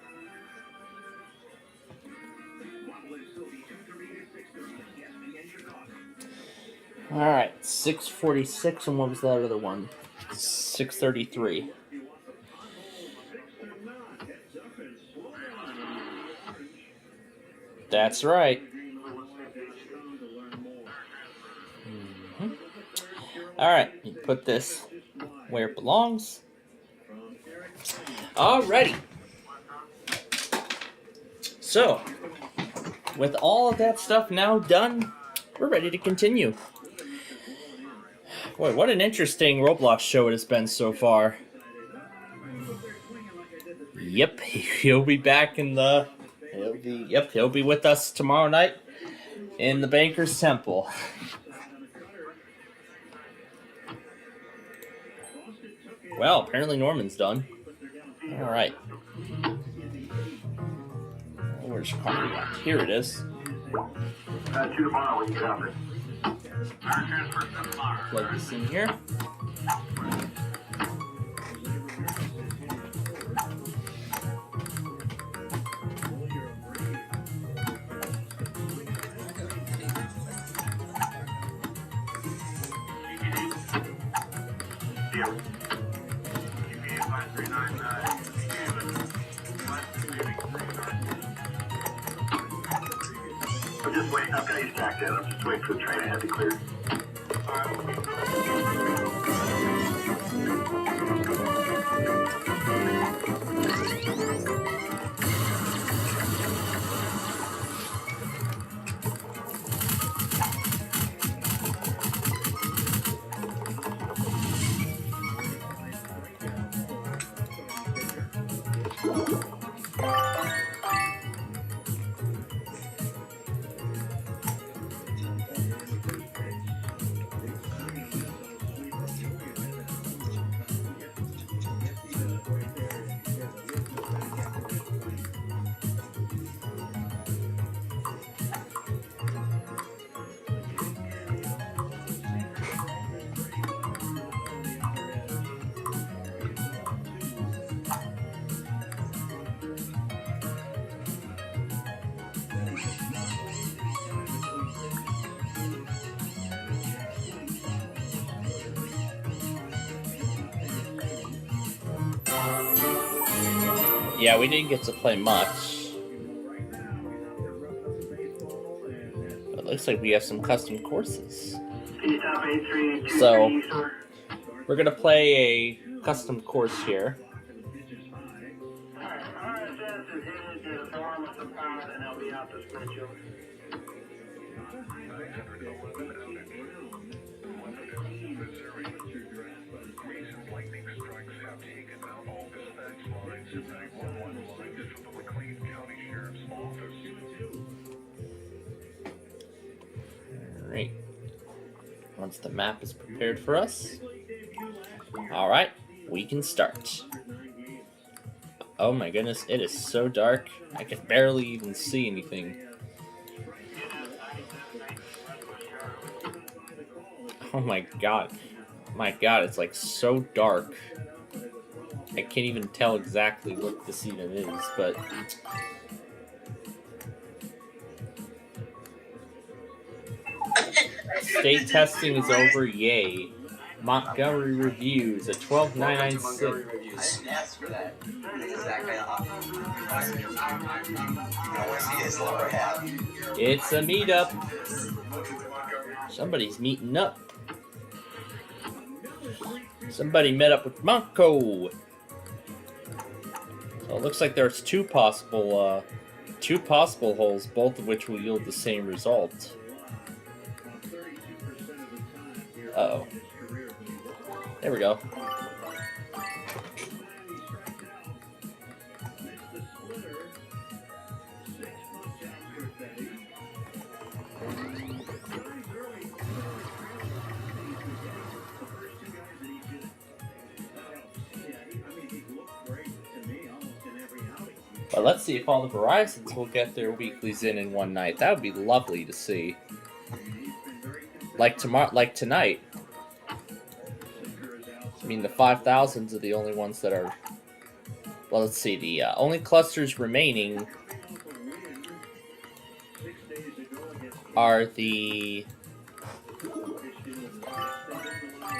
All right, 6:46, and what was that other one? 6:33. That's right. All right, you put this where it belongs. Alrighty. So, with all of that stuff now done, we're ready to continue. Boy, what an interesting Roblox show it has been so far. Yep, he'll be back in the... He'll be with us tomorrow night in the Banker's Temple. Well, apparently Norman's done. Alright. Where's coffee at? Here it is. Plug this in here. I'm just waiting. I've got you stacked in. I'm just waiting for the train ahead to clear. Yeah, we didn't get to play much. But it looks like we have some custom courses. So, we're going to play a custom course here. Alright. Once the map is prepared for us. Alright, we can start. Oh my goodness, it is so dark. I can barely even see anything. Oh my god. My god, it's like so dark. I can't even tell exactly what this even is, but... State testing is over, yay. Montgomery reviews at 12,996. I didn't ask for that. Is that kind of It's a meetup. Somebody's meeting up. So it looks like there's two possible holes, both of which will yield the same result. Uh-oh. There we go. But let's see if all the Verizons will get their weeklies in one night. That would be lovely to see. Like tonight. I mean, the 5,000s are the only ones that are... Well, let's see. The only clusters remaining are the...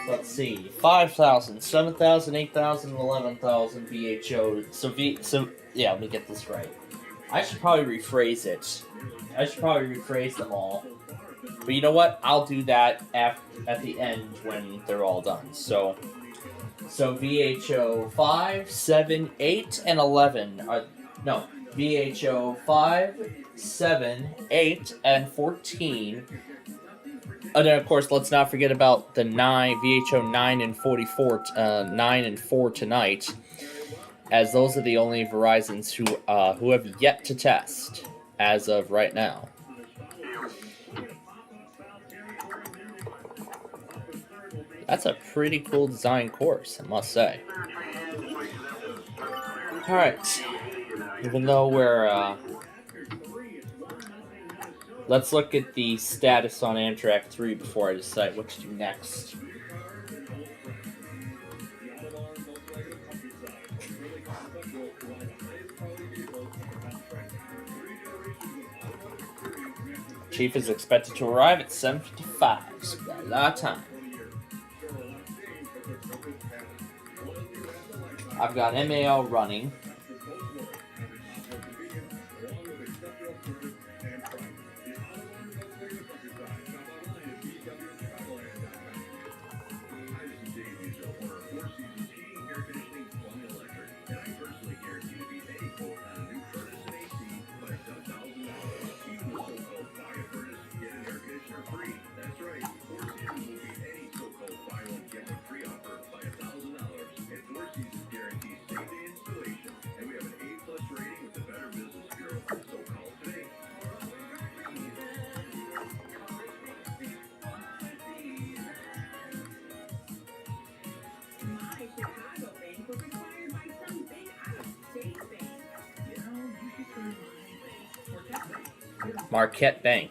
Let's see. 5,000, 7,000, 8,000, 11,000 VHO. So yeah, let me get this right. I should probably rephrase it. I should probably rephrase them all. But you know what? I'll do that at the end when they're all done. So VHO 5, 7, 8, and 11 are... No, VHO 5, 7, 8, and 14. And then, of course, let's not forget about the VHO 9 and 44, 9 and 4 tonight, as those are the only Verizons who have yet to test as of right now. That's a pretty cool design course, I must say. Alright, even though we're... let's look at the status on Amtrak 3 before I decide what to do next. Chief is expected to arrive at 7:55, so we've got a lot of time. I've got MAL running. Marquette Bank.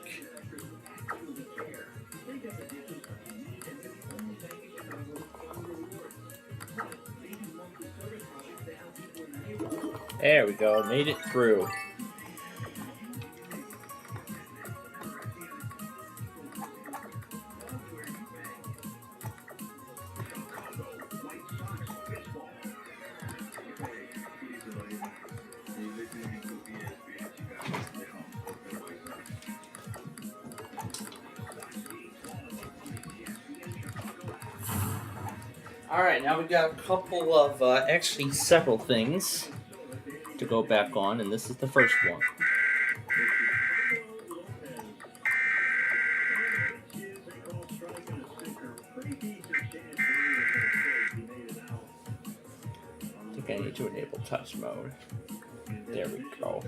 There we go, made it through. Alright, now we got a couple of, actually several things to go back on, and this is the first one. I think I need to enable touch mode. There we go.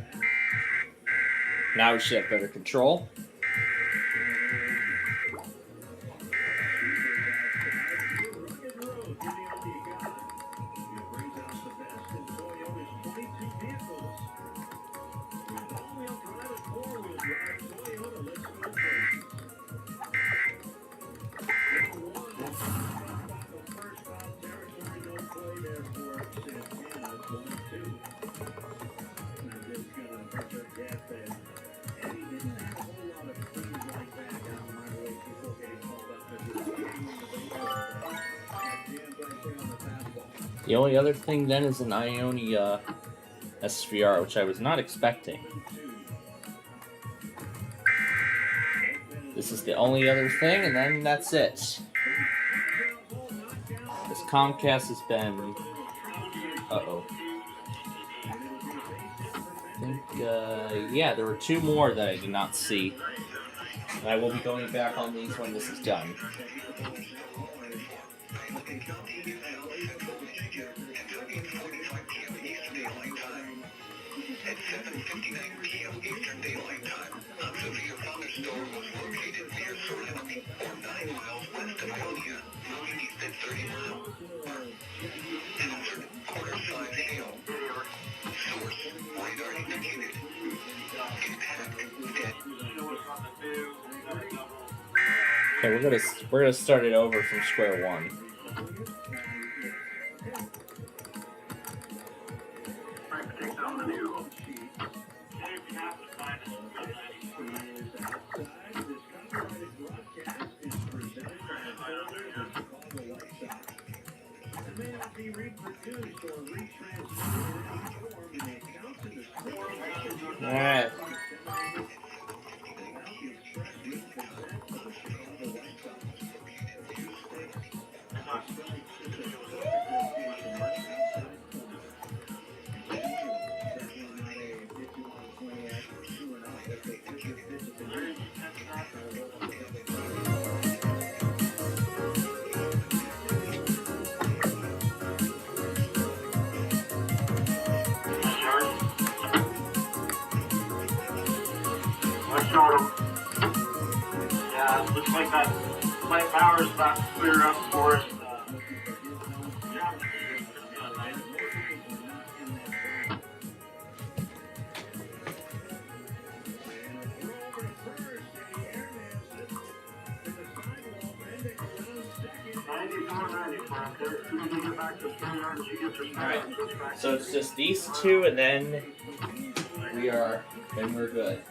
Now we should have better control. The only other thing then is an Ionia SVR, which I was not expecting. This is the only other thing, and then that's it. This Comcast has been... Uh-oh. yeah, there were 2 more that I did not see. And I will be going back on these when this is done. At 7:59 p.m. Eastern Daylight Time, a souvenir from the store was located near Sorrento, or 9 miles west of Ionia, moving east at 30 miles. Hazard, quarter size hail. Source, radar indicated. Impact, dead. Okay, we're gonna start it over from square one. Alright. Yeah, looks like that light power is about to clear up for us. Alright, so it's just these 2, and then we're good.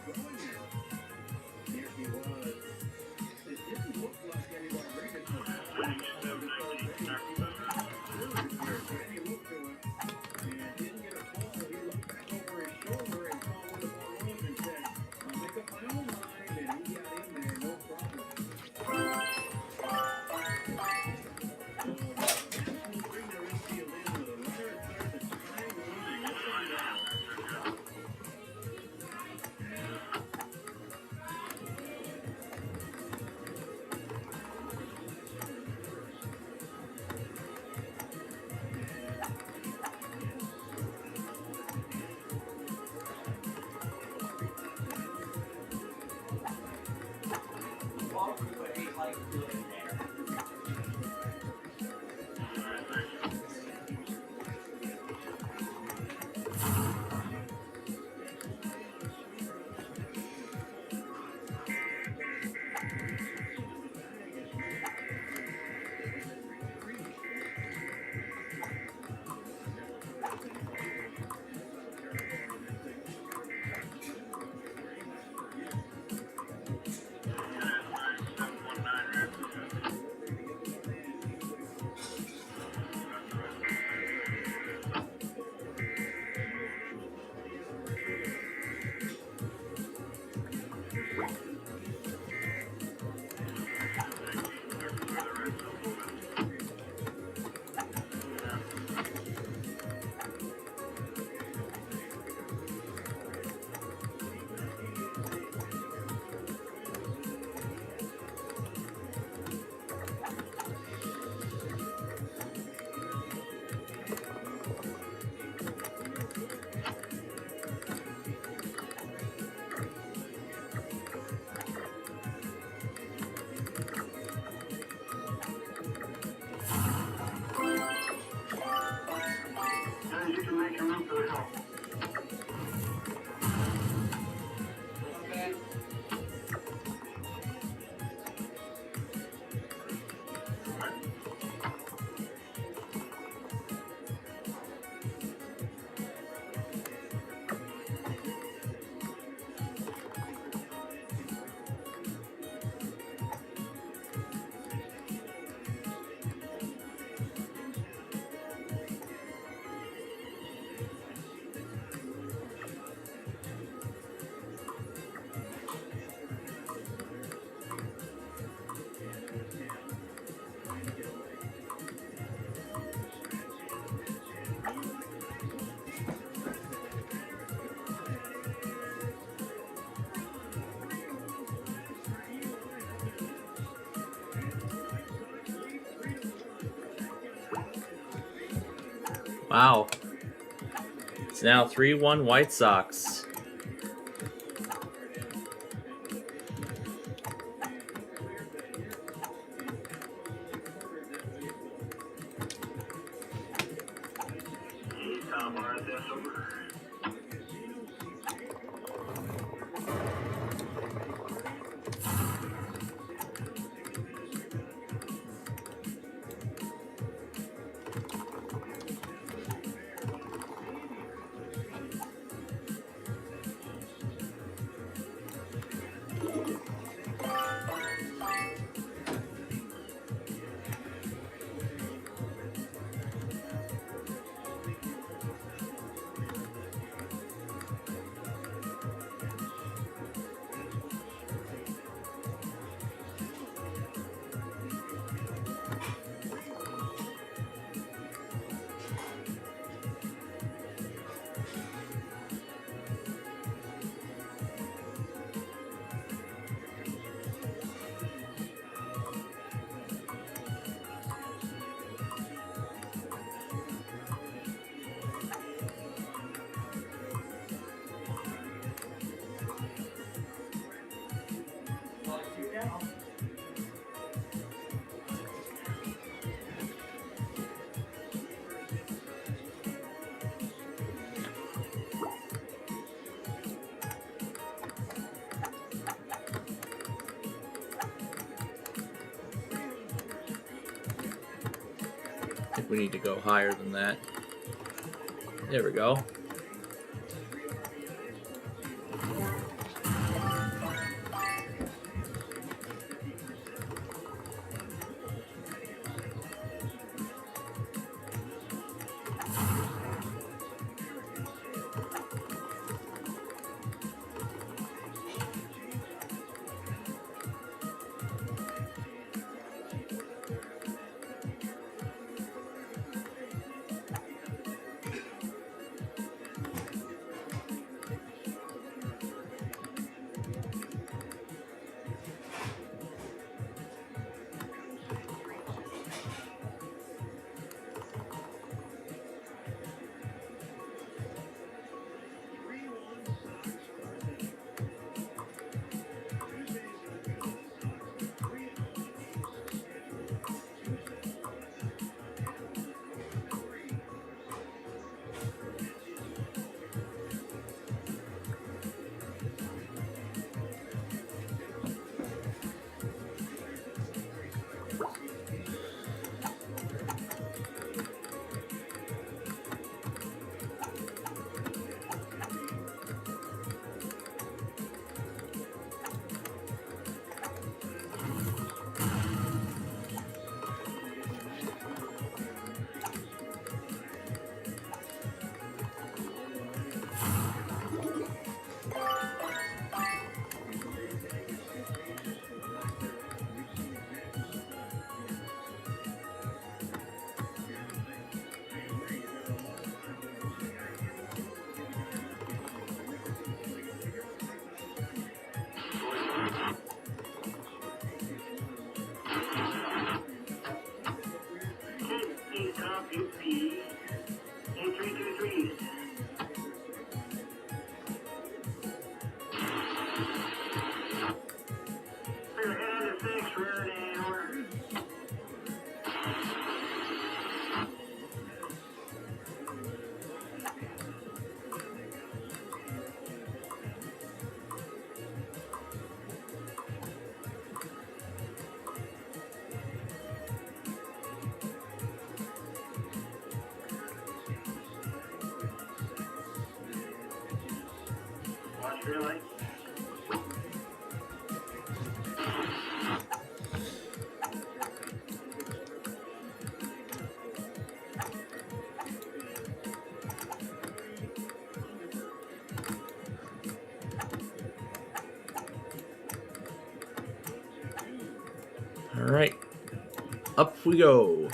Wow. It's now 3-1 White Sox. I think we need to go higher than that. There we go. Really? All right, up we go.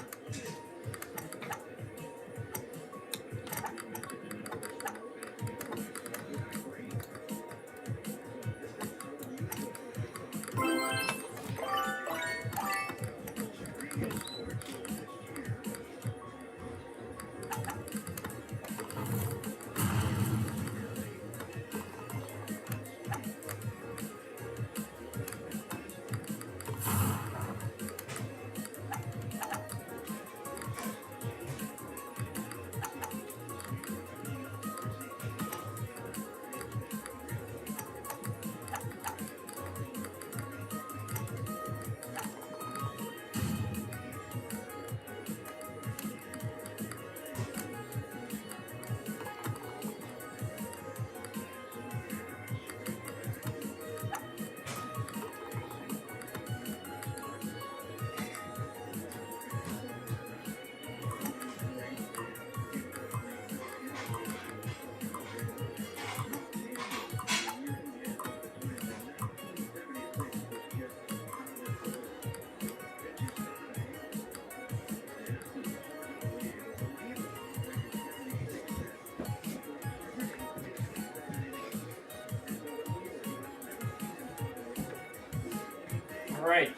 right.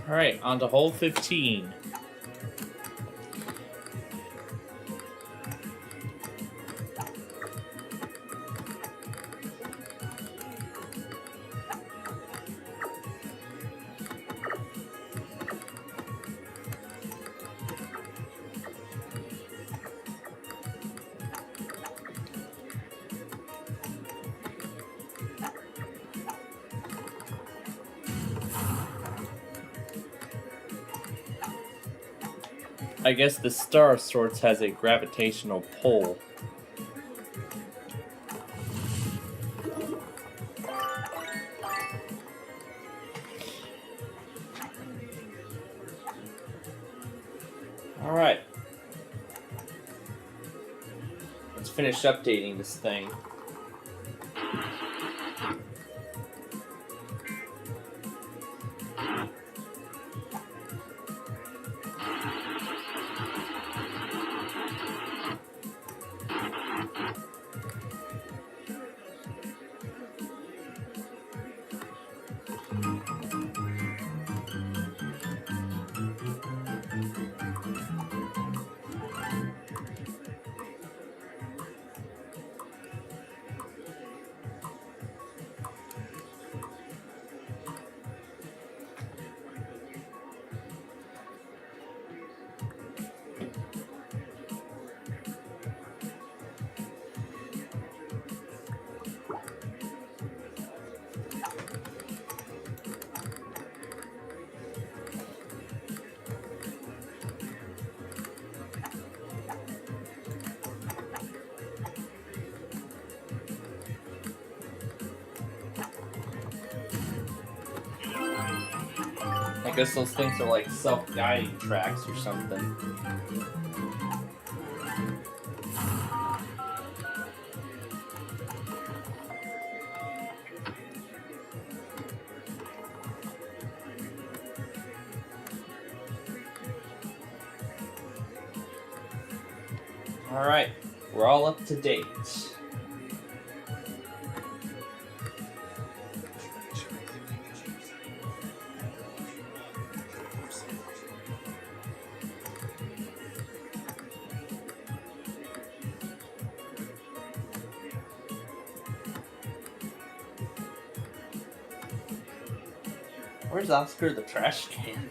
All right, on to hole 15. I guess the star of sorts has a gravitational pull. Alright. Let's finish updating this thing. I guess those things are like self-guiding tracks or something. Alright, we're all up to date. Where's Oscar the trash can?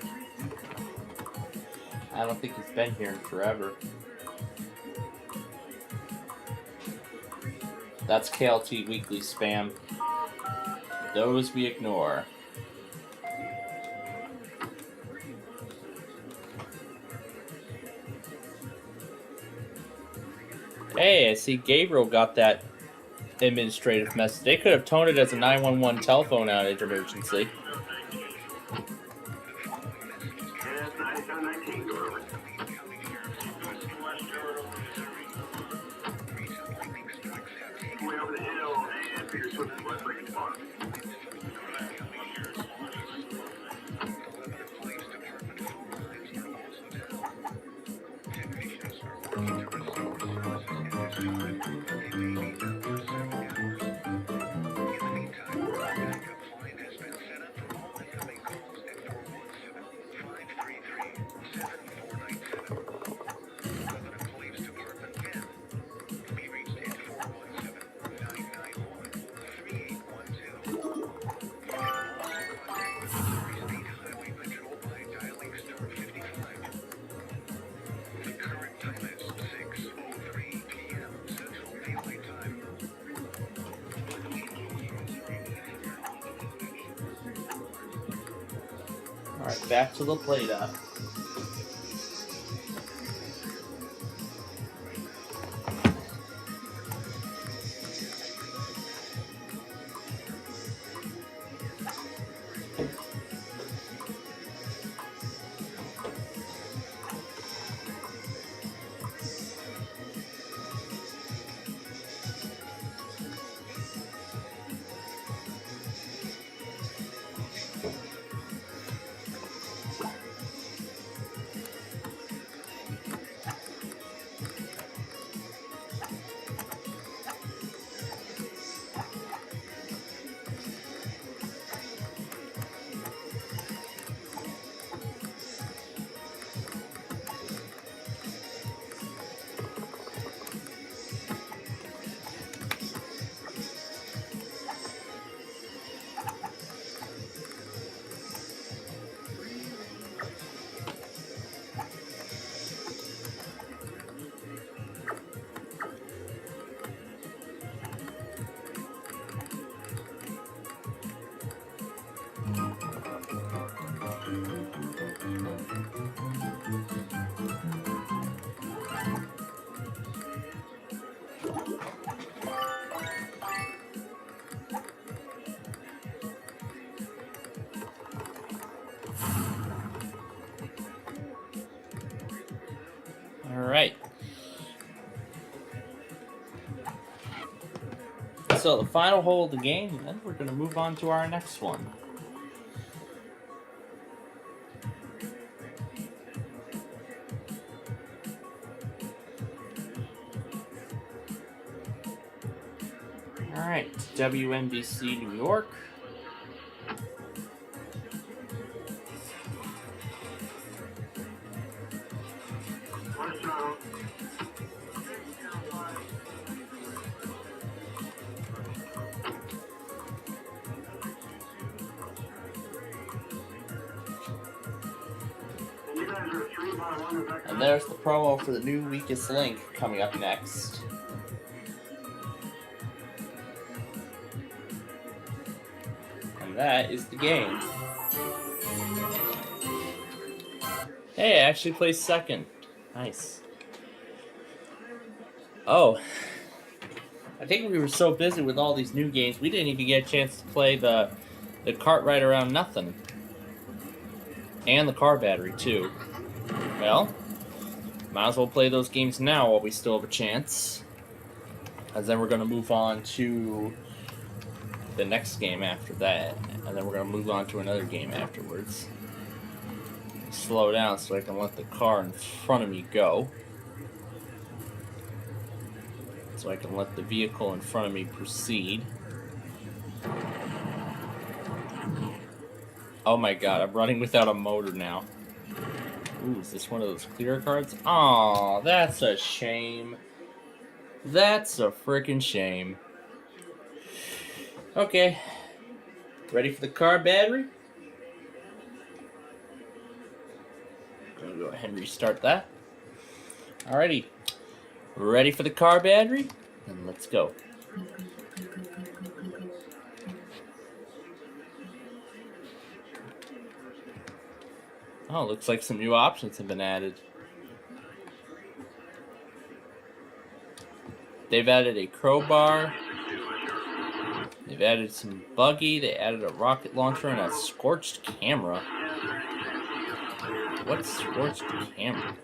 I don't think he's been here in forever. That's KLT Weekly spam. Those we ignore. Hey, I see Gabriel got that administrative message. They could have toned it as a 911 telephone outage emergency. Way over the hill and Peter Swift is left like a Alright, back to the Play-Doh. Alright. So the final hole of the game, and then we're going to move on to our next one. Alright, WNBC New York. And there's the promo for the new Weakest Link coming up next. And that is the game. Hey, I actually placed second. Nice. Oh. I think we were so busy with all these new games, we didn't even get a chance to play the Kart Ride Around Nothing. And the car battery, too. Well, might as well play those games now while we still have a chance. As then we're going to move on to the next game after that. And then we're going to move on to another game afterwards. Slow down so I can let the car in front of me go. So I can let the vehicle in front of me proceed. Oh my god, I'm running without a motor now. Ooh, is this one of those clear cards? Aw, that's a shame. That's a frickin' shame. Okay. Ready for the car battery? Gonna go ahead and restart that. Alrighty. Ready for the car battery? Then let's go. Oh, looks like some new options have been added. They've added a crowbar. They've added some buggy. They added a rocket launcher and a scorched camera. What's scorched camera?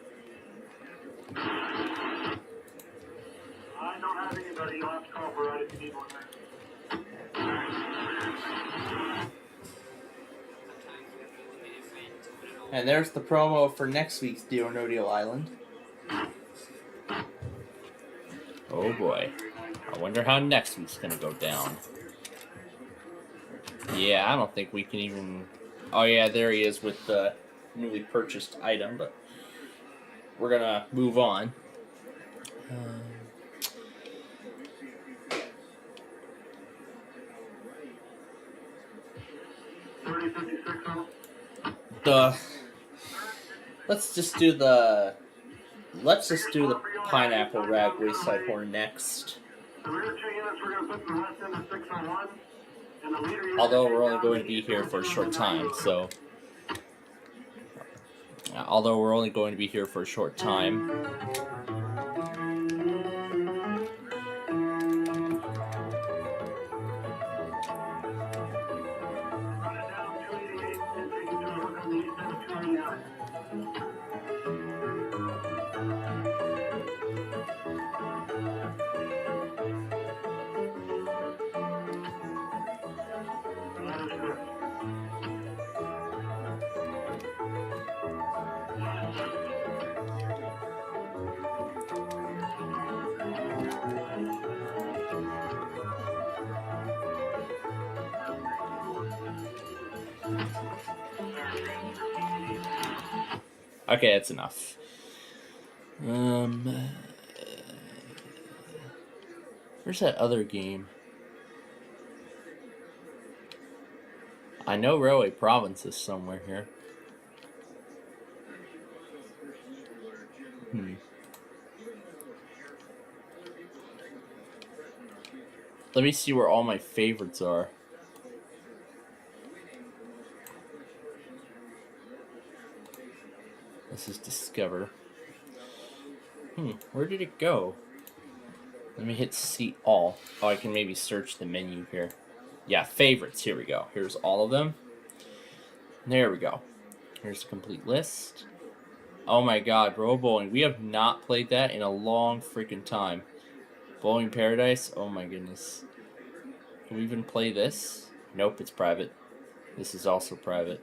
I don't have anybody. You'll have to call for right if you need one. And there's the promo for next week's Deal or No Deal Island. Oh boy. I wonder how next week's gonna go down. Yeah, I don't think we can even... Oh yeah, there he is with the newly purchased item, but we're gonna move on. Let's just do the pineapple rag wayside horn next. Although we're only going to be here for a short time, so Although we're only going to be here for a short time. Okay, that's enough. Where's that other game? I know Railway Province is somewhere here. Let me see where all my favorites are. This is Discover. Where did it go? Let me hit see all. Oh, I can maybe search the menu here. Yeah, favorites. Here we go. Here's all of them. There we go. Here's the complete list. Oh my god, Row Bowling. We have not played that in a long freaking time. Bowling Paradise. Oh my goodness. Can we even play this? Nope, it's private. This is also private.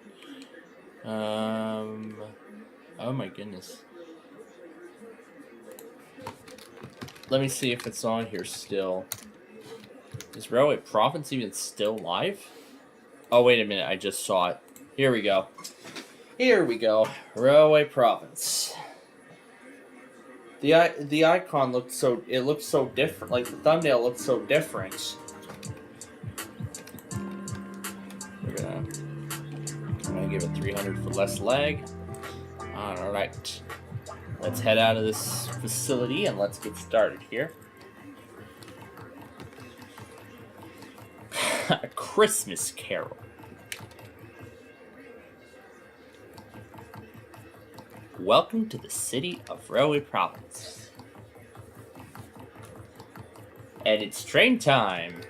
Oh my goodness. Let me see if it's on here still. Is Railway Province even still live? Oh, wait a minute. I just saw it. Here we go. Here we go. Railway Province. The icon looked so... It looked so different. Like, the thumbnail looked so different. I'm gonna give it 300 for less lag. Alright. Let's head out of this facility and let's get started here. A Christmas Carol. Welcome to the city of Railway Province. And it's train time.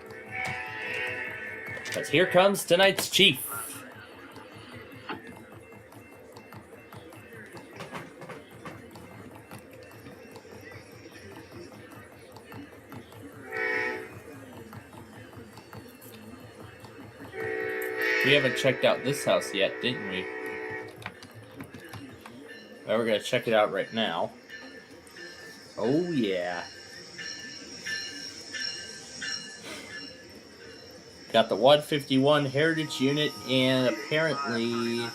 Because here comes tonight's chief. We haven't checked out this house yet, didn't we? Well, we're going to check it out right now. Oh, yeah. Got the 151 Heritage Unit and apparently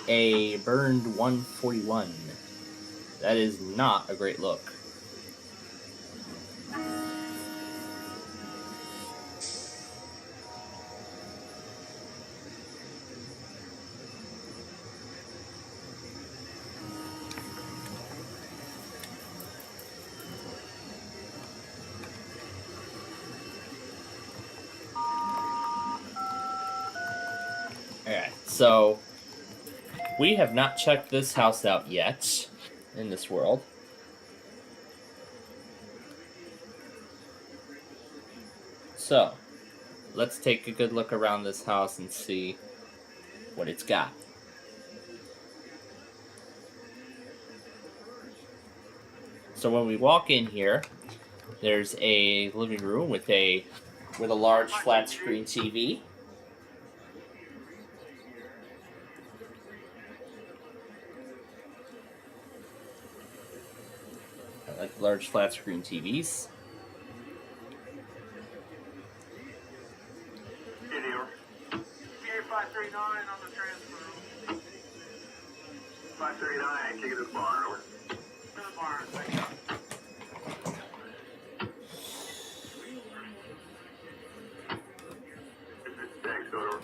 a burned 141. That is not a great look. Alright, so we have not checked this house out yet in this world. So, let's take a good look around this house and see what it's got. So when we walk in here, there's a living room with a large flat screen TV. I like large flat screen TVs. Here, 539 on the transfer. 539, kick it to the barn, over. To the barn, thank you. Thanks, over.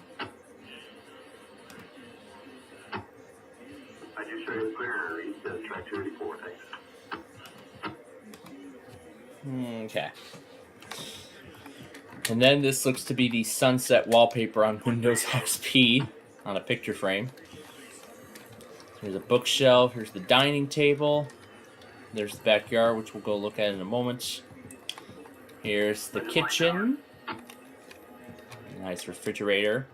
I just showed you clear, he says track 284, thanks. Okay. And then this looks to be the sunset wallpaper on Windows XP on a picture frame. Here's a bookshelf. Here's the dining table. There's the backyard, which we'll go look at in a moment. Here's the kitchen. Nice refrigerator.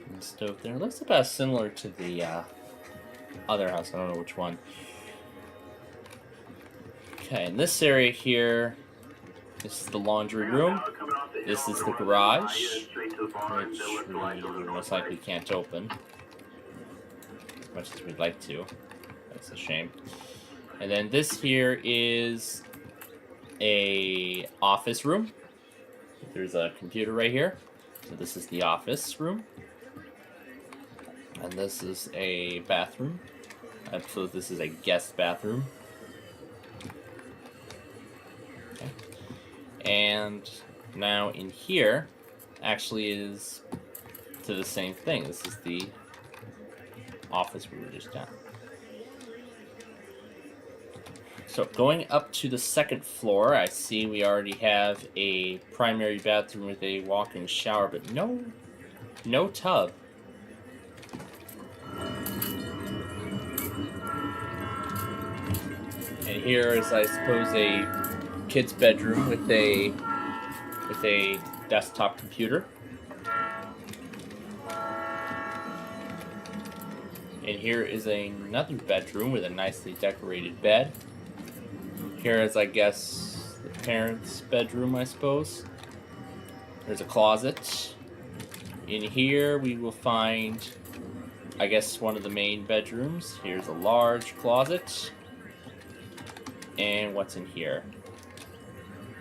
And the stove there. Looks about similar to the other house. I don't know which one. Okay, in this area here, this is the laundry room. This is the garage, which we most likely can't open, as much as we'd like to. That's a shame. And then this here is a office room. There's a computer right here. So this is the office room. And this is a bathroom. I suppose this is a guest bathroom. Okay. And now in here actually is to the same thing. This is the office we were just at. So going up to the second floor, I see we already have a primary bathroom with a walk-in shower, but no tub. And here is, I suppose, a kid's bedroom with a desktop computer. And here is another bedroom with a nicely decorated bed. Here is, I guess, the parents' bedroom, I suppose. There's a closet. In here we will find, I guess, one of the main bedrooms. Here's a large closet. And what's in here?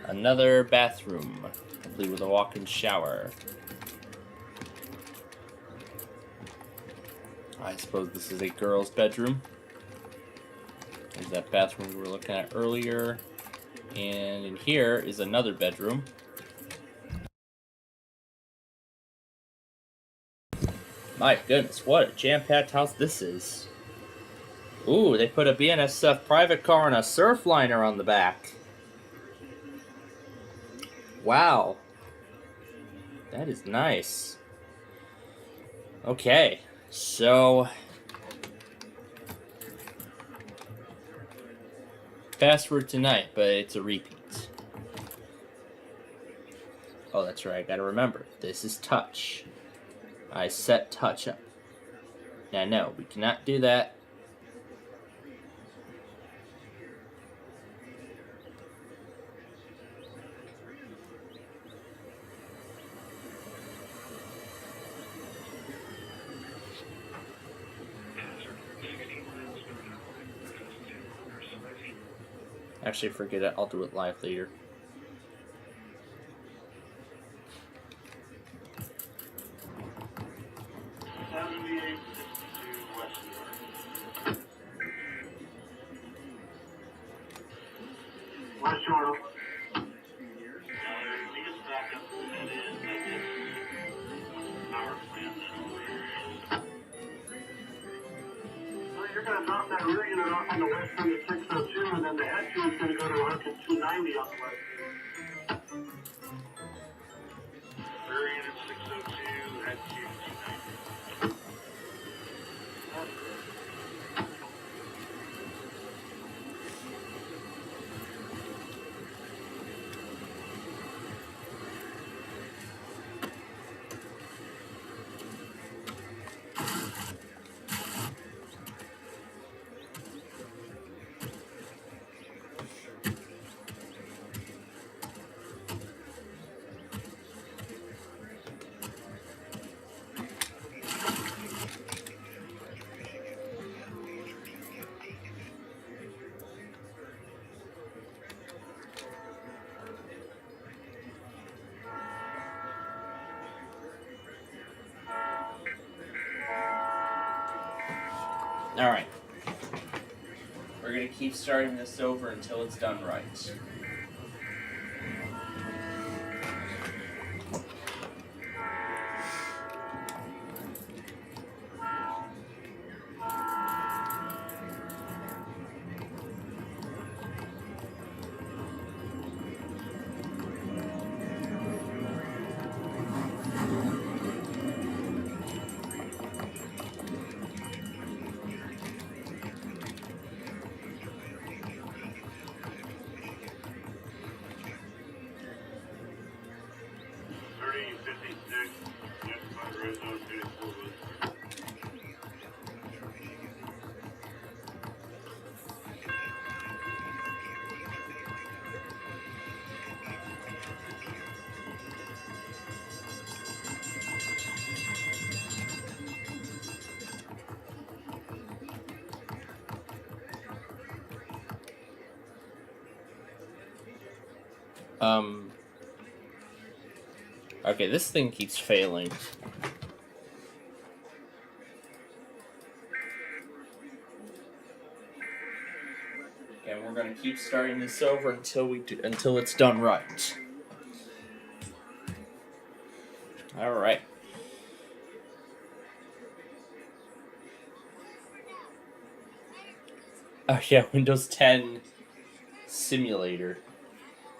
Another bathroom, complete with a walk-in shower. I suppose this is a girl's bedroom. There's that bathroom we were looking at earlier. And in here is another bedroom. My goodness, what a jam-packed house this is. Ooh, they put a BNSF private car and a surfliner on the back. Wow. That is nice. Okay, so password tonight, but it's a repeat. Oh, that's right, I gotta remember. This is touch. I set touch up. Now, no, we cannot do that. Actually, forget it. I'll do it live later. West Jordan. You're going to drop that rear unit off on the west end of 602, and then the head unit's going to go to Hurricane 290 on the west. Rear unit 602, head unit 290. Alright. We're going to keep starting this over until it's done right. Okay, this thing keeps failing. And we're gonna keep starting this over until it's done right. All right. Oh yeah, Windows 10 Simulator.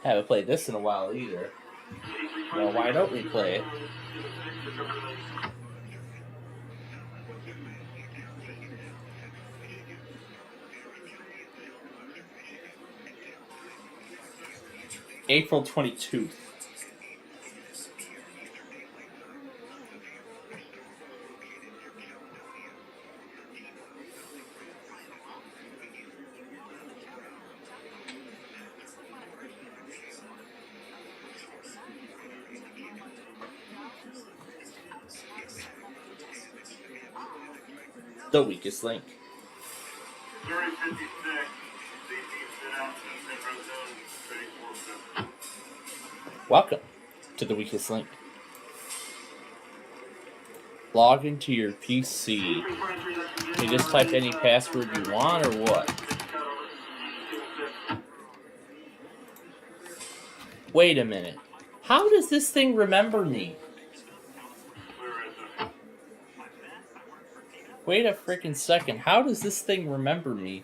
Haven't played this in a while either. Well, why don't we play it? April 22nd. The weakest link. Welcome to the weakest link. Log into your PC. You just type any password you want, or what? Wait a minute. How does this thing remember me? Wait a freaking second. How does this thing remember me?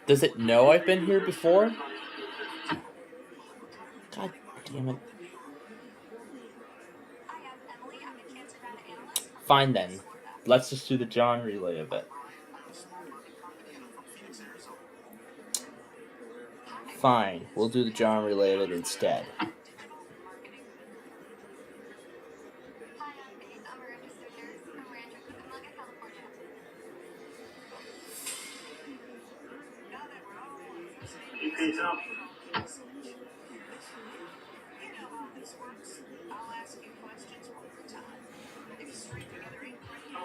Does it know I've been here before? God damn it. Fine then. Let's just do the John relay of it. Fine. We'll do the John relay of it instead. Peace out.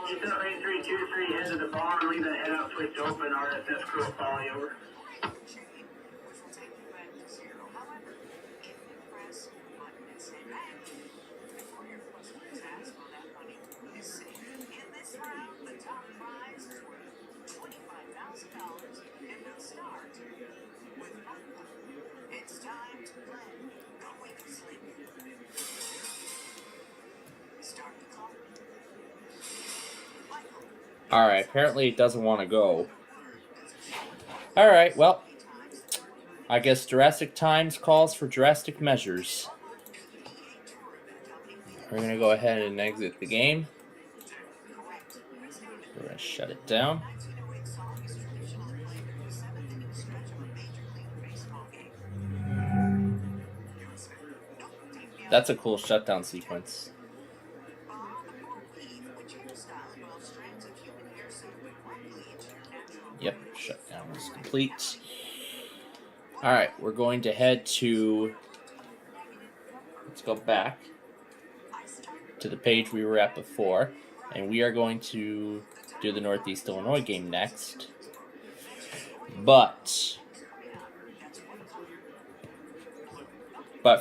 Get that lane 323, head to the barn, leave that head out switch open, RSS crew will follow you over. Alright, apparently it doesn't want to go. Alright, well, I guess Jurassic Times calls for drastic measures. We're going to go ahead and exit the game. We're going to shut it down. That's a cool shutdown sequence. Yep, shutdown is complete. Alright, we're going to head to... Let's go back to the page we were at before. And we are going to do the Northeast Illinois game next. But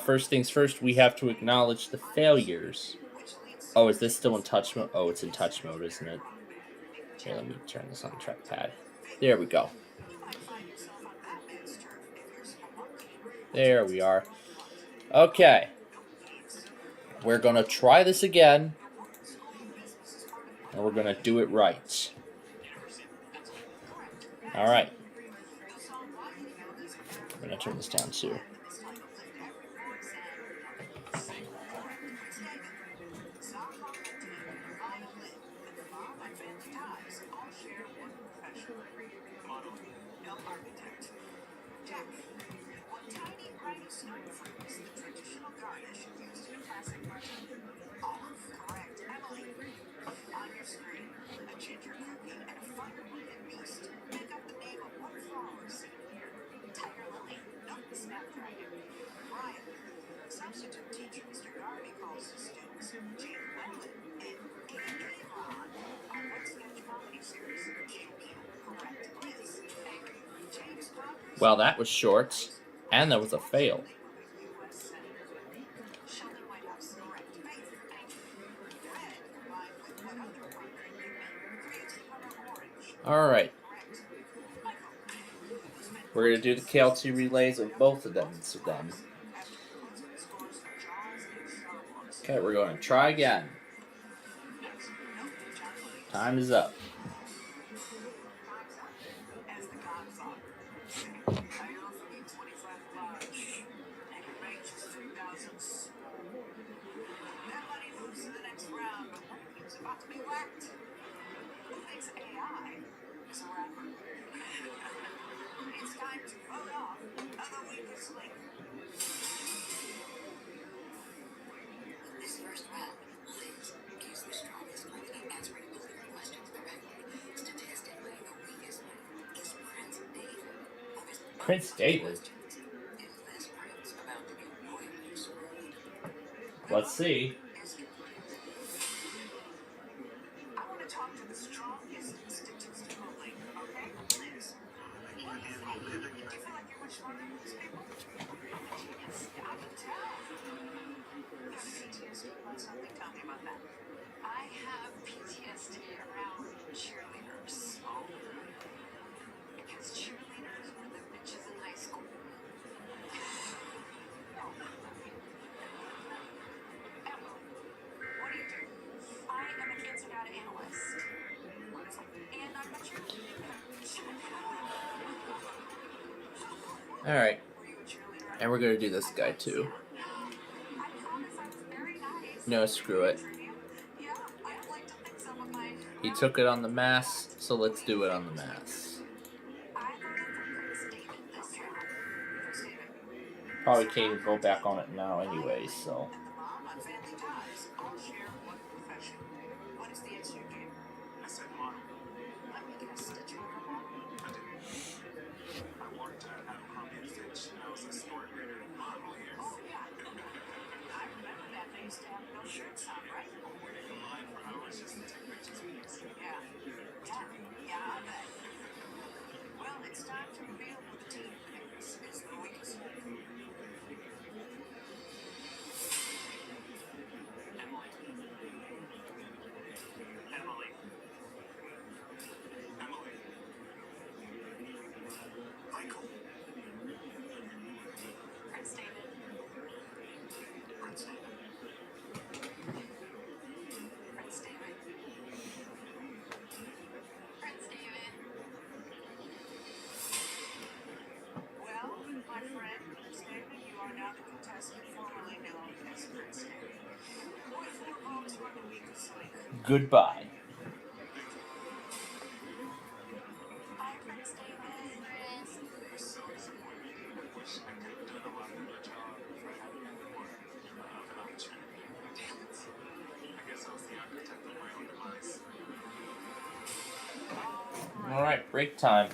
first things first, we have to acknowledge the failures. Oh, is this still in touch mode? Oh, it's in touch mode, isn't it? Okay, let me turn this on the trackpad. There we go. There we are. Okay. We're going to try this again. And we're going to do it right. Alright. I'm going to turn this down too. Well, that was short. And there was a fail. Alright. We're going to do the KLT relays of both of them. So then. Okay, we're going to try again. Time is up. Prince David? Let's see. I have PTSD around cheerleaders. Because cheerleaders were the bitches in high school. Emma, what do you do? I am a cancer data analyst. And I'm a cheerleader. Alright. And we're going to do this guy too. No, screw it. He took it on the mass, so let's do it on the mass. Probably can't even go back on it now anyway, so. Goodbye. Alright, break time.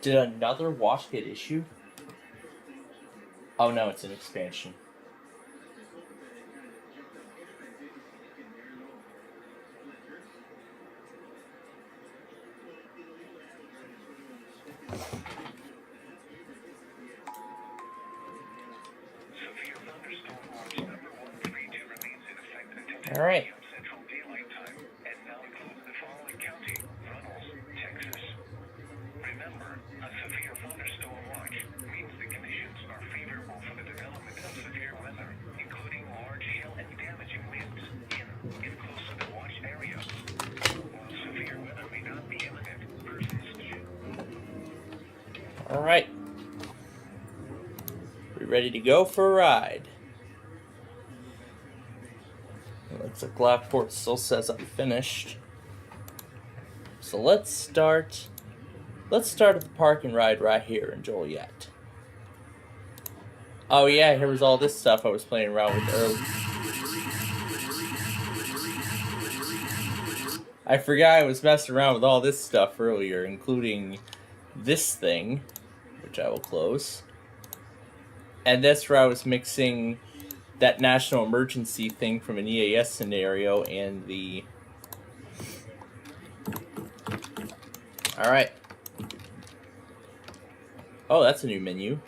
Did another watch get issued? Oh no, it's an expansion. All right. Thunderstorm watch means the conditions are favorable for the development of severe weather, including large Alright. We ready to go for a ride? Looks like Lockport still says I'm finished. So let's start at the park and ride right here in Joliet. Oh yeah, here was all this stuff I was playing around with earlier. I forgot I was messing around with all this stuff earlier, including this thing, which I will close. And that's where I was mixing that national emergency thing from an EAS scenario and the... Alright. Oh, that's a new menu.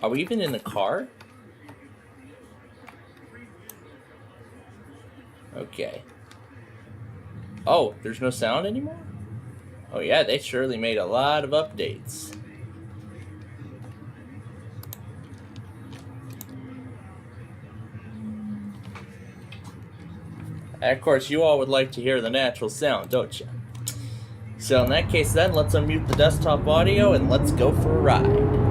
Are we even in the car? Okay. Oh, there's no sound anymore? Oh yeah, they surely made a lot of updates. And of course, you all would like to hear the natural sound, don't you? So in that case then, let's unmute the desktop audio and let's go for a ride.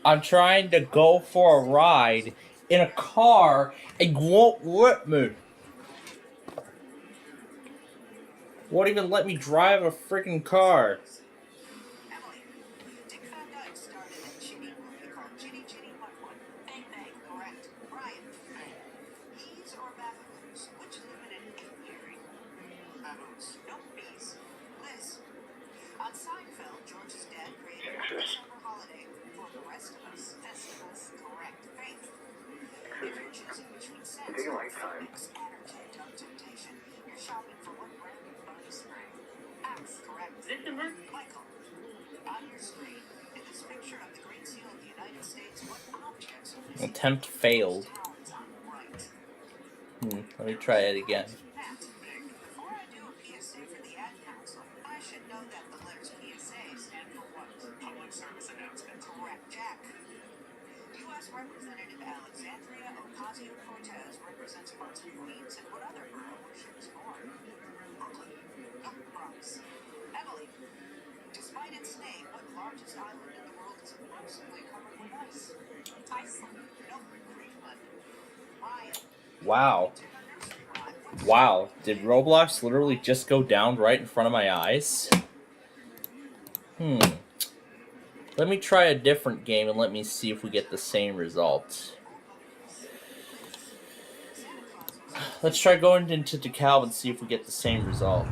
I'm trying to go for a ride in a car and won't let me. Won't even let me drive a freaking car. Attempt failed. Let me try it again. Wow. Wow. Did Roblox literally just go down right in front of my eyes? Let me try a different game and let me see if we get the same result. Let's try going into DeKalb and see if we get the same result.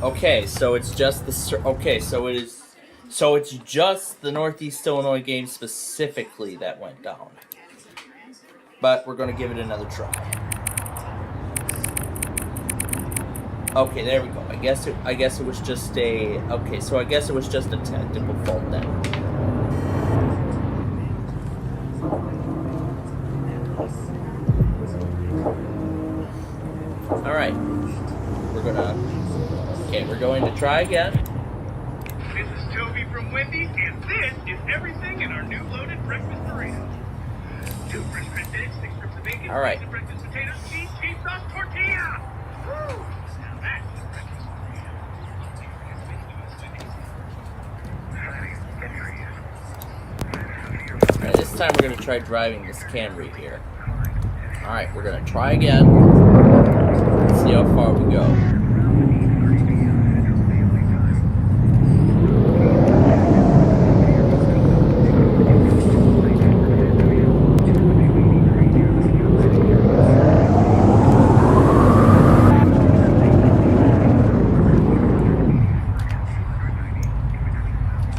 Okay, so it's just the... Okay, so it is... So it's just the Northeast Illinois game specifically that went down. But we're going to give it another try. Okay, there we go. I guess it was just a... Okay, so I guess it was just a technical fault then. we're going to try again. This is Toby from Wendy's, and this is everything in our new loaded breakfast burrito. 2 fresh pressed eggs, 6 strips of bacon, All right. 6 breakfast potatoes, cheese sauce, tortilla. Woo! Now that's the breakfast burrito. All right, this time we're going to try driving this Camry here. All right, we're going to try again. Let's see how far we go.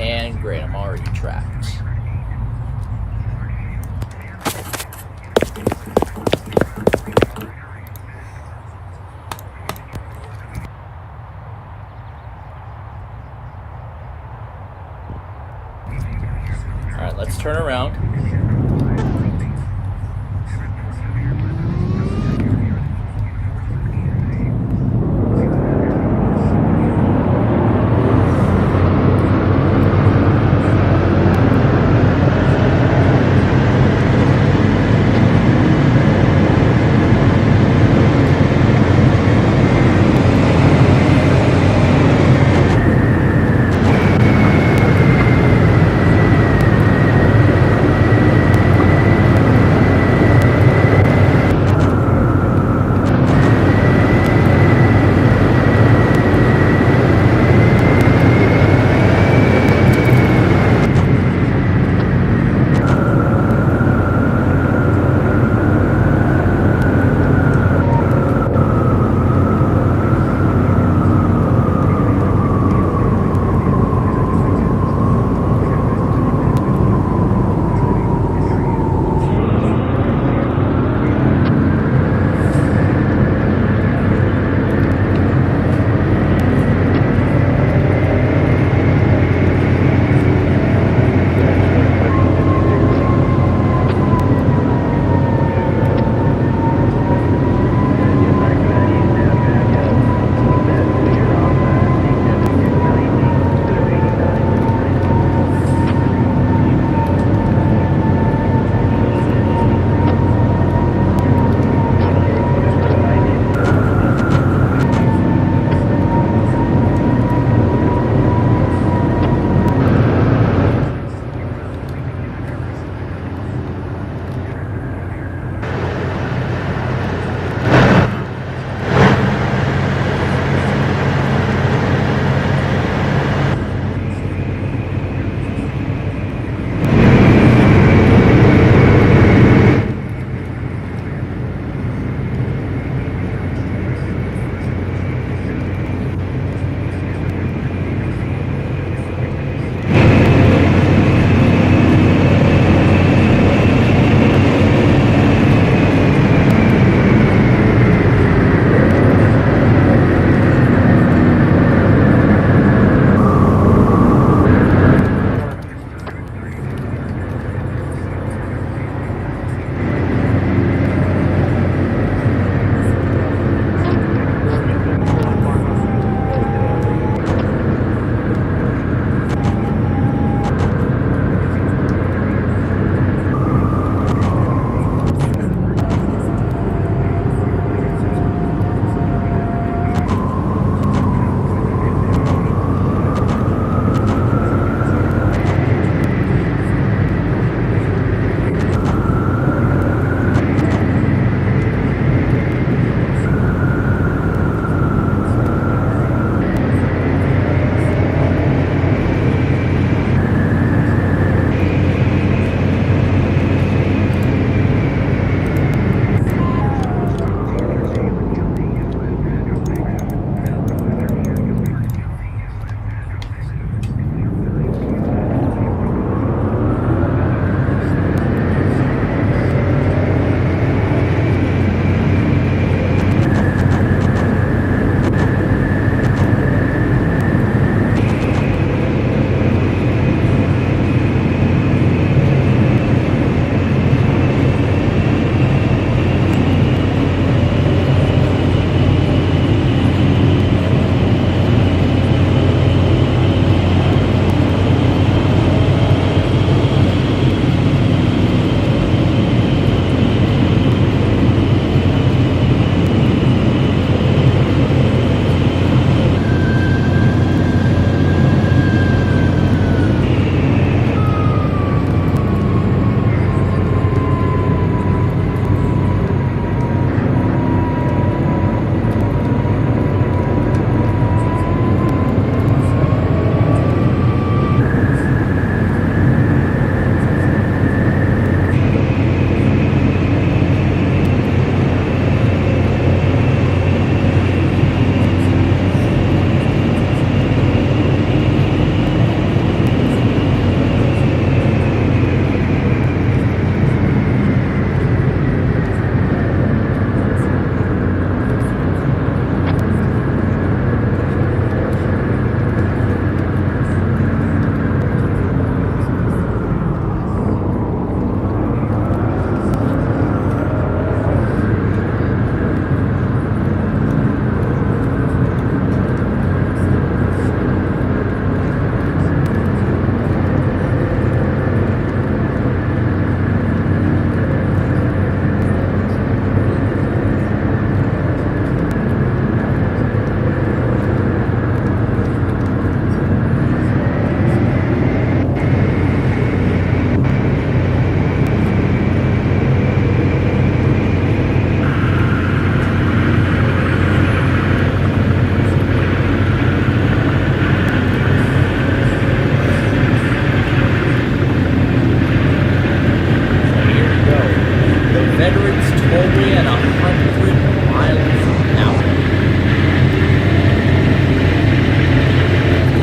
And great, I'm already trapped. only at 100 miles an hour.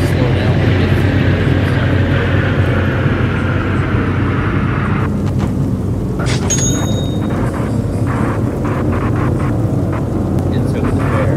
Slow down when it gets it's over the fair.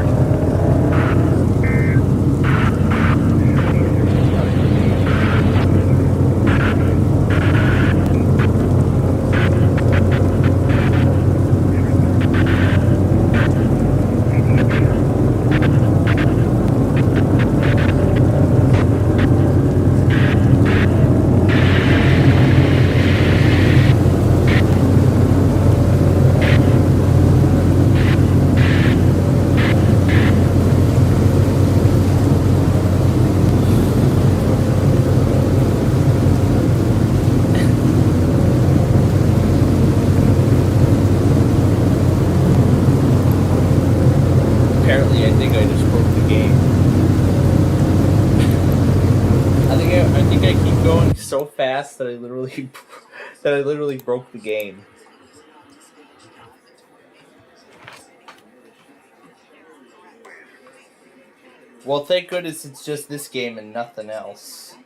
Apparently, I think I just broke the game. I think I keep going so fast that I literally broke the game. Well, thank goodness it's just this game and nothing else.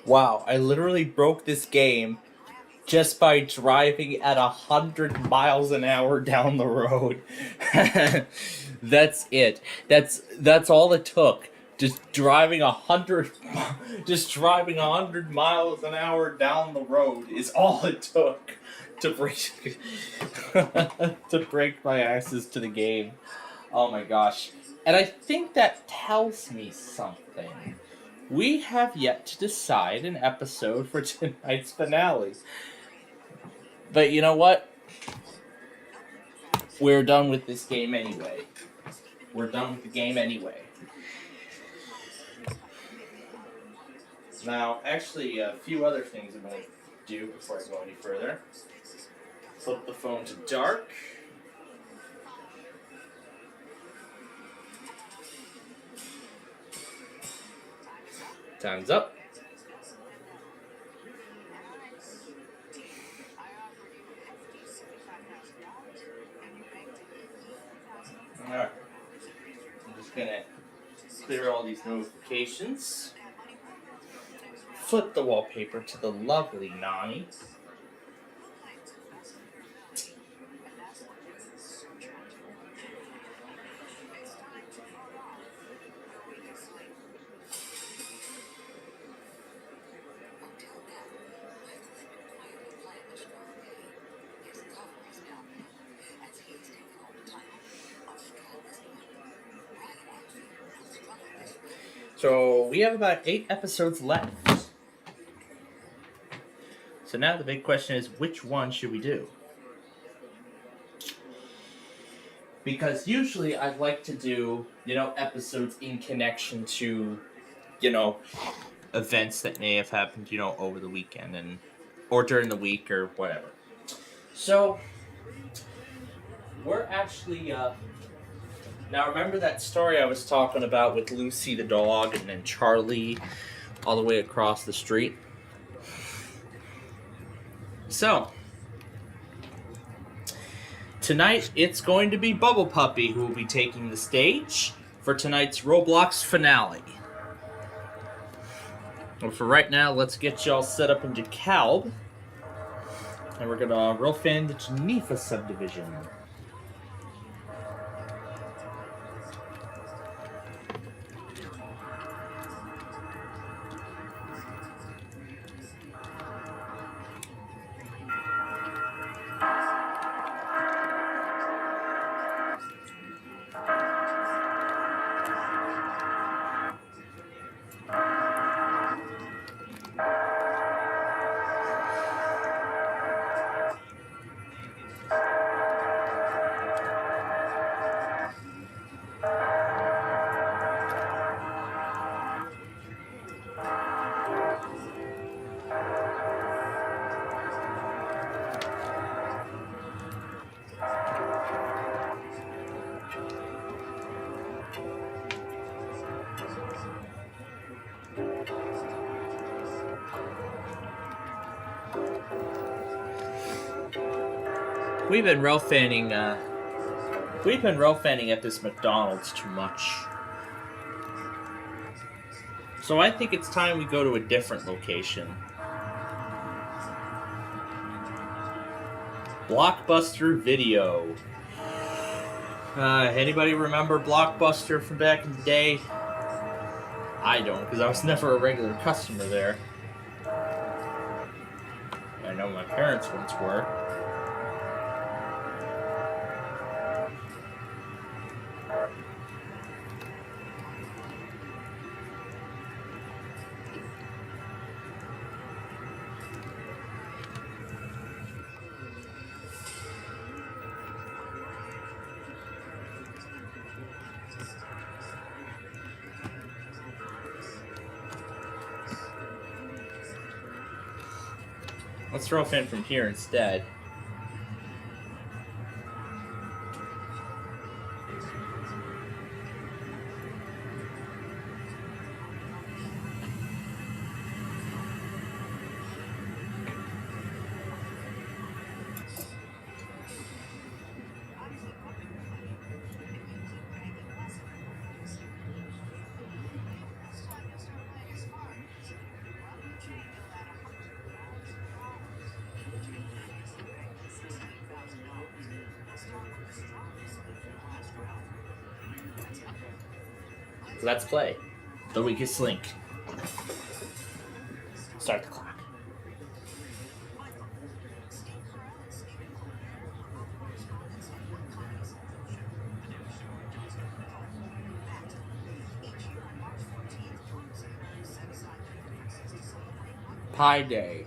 Wow, I literally broke this game just by driving at 100 miles an hour down the road. That's it. That's all it took. Just driving 100 miles an hour down the road is all it took to break to break my access to the game. Oh my gosh. And I think that tells me something. We have yet to decide an episode for tonight's finale. But you know what? We're done with this game anyway. We're done with the game anyway. Now, actually, a few other things I'm going to do before I go any further. Flip the phone to dark. Time's up. Alright. I'm just going to clear all these notifications. Flip the wallpaper to the lovely Nani. So we have about 8 episodes left. So now the big question is, which one should we do? Because usually I'd like to do, episodes in connection to, events that may have happened, over the weekend or during the week or whatever. So we're actually, now remember that story I was talking about with Lucy the dog and then Charlie all the way across the street? So, tonight it's going to be Bubble Puppy who will be taking the stage for tonight's Roblox finale. Well, for right now, let's get y'all set up in DeKalb. And we're gonna rough in the Geneva subdivision. We've been row fanning at this McDonald's too much. So I think it's time we go to a different location. Blockbuster Video. Anybody remember Blockbuster from back in the day? I don't, because I was never a regular customer there. I know my parents once were. Let's throw a fan from here instead. Let's play The Weakest Link. Start the clock. Pi Day.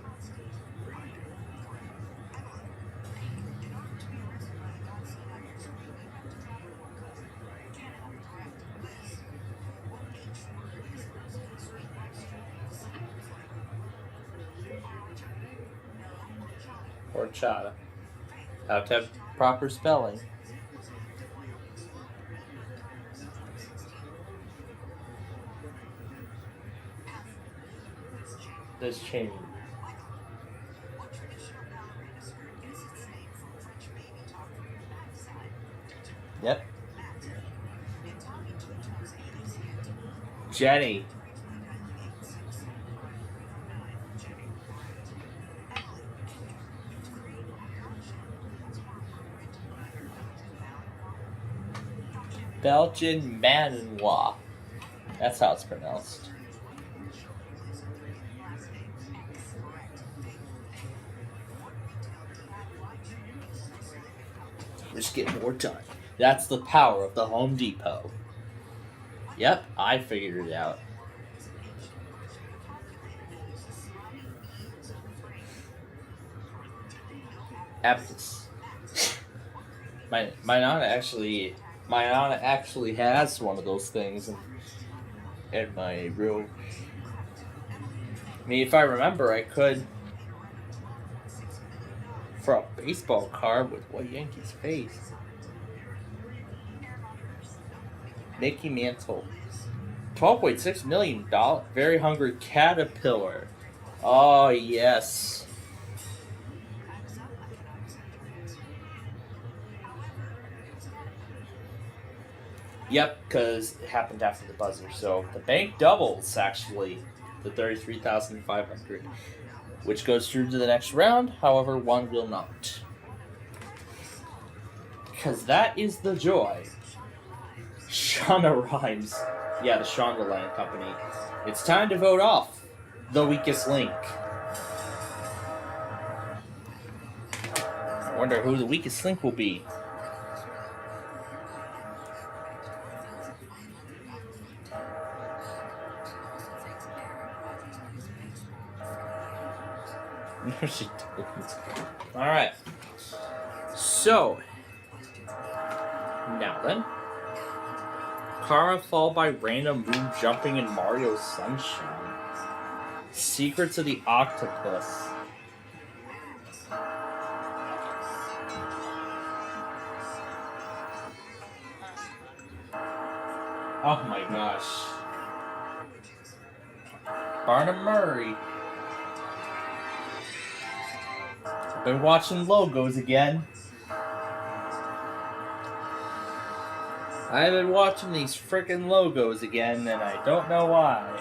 Horchata. Have to have proper spelling. This chain. Yep. Jenny. Belgian Malinois. That's how it's pronounced. We're just getting more done. That's the power of the Home Depot. Yep, I figured it out. Aptus. My Nana actually has one of those things in my room. I mean, if I remember, I could for a baseball card with what Yankee's face. Mickey Mantle. $12.6 million. Very Hungry Caterpillar. Oh, yes. Yep, because it happened after the buzzer. So the bank doubles, actually, to $33,500, which goes through to the next round. However, one will not. Because that is the joy. Shonda Rhimes. Yeah, the Shonda Land Company. It's time to vote off The Weakest Link. I wonder who the weakest link will be. No, she didn't. Alright. So, now then. Kara fall by random room jumping in Mario Sunshine. Secrets of the Octopus. Oh my gosh. Barnum Murray. I've been watching logos again. I've been watching these frickin' logos again, and I don't know why.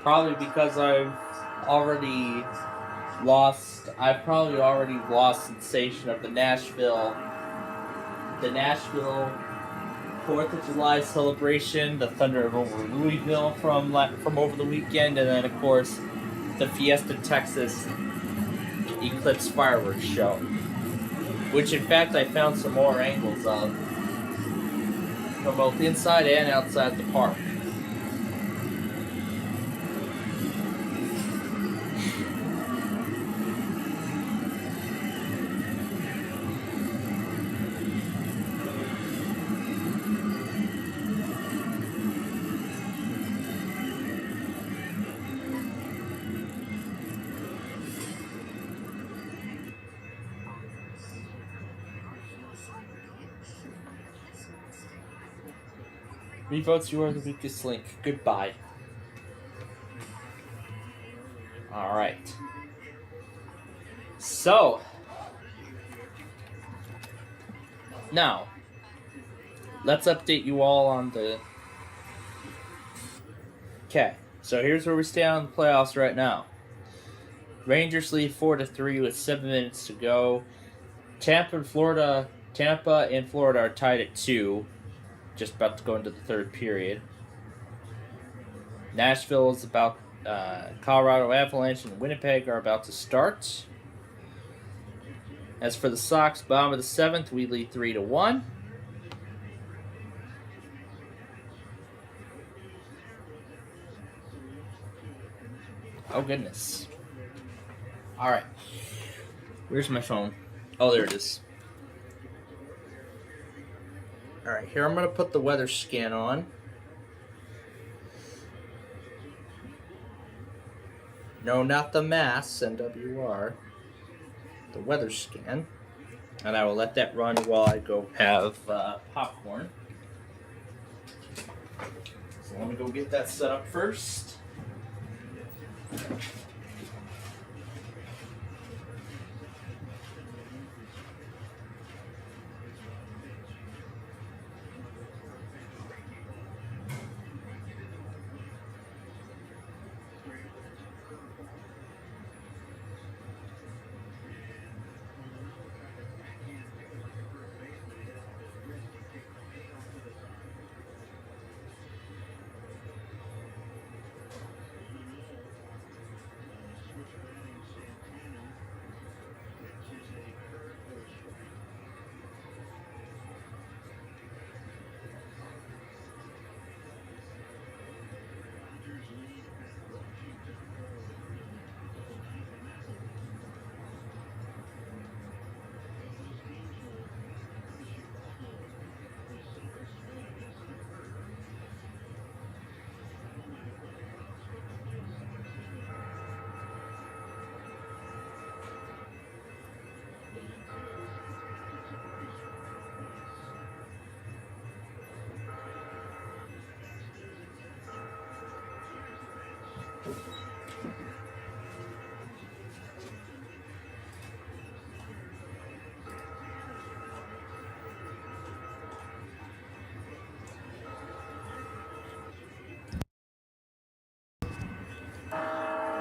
Probably because I've probably already lost sensation of the Nashville 4th of July celebration, the Thunder over Louisville from over the weekend, and then of course the Fiesta Texas Eclipse fireworks show, which in fact I found some more angles of from both inside and outside the park. Revotes, you are the weakest link. Goodbye. Alright. So, now, let's update you all on the... Okay, so here's where we stand on the playoffs right now. Rangers lead 4-3 with 7 minutes to go. Tampa and Florida are tied at 2. Just about to go into the third period. Nashville is about... Colorado Avalanche and Winnipeg are about to start. As for the Sox, bottom of the 7th, we lead 3-1. Oh, goodness. Alright. Where's my phone? Oh, there it is. Alright, here I'm going to put the weather scan on. No, not the mass, NWR. The weather scan. And I will let that run while I go have popcorn. So let me go get that set up first.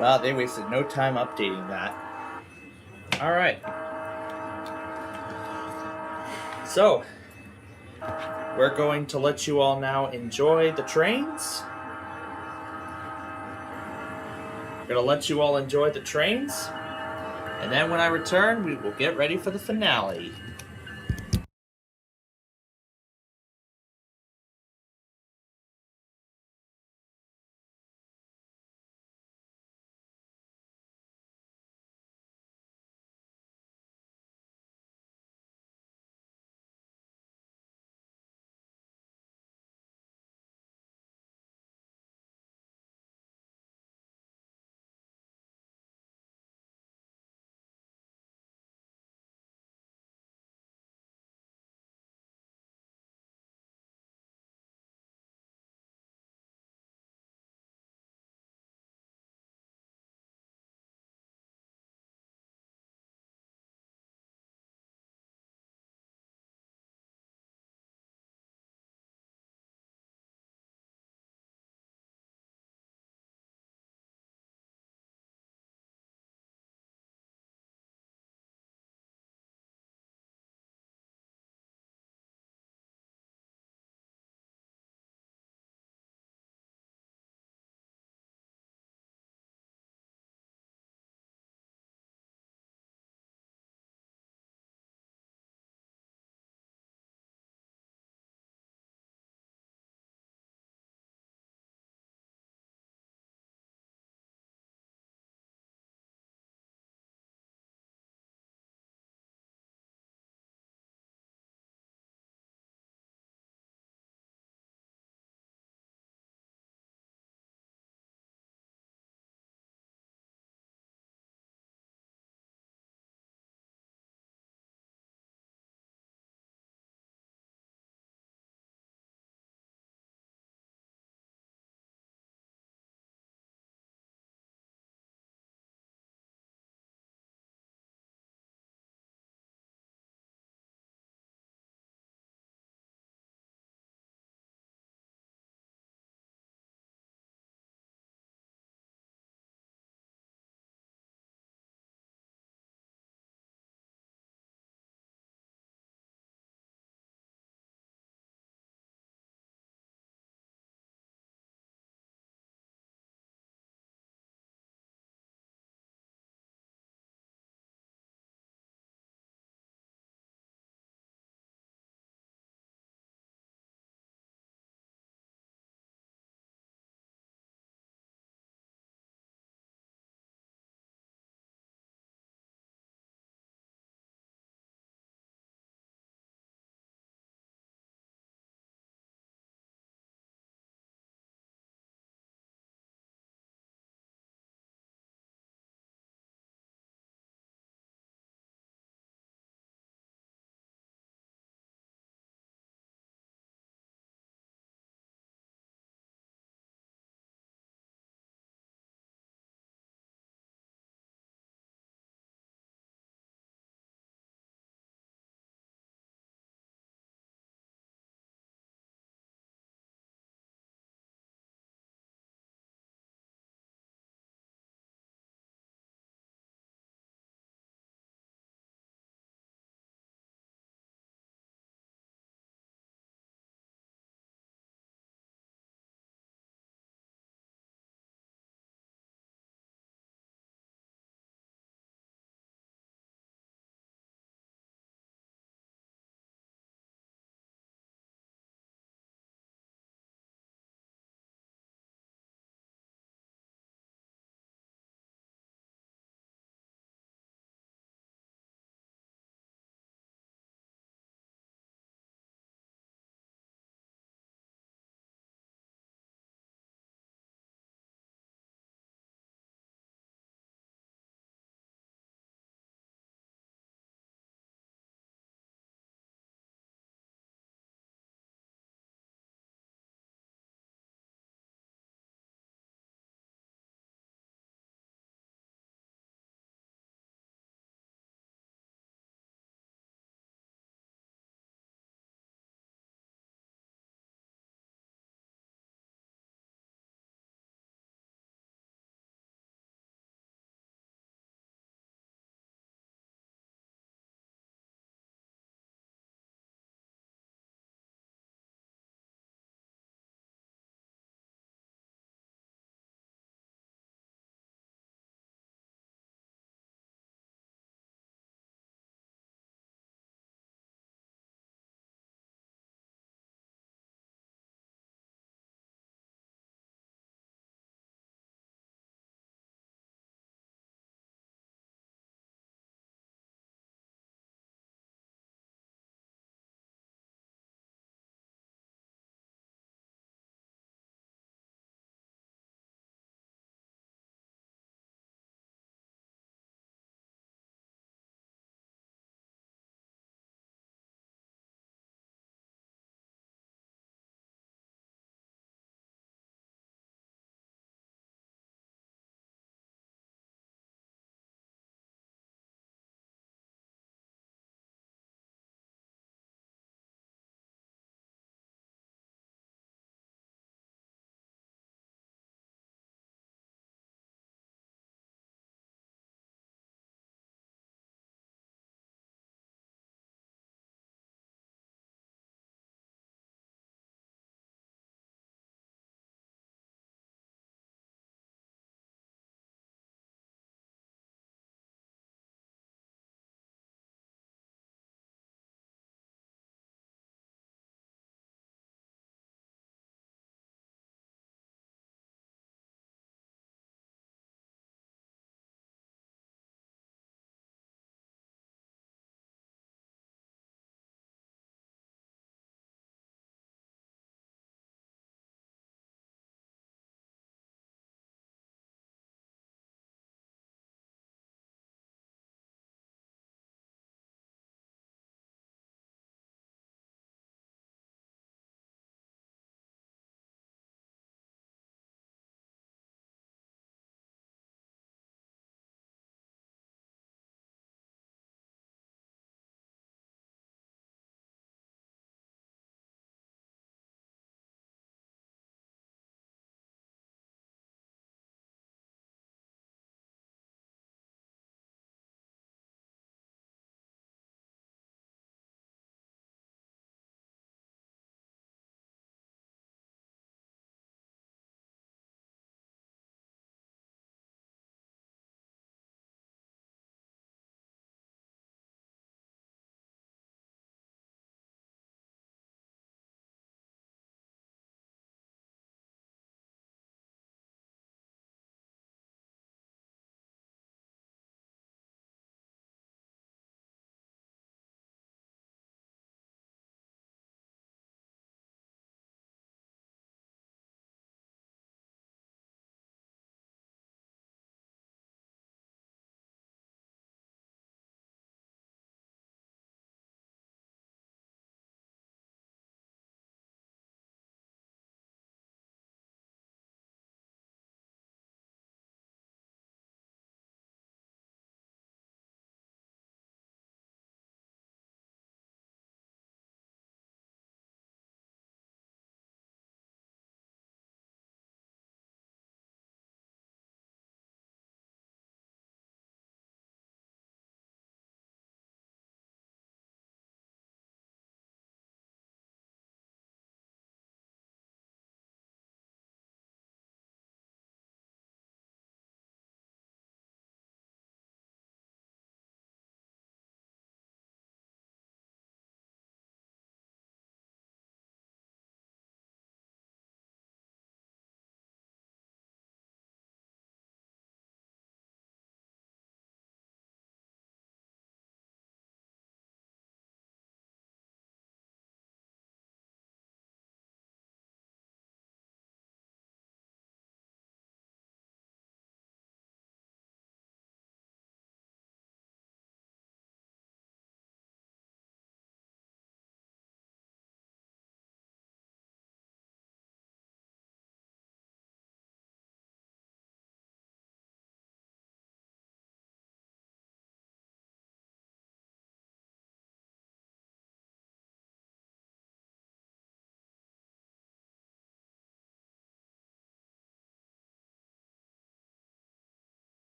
Wow, they wasted no time updating that. Alright. So, we're going to let you all now enjoy the trains. We're going to let you all enjoy the trains. And then when I return, we will get ready for the finale.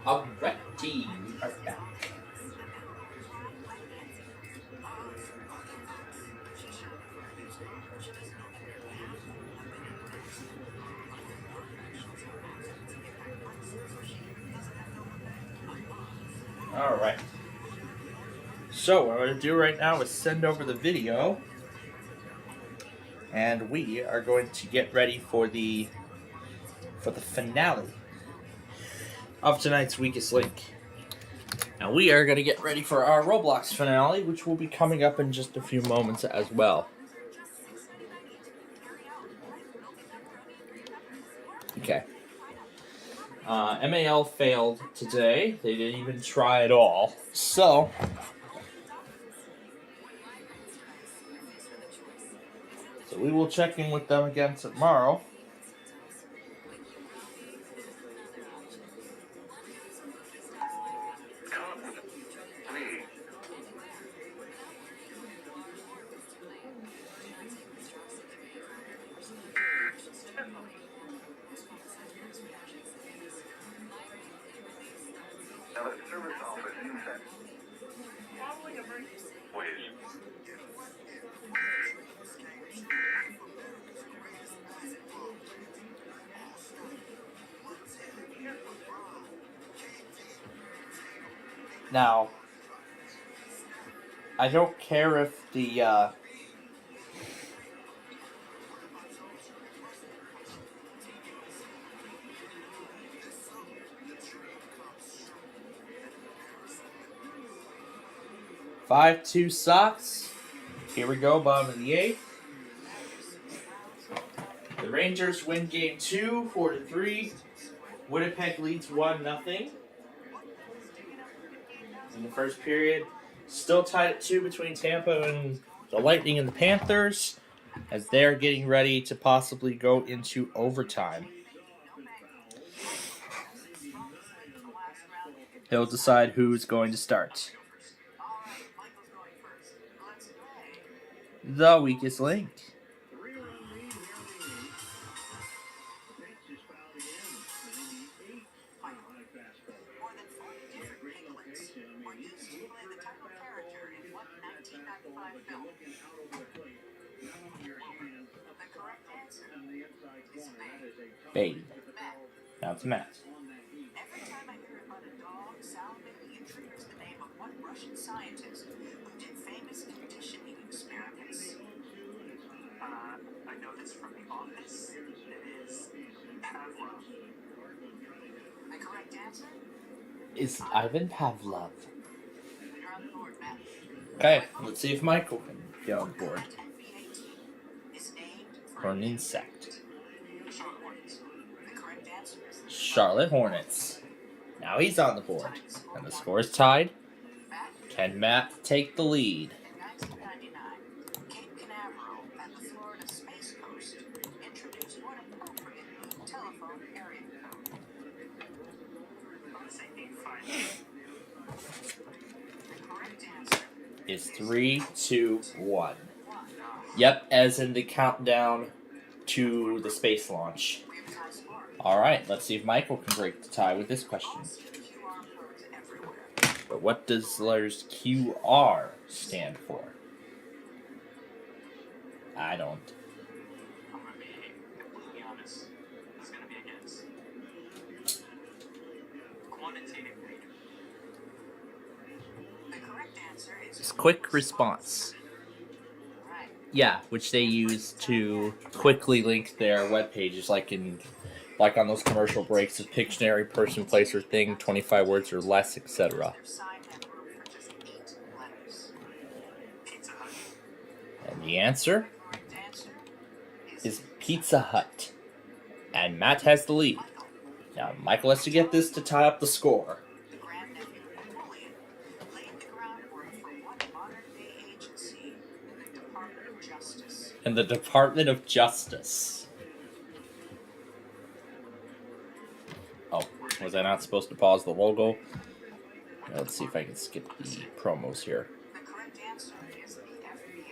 Alrighty, we are back. Alright. So what I'm going to do right now is send over the video. And we are going to get ready for the finale of tonight's Weakest Link. Now we are going to get ready for our Roblox finale, which will be coming up in just a few moments as well. Okay. MAL failed today. They didn't even try at all. So we will check in with them again tomorrow. Now, I don't care if the 5-2 Sox. Here we go, bottom of the 8th. The Rangers win game 2, 4-3. Winnipeg leads 1-0 in the first period. Still tied at 2 between Tampa and the Lightning and the Panthers, as they're getting ready to possibly go into overtime. He'll decide who's going to start. The Weakest Link. Baby. Now it's Matt. Every time I hear about a dog, Sal Bailey triggers the name of one Russian scientist who did famous conditioning experiments. I know this from the office. It is Pavlov. The correct answer Is Ivan Pavlov. You're on the board, Matt. Okay, let's see if Michael can get on board. NBA team is named For an insect. Charlotte Hornets. The correct answer is Charlotte Hornets. Now he's on the board. And the score is tied. Can Matt take the lead? In 1999, Cape Canaveral at the Florida Space Coast introduced what appropriate telephone area code. I'm going to say 855. The correct answer Is 3, 2, 1. Yep, as in the countdown to the space launch. Alright, let's see if Michael can break the tie with this question. But what does the letters QR stand for? I don't. I'm going to be completely honest. This is going to be a guess. Quantitative data. The correct answer is It's quick response. Yeah, which they use to quickly link their web pages, like on those commercial breaks of Pictionary, person, place, or thing, 25 words or less, etc. And the answer is Pizza Hut. And Matt has the lead. Now, Michael has to get this to tie up the score. the grandnephew of Napoleon laid the groundwork for what modern-day agency in the Department of Justice. In the Department of Justice. Oh, was I not supposed to pause the logo? Let's see if I can skip the promos here. The correct answer is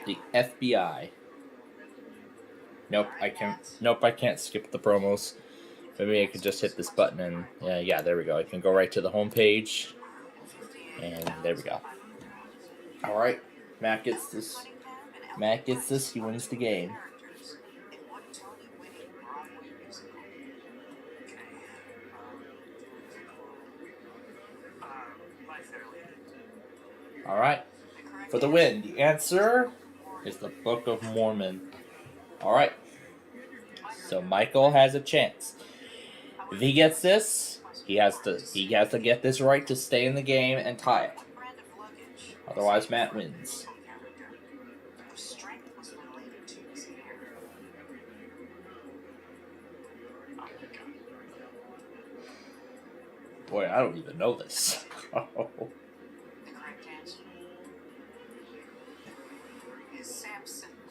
The FBI. Nope, I can't skip the promos. Maybe I could just hit this button and yeah, there we go. I can go right to the home page, and there we go. All right, Matt gets this. Matt gets this. He wins the game. All right, for the win. The answer is the Book of Mormon. All right. So Michael has a chance. If he gets this, he has to get this right to stay in the game and tie it. Otherwise, Matt wins. Boy, I don't even know this.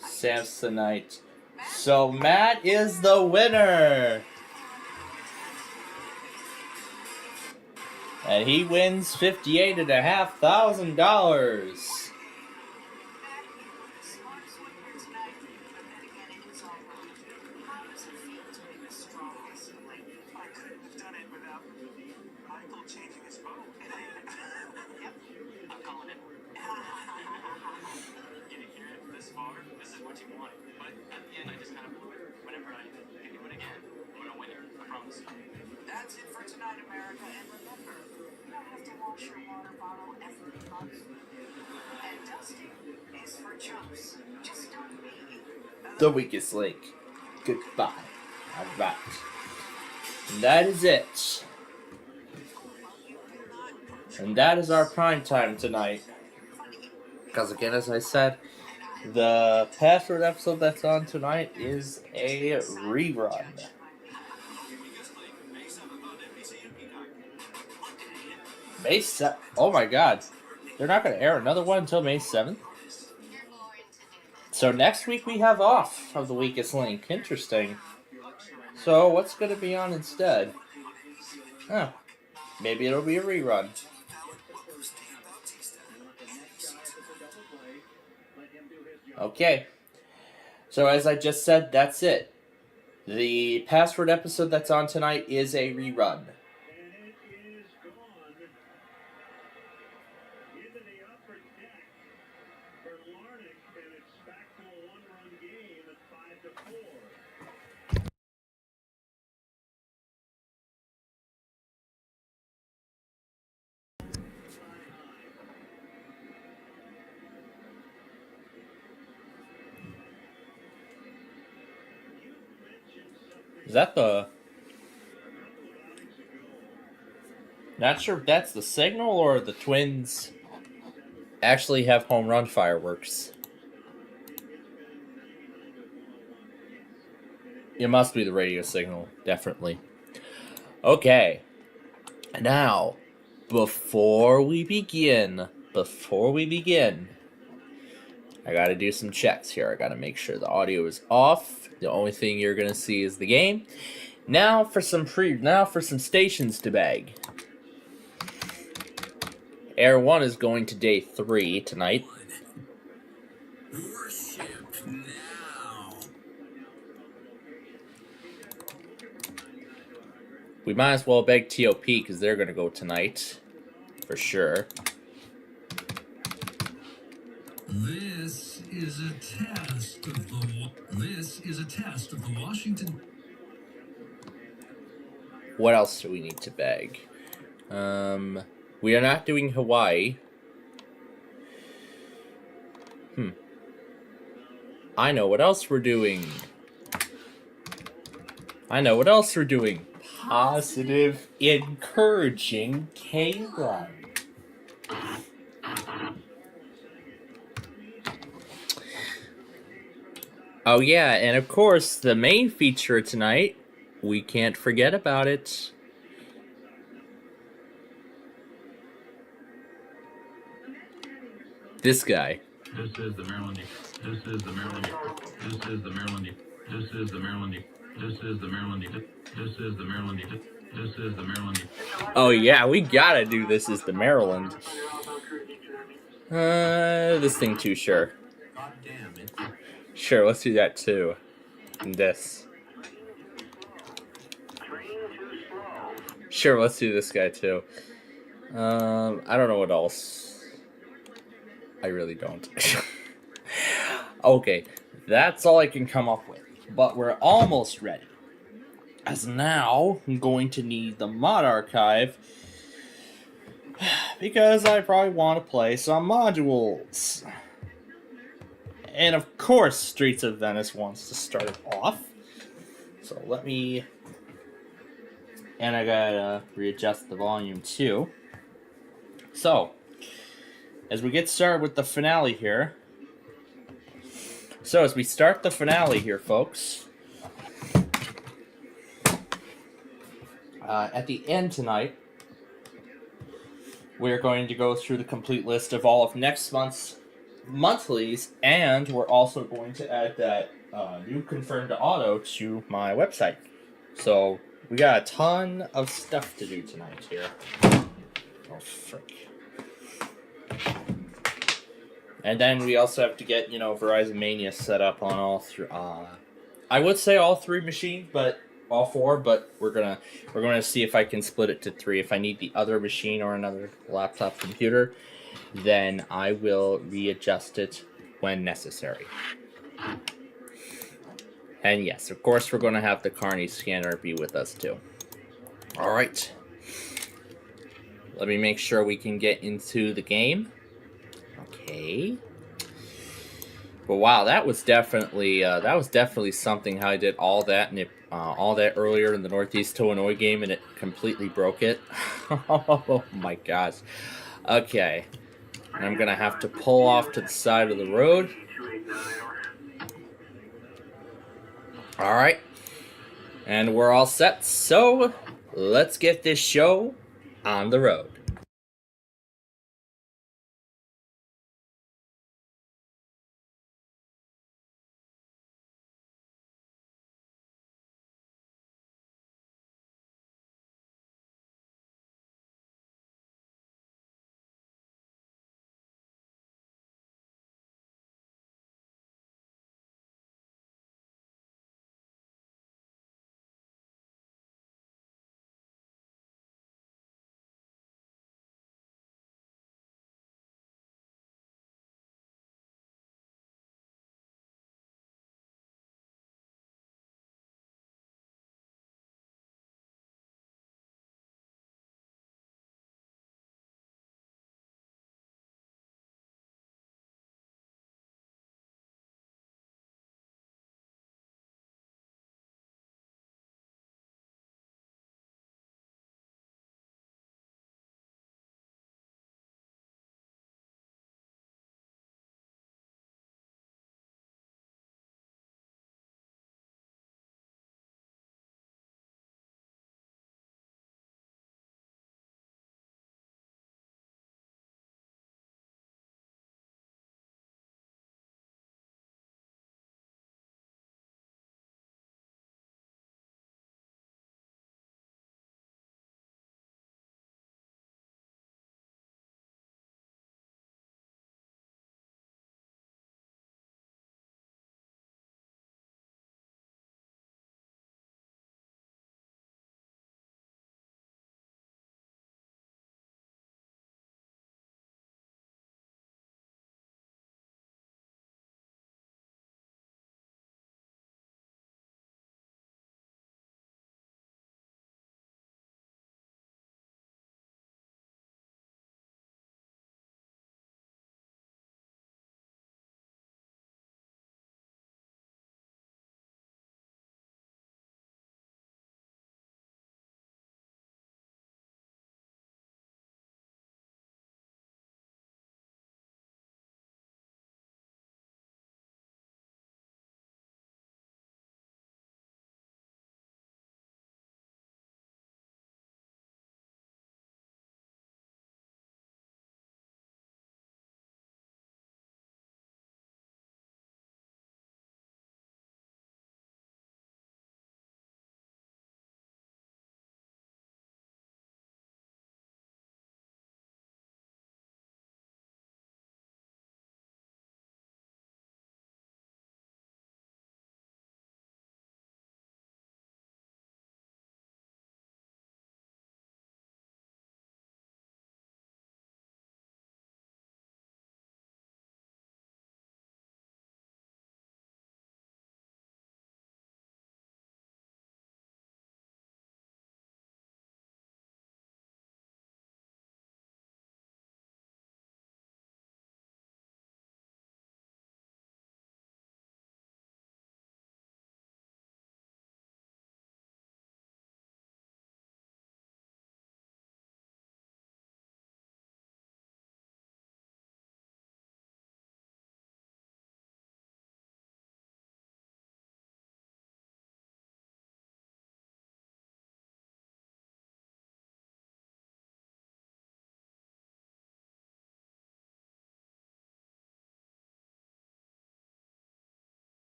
Samsonite. So Matt is the winner. And he wins $58,500. That's it for tonight, America. And remember, you don't have to wash your water bottle every month. And dusting is for chumps. Just don't be. The weakest link. Goodbye. Alright. And that is it. And that is our prime time tonight. Because again, as I said, the password episode that's on tonight is a rerun. May 7th. Oh my god. They're not going to air another one until May 7th? So next week we have off of the weakest link. Interesting. So what's going to be on instead? Huh. Maybe it'll be a rerun. Okay. So as I just said, that's it. The password episode that's on tonight is a rerun. Is that the... Not sure if that's the signal or the Twins actually have home run fireworks. It must be the radio signal, definitely. Okay. Now, before we begin, I gotta do some checks here. I gotta make sure the audio is off. The only thing you're gonna see is the game. Now for some stations to bag. Air 1 is going to day 3 tonight. Worship now. We might as well beg TOP because they're gonna go tonight. For sure. This is a test of the Washington. What else do we need to beg? We are not doing Hawaii. I know what else we're doing. Positive, encouraging K-Run. Oh yeah, and of course, the main feature tonight, we can't forget about it. This guy. This is the Maryland. This is the Maryland. This is the Maryland. This is the Maryland. This is the Maryland. This is the Maryland. This is the Maryland. Oh yeah, we gotta do This Is the Maryland. This thing too, sure. Sure, let's do that too. And this. Sure, let's do this guy too. I don't know what else. I really don't. Okay, that's all I can come up with. But we're almost ready. As now, I'm going to need the mod archive because I probably want to play some modules. And of course, Streets of Venice wants to start it off. So let me... And I gotta readjust the volume too. So, as we get started with the finale here. So, as we start the finale here, folks. At the end tonight, we're going to go through the complete list of all of next month's monthlies, and we're also going to add that new confirmed auto to my website. So, we got a ton of stuff to do tonight here. Oh, frick. And then we also have to get, Verizon Mania set up on all three. I would say all three machines, but all four. But we're gonna see if I can split it to three. If I need the other machine or another laptop computer, then I will readjust it when necessary. And yes, of course, we're gonna have the Carney scanner be with us too. All right. Let me make sure we can get into the game. Okay. But wow, that was definitely something. How I did all that and all that earlier in the Northeast Illinois game, and it completely broke it. Oh my gosh. Okay, and I'm gonna have to pull off to the side of the road. All right, and we're all set. So let's get this show on the road.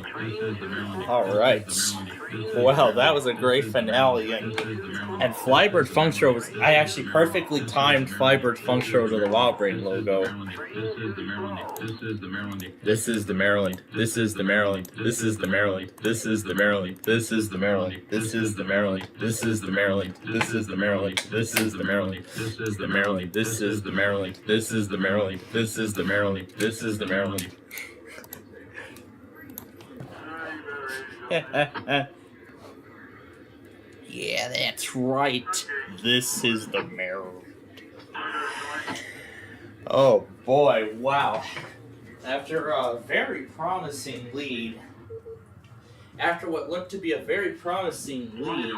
Maryland. This is the Maryland. All right. Well, that was a great finale, and Flybird Funk Show was. I actually perfectly timed Flybird Funk Show to the Wild Brain logo. This is the Maryland. This is the Maryland. This is the Maryland. This is the Maryland. This is the Maryland. This is the Maryland. This is the Maryland. This is the Maryland. This is the Maryland. This is the Maryland. This is the Maryland. This is the Maryland. This is the Maryland. This is the Maryland. This is the Maryland. This is the Maryland. Yeah, that's right. This is the Maryland. Oh boy, wow. After a very promising lead, after what looked to be a very promising lead,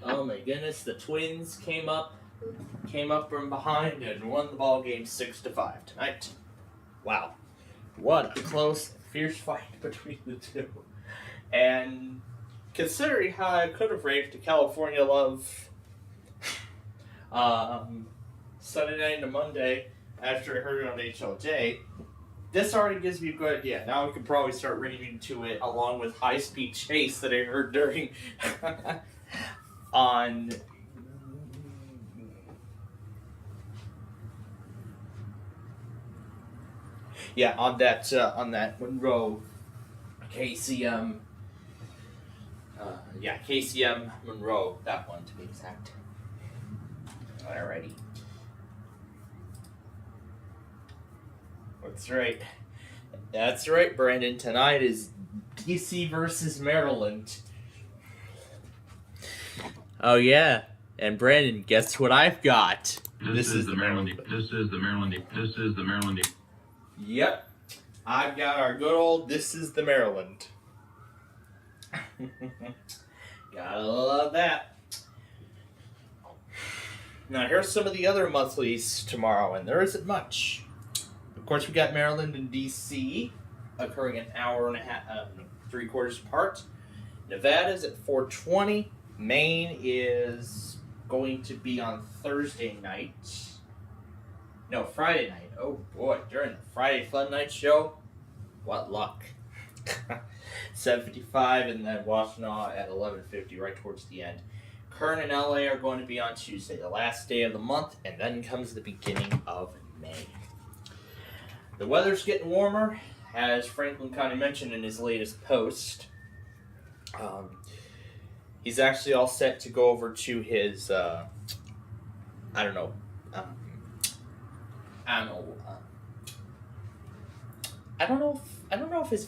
oh my goodness, the Twins came up from behind and won the ball game 6-5 tonight. Wow. What a close, fierce fight between the two. And considering how I could have raved to California Love Sunday night into Monday after I heard it on HLJ, this already gives me a good idea. Now we can probably start raving to it along with High Speed Chase that I heard during on that Monroe KCM. KCM Monroe, that one to be exact. Alrighty. That's right, Brandon. Tonight is DC versus Maryland. Oh yeah, and Brandon, guess what I've got? This is the Maryland. This is the Maryland. This is the Maryland. Yep, I've got our good old This is the Maryland. Gotta love that. Now here's some of the other monthlies tomorrow, and there isn't much. Of course, we got Maryland and DC occurring an hour and a half, 3/4 apart. Nevada's at 4:20. Maine is going to be on Thursday night. No, Friday night. Oh boy, during the Friday Fun Night show. What luck. 7:55, and then Washtenaw at 11:50, right towards the end. Kern and LA are going to be on Tuesday, the last day of the month, and then comes the beginning of May. The weather's getting warmer, as Franklin kind of mentioned in his latest post. He's actually all set to go over to his, I don't know if his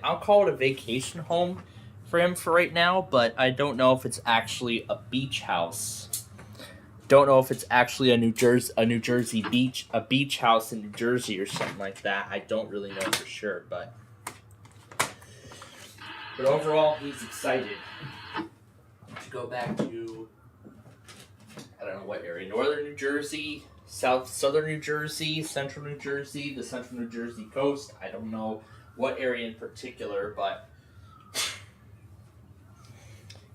I'll call it a vacation home for him for right now, but I don't know if it's actually a beach house. Don't know if it's actually a New Jersey beach, a beach house in New Jersey or something like that. I don't really know for sure, but overall, he's excited to go back to, I don't know what area, northern New Jersey, southern New Jersey, central New Jersey, the central New Jersey coast. I don't know what area in particular, but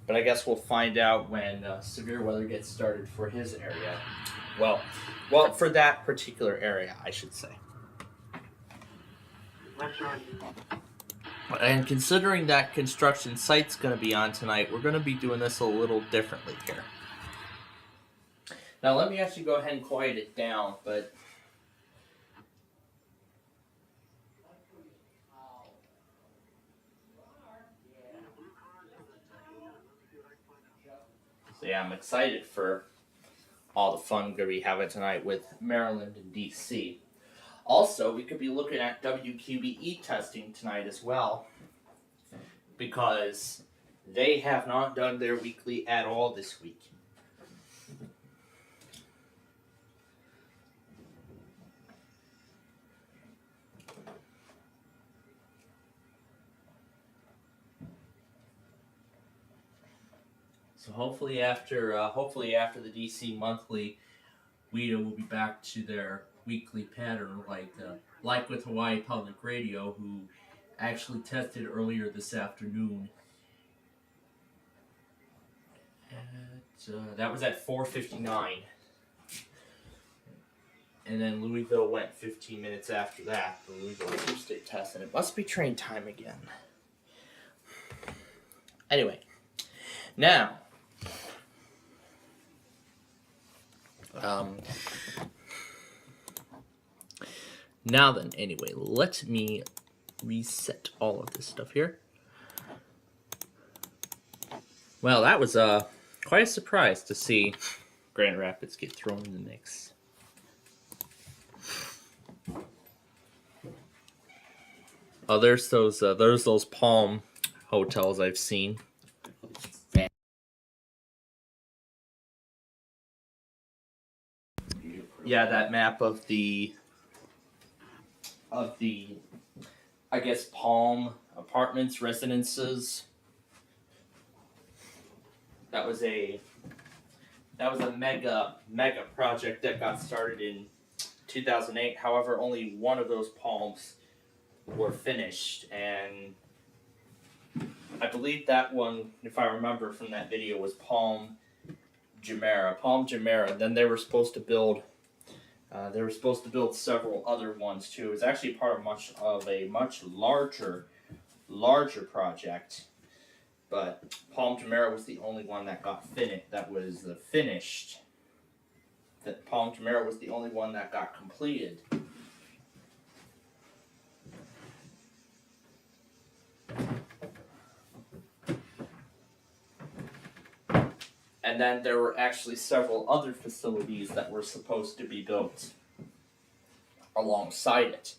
I guess we'll find out when severe weather gets started for his area. Well, for that particular area, I should say. And considering that construction site's going to be on tonight, we're going to be doing this a little differently here. Now, let me actually go ahead and quiet it down, but so yeah, I'm excited for all the fun we're going to be having tonight with Maryland and DC. Also, we could be looking at WQBE testing tonight as well, because they have not done their weekly at all this week. So hopefully after the DC monthly, WIDA will be back to their weekly pattern, like with Hawaii Public Radio, who actually tested earlier this afternoon. That was at 4:59, And then Louisville went 15 minutes after that, the Louisville two-state test, and it must be train time again. Anyway, now, anyway, let me reset all of this stuff here. Well, that was quite a surprise to see Grand Rapids get thrown in the mix. Oh, there's those Palm hotels I've seen. Yeah, that map of the I guess Palm apartments, residences. That was a mega project that got started in 2008. However, only one of those palms were finished, and I believe that one, if I remember from that video, was Palm Jumeirah. Then they were supposed to build several other ones too. It was actually part of a much larger project, but Palm Jumeirah was the only one that got finished. Palm Jumeirah was the only one that got completed. And then there were actually several other facilities that were supposed to be built alongside it.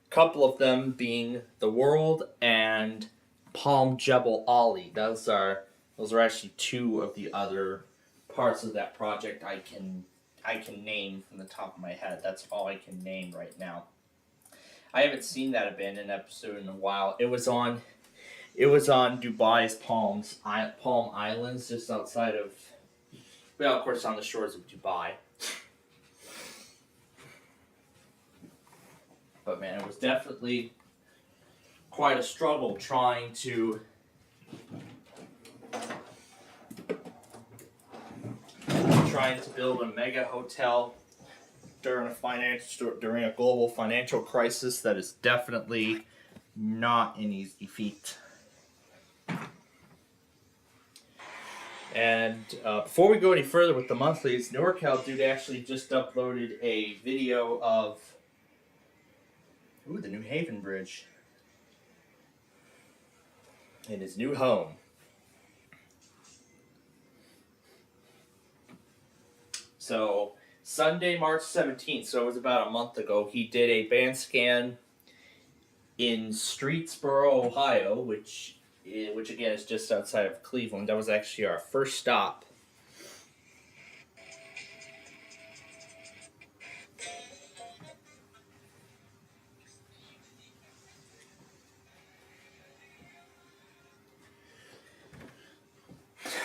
A couple of them being the World and Palm Jebel Ali. Those are actually two of the other parts of that project I can name from the top of my head. That's all I can name right now. I haven't seen that abandoned episode in a while. It was on Dubai's Palm Islands, just outside of, well, of course, on the shores of Dubai. But man, it was definitely quite a struggle trying to build a mega hotel during a global financial crisis. That is definitely not an easy feat. And before we go any further with the monthlies, NorCal Dude actually just uploaded a video of the New Haven Bridge in his new home. So Sunday, March 17th, so it was about a month ago, he did a band scan in Streetsboro, Ohio, which again is just outside of Cleveland. That was actually our first stop.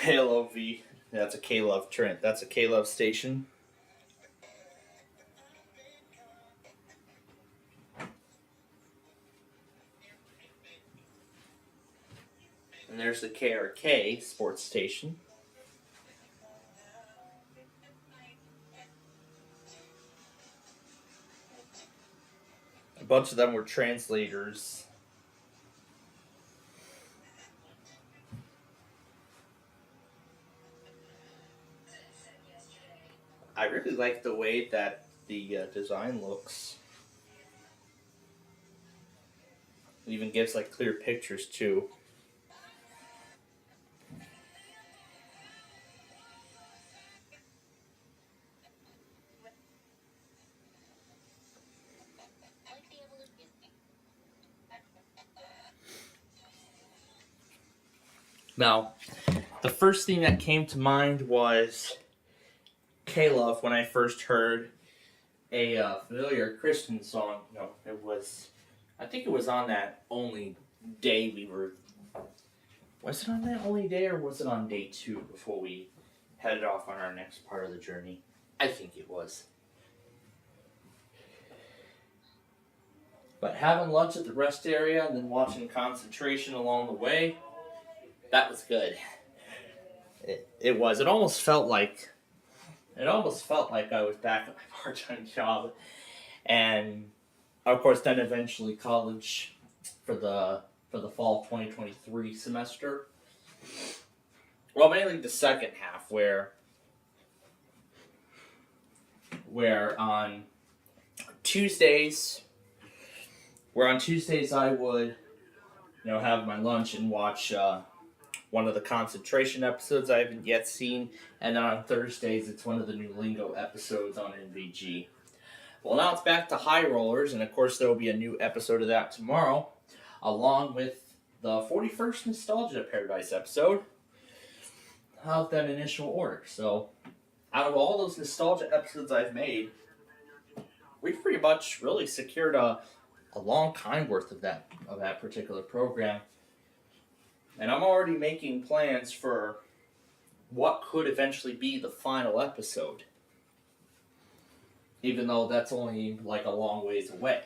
KLOV. That's a K-Love Trent. That's a K-Love station. And there's the KRK sports station. A bunch of them were translators. I really like the way that the design looks. It even gives like clear pictures too. Now, the first thing that came to mind was K-Love when I first heard a familiar Christian song. No, I think it was on that only day we were... Was it on that only day, or was it on day 2 before we headed off on our next part of the journey? I think it was. But having lunch at the rest area and then watching Concentration along the way, that was good. It was. It almost felt like It almost felt like I was back at my part-time job, and of course, then eventually college for the fall 2023 semester. Well, mainly the second half, where on Tuesdays, I would, have my lunch and watch one of the concentration episodes I haven't yet seen, and then on Thursdays it's one of the new Lingo episodes on NVG. Well, now it's back to High Rollers, and of course there will be a new episode of that tomorrow, along with the 41st Nostalgia Paradise episode of that initial order. So, out of all those nostalgia episodes I've made, we've pretty much really secured a long time worth of that particular program. And I'm already making plans for what could eventually be the final episode, even though that's only like a long ways away.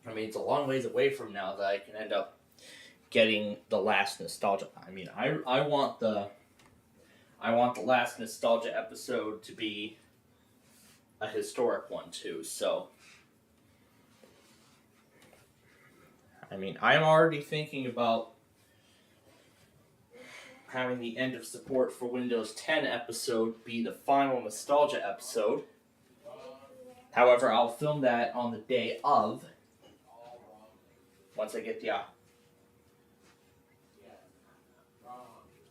I mean, it's a long ways away from now that I can end up getting the last nostalgia. I mean, I want the last nostalgia episode to be a historic one too. So, I mean, I'm already thinking about having the end of support for Windows 10 episode be the final nostalgia episode. However, I'll film that on the day of, once I get the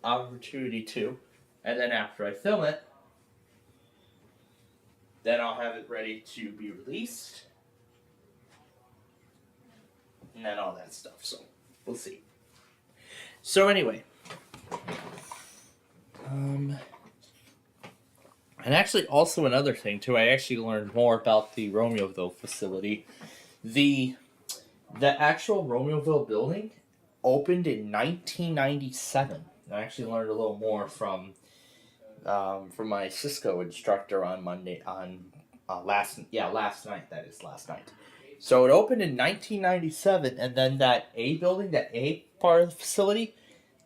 opportunity to, and then after I film it, then I'll have it ready to be released, and then all that stuff, so we'll see. So anyway, and actually also another thing too, I actually learned more about the Romeoville facility. The actual Romeoville building opened in 1997. I actually learned a little more from my Cisco instructor on Monday, last night. That is last night. So it opened in 1997, and then that A building, that A part of the facility,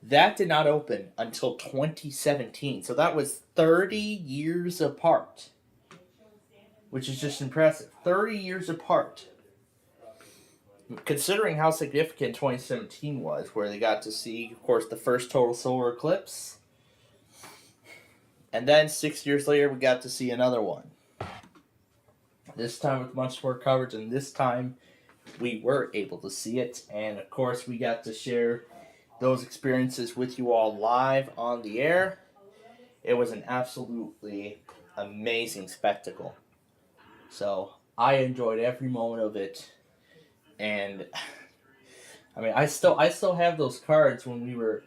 that did not open until 2017. So that was 30 years apart, which is just impressive. 30 years apart. Considering how significant 2017 was, where they got to see, of course, the first total solar eclipse. And then 6 years later, we got to see another one. This time with much more coverage, and this time we were able to see it. And of course, we got to share those experiences with you all live on the air. It was an absolutely amazing spectacle. So I enjoyed every moment of it. And I mean, I still have those cards when we were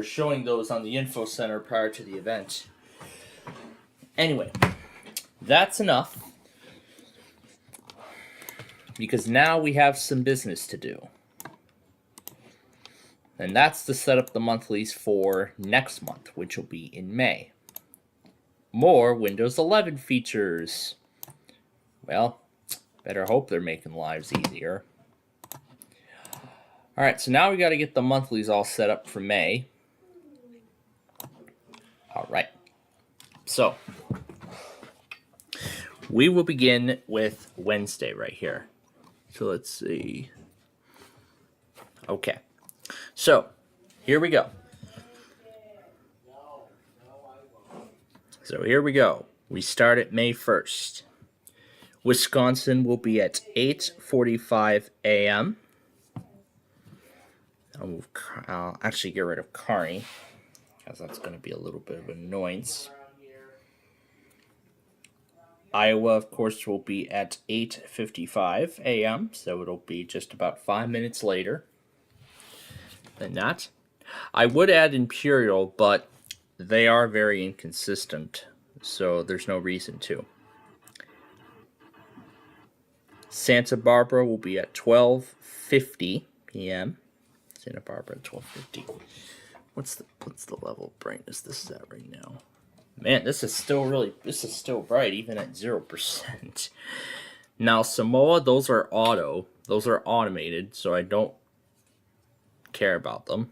showing those on the info center prior to the event. Anyway, that's enough, because now we have some business to do. And that's to set up the monthlies for next month, which will be in May. More Windows 11 features. Well, better hope they're making lives easier. Alright, so now we got to get the monthlies all set up for May. Alright. So, we will begin with Wednesday right here. So let's see. Okay. So, here we go. We start at May 1st. Wisconsin will be at 8:45 a.m. I'll actually get rid of Kearney, because that's going to be a little bit of an annoyance. Iowa, of course, will be at 8:55 a.m., so it'll be just about 5 minutes later than that. I would add Imperial, but they are very inconsistent, so there's no reason to. Santa Barbara will be at 12:50 p.m. Santa Barbara at 12:50. What's the level of brightness this is at right now? Man, this is still bright, even at 0%. Now, Samoa, those are automated, so I don't care about them.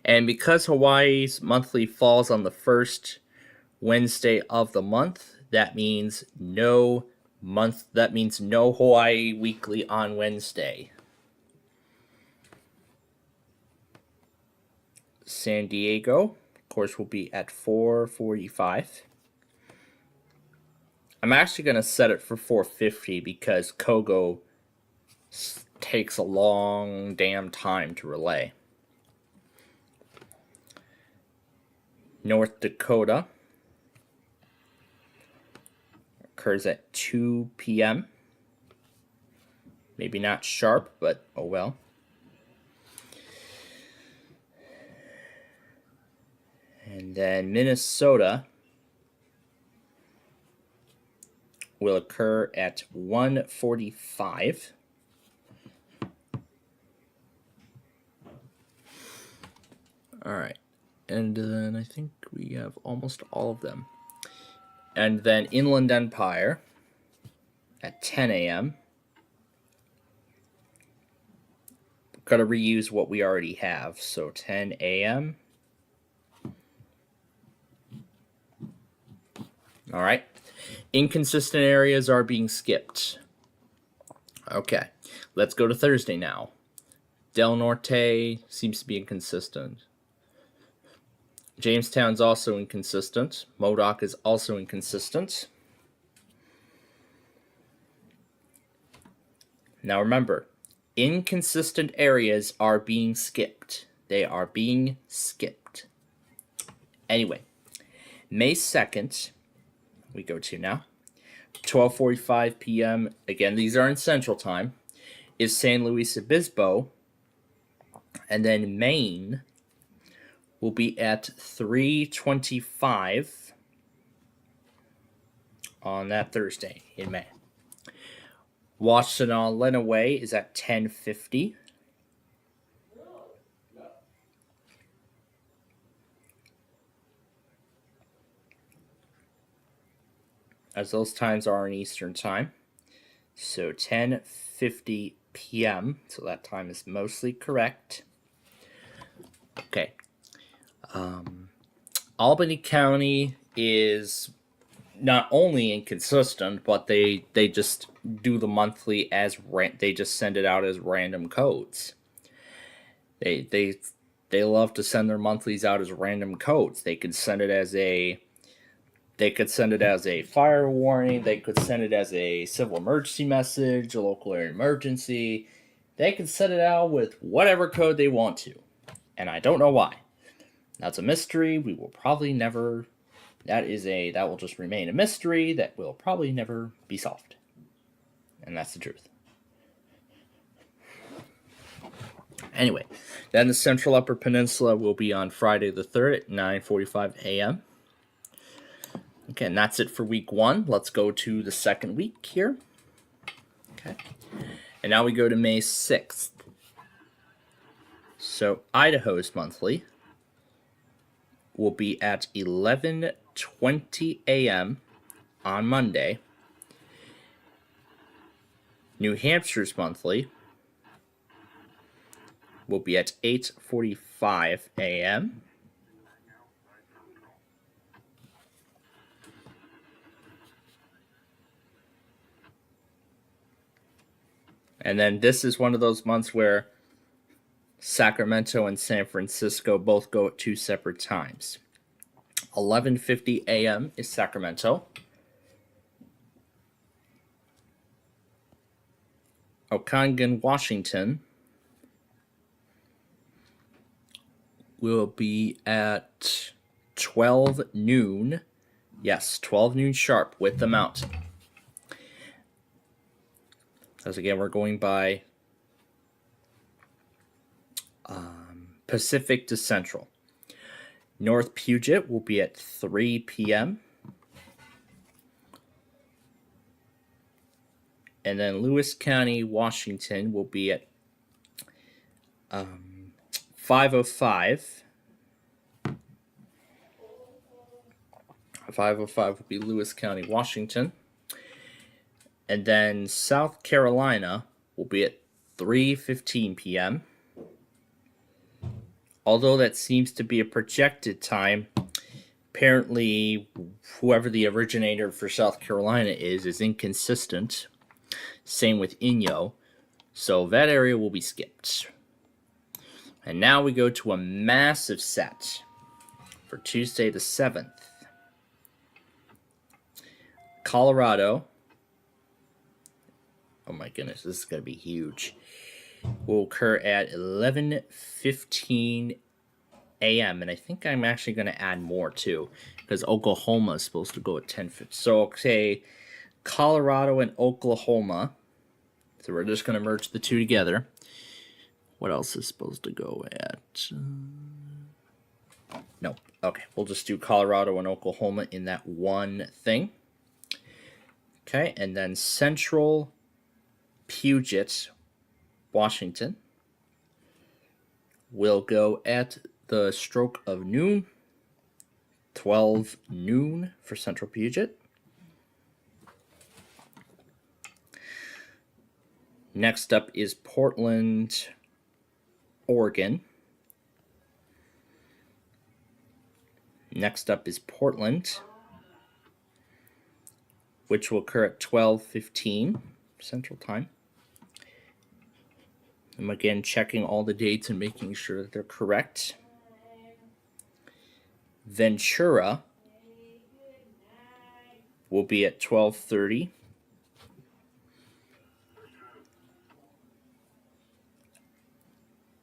And because Hawaii's monthly falls on the first Wednesday of the month, that means no Hawaii Weekly on Wednesday. San Diego, of course, will be at 4:45. I'm actually going to set it for 4:50 because Kogo takes a long damn time to relay. North Dakota occurs at 2 p.m. Maybe not sharp, but oh well. And then Minnesota will occur at 1:45. All right. And then I think we have almost all of them. And then Inland Empire at 10 a.m. Got to reuse what we already have. So 10 a.m. All right. Inconsistent areas are being skipped. Okay. Let's go to Thursday now. Del Norte seems to be inconsistent. Jamestown's also inconsistent. Modoc is also inconsistent. Now remember, inconsistent areas are being skipped. They are being skipped. Anyway, May 2nd, we go to now, 12:45 p.m. Again, these are in Central Time, is San Luis Obispo. And then Maine will be at 3:25 on that Thursday in May. Washtenaw Lenawee is at 10:50. As those times are in Eastern Time. So 10:50 p.m. So that time is mostly correct. Okay. Albany County is not only inconsistent, but they just do the monthly as they just send it out as random codes. They love to send their monthlies out as random codes. They could send it as a fire warning. They could send it as a civil emergency message, a local area emergency. They can send it out with whatever code they want to. And I don't know why. That's a mystery. We will probably never. That will just remain a mystery that will probably never be solved. And that's the truth. Anyway, then the Central Upper Peninsula will be on Friday the 3rd at 9:45 a.m. Okay, and that's it for week 1. Let's go to the second week here. Okay. And now we go to May 6th. So Idaho's monthly will be at 11:20 a.m. on Monday. New Hampshire's monthly will be at 8:45 a.m. And then this is one of those months where Sacramento and San Francisco both go at 2 separate times. 11:50 a.m. is Sacramento. Okanagan, Washington will be at 12 noon. Yes, 12 noon sharp with the mountain. As again, we're going by Pacific to Central. North Puget will be at 3 p.m. And then Lewis County, Washington will be at 5:05. 5:05 will be Lewis County, Washington. And then South Carolina will be at 3:15 p.m. although that seems to be a projected time, apparently whoever the originator for South Carolina is inconsistent. Same with Inyo. So that area will be skipped. And now we go to a massive set for Tuesday the 7th. Colorado. Oh my goodness, this is going to be huge. Will occur at 11:15 a.m. And I think I'm actually going to add more too, because Oklahoma is supposed to go at 10:50. So, okay, Colorado and Oklahoma. So we're just going to merge the two together. What else is supposed to go at? No. Okay, we'll just do Colorado and Oklahoma in that one thing. Okay, and then Central Puget, Washington, will go at the stroke of noon, 12 noon for Central Puget. Next up is Portland, Oregon. Next up is Portland, which will occur at 12:15 Central Time. I'm again checking all the dates and making sure that they're correct. Ventura will be at 12:30.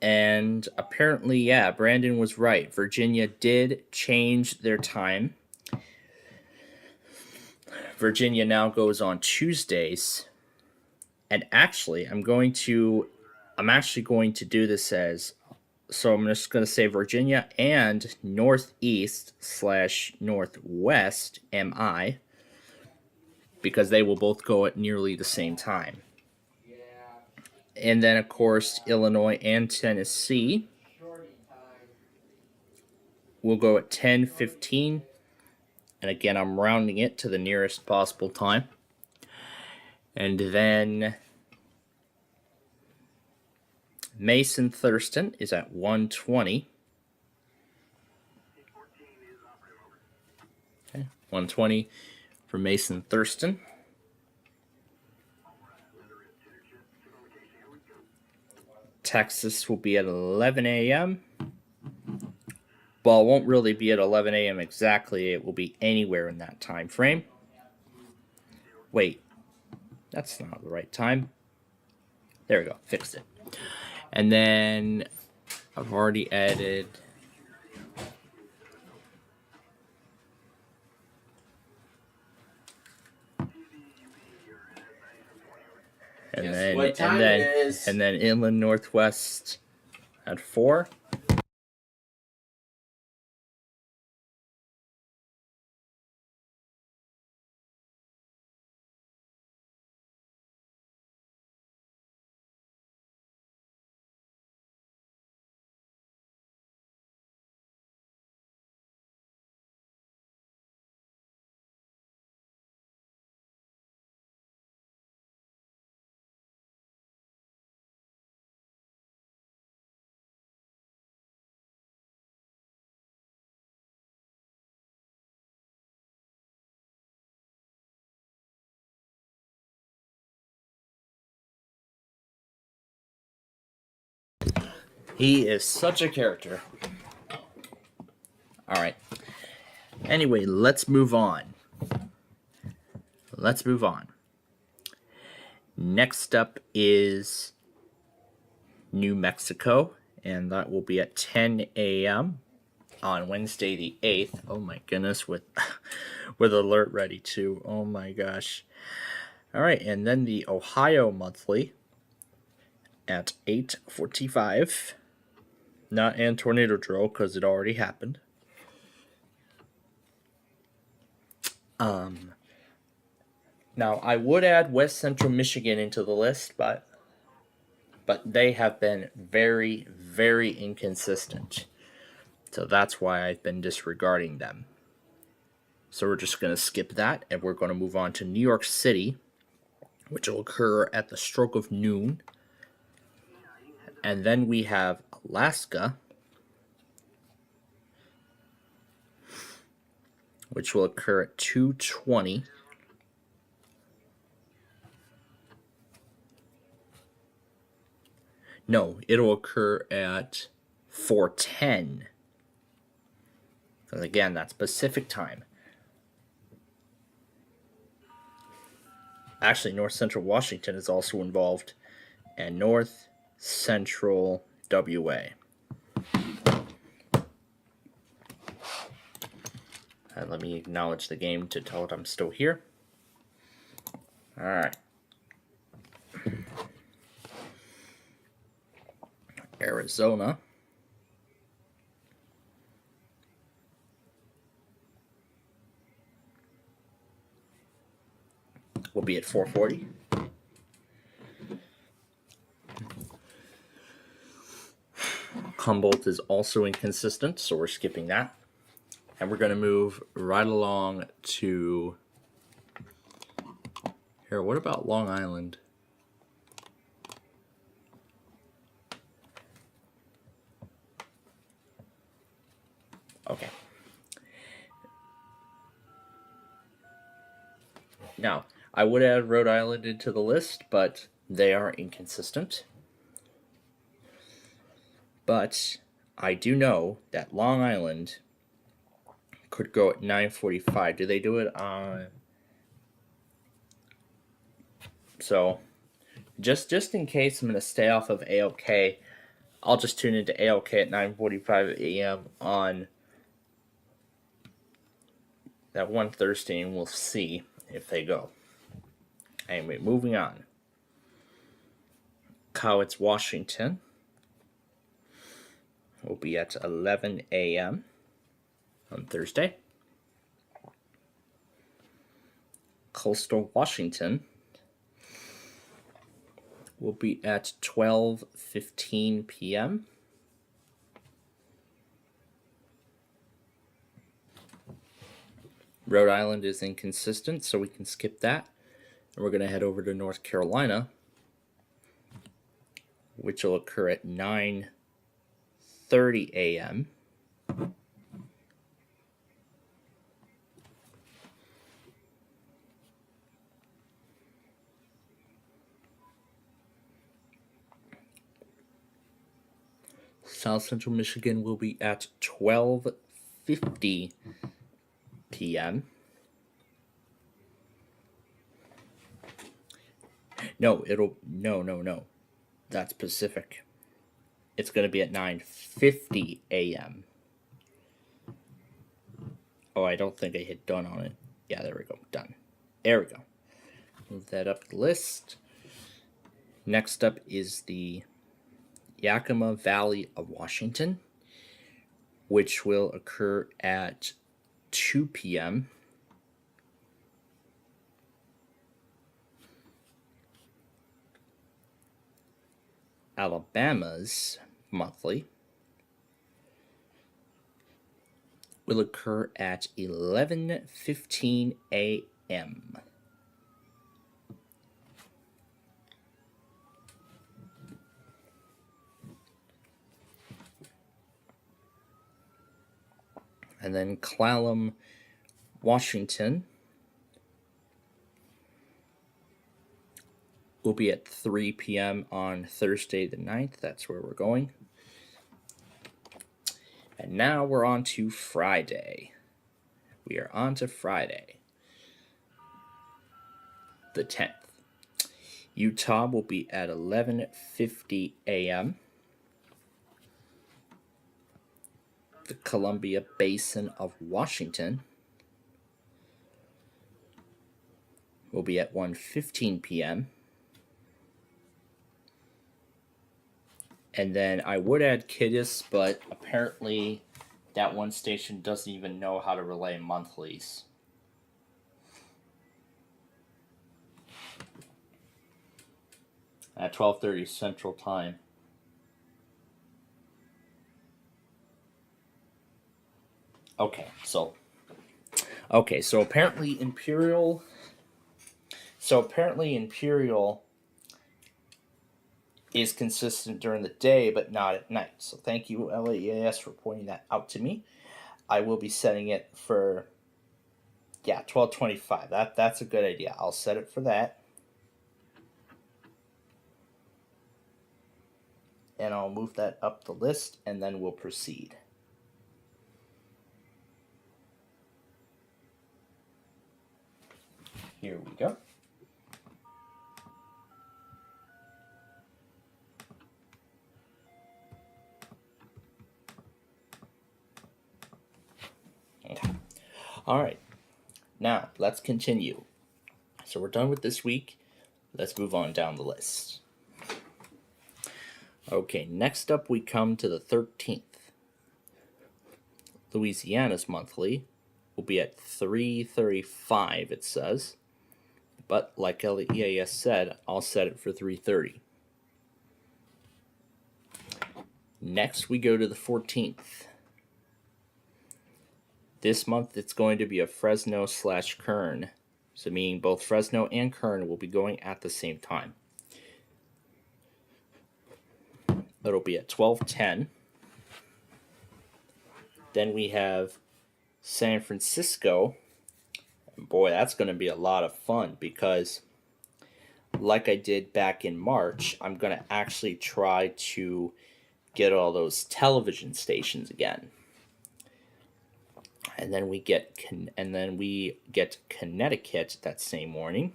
And apparently, yeah, Brandon was right. Virginia did change their time. Virginia now goes on Tuesdays. And actually, I'm actually going to do this as, so I'm just going to say Virginia and Northeast/Northwest MI, because they will both go at nearly the same time. And then, of course, Illinois and Tennessee will go at 10:15. And again, I'm rounding it to the nearest possible time. And then Mason Thurston is at 1:20. Okay, 1:20 for Mason Thurston. Texas will be at 11 a.m. Well, it won't really be at 11 a.m. exactly. It will be anywhere in that time frame. Wait, that's not the right time. There we go, fixed it. And then I've already added and then Inland Northwest at 4. He is such a character. All right. Anyway, let's move on. Next up is New Mexico, and that will be at 10 a.m. on Wednesday the 8th. Oh my goodness, with alert ready too. Oh my gosh. All right, and then the Ohio Monthly at 8:45. Not in tornado drill because it already happened. Now I would add West Central Michigan into the list, but they have been very, very inconsistent. So that's why I've been disregarding them. So we're just going to skip that, and we're going to move on to New York City, which will occur at the stroke of noon. And then we have Alaska, which will occur at 2:20. No, it'll occur at 4:10. Because again, that's Pacific time. Actually, North Central Washington is also involved, and North Central WA. And let me acknowledge the game to tell it I'm still here. All right. Arizona. Will be at 4:40. Humboldt is also inconsistent, so we're skipping that. And we're going to move right along to... Here, what about Long Island? Okay. Now, I would add Rhode Island into the list, but they are inconsistent. But I do know that Long Island could go at 9:45. Do they do it on... So, just in case I'm going to stay off of ALK, I'll just tune into ALK at 9:45 a.m. on that one Thursday, and we'll see if they go. Anyway, moving on. Cowitz, Washington will be at 11 a.m. on Thursday. Coastal Washington will be at 12:15 p.m. Rhode Island is inconsistent, so we can skip that. And we're going to head over to North Carolina, which will occur at 9:30 a.m. South Central Michigan will be at 12:50 p.m. No. That's Pacific. It's going to be at 9:50 a.m. Oh, I don't think I hit done on it. Yeah, there we go. Done. There we go. Move that up the list. Next up is the Yakima Valley of Washington, which will occur at 2 p.m. Alabama's monthly will occur at 11:15 a.m. And then Clallam, Washington will be at 3 p.m. on Thursday the 9th. That's where we're going. And now we're on to Friday. We are on to Friday, the 10th. Utah will be at 11:50 a.m. The Columbia Basin of Washington will be at 1:15 p.m. And then I would add Kittis, but apparently that one station doesn't even know how to relay monthlies. At 12:30 Central Time. Okay, so apparently Imperial is consistent during the day, but not at night. So thank you, LAEAS, for pointing that out to me. I will be setting it for Yeah, 12:25. That's a good idea. I'll set it for that. And I'll move that up the list, and then we'll proceed. Here we go. Okay. All right. Now, let's continue. So we're done with this week. Let's move on down the list. Okay, next up we come to the 13th. Louisiana's monthly will be at 3:35, it says. But like LEAS said, I'll set it for 3:30. Next we go to the 14th. This month it's going to be a Fresno/Kern. So meaning both Fresno and Kern will be going at the same time. It'll be at 12:10. Then we have San Francisco. And boy, that's going to be a lot of fun because like I did back in March, I'm going to actually try to get all those television stations again. And then we get Connecticut that same morning.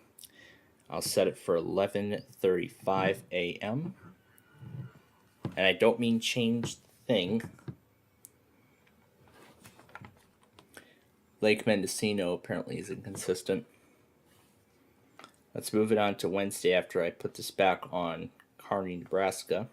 I'll set it for 11:35 a.m. And I don't mean change the thing. Lake Mendocino apparently is inconsistent. Let's move it on to Wednesday after I put this back on Kearney, Nebraska.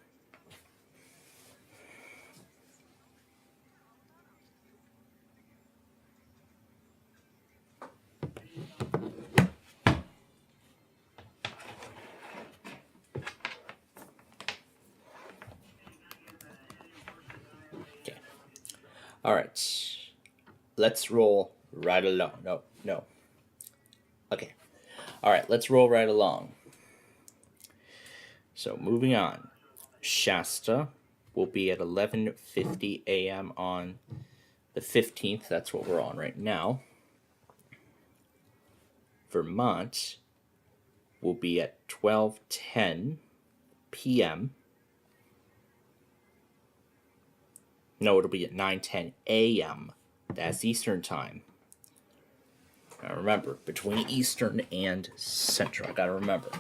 All right, let's roll right along. No. Okay. All right, let's roll right along. So moving on, Shasta will be at 11:50 a.m. on the 15th. That's what we're on right now. Vermont will be at 12:10 p.m. No, it'll be at 9:10 a.m. That's Eastern time. Now remember, between Eastern and Central, I gotta remember.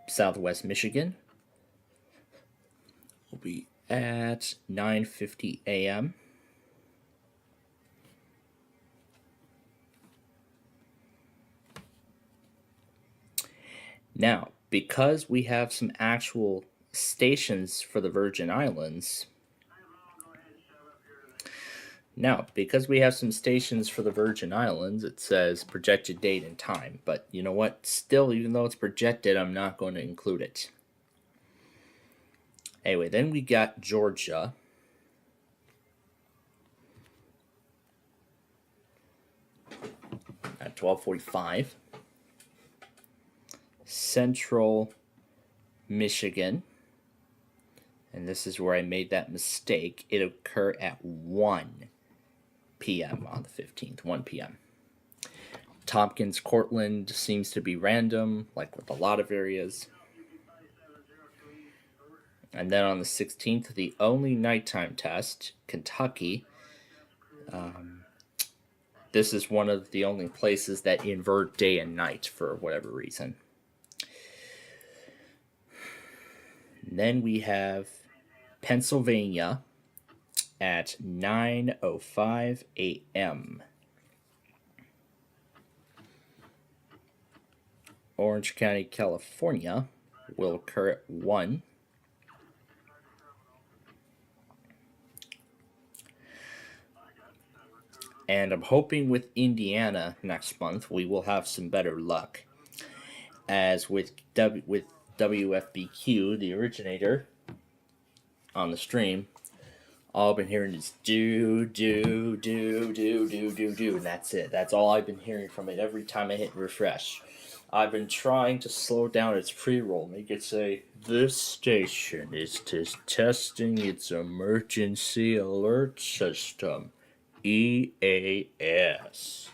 Southwest Michigan will be at 9:50 a.m. Now, because we have some actual stations for the Virgin Islands, it says projected date and time. But you know what? Still, even though it's projected, I'm not going to include it. Anyway, then we got Georgia. At 12:45. Central Michigan, and this is where I made that mistake. It'll occur at 1 p.m. on the 15th, 1 p.m. Tompkins, Cortland seems to be random, like with a lot of areas. And then on the 16th, the only nighttime test, Kentucky. This is one of the only places that invert day and night for whatever reason. And then we have Pennsylvania at 9:05 a.m. Orange County, California will occur at 1. And I'm hoping with Indiana next month we will have some better luck. As with WFBQ, the originator, on the stream, all I've been hearing is do, and that's it. That's all I've been hearing from it every time I hit refresh. I've been trying to slow down its pre-roll, make it say, "This station is testing its emergency alert system, EAS."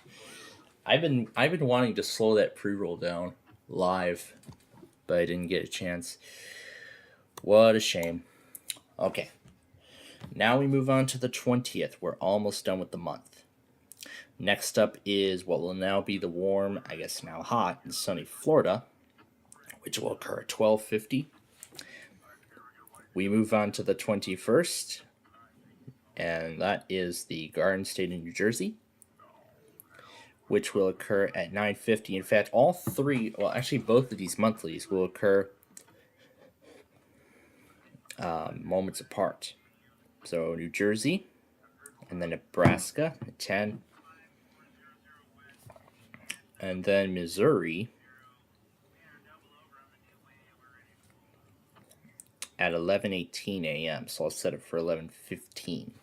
I've been wanting to slow that pre-roll down live, but I didn't get a chance. What a shame. Okay. Now we move on to the 20th. We're almost done with the month. Next up is what will now be the warm, I guess now hot, and sunny Florida, which will occur at 12:50. We move on to the 21st, and that is the Garden State in New Jersey, which will occur at 9:50. In fact, all three, well, actually both of these monthlies will occur moments apart. So New Jersey, and then Nebraska at 10, and then Missouri at 11:18 a.m. So I'll set it for 11:15.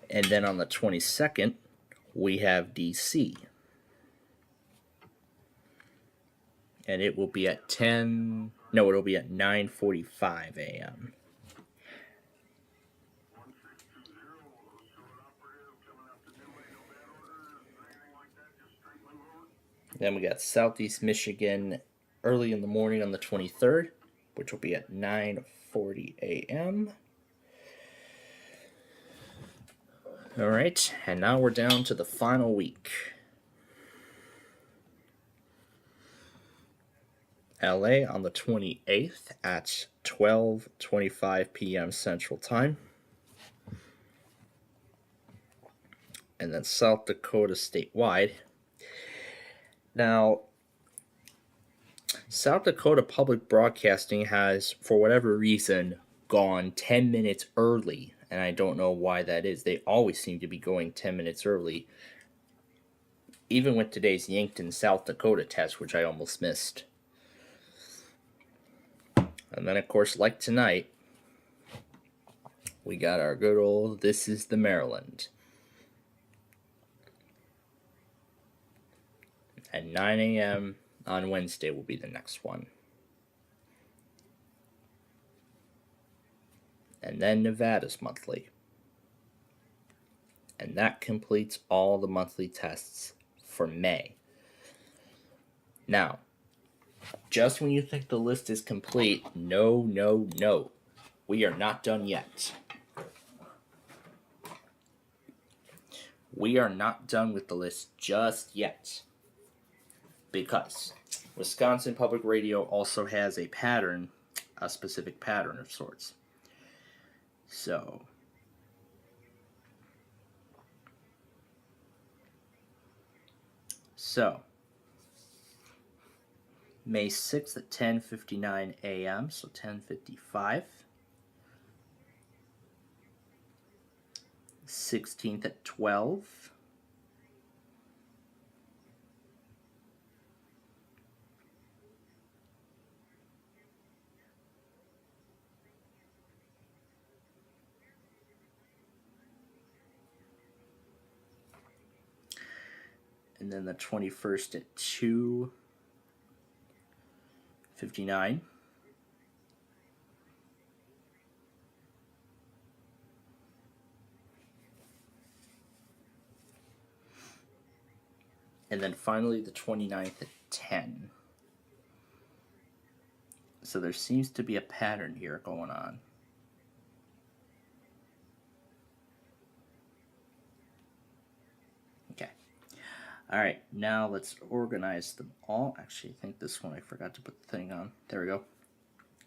And then on the 22nd, we have DC. And it will be at it'll be at 9:45 a.m. Then we got Southeast Michigan early in the morning on the 23rd, which will be at 9:40 a.m. All right, and now we're down to the final week. LA on the 28th at 12:25 p.m. Central Time. And then South Dakota statewide. Now, South Dakota Public Broadcasting has, for whatever reason, gone 10 minutes early, and I don't know why that is. They always seem to be going 10 minutes early, even with today's Yankton, South Dakota test, which I almost missed. And then, of course, like tonight, we got our good old This is the Maryland. At 9 a.m. on Wednesday will be the next one. And then Nevada's monthly. And that completes all the monthly tests for May. Now, just when you think the list is complete, no. We are not done yet. We are not done with the list just yet. Because Wisconsin Public Radio also has a pattern, a specific pattern of sorts. So, May 6th at 10:59 a.m., so 10:55. 16th at 12. And then the 21st at 2:59. And then finally the 29th at 10. So there seems to be a pattern here going on. Okay. Alright, now let's organize them all. Actually, I think this one I forgot to put the thing on. There we go.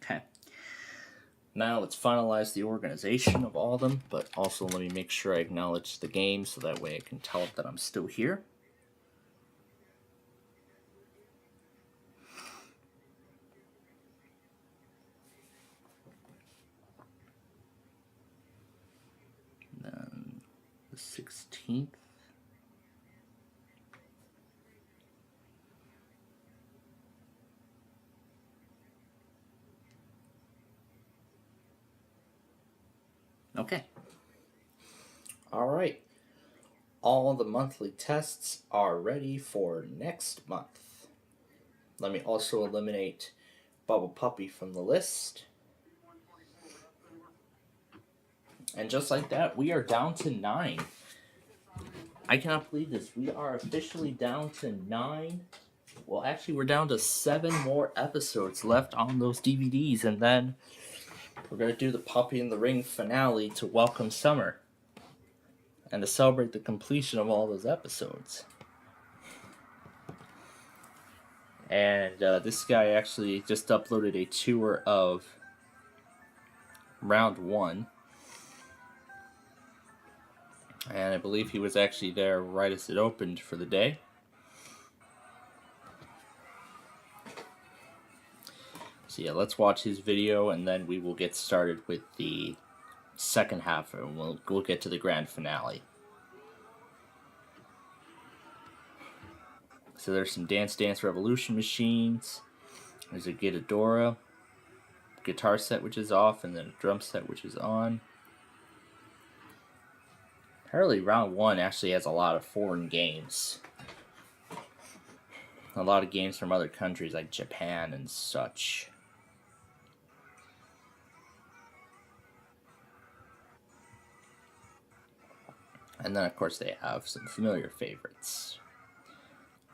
Okay. Now let's finalize the organization of all of them, but also let me make sure I acknowledge the game so that way I can tell it that I'm still here. Then the 16th. Okay. All right. all the monthly tests are ready for next month. Let me also eliminate Bubble Puppy from the list. And just like that, we are down to 9. I cannot believe this. We are officially down to 9. Well, actually, we're down to 7 more episodes left on those DVDs, and then we're going to do the Puppy in the Ring finale to welcome summer and to celebrate the completion of all those episodes. And this guy actually just uploaded a tour of round 1. And I believe he was actually there right as it opened for the day. So yeah, let's watch his video and then we will get started with the second half and we'll get to the grand finale. So there's some Dance Dance Revolution machines. There's a Gitadora guitar set which is off and then a drum set which is on. Apparently round 1 actually has a lot of foreign games. A lot of games from other countries like Japan and such. And then of course they have some familiar favorites.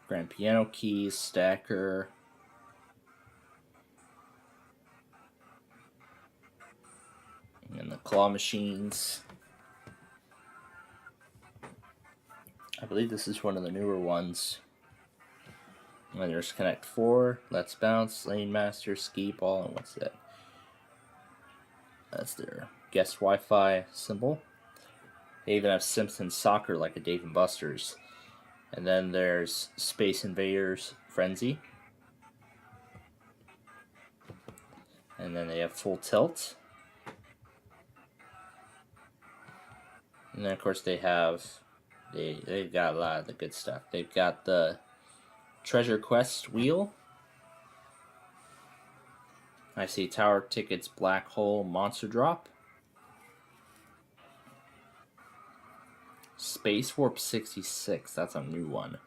Grand piano keys, stacker. And the claw machines. I believe this is one of the newer ones. And there's Connect 4, Let's Bounce, Lane Master, Ski Ball, and what's that? That's their guest Wi-Fi symbol. They even have Simpsons Soccer like a Dave & Buster's. And then there's Space Invaders Frenzy. And then they have Full Tilt. And then of course they have, they've got a lot of the good stuff. They've got the Treasure Quest wheel. I see Tower Tickets Black Hole Monster Drop. Space Warp 66, that's a new one.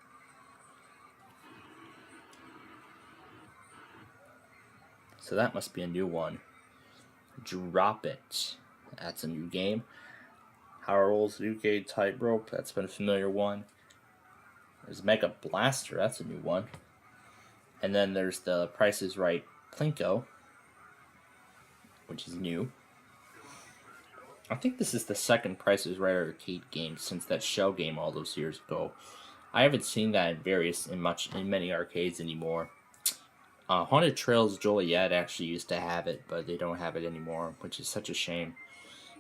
So that must be a new one. Drop It, that's a new game. Howl's UK Tightrope, that's been a familiar one. There's Mega Blaster, that's a new one. And then there's the Price is Right Plinko, which is new. I think this is the second Price is Right arcade game since that shell game all those years ago. I haven't seen that in many arcades anymore. Haunted Trails Joliet actually used to have it, but they don't have it anymore, which is such a shame.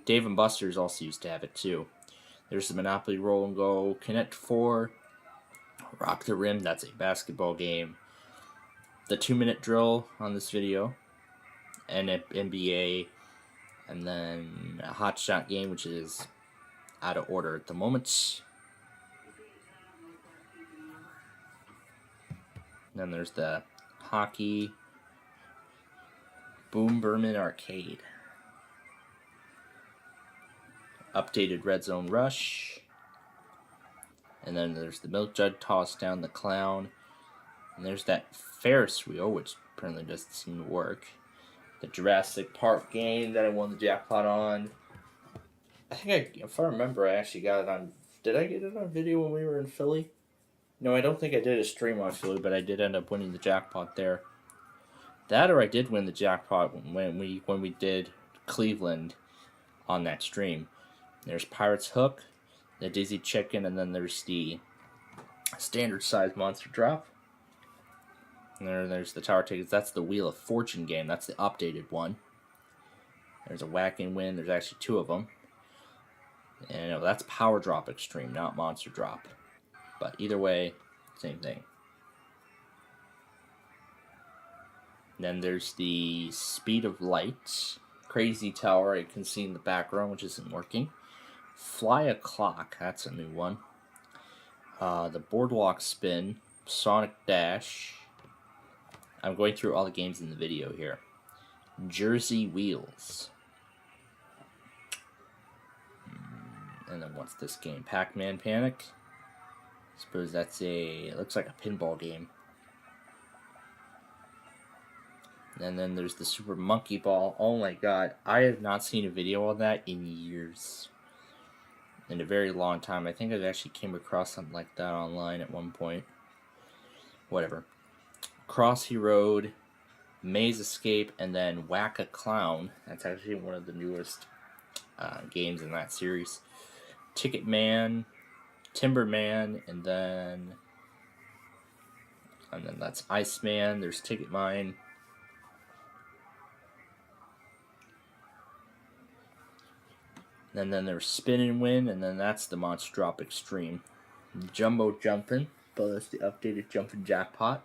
Dave & Buster's also used to have it too. There's the Monopoly Roll and Go, Connect 4, Rock the Rim, that's a basketball game. The 2-minute drill on this video, and NBA, and then a Hot Shot game, which is out of order at the moment. And then there's the Hockey Boom Berman Arcade. Updated Red Zone Rush. And then there's the Milk Jug Toss Down the Clown. And there's that Ferris wheel, which apparently doesn't seem to work. The Jurassic Park game that I won the jackpot on. I think if I remember, I actually got it on... Did I get it on video when we were in Philly? No, I don't think I did a stream on Philly, but I did end up winning the jackpot there. That or I did win the jackpot when we did Cleveland on that stream. There's Pirate's Hook, the Dizzy Chicken, and then there's the standard size monster drop. And there's the Tower Tickets. That's the Wheel of Fortune game. That's the updated one. There's a Whack and Win. There's actually 2 of them. And that's Power Drop Extreme, not Monster Drop. But either way, same thing. And then there's the Speed of Light, Crazy Tower. I can see in the background, which isn't working. Fly a Clock. That's a new one. The Boardwalk Spin, Sonic Dash. I'm going through all the games in the video here. Jersey Wheels. And then what's this game? Pac-Man Panic. Suppose that's it looks like a pinball game. And then there's the Super Monkey Ball. Oh my god, I have not seen a video on that in years. In a very long time. I think I actually came across something like that online at one point. Whatever. Crossy Road, Maze Escape, and then Whack-A-Clown. That's actually one of the newest games in that series. Ticket Man, Timberman, and then that's Iceman. There's Ticket Mine. And then there's Spin and Win, and then that's the Monster Drop Extreme. Jumbo Jumpin', but that's the updated Jumpin' Jackpot.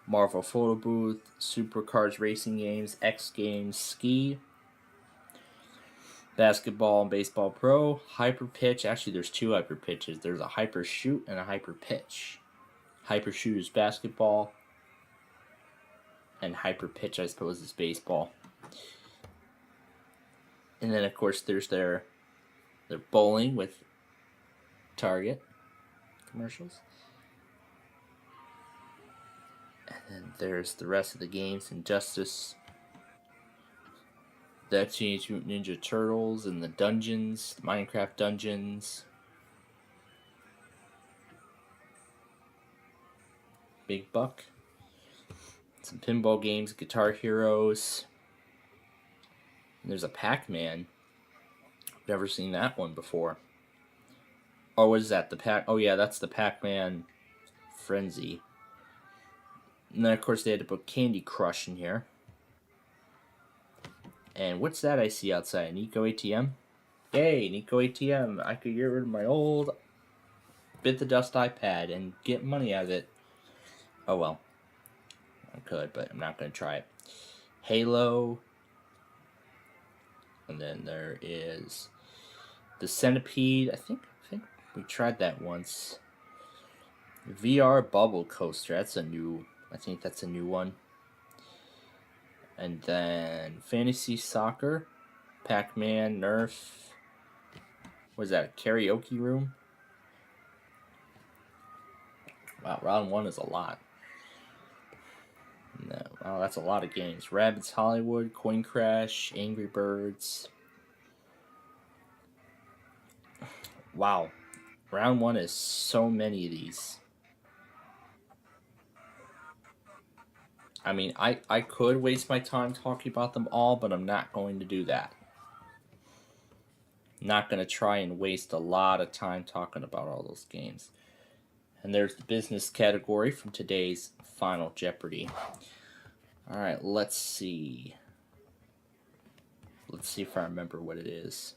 Marvel Photo Booth, Supercars Racing Games, X Games, Ski. Basketball and Baseball Pro, Hyper Pitch. Actually, there's two Hyper Pitches. There's a Hyper Shoot and a Hyper Pitch. Hyper Shoot is basketball, and Hyper Pitch, I suppose, is baseball. And then, of course, there's their bowling with Target commercials. And then there's the rest of the games: Injustice, the Teenage Mutant Ninja Turtles, and the dungeons, the Minecraft dungeons. Big Buck. Some pinball games, Guitar Heroes. And there's a Pac-Man. Never seen that one before. Or what is that? Oh yeah, that's the Pac-Man Frenzy. And then of course they had to put Candy Crush in here. And what's that I see outside? Nico ATM? Yay, Nico ATM. I could get rid of my old Bit the Dust iPad and get money out of it. Oh well. I could, but I'm not going to try it. Halo. And then there is the Centipede. I think we tried that once. VR Bubble Coaster. I think that's a new one. And then Fantasy Soccer, Pac-Man, Nerf. What is that? A karaoke room? Wow, round one is a lot. No, wow, that's a lot of games. Rabbids Hollywood, Coin Crash, Angry Birds. Wow, round one is so many of these. I mean, I could waste my time talking about them all, but I'm not going to do that. I'm not going to try and waste a lot of time talking about all those games. And there's the business category from today's Final Jeopardy. Alright, let's see. Let's see if I remember what it is.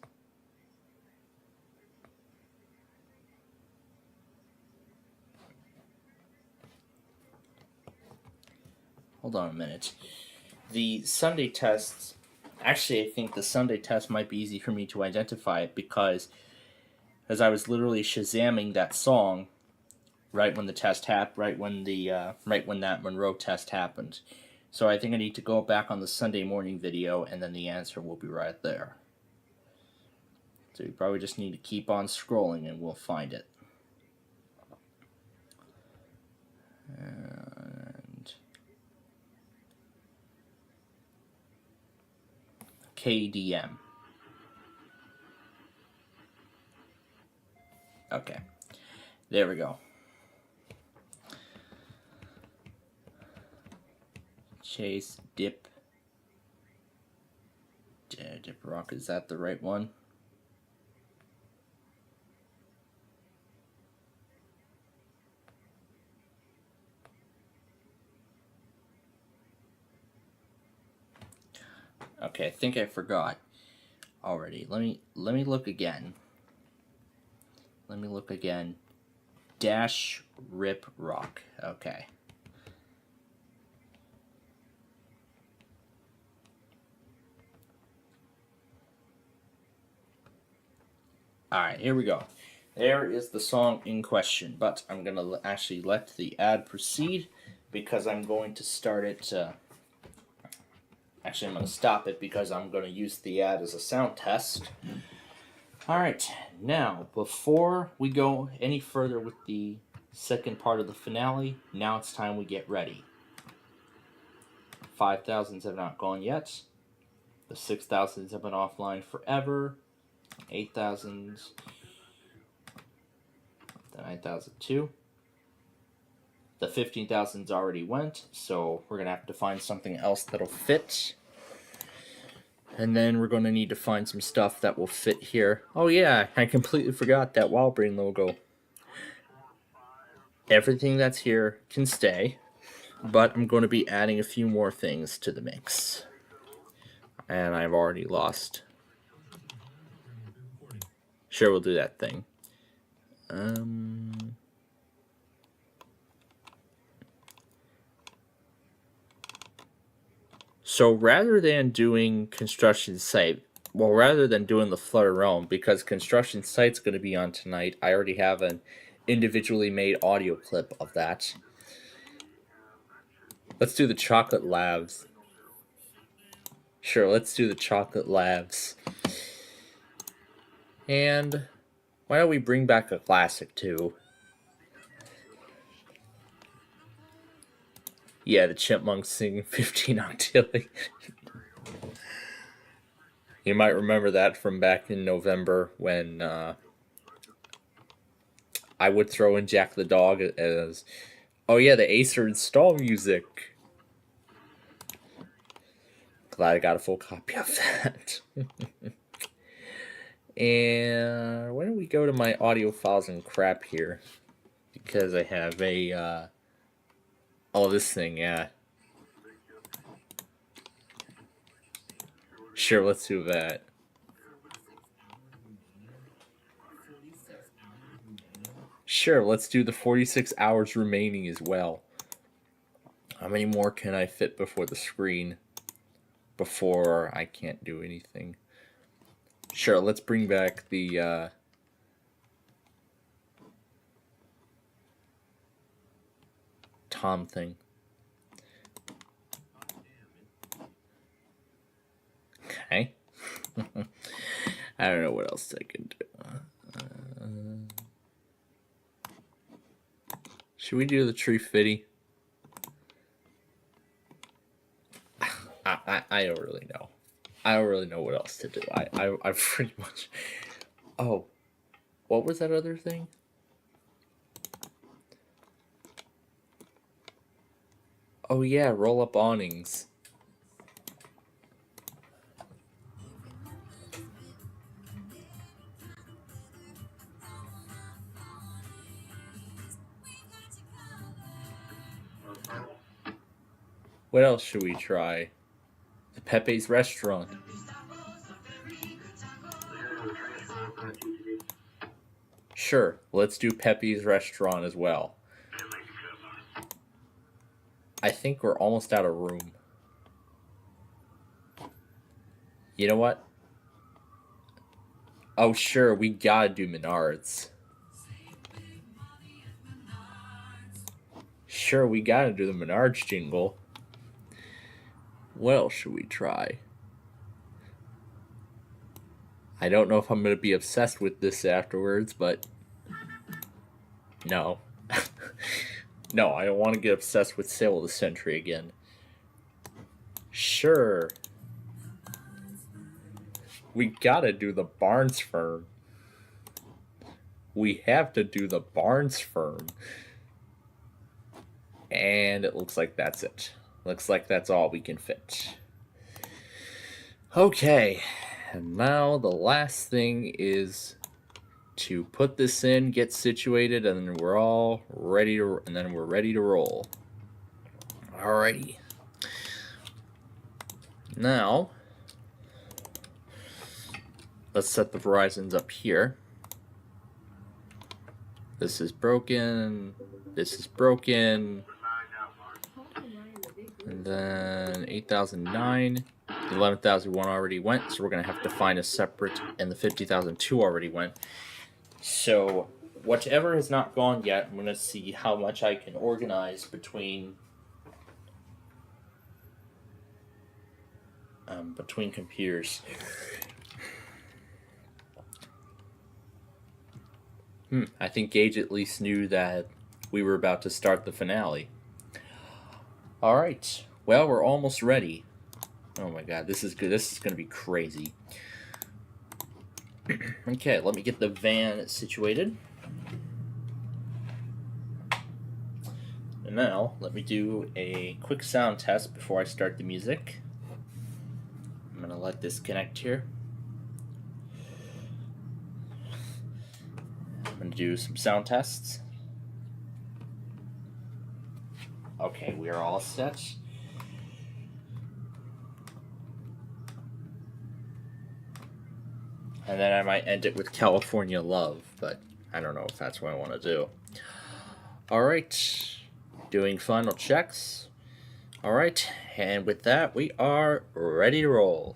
Hold on a minute. The Sunday tests, actually I think the Sunday test might be easy for me to identify it because as I was literally Shazamming that song right when the test happened, right when that Monroe test happened. So I think I need to go back on the Sunday morning video and then the answer will be right there. So you probably just need to keep on scrolling and we'll find it. And KDM. Okay. There we go. Chase, Dip Rock, is that the right one? Okay, I think I forgot already. Let me look again. Let me look again. Dash Rip Rock. Okay. Alright, here we go. There is the song in question, but I'm going to actually let the ad proceed because I'm going to start it. Actually, I'm going to stop it because I'm going to use the ad as a sound test. Alright, now, before we go any further with the second part of the finale, now it's time we get ready. 5,000s have not gone yet. The 6,000s have been offline forever. 8,000s. The 9,002. The 15,000s already went, so we're going to have to find something else that'll fit. And then we're going to need to find some stuff that will fit here. Oh yeah, I completely forgot that Wildbrain logo. Everything that's here can stay, but I'm going to be adding a few more things to the mix. And I've already lost. Sure, we'll do that thing. So rather than doing construction site, well, rather than doing the Flutter Realm, because construction site's going to be on tonight, I already have an individually made audio clip of that. Let's do the Chocolate Labs. Sure, let's do the Chocolate Labs. And why don't we bring back a classic too? Yeah, the Chipmunks singing 15 Octillion. You might remember that from back in November when I would throw in Jack the Dog as, oh yeah, the Acer install music. Glad I got a full copy of that. And why don't we go to my audio files and crap here? Because I have a, oh, this thing, yeah. Sure, let's do that. Sure, let's do the 46 hours remaining as well. How many more can I fit before the screen? Before I can't do anything. Sure, let's bring back the Tom thing. Okay. I don't know what else I can do. Should we do the Tree Fitty? I don't really know. I don't really know what else to do. I pretty much... Oh. What was that other thing? Oh yeah, roll up awnings. What else should we try? The Pepe's Restaurant. Sure, let's do Pepe's Restaurant as well. I think we're almost out of room. You know what? Oh sure, we gotta do Menards. Sure, we gotta do the Menards jingle. What else should we try? I don't know if I'm going to be obsessed with this afterwards, but no. No, I don't want to get obsessed with Sale of the Century again. Sure. We gotta do the Barnes Firm. We have to do the Barnes Firm. And it looks like that's it. Looks like that's all we can fit. Okay, and now the last thing is to put this in, get situated, and then we're all ready to, and then we're ready to roll. Alrighty. Now, let's set the Verizons up here. This is broken. This is broken. And then 8,009. The 11,001 already went, so we're going to have to find a separate, and the 50,002 already went. So, whatever has not gone yet, I'm going to see how much I can organize between computers. I think Gage at least knew that we were about to start the finale. Alright, well, we're almost ready. Oh my god, this is good. This is going to be crazy. Okay, let me get the van situated. And now, let me do a quick sound test before I start the music. I'm going to let this connect here. I'm going to do some sound tests. Okay, we are all set. And then I might end it with California Love, but I don't know if that's what I want to do. Alright, doing final checks. Alright, and with that, we are ready to roll.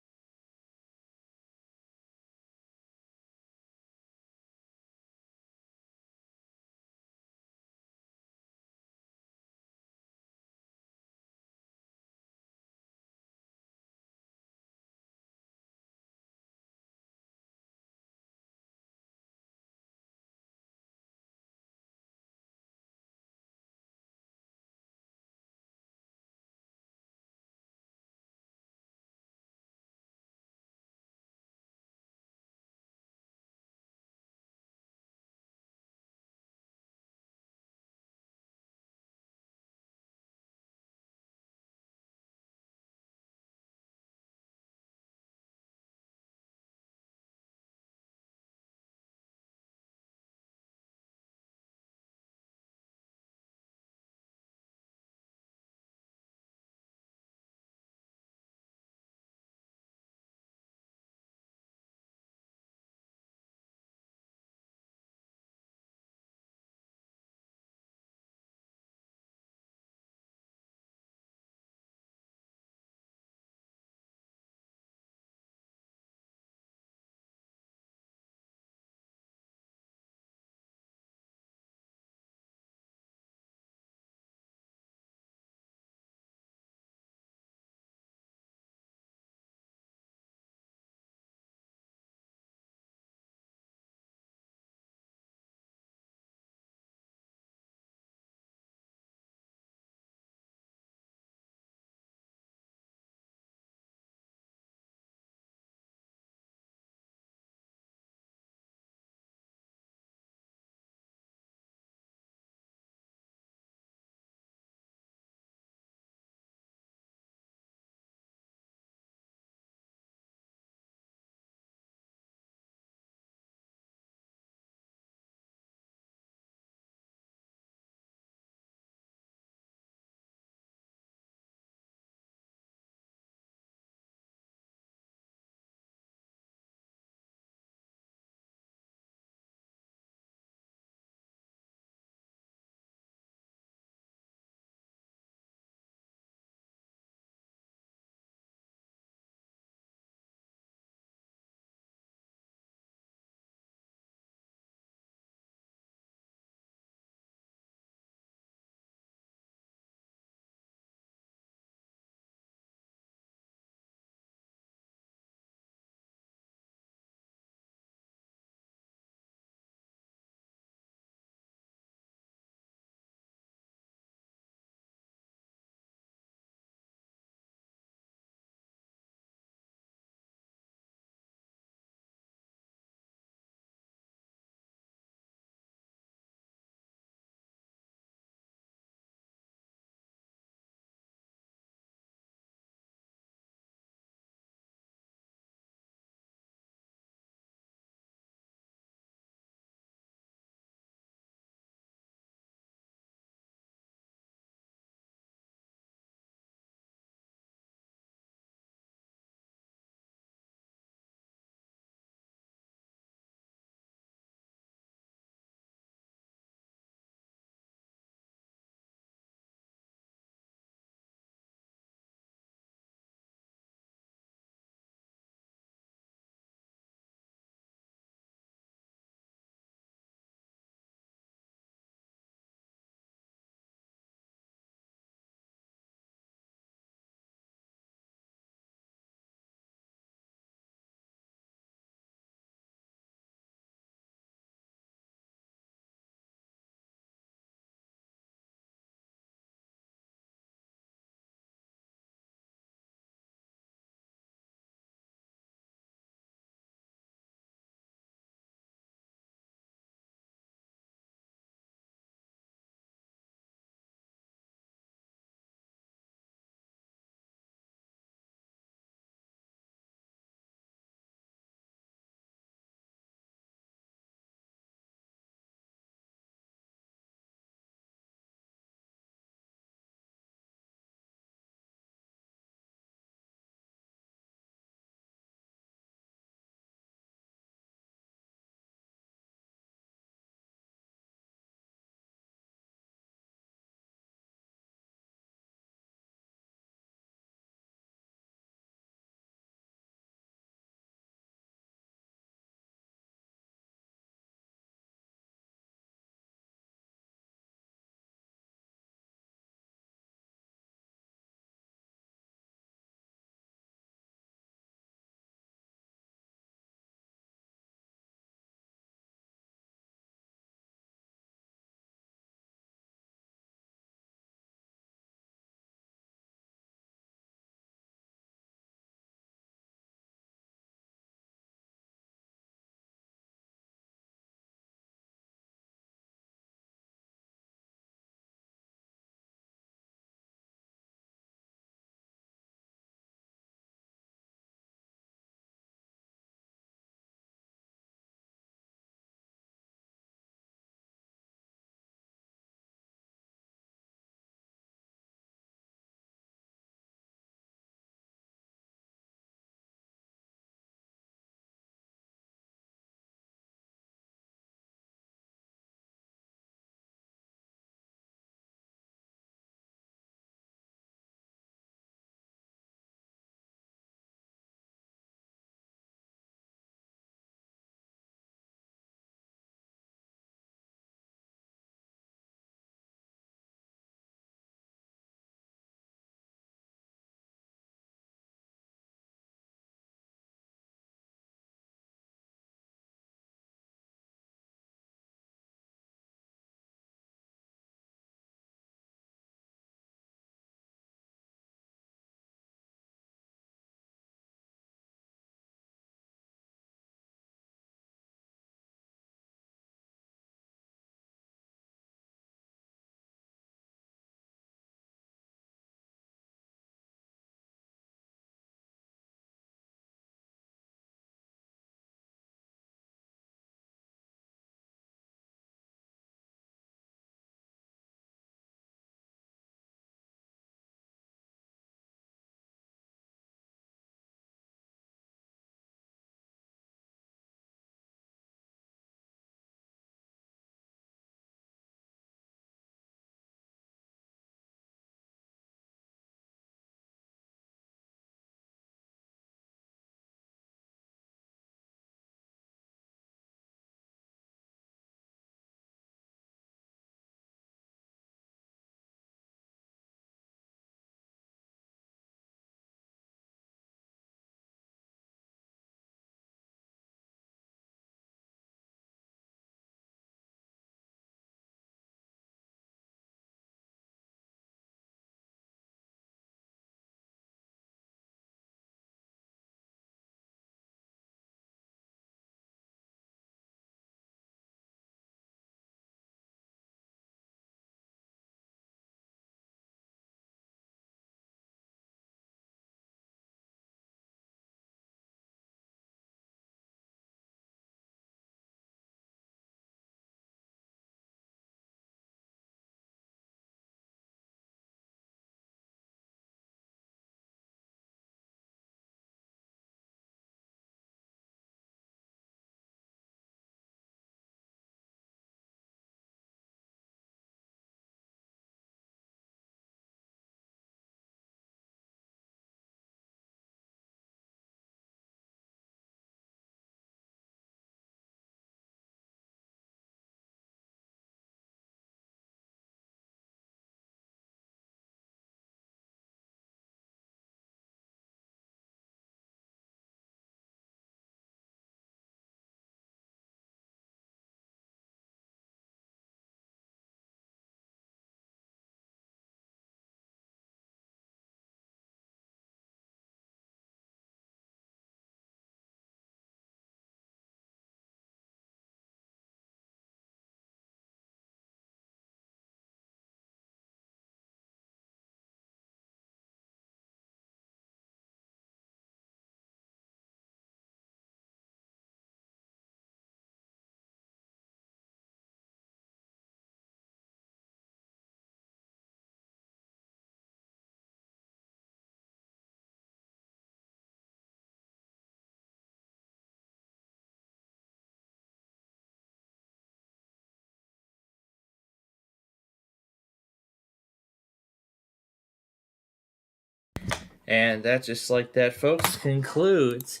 And that, just like that, folks, concludes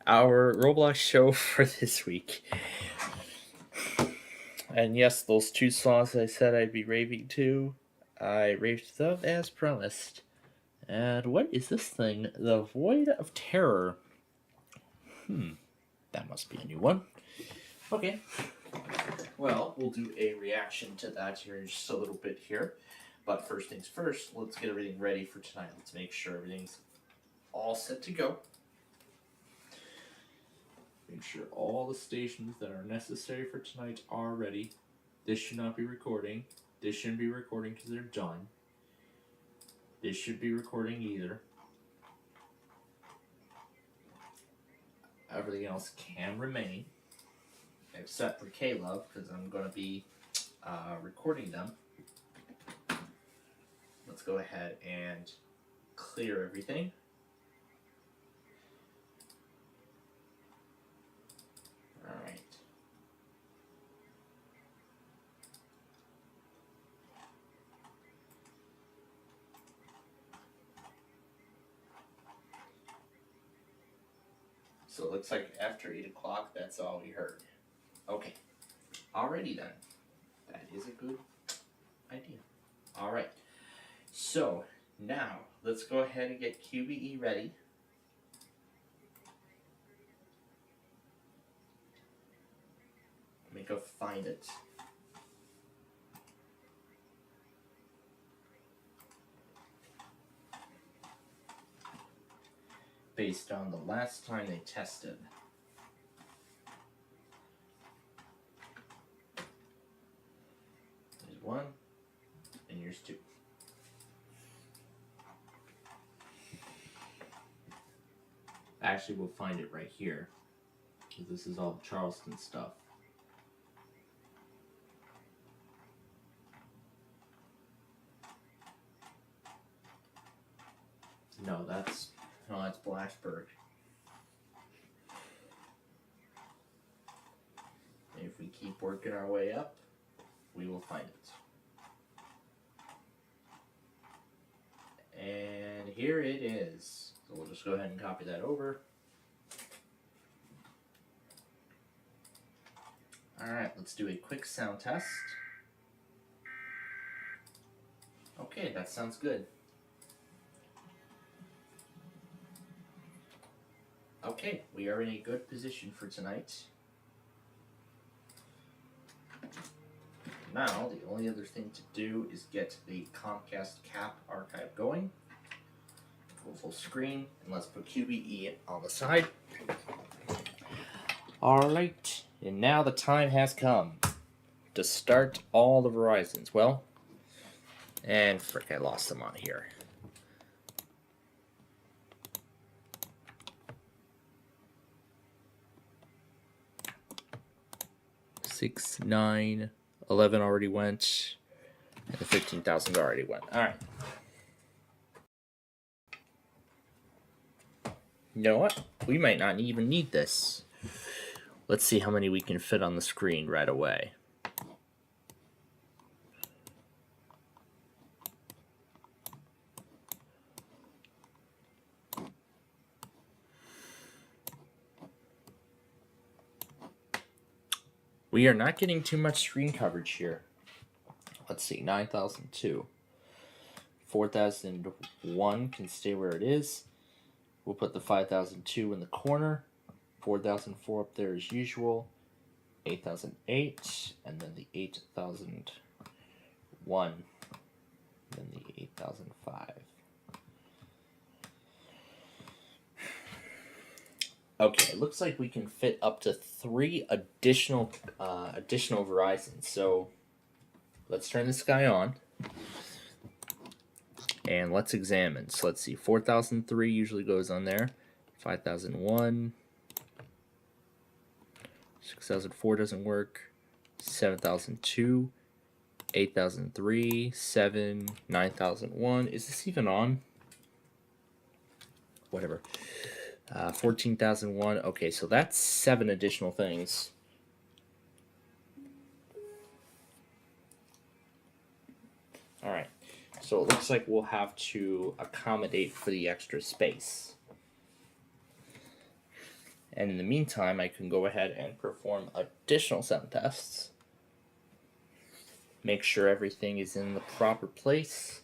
our Roblox show for this week. And yes, those 2 songs I said I'd be raving to, I raved them as promised. And what is this thing? The Void of Terror. That must be a new one. Okay. Well, we'll do a reaction to that here in just a little bit here. But first things first, let's get everything ready for tonight. Let's make sure everything's all set to go. Make sure all the stations that are necessary for tonight are ready. This should not be recording. This shouldn't be recording because they're done. This should be recording either. Everything else can remain, except for K-Love, because I'm going to be recording them. Let's go ahead and clear everything. Alright. So it looks like after 8 o'clock, that's all we heard. Okay. Alrighty then. That is a good idea. Alright. So, now, let's go ahead and get QBE ready. Let me go find it. Based on the last time they tested. There's 1, and here's 2. Actually, we'll find it right here, because this is all the Charleston stuff. No, that's Blacksburg. And if we keep working our way up, we will find it. And here it is. So we'll just go ahead and copy that over. Alright, let's do a quick sound test. Okay, that sounds good. Okay, we are in a good position for tonight. Now, the only other thing to do is get the Comcast CAP archive going. Go full screen, and let's put QBE on the side. Alright, and now the time has come to start all the Verizons. Well, and frick, I lost them on here. 6, 9, 11 already went, and the 15,000 already went. Alright. You know what? We might not even need this. Let's see how many we can fit on the screen right away. We are not getting too much screen coverage here. Let's see, 9,002. 4,001 can stay where it is. We'll put the 5,002 in the corner. 4,004 up there as usual. 8,008, and then the 8,001. Then the 8,005. Okay, it looks like we can fit up to 3 additional Verizons. So let's turn this guy on, and let's examine. So let's see, 4,003 usually goes on there. 5,001, 6,004 doesn't work. 7,002, 8,003, 7, 9,001. Is this even on? Whatever. 14,001. Okay, so that's 7 additional things. Alright, So it looks like we'll have to accommodate for the extra space. And in the meantime, I can go ahead and perform additional sound tests. Make sure everything is in the proper place.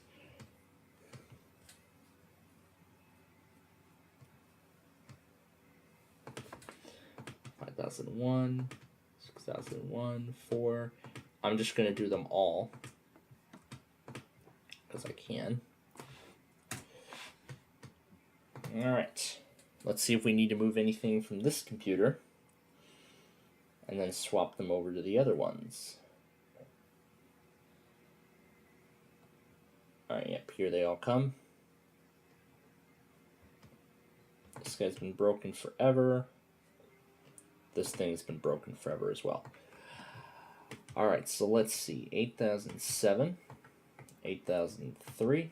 5001, 6001, 4. I'm just going to do them all because I can. Alright, let's see if we need to move anything from this computer and then swap them over to the other ones. Alright, yep, here they all come. This guy's been broken forever. This thing's been broken forever as well. Alright, so let's see. 8007, 8003,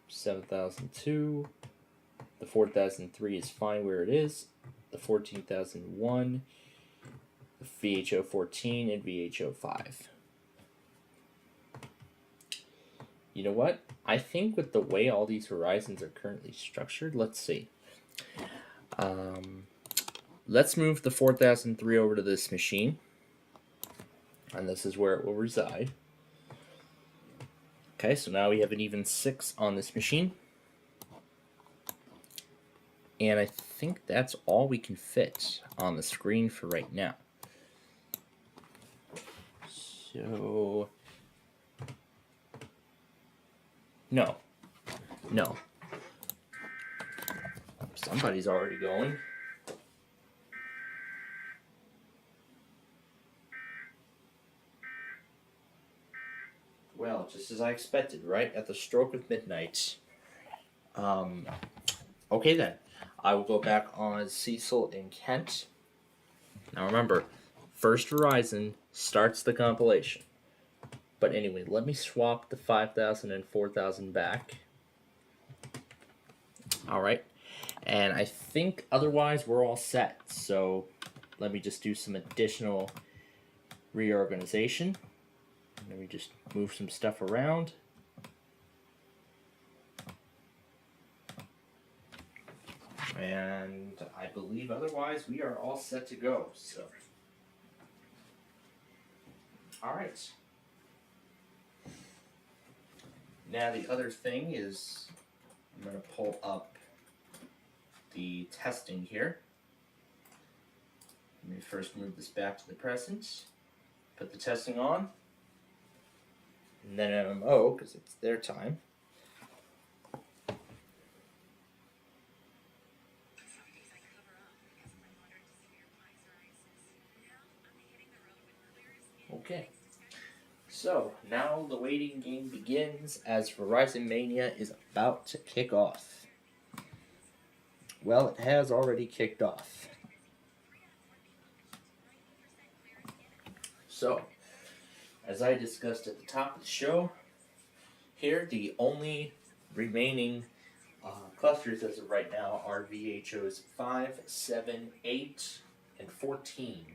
7002. The 4003 is fine where it is. The 14001, the VH014, and VH05. You know what? I think with the way all these horizons are currently structured, let's see. Let's move the 4003 over to this machine. And this is where it will reside. Okay, so now we have an even 6 on this machine. And I think that's all we can fit on the screen for right now. So... No. Somebody's already going. Well, just as I expected, right at the stroke of midnight. Okay then. I will go back on Cecil and Kent. Now remember, first Horizon starts the compilation. But anyway, let me swap the 5000 and 4000 back. Alright. And I think otherwise we're all set. So let me just do some additional reorganization. Let me just move some stuff around. And I believe otherwise we are all set to go. So, alright. Now the other thing is I'm going to pull up the testing here. Let me first move this back to the present. Put the testing on. And then MMO, because it's their time. Okay, so now the waiting game begins as Verizon Mania is about to kick off. Well, it has already kicked off. So, as I discussed at the top of the show, here the only remaining clusters as of right now are VHOs 5, 7, 8, and 14.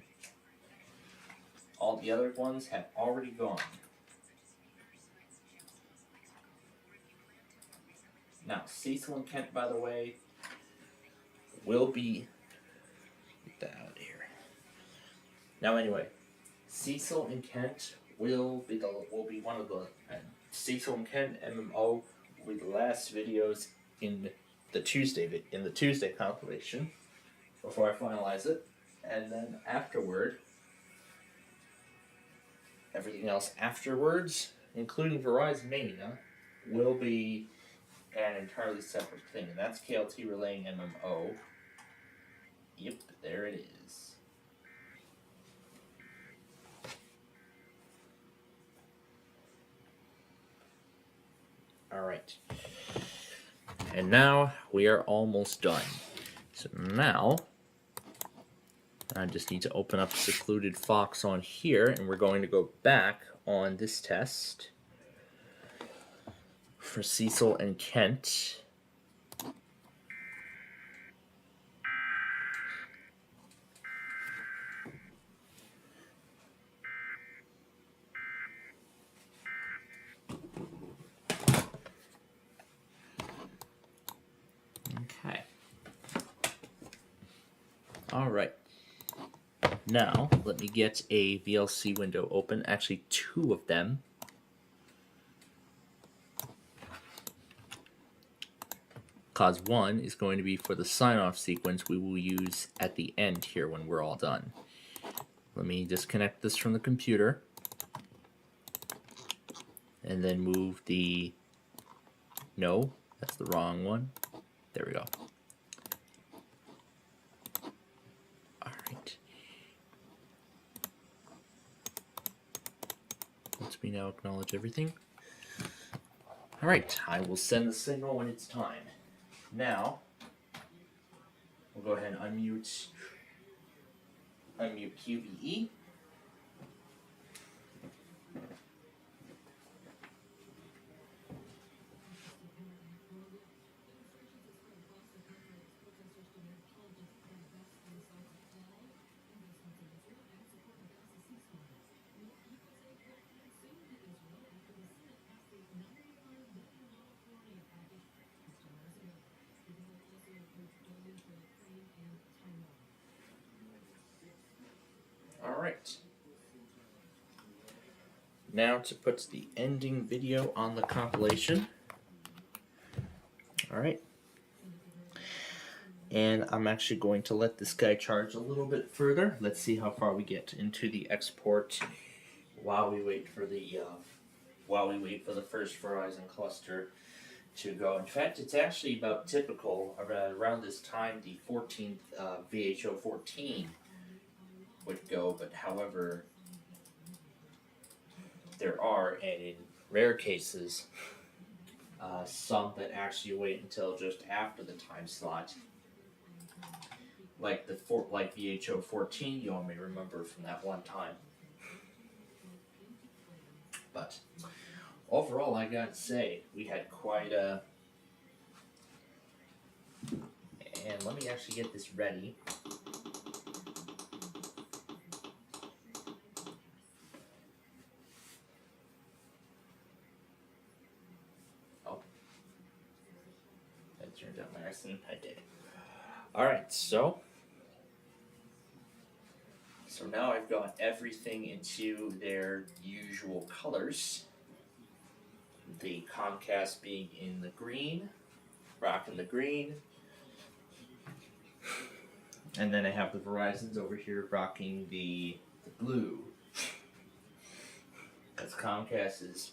All the other ones have already gone. Now, Cecil and Kent, by the way, will be... Get that out of here. Now, anyway, Cecil and Kent will be one of the... Cecil and Kent MMO will be the last videos in the Tuesday compilation before I finalize it, and then afterward. Everything else afterwards, including Verizon Mania, will be an entirely separate thing, and that's KLT relaying MMO. Yep, there it is. Alright. And now we are almost done. So now I just need to open up Secluded Fox on here, and we're going to go back on this test for Cecil and Kent. All right. Now, let me get a VLC window open. Actually, two of them. Cause one is going to be for the sign-off sequence we will use at the end here when we're all done. Let me disconnect this from the computer. And then move the... No, that's the wrong one. There we go. Alright. Let's me now acknowledge everything. Alright, I will send the signal when it's time. Now, we'll go ahead and unmute QBE. Alright. Now to put the ending video on the compilation. Alright. And I'm actually going to let this guy charge a little bit further. Let's see how far we get into the export while we wait for the first Verizon cluster to go. In fact, it's actually about typical around this time the 14th VHO 14 would go, but however, there are, and in rare cases, some that actually wait until just after the time slot, like VHO 14. You all may remember from that one time. But overall, I gotta say, we had quite a. And let me actually get this ready. Turned out my accident. I did. Alright, so now I've got everything into their usual colors. The Comcast being in the green, rocking the green. And then I have the Verizons over here rocking the blue. Because Comcast's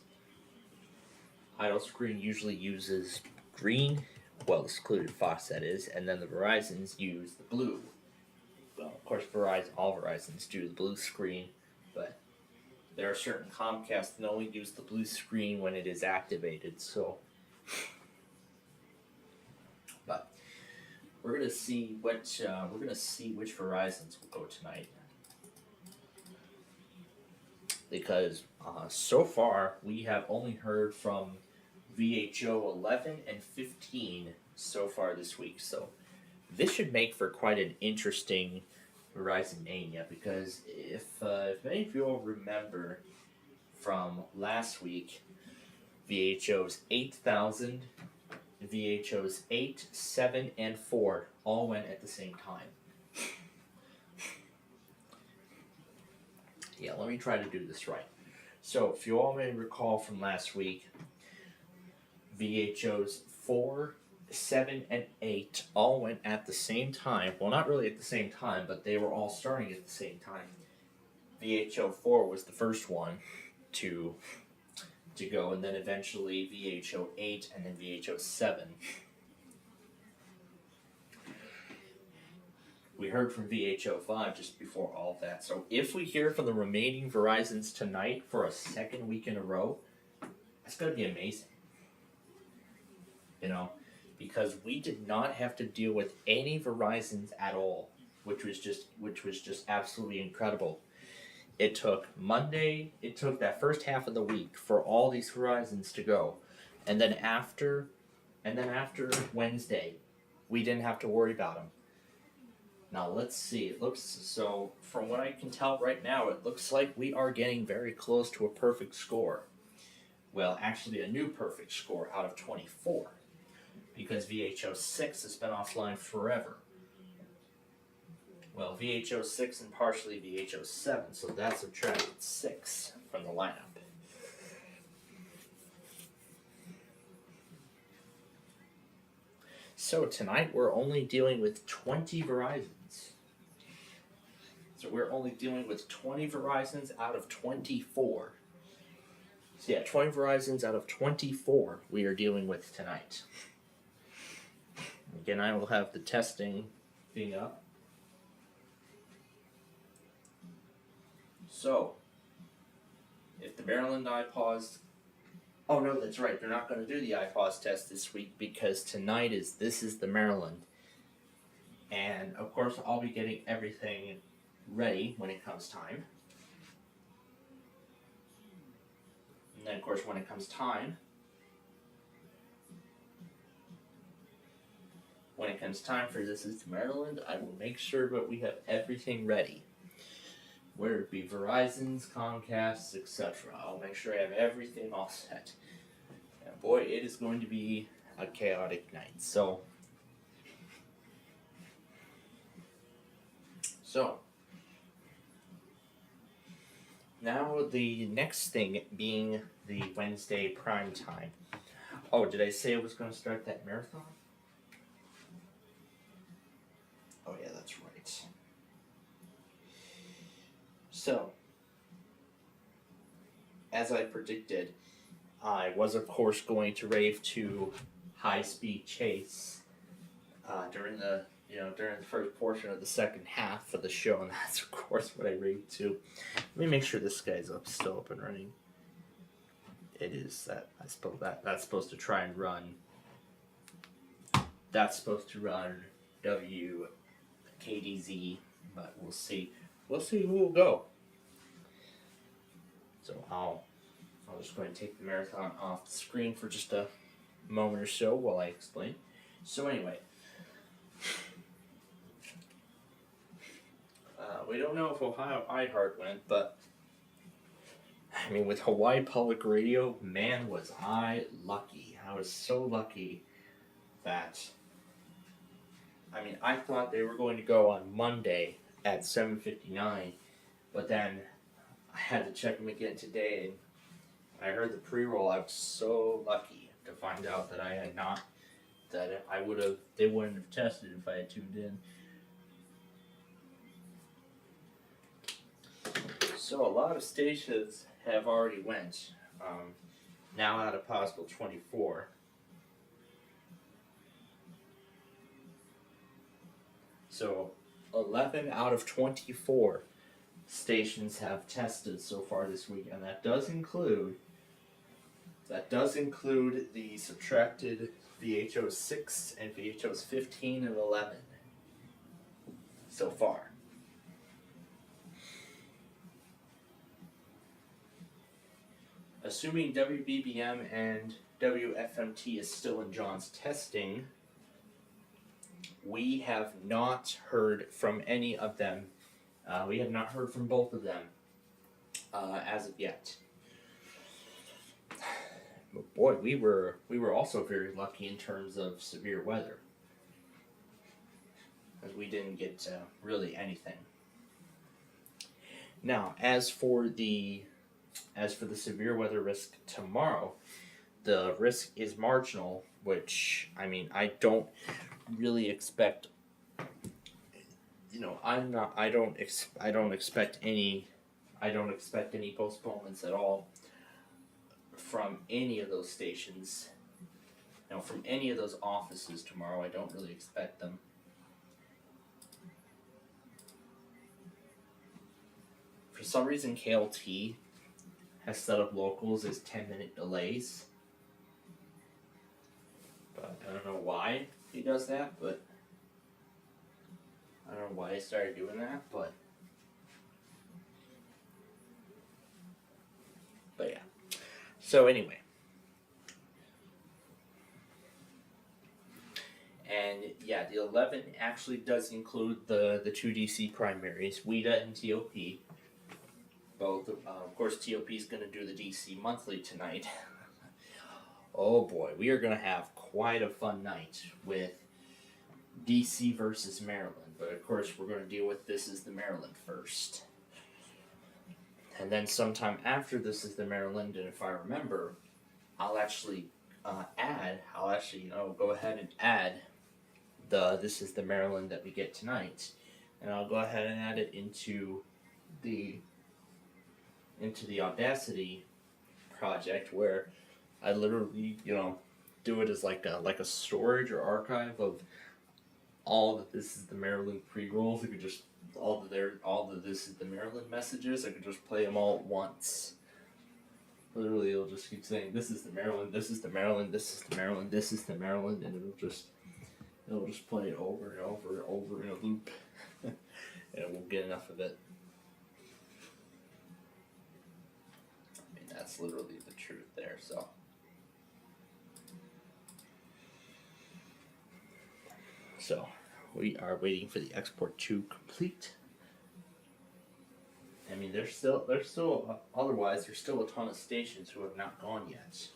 idle screen usually uses green. Well, the secluded Fox that is, and then the Verizons use the blue. Well, of course, all Verizons do the blue screen, but there are certain Comcasts that only use the blue screen when it is activated. So, but we're gonna see which Verizons will go tonight, because so far we have only heard from VHO 11 and 15 so far this week. So this should make for quite an interesting Verizon Mania, because if many of you all remember from last week, VHO's 8000, VHO's 8, 7, and 4 all went at the same time. Yeah, let me try to do this right. So if you all may recall from last week, VHO's 4, 7, and 8 all went at the same time. Well, not really at the same time, but they were all starting at the same time. VHO 4 was the first one to go, and then eventually VHO 8, and then VHO 7. We heard from VHO 5 just before all of that. So if we hear from the remaining Verizons tonight for a second week in a row, that's going to be amazing. You know, because we did not have to deal with any Verizons at all, which was just absolutely incredible. It took that first half of the week for all these Verizons to go, and then after Wednesday, we didn't have to worry about them. Now let's see. It looks so. From what I can tell right now, it looks like we are getting very close to a perfect score. Well, actually, a new perfect score out of 24. Because VHO 6 has been offline forever. Well, VHO6 and partially VHO7, so that subtracted 6 from the lineup. So tonight we're only dealing with 20 Verizons. So we're only dealing with 20 Verizons out of 24. So yeah, 20 Verizons out of 24 we are dealing with tonight. Again, I will have the testing thing up. So, if the Maryland iPause... Oh no, that's right, they're not going to do the iPause test this week because tonight this is the Maryland. And of course I'll be getting everything ready when it comes time. And then of course when it comes time for This is the Maryland, I will make sure that we have everything ready. Whether it be Verizon's, Comcast's, etc. I'll make sure I have everything all set. And boy, it is going to be a chaotic night. So now the next thing being the Wednesday prime time. Oh, did I say I was going to start that marathon? Oh yeah, that's right. So, as I predicted, I was of course going to rave to High Speed Chase during the first portion of the second half of the show, and that's of course what I raved to. Let me make sure this guy's still up and running. It is that that's supposed to try and run. That's supposed to run WKDZ, but we'll see. We'll see who will go. So I'll just go ahead and take the marathon off the screen for just a moment or so while I explain. So anyway, we don't know if Ohio iHeart went, but I mean, with Hawaii Public Radio, man, was I lucky. I was so lucky that, I mean, I thought they were going to go on Monday at 7:59, but then I had to check them again today, and I heard the pre-roll. I was so lucky to find out that I had not, that they wouldn't have tested if I had tuned in. So a lot of stations have already went, now out of possible 24. So 11 out of 24 stations have tested so far this week, and that does include the subtracted VHOs 6 and VHOs 15 and 11 so far. Assuming WBBM and WFMT is still in John's testing, we have not heard from any of them. We have not heard from both of them as of yet. But boy, we were also very lucky in terms of severe weather, as we didn't get really anything. Now, as for the severe weather risk tomorrow, the risk is marginal, which, I mean, I don't really expect, I don't expect any postponements at all from any of those stations. From any of those offices tomorrow. I don't really expect them. For some reason, KLT has set up locals as 10-minute delays. But I don't know why he does that, but I don't know why he started doing that, but yeah. So anyway. And yeah, the 11 actually does include the two DC primaries, WIDA and TOP. Both, of course, TOP is going to do the DC monthly tonight. Oh boy, we are going to have quite a fun night with DC versus Maryland. But of course, we're going to deal with This Is the Maryland first. And then sometime after This Is the Maryland, and if I remember, I'll actually go ahead and add the This Is the Maryland that we get tonight. And I'll go ahead and add it into the Audacity project, where I literally, do it as like a storage or archive of all the This Is the Maryland pre-rolls. I could just all the This Is the Maryland messages. I could just play them all at once. Literally, it'll just keep saying, "This is the Maryland. This is the Maryland. This is the Maryland. This is the Maryland," and it'll just play it over and over and over in a loop, and it won't get enough of it. I mean, that's literally the truth there. So we are waiting for the export to complete. I mean, there's still otherwise there's still a ton of stations who have not gone yet.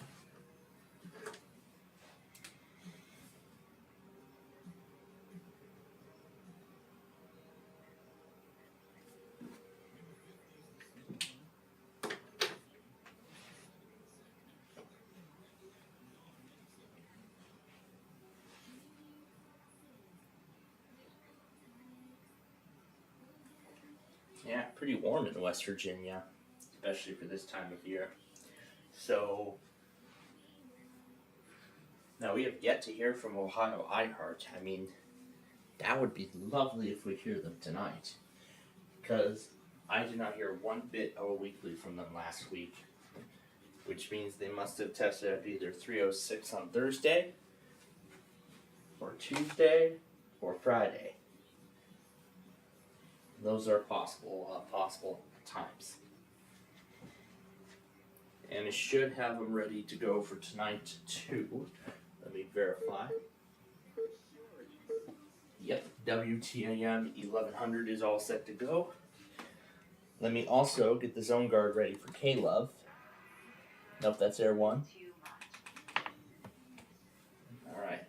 Yeah, pretty warm in West Virginia, especially for this time of year. So, now we have yet to hear from Ohio iHeart. I mean, that would be lovely if we hear them tonight, because I did not hear one bit of a weekly from them last week, which means they must have tested at either 306 on Thursday, or Tuesday, or Friday. Those are possible times. And it should have them ready to go for tonight too. Let me verify. Yep, WTAM 1100 is all set to go. Let me also get the Zone Guard ready for K-Love. Nope, that's Air 1. Alright.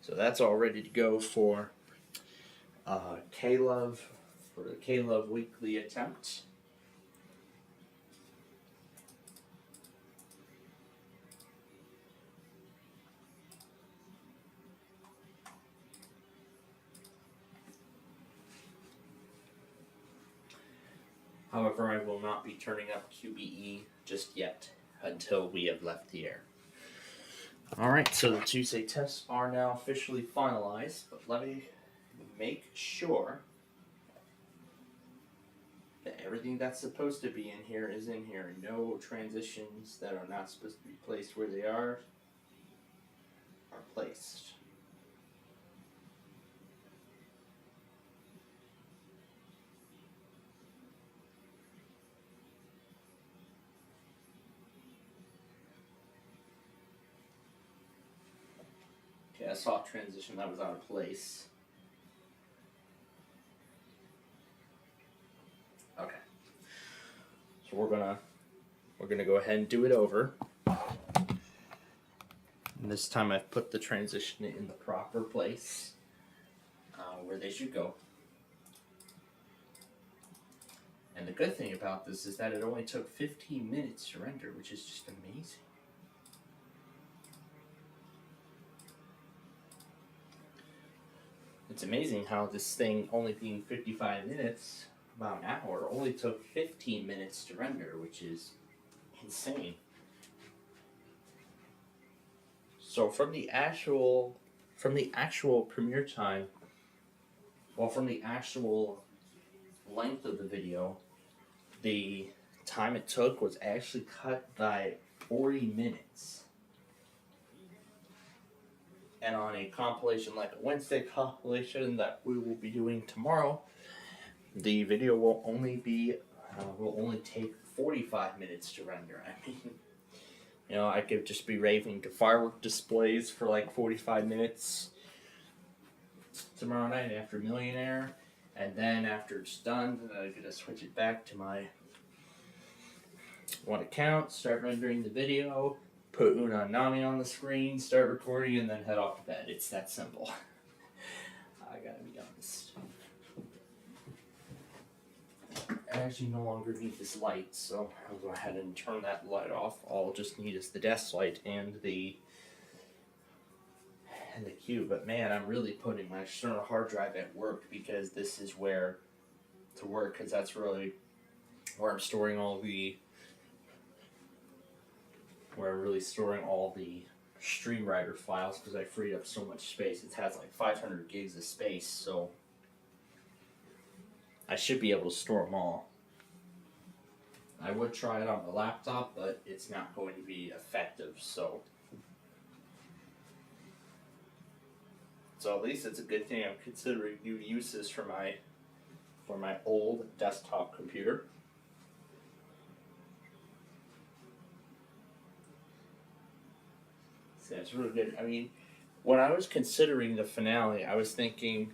So that's all ready to go for K-Love, for the K-Love weekly attempt. However, I will not be turning up QBE just yet until we have left the air. Alright, so the Tuesday tests are now officially finalized, but let me make sure that everything that's supposed to be in here is in here. No transitions that are not supposed to be placed where they are placed. Okay, I saw a transition that was out of place. Okay. So we're gonna go ahead and do it over. And this time I've put the transition in the proper place, where they should go. And the good thing about this is that it only took 15 minutes to render, which is just amazing. It's amazing how this thing, only being 55 minutes, about an hour, only took 15 minutes to render, which is insane. So from the actual premiere time, well, from the actual length of the video, the time it took was actually cut by 40 minutes. And on a compilation like a Wednesday compilation that we will be doing tomorrow, the video will only take 45 minutes to render. I mean, you know, I could just be raving to firework displays for like 45 minutes tomorrow night after Millionaire, and then after it's done, I'm gonna switch it back to my one account, start rendering the video, put Una and Nami on the screen, start recording, and then head off to bed. It's that simple. I actually no longer need this light, so I'll go ahead and turn that light off. All I'll just need is the desk light and the queue. But man, I'm really putting my external hard drive at work, because this is where to work, because that's really where I'm storing all the StreamWriter files, because I freed up so much space. It has like 500 gigs of space, so I should be able to store them all. I would try it on the laptop, but it's not going to be effective, so at least it's a good thing I'm considering new uses for my old desktop computer. So it's really good. I mean, when I was considering the finale, I was thinking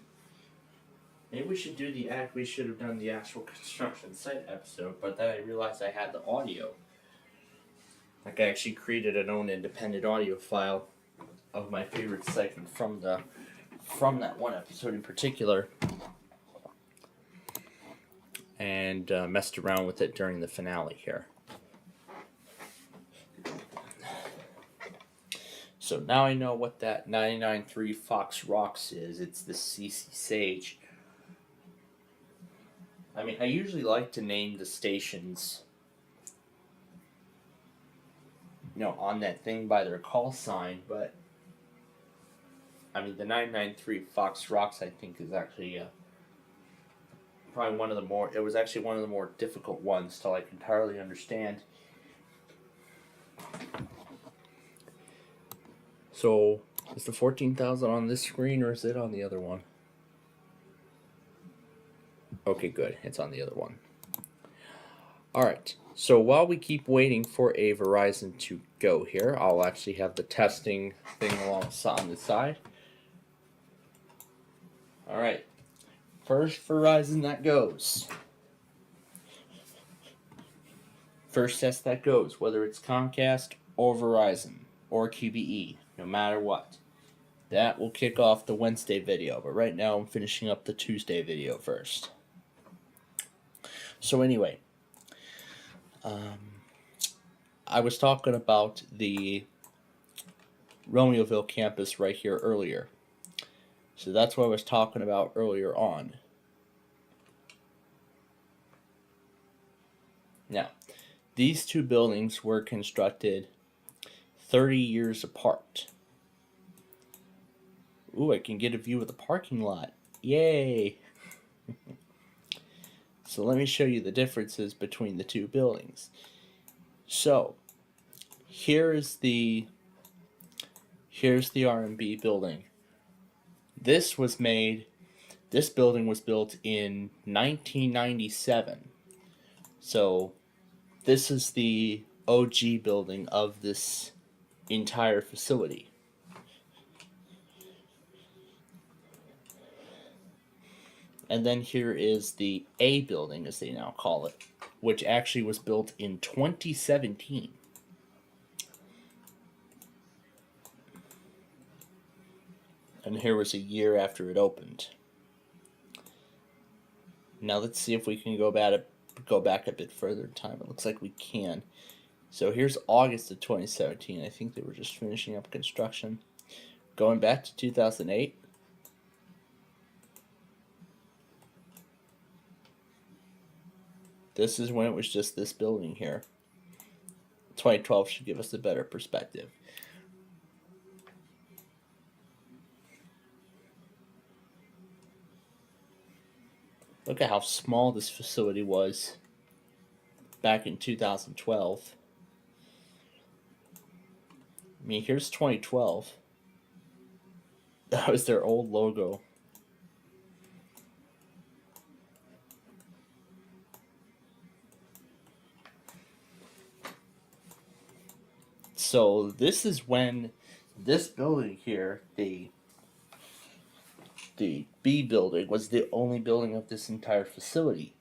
maybe we should have done the actual construction site episode, but then I realized I had the audio. Like, I actually created an own independent audio file of my favorite segment from that one episode in particular, and messed around with it during the finale here. So now I know what that 99.3 Fox Rocks is. It's the CC Sage. I mean, I usually like to name the stations, on that thing by their call sign, but I mean, the 993 Fox Rocks, I think, is actually probably one of the more difficult ones to like entirely understand. So, is the 14,000 on this screen, or is it on the other one? Okay, good. It's on the other one. Alright, so while we keep waiting for a Verizon to go here, I'll actually have the testing thing on the side. Alright, first Verizon that goes. First test that goes, whether it's Comcast or Verizon or QBE, no matter what. That will kick off the Wednesday video, but right now I'm finishing up the Tuesday video first. So anyway, I was talking about the Romeoville campus right here earlier. So that's what I was talking about earlier on. Now, these two buildings were constructed 30 years apart. Ooh, I can get a view of the parking lot. Yay! So let me show you the differences between the two buildings. So, here's the R&B building. This building was built in 1997. So, this is the OG building of this entire facility. And then here is the A building, as they now call it, which actually was built in 2017. And here was a year after it opened. Now let's see if we can go back a bit further in time. It looks like we can. So here's August of 2017. I think they were just finishing up construction. Going back to 2008. This is when it was just this building here. 2012 should give us a better perspective. Look at how small this facility was back in 2012. I mean, here's 2012. That was their old logo. So this is when this building here, the B building, was the only building of this entire facility.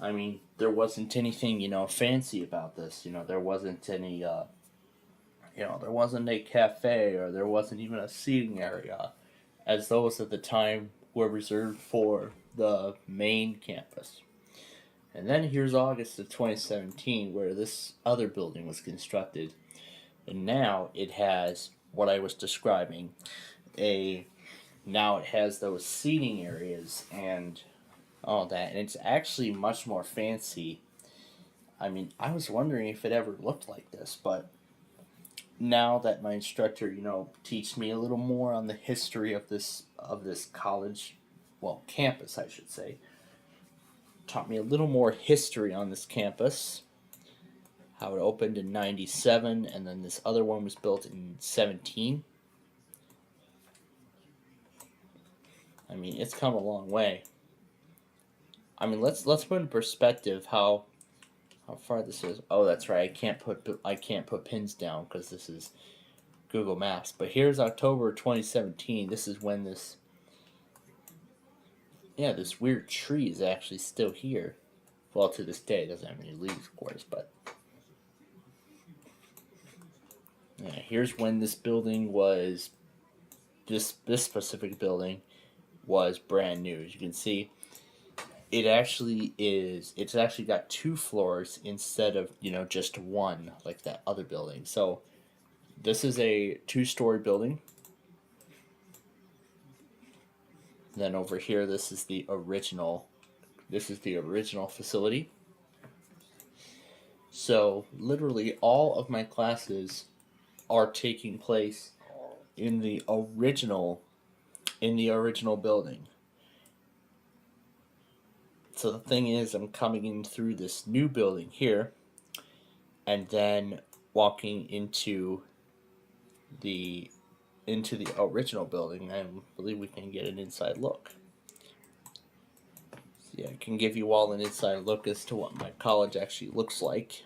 I mean, there wasn't anything, fancy about this. There wasn't any, there wasn't a cafe, or there wasn't even a seating area. as those at the time were reserved for the main campus. And then here's August of 2017, where this other building was constructed, and now it has what I was describing. Now it has those seating areas and all that, and it's actually much more fancy. I mean, I was wondering if it ever looked like this, but now that my instructor, teach me a little more on the history of this college, well, campus, I should say, taught me a little more history on this campus, how it opened in 97, and then this other one was built in 17. I mean, it's come a long way. I mean, let's put in perspective how far this is. Oh, that's right. I can't put pins down because this is Google Maps. But here's October 2017. This is when this weird tree is actually still here. Well, to this day, it doesn't have any leaves, of course, but yeah, here's when this building was. This specific building was brand new. As you can see, it's actually got 2 floors instead of, just one like that other building. So this is a 2-story building. Then over here, this is the original facility. So literally all of my classes are taking place in the original building. So the thing is, I'm coming in through this new building here, and then walking into the original building. I believe we can get an inside look. So yeah, I can give you all an inside look as to what my college actually looks like.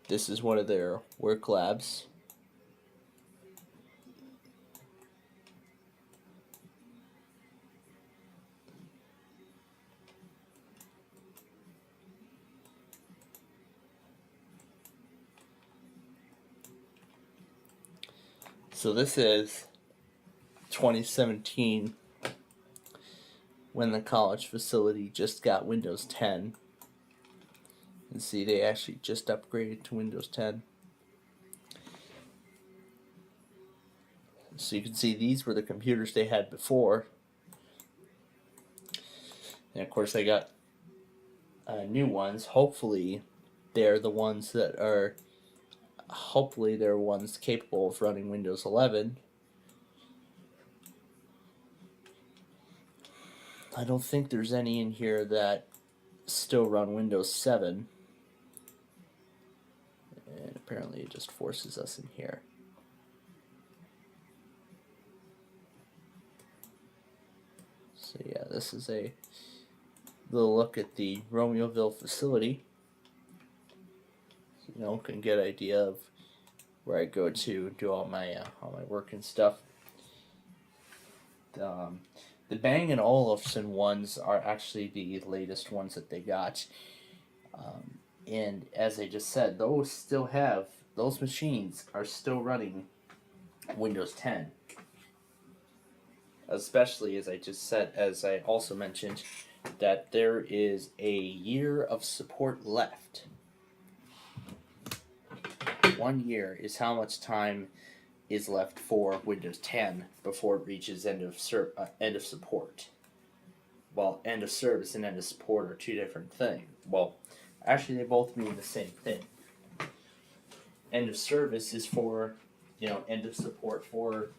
This is one of their work labs. So this is 2017, when the college facility just got Windows 10. And see, they actually just upgraded to Windows 10. So you can see these were the computers they had before. And of course they got new ones. Hopefully they're ones capable of running Windows 11. I don't think there's any in here that still run Windows 7. And apparently it just forces us in here. So yeah, this is a little look at the Romeoville facility. So, can get an idea of where I go to do all my work and stuff. The Bang & Olufsen ones are actually the latest ones that they got. And as I just said, those machines are still running Windows 10. Especially, as I also mentioned, that there is a year of support left. 1 year is how much time is left for Windows 10 before it reaches end of support. Well, end of service and end of support are 2 different things. Well, actually, they both mean the same thing. End of service is for, end of support for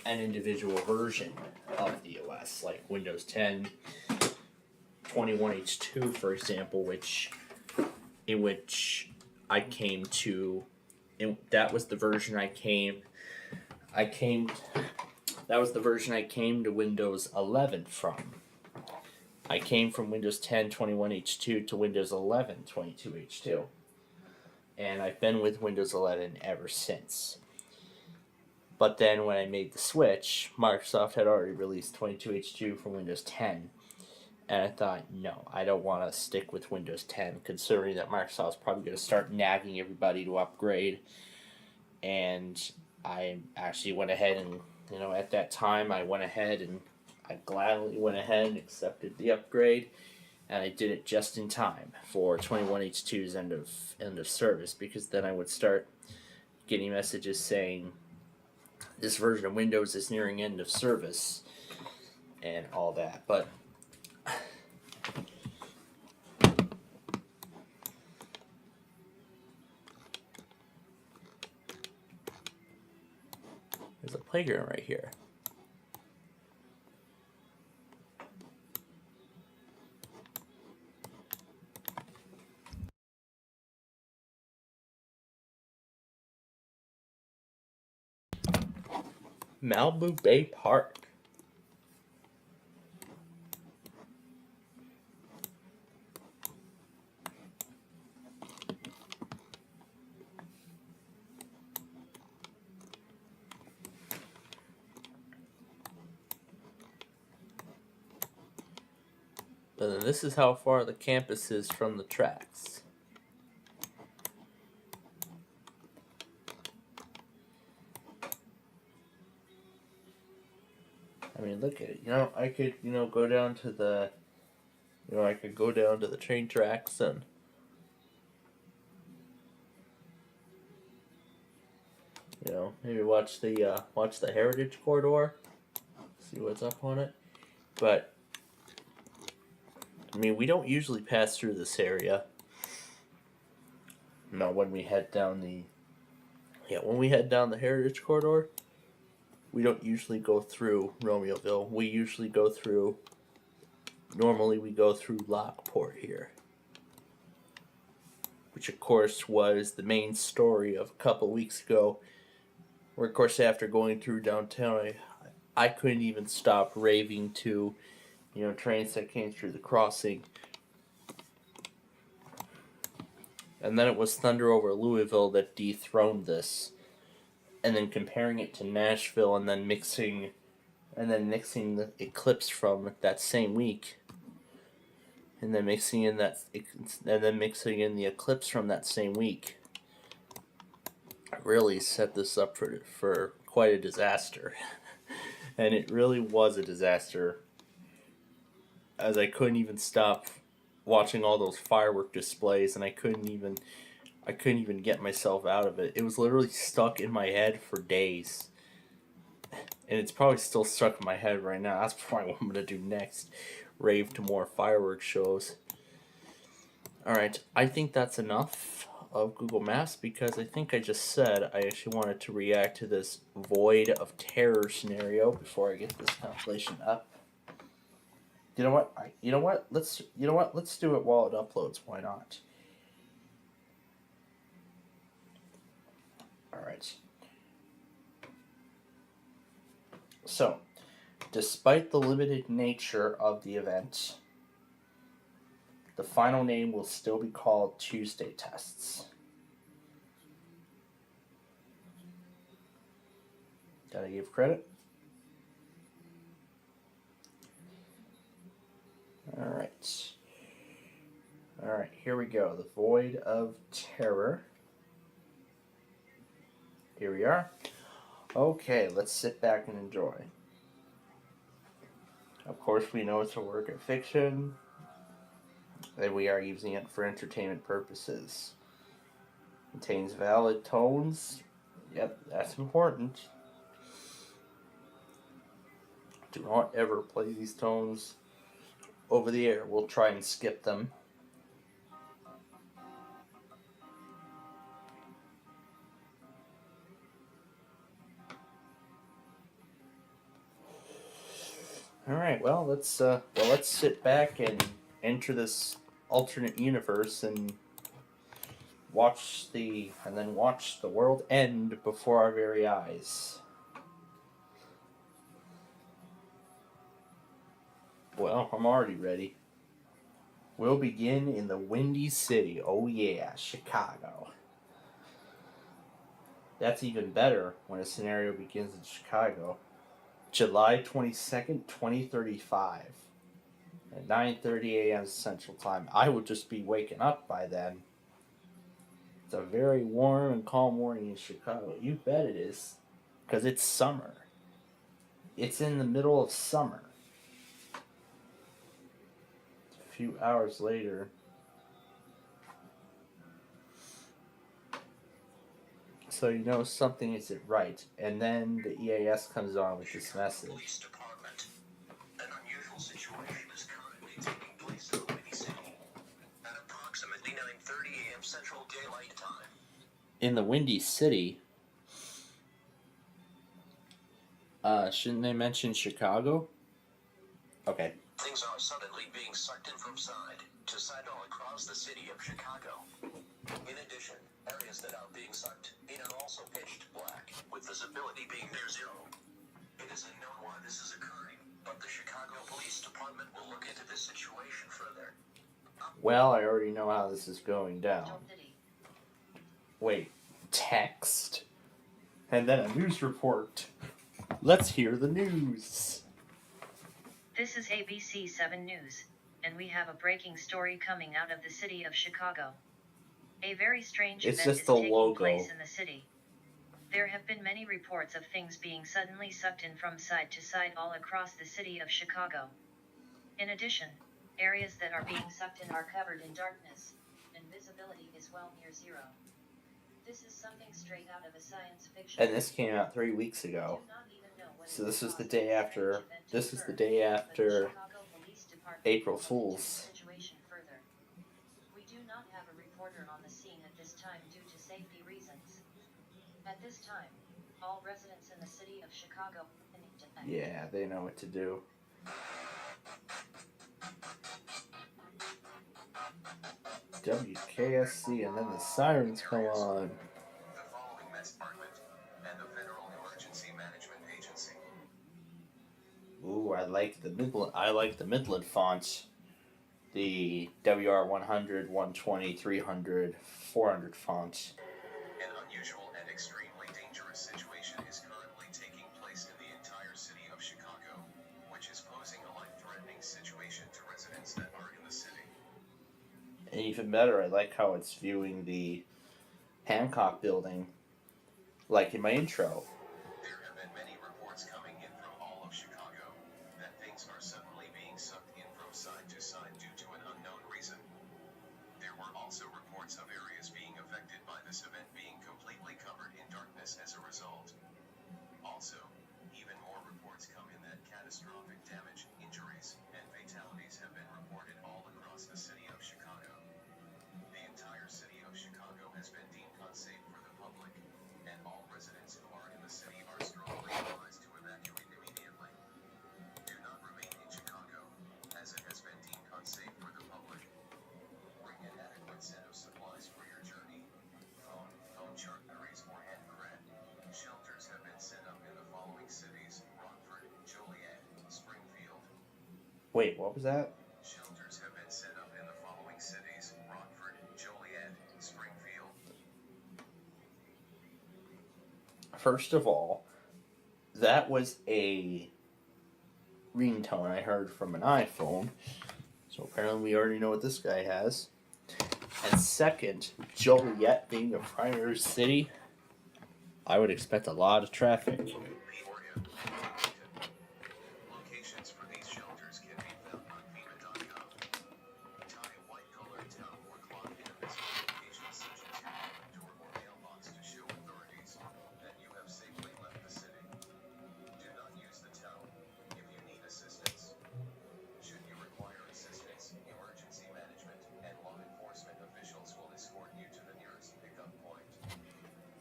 an individual version of the OS, like Windows 10, 21H2, for example, in which I came to. That was the version I came to Windows 11 from. I came from Windows 10 21H2 to Windows 11 22H2. And I've been with Windows 11 ever since. But then when I made the switch, Microsoft had already released 22H2 for Windows 10. And I thought, no, I don't want to stick with Windows 10, considering that Microsoft's probably going to start nagging everybody to upgrade. And I actually went ahead and, at that time, I went ahead and I gladly went ahead and accepted the upgrade, and I did it just in time for 21H2's end of service, because then I would start getting messages saying this version of Windows is nearing end of service and all that. But there's a playground right here. Malibu Bay Park. But then this is how far the campus is from the tracks. I mean, look at it. I could, go down to the, I could go down to the train tracks and, maybe watch the Heritage Corridor, see what's up on it. But I mean, we don't usually pass through this area. No, when we head down the Heritage Corridor, we don't usually go through Romeoville. Normally we go through Lockport here, which of course was the main story of a couple weeks ago, where of course after going through downtown, I couldn't even stop raving to, trains that came through the crossing. And then it was Thunder over Louisville that dethroned this. And then comparing it to Nashville, and then mixing the Eclipse from that same week, and then mixing in the Eclipse from that same week, really set this up for quite a disaster. And it really was a disaster, as I couldn't even stop watching all those firework displays, and I couldn't even get myself out of it. It was literally stuck in my head for days. And it's probably still stuck in my head right now. That's probably what I'm going to do next. Rave to more fireworks shows. Alright, I think that's enough of Google Maps, because I think I just said I actually wanted to react to this Void of Terror scenario before I get this compilation up. You know what? Let's do it while it uploads. Why not? Alright. So, despite the limited nature of the event, the final name will still be called Tuesday Tests. Gotta give credit. Alright. Alright, here we go. The Void of Terror. Here we are. Okay, let's sit back and enjoy. Of course, we know it's a work of fiction, and we are using it for entertainment purposes. Contains valid tones. Yep, that's important. Do not ever play these tones over the air. We'll try and skip them. Alright, well, let's sit back and enter this alternate universe and watch the world end before our very eyes. Well, I'm already ready. We'll begin in the Windy City. Oh yeah, Chicago. That's even better when a scenario begins in Chicago. July 22nd, 2035. At 9:30 a.m. Central Time. I will just be waking up by then. It's a very warm and calm morning in Chicago. You bet it is. Because it's summer. It's in the middle of summer. A few hours later. So you know something isn't right. And then the EAS comes on with this message. Police Department. An unusual situation is currently taking place in the Windy City at approximately 9:30 a.m. Central Daylight Time. In the Windy City? Shouldn't they mention Chicago? Okay. Things are suddenly being sucked in from side to side all across the city of Chicago. In addition, areas that are being sucked in are also pitched black, with visibility being near zero. It isn't known why this is occurring, but the Chicago Police Department will look into this situation further. Well, I already know how this is going down. Wait, text. And then a news report. Let's hear the news. This is ABC 7 News, and we have a breaking story coming out of the city of Chicago. A very strange event is taking place in the city. There have been many reports of things being suddenly sucked in from side to side all across the city of Chicago. In addition, areas that are being sucked in are covered in darkness, and visibility is well near zero. This is something straight out of a science fiction. And this came out 3 weeks ago. So this was the day after. This is the day after April Fool's. We do not have a reporter on the scene at this time due to safety reasons. At this time, all residents in the city of Chicago need to act. Yeah, they know what to do. WKSC, and then the sirens come on. The following Met Department and the Federal Emergency Management Agency. Ooh, I like the Midland font. The WR 100, 120, 300, 400 font. An unusual and extremely dangerous situation is currently taking place in the entire city of Chicago, which is posing a life-threatening situation to residents that are in the city. And even better, I like how it's viewing the Hancock building, like in my intro. There have been many reports coming in from all of Chicago that things are suddenly being sucked in from side to side due to an unknown reason. There were also reports of areas being affected by this event being completely covered in darkness as a result. Also, even more reports come in that catastrophic damage, injuries, and fatalities have been reported all across the city of Chicago. The entire city of Chicago has been deemed unsafe for the public, and all residents who are in the city are strongly advised to evacuate immediately. Do not remain in Chicago, as it has been deemed unsafe for the public. Bring an adequate set of supplies for your journey. Phone charcuteries or hand bread. Shelters have been set up in the following cities: Rockford, Joliet, Springfield. Wait, what was that? Shelters have been set up in the following cities: Rockford, Joliet, Springfield. First of all, that was a ringtone I heard from an iPhone. So apparently we already know what this guy has. And second, Joliet being a primary city, I would expect a lot of traffic. Locations for these shelters can be found on FEMA.gov. Tie a white-colored towel or cloth in a visible location such as your front door or mailbox to show authorities that you have safely left the city. Do not use the towel if you need assistance. Should you require assistance, emergency management and law enforcement officials will escort you to the nearest pickup point.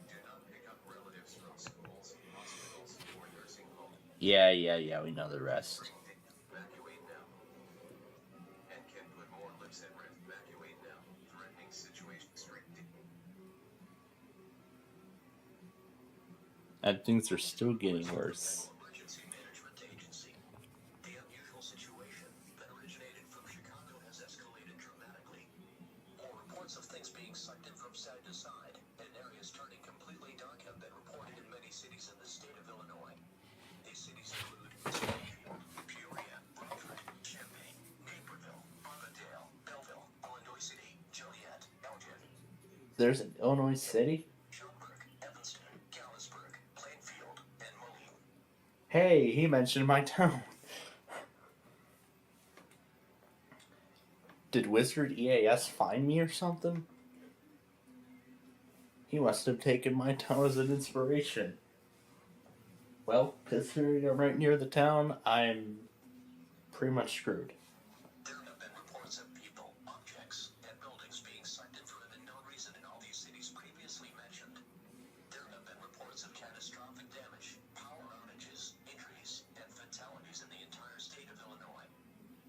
Do not pick up relatives from schools, hospitals, or nursing homes. Yeah, we know the rest. Evacuate now. And can put more lives at risk. Evacuate now. Threatening situation. And things are still getting worse. Emergency Management Agency. The unusual situation that originated from Chicago has escalated dramatically. More reports of things being sucked in from side to side and areas turning completely dark have been reported in many cities in the state of Illinois. These cities include Springfield, Peoria, Rockford, Champaign, Naperville, Barbadale, Belleville, Illinois City, Joliet, Elgin. There's an Illinois city? Schaumburg, Evanston, Galesburg, Plainfield, hey, he mentioned my town. Did Wizard EAS find me or something? He must have taken my town as an inspiration. Well, considering I'm right near the town, I'm pretty much screwed. There have been reports of people, objects, and buildings being sighted for an unknown reason in all these cities previously mentioned. There have been reports of catastrophic damage, power outages, injuries, and fatalities in the entire state of Illinois.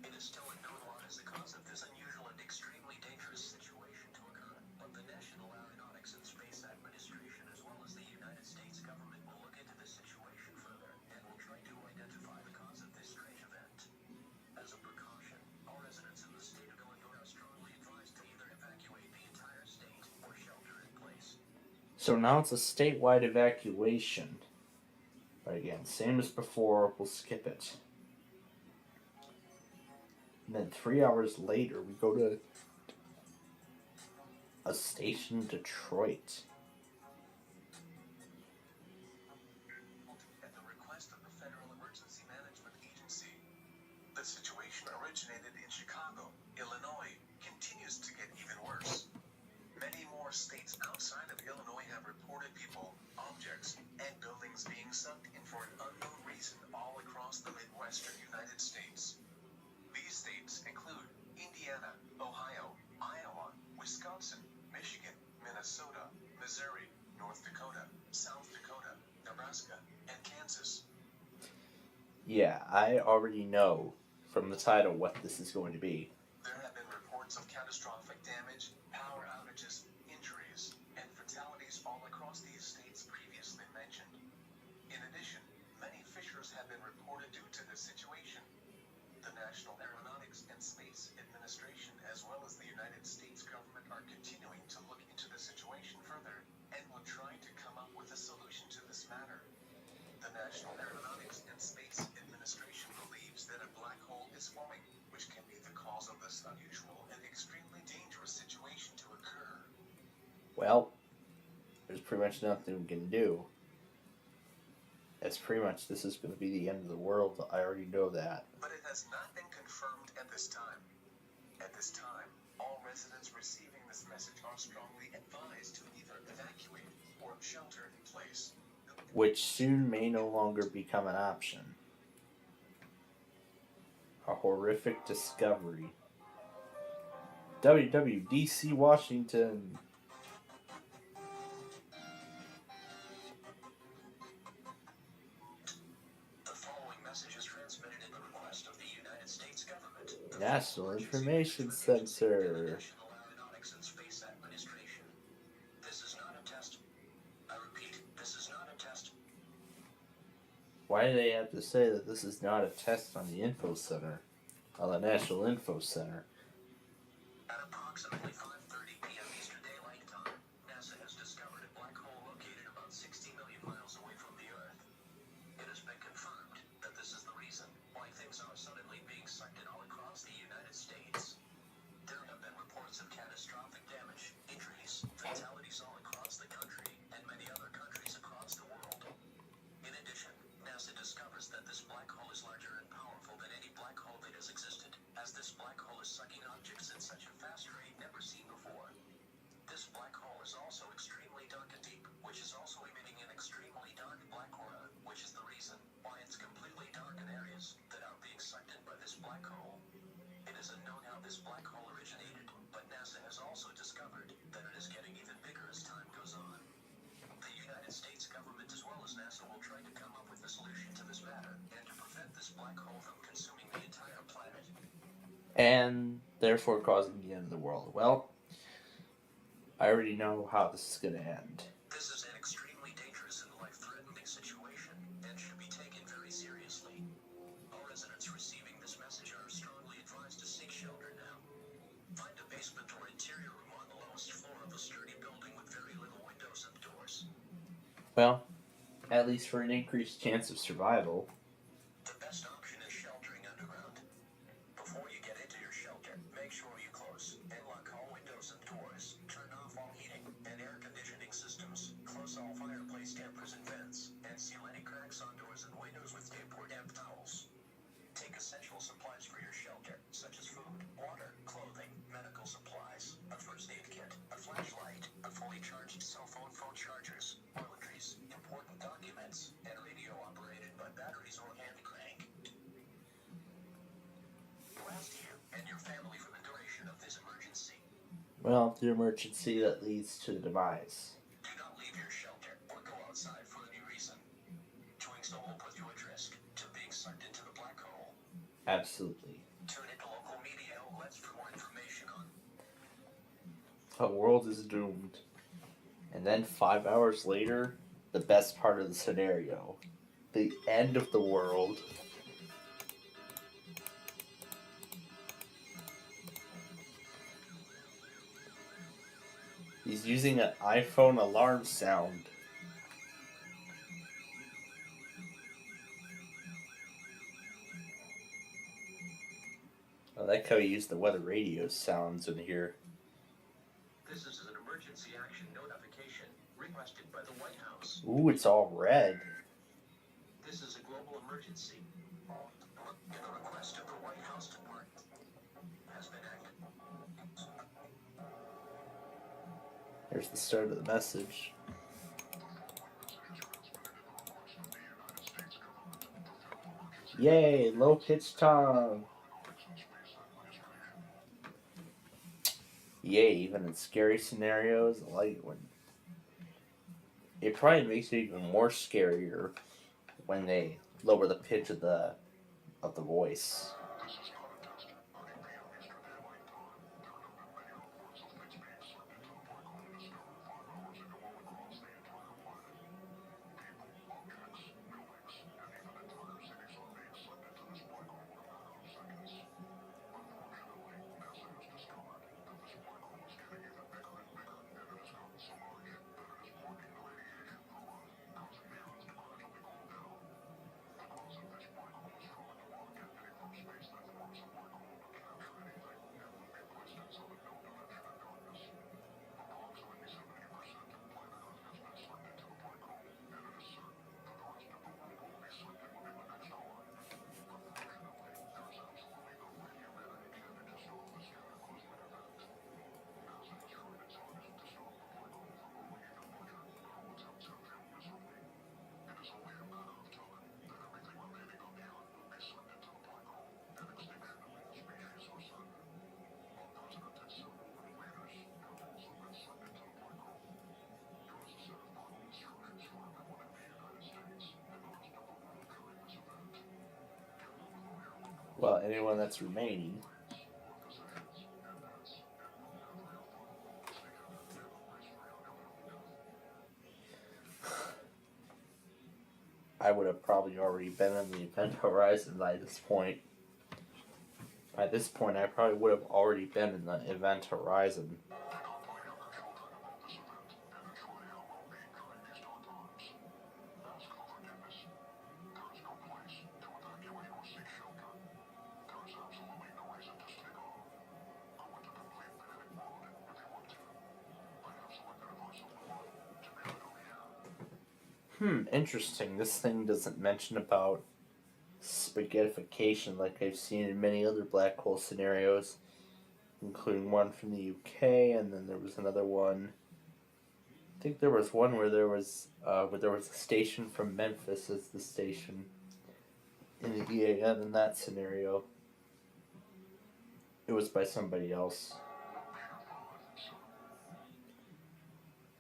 It is still unknown what is the cause of this unusual and extremely dangerous situation to occur, but the National Aeronautics and Space Administration, as well as the United States government, will look into this situation further and will try to identify the cause of this strange event. As a precaution, all residents in the state of Illinois are strongly advised to either evacuate the entire state or shelter in place. So now it's a statewide evacuation. But again, same as before, we'll skip it. And then 3 hours later, we go to a station in Detroit. At the request of the Federal Emergency Management Agency, the situation originated in Chicago, Illinois, continues to get even worse. Many more states outside of Illinois have reported people, objects, and buildings being sucked in for an unknown reason all across the Midwestern United States. These states include Indiana, Ohio, Iowa, Wisconsin, Michigan, Minnesota, Missouri, North Dakota, South Dakota, Nebraska, and Kansas. Yeah, I already know from the title what this is going to be. There have been reports of catastrophic damage, power outages, injuries, and fatalities all across these states previously mentioned. In addition, many fissures have been reported due to this situation. The National Aeronautics and Space Administration, as well as the United States government, are continuing to look into the situation further and will try to come up with a solution to this matter. The National Aeronautics and Space Administration believes that a black hole is forming, which can be the cause of this unusual and extremely dangerous situation to occur. Well, there's pretty much nothing we can do. It's pretty much, this is going to be the end of the world. I already know that. But it has not been confirmed at this time. At this time, all residents receiving this message are strongly advised to either evacuate or shelter in place. Which soon may no longer become an option. A horrific discovery. WWDC Washington. The following message is transmitted at the request of the United States government. National Information Center. National Aeronautics and Space Administration. This is not a test. I repeat, this is not a test. Why do they have to say that this is not a test on the Info Center? On the National Info Center. At approximately 5:30 p.m. Eastern Daylight Time, NASA has discovered a black hole located about 60 million miles away from the Earth. It has been confirmed that this is the reason why things are suddenly being sucked in all across the United States. There have been reports of catastrophic damage, injuries, fatalities all across the country, and many other countries across the world. In addition, NASA discovers that this black hole is larger and powerful than any black hole that has existed, as this black hole is sucking objects at such a fast rate never seen before. This black hole is also extremely dark and deep, which is also emitting an extremely dark black aura, which is the reason why it's completely dark in areas that are being sucked in by this black hole. It is unknown how this black hole originated, but NASA has also discovered that it is getting even bigger as time goes on. The United States government, as well as NASA, will try to come up with a solution to this matter and to prevent this black hole from consuming the entire planet. And therefore causing the end of the world. Well, I already know how this is going to end. This is an extremely dangerous and life-threatening situation and should be taken very seriously. All residents receiving this message are strongly advised to seek shelter now. Find a basement or interior room on the lowest floor of a sturdy building with very little windows and doors. Well, at least for an increased chance of survival. The best option is sheltering underground. Before you get into your shelter, make sure you close and lock all windows and doors. Turn off all heating and air conditioning systems. Close all fireplace dampers and vents, and seal any cracks on doors and windows with tape or Well, the emergency that leads to the demise. Do not leave your shelter or go outside for any reason. Doing so will put you at risk to being sucked into the black hole. Absolutely. Tune into local media outlets for more information on The world is doomed. And then 5 hours later, the best part of the scenario. The end of the world. He's using an iPhone alarm sound. I like how he used the weather radio sounds in here. This is an emergency action notification requested by the White House. Ooh, it's all red. This is a global emergency. In a request of the White House Department has been acted. Here's the start of the message. Yay, low pitch tongue. Yay, even in scary scenarios, I like it when it probably makes it even more scarier when they lower the pitch of the voice. Well, anyone that's remaining. I would have probably already been in the event horizon by this point. By this point, I probably would have already been in the event horizon. Interesting. This thing doesn't mention about spaghettification like I've seen in many other black hole scenarios, including one from the UK, and then there was another one. I think there was one where there was a station from Memphis as the station in the EAN in that scenario. It was by somebody else.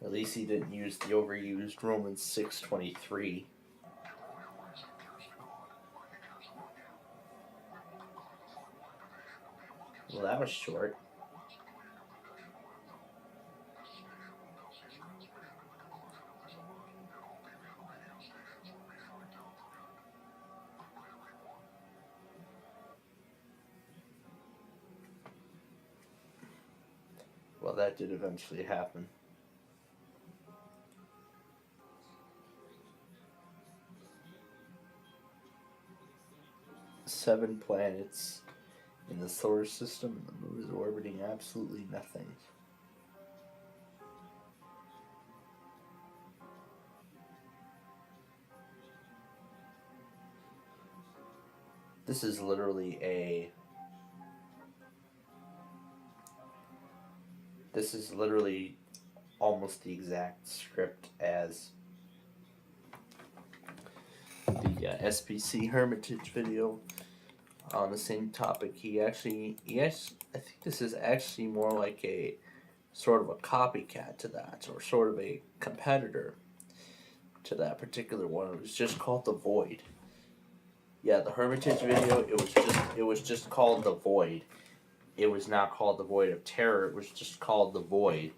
At least he didn't use the overused Romans 6:23. Well, that was short. Well, that did eventually happen. Seven planets in the solar system, and the moon is orbiting absolutely nothing. This is literally almost the exact script as the SPC Hermitage video on the same topic. I think this is actually more like a sort of a copycat to that, or sort of a competitor to that particular one. It was just called The Void. Yeah, the Hermitage video, it was just called The Void. It was not called The Void of Terror, it was just called The Void.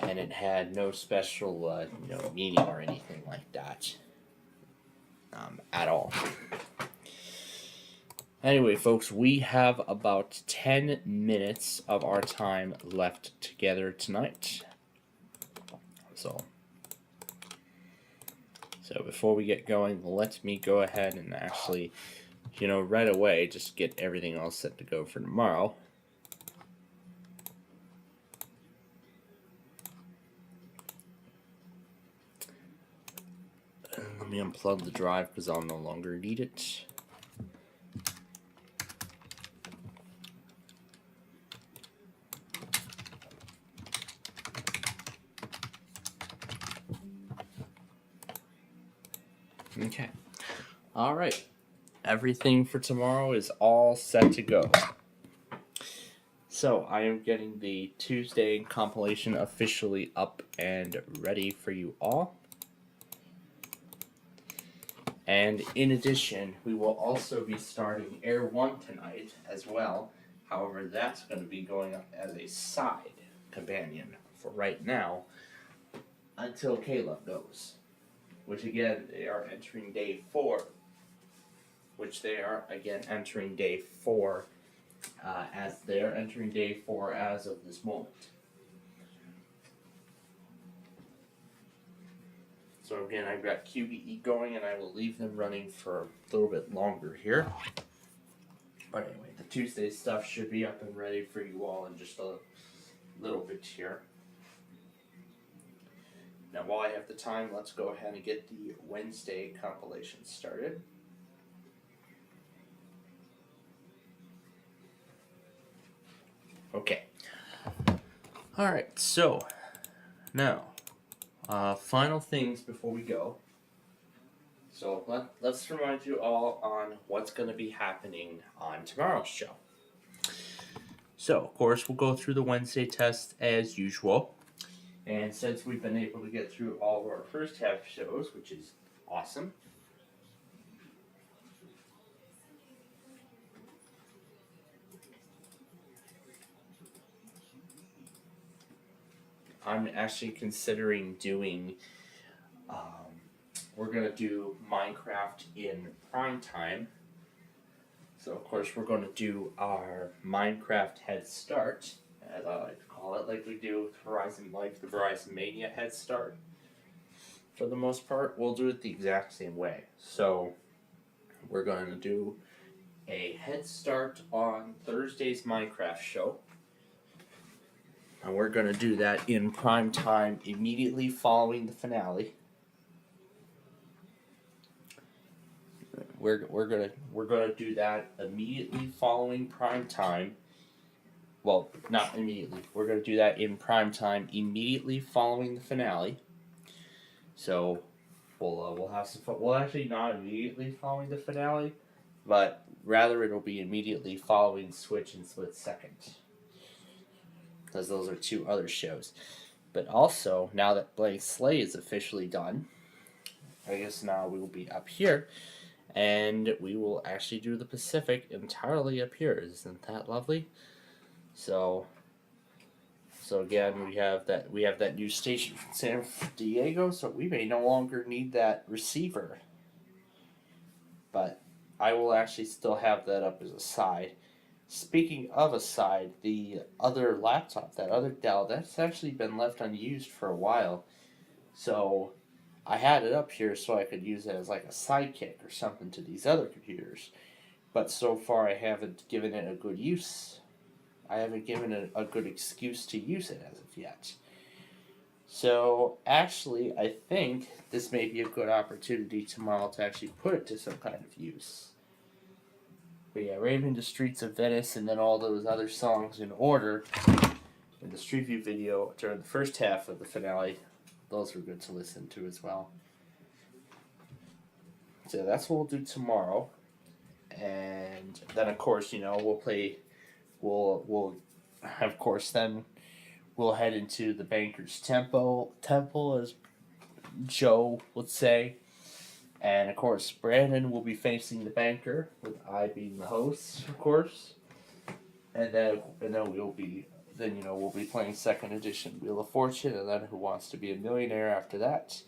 And it had no special meaning or anything like that. At all. Anyway, folks, we have about 10 minutes of our time left together tonight. So before we get going, let me go ahead and actually, right away, just get everything all set to go for tomorrow. And let me unplug the drive because I'll no longer need it. Okay. All right. Everything for tomorrow is all set to go. So I am getting the Tuesday compilation officially up and ready for you all. And in addition, we will also be starting Air 1 tonight as well. However, that's going to be going up as a side companion for right now until Caleb goes. Which again, they are entering day 4. As they're entering day 4 as of this moment. So again, I've got QBE going, and I will leave them running for a little bit longer here. But anyway, the Tuesday stuff should be up and ready for you all in just a little bit here. Now, while I have the time, let's go ahead and get the Wednesday compilation started. Okay. Alright, so now, final things before we go. So let's remind you all on what's going to be happening on tomorrow's show. So, of course, we'll go through the Wednesday test as usual. And since we've been able to get through all of our first half shows, which is awesome, I'm actually considering doing, we're going to do Minecraft in prime time. So, of course, we're going to do our Minecraft Head Start, as I like to call it, like we do with Horizon, like the Verizon Mania Head Start. For the most part, we'll do it the exact same way. So, we're going to do a Head Start on Thursday's Minecraft show. And we're going to do that in prime time immediately following the finale. We're gonna do that immediately following prime time. Well, not immediately. We're gonna do that in prime time immediately following the finale. So we'll have some fun. Well, actually, not immediately following the finale, but rather it'll be immediately following Switch and Split Second, because those are two other shows. But also, now that Blank Slate is officially done, I guess now we will be up here. And we will actually do the Pacific entirely up here. Isn't that lovely? So again, we have that new station from San Diego, so we may no longer need that receiver. But I will actually still have that up as a side. Speaking of a side, the other laptop, that other Dell, that's actually been left unused for a while. So I had it up here so I could use it as like a sidekick or something to these other computers. But so far I haven't given it a good use. I haven't given it a good excuse to use it as of yet. So actually, I think this may be a good opportunity tomorrow to actually put it to some kind of use. But yeah, Raving the Streets of Venice and then all those other songs in order in the Street View video during the first half of the finale. Those were good to listen to as well. So that's what we'll do tomorrow. And then, of course, we'll of course, then we'll head into the Banker's Temple, as Joe would say. And of course, Brandon will be facing the Banker, with I being the host, of course. And then we'll be playing second edition Wheel of Fortune, and then Who Wants to Be a Millionaire after that.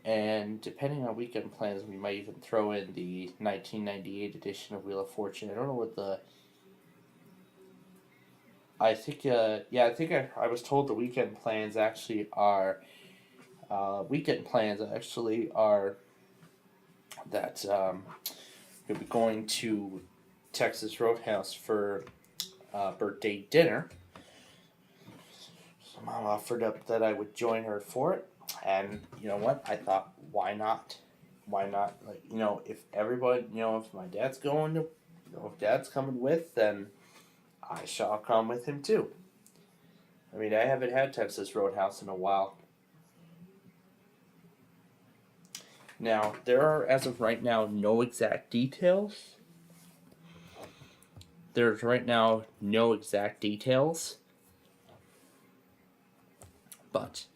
And depending on weekend plans, we might even throw in the 1998 edition of Wheel of Fortune. I don't know what the. I think I was told the weekend plans actually are. That we'll be going to Texas Roadhouse for birthday dinner. So Mom offered up that I would join her for it, and you know what? I thought, why not? Why not? Like, if everybody, if my dad's going to, if Dad's coming with, then I shall come with him too. I mean, I haven't had Texas Roadhouse in a while. Now, there are, as of right now, no exact details. But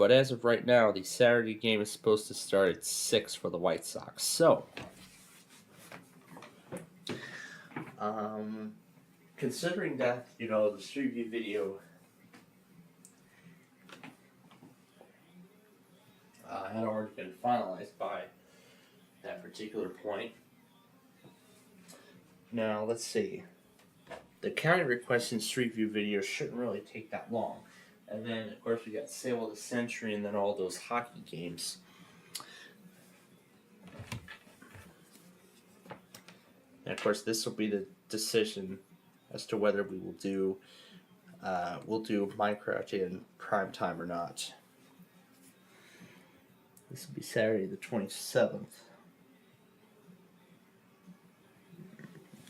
as of right now, the Saturday game is supposed to start at 6 for the White Sox. So, considering that, the Street View video had already been finalized by that particular point. Now, let's see. The county requesting Street View video shouldn't really take that long. And then, of course, we got Sale of the Century and then all those hockey games. And, of course, this will be the decision as to whether we will do Minecraft in prime time or not. This will be Saturday the 27th.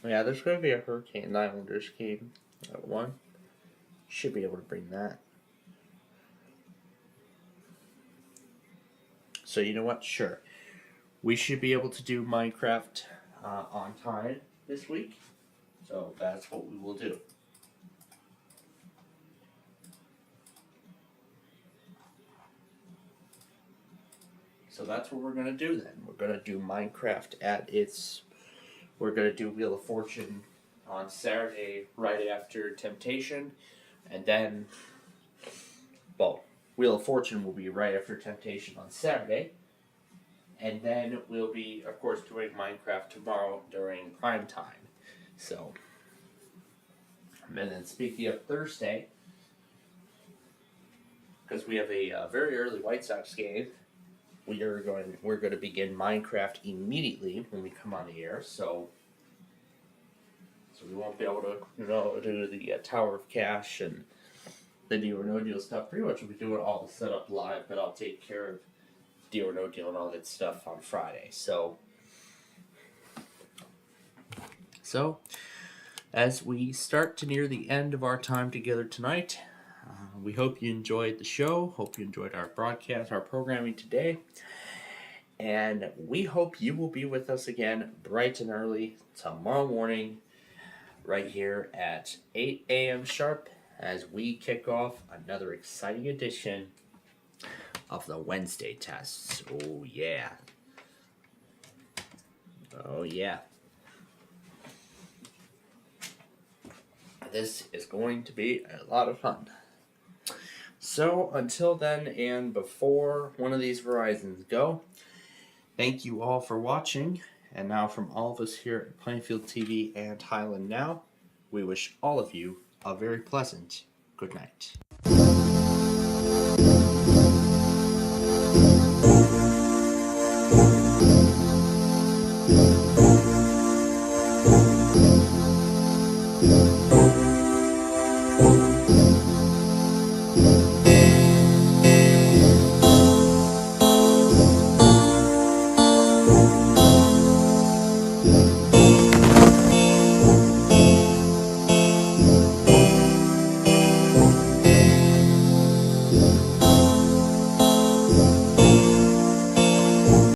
Yeah, there's going to be a Hurricane Islanders game at 1. Should be able to bring that. So you know what? Sure. We should be able to do Minecraft on time this week. So that's what we will do. So that's what we're going to do then. We're going to do Minecraft we're going to do Wheel of Fortune on Saturday right after Temptation. And then, Wheel of Fortune will be right after Temptation on Saturday. And then we'll be, of course, doing Minecraft tomorrow during prime time. So, and then speaking of Thursday, because we have a very early White Sox game, we're going to begin Minecraft immediately when we come on the air. So we won't be able to do the Tower of Cash and the Deal or No Deal stuff. Pretty much we'll be doing all the setup live, but I'll take care of Deal or No Deal and all that stuff on Friday. So as we start to near the end of our time together tonight, we hope you enjoyed the show. Hope you enjoyed our broadcast, our programming today. And we hope you will be with us again bright and early tomorrow morning right here at 8 a.m. sharp as we kick off another exciting edition of the Wednesday tests. Oh, yeah. Oh, yeah. This is going to be a lot of fun. So, until then and before one of these Verizons go, thank you all for watching. And now from all of us here at Plainfield TV and Highland Now, we wish all of you a very pleasant good night.